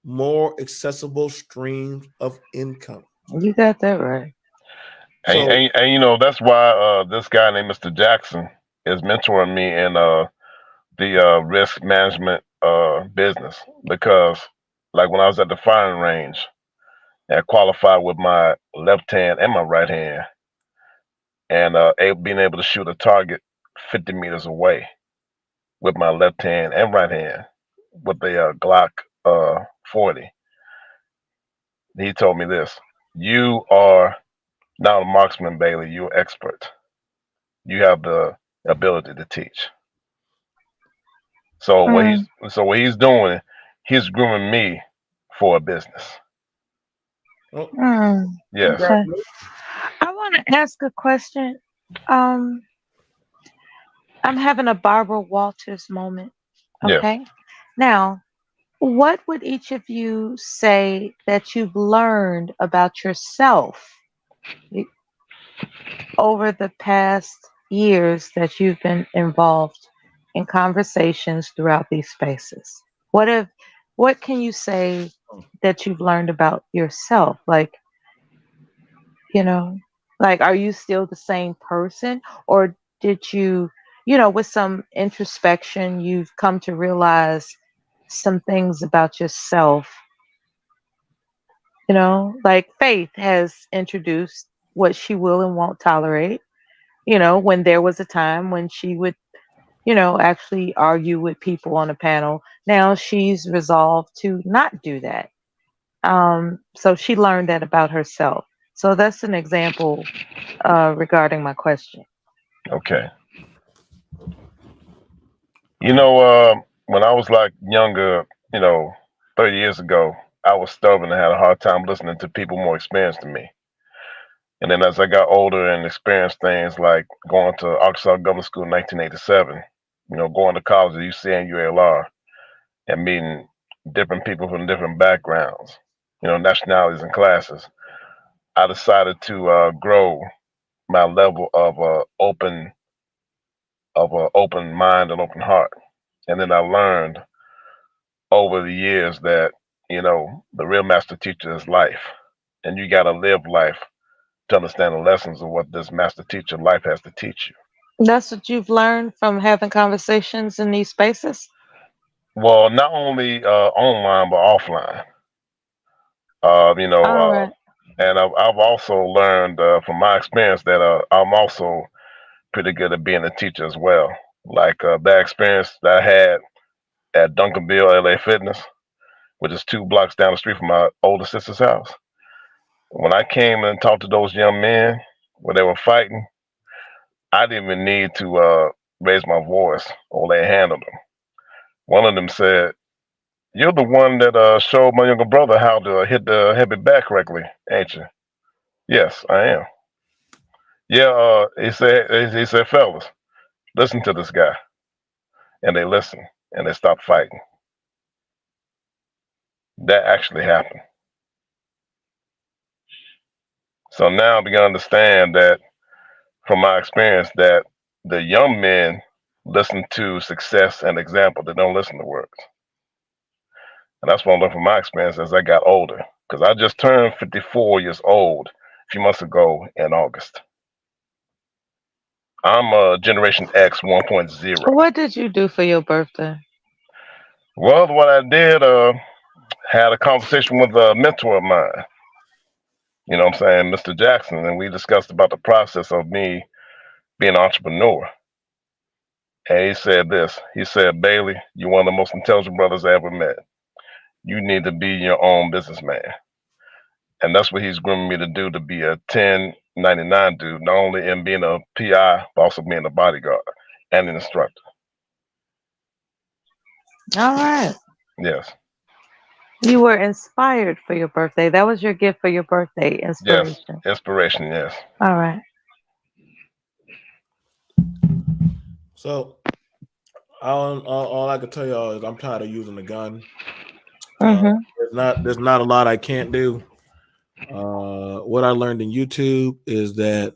more accessible streams of income.
You got that right.
And you know, that's why this guy named Mr. Jackson is mentoring me in the risk management business, because like when I was at the firing range, I qualified with my left hand and my right hand, and being able to shoot a target 50 meters away with my left hand and right hand with the Glock 40. He told me this: you are not a marksman, Bailey. You're an expert. You have the ability to teach. So what he's doing, he's grooming me for a business. Yes.
Okay. I want to ask a question. I'm having a Barbara Walters moment. Okay.
Yes.
Now, what would each of you say that you've learned about yourself over the past years that you've been involved in conversations throughout these spaces? What can you say that you've learned about yourself? Like, you know, like, are you still the same person, or did you, with some introspection, you've come to realize some things about yourself? Like Faith has introduced what she will and won't tolerate, when there was a time when she would, actually argue with people on a panel. Now she's resolved to not do that. So she learned that about herself. So that's an example regarding my question.
Okay. You know, when I was like younger, 30 years ago, I was stubborn and had a hard time listening to people more experienced than me. And then as I got older and experienced things like going to Arkansas Government School in 1987, going to college at UC and UALR, and meeting different people from different backgrounds, nationalities and classes, I decided to grow my level of open mind and open heart. And then I learned over the years that, the real master teacher is life. And you got to live life to understand the lessons of what this master teacher life has to teach you.
That's what you've learned from having conversations in these spaces?
Well, not only online, but offline.
Right.
And I've also learned from my experience that I'm also pretty good at being a teacher as well. Like that experience that I had at Duncanville LA Fitness, which is 2 blocks down the street from my older sister's house. When I came and talked to those young men when they were fighting, I didn't even need to raise my voice or lay a hand on them. One of them said, "You're the one that showed my younger brother how to hit the heavy bat correctly, ain't you?" "Yes, I am." Yeah, he said, fellas, listen to this guy. And they listened and they stopped fighting. That actually happened. So now I begin to understand that from my experience that the young men listen to success and example. They don't listen to words. And that's what I learned from my experience as I got older. Because I just turned 54 years old a few months ago in August. I'm a Generation X 1.0.
What did you do for your birthday?
Well, what I did, had a conversation with a mentor of mine. You know what I'm saying, Mr. Jackson, and we discussed about the process of me being an entrepreneur. And he said this. He said, Bailey, you're one of the most intelligent brothers I ever met. You need to be your own businessman. And that's what he's grooming me to do, to be a 1099 dude, not only in being a PI, but also being a bodyguard and an instructor.
All right.
Yes.
You were inspired for your birthday. That was your gift for your birthday, inspiration.
Yes, inspiration, yes.
All right.
So all I can tell y'all is I'm tired of using the gun. There's not a lot I can't do. What I learned in YouTube is that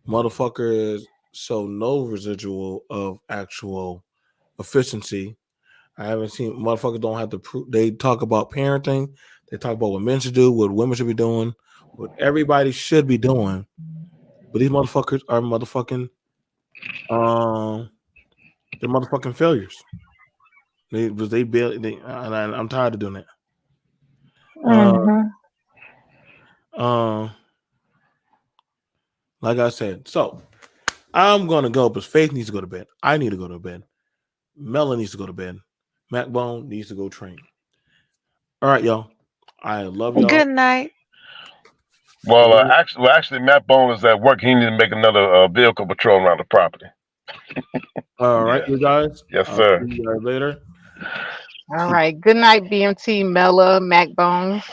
motherfuckers show no residual of actual efficiency. I haven't seen motherfuckers don't have to prove. They talk about parenting. They talk about what men should do, what women should be doing, what everybody should be doing. But these motherfuckers are motherfucking they're motherfucking failures. I'm tired of doing that. Like I said, so I'm gonna go because Faith needs to go to bed. I need to go to bed. Mela needs to go to bed. Macbone needs to go train. All right, y'all. I love y'all.
Good night.
Well, actually, Matt Bone is at work. He needs to make another vehicle patrol around the property.
All right, you guys.
Yes, sir.
See you guys later.
All right. Good night, BMT, Mela, Macbones.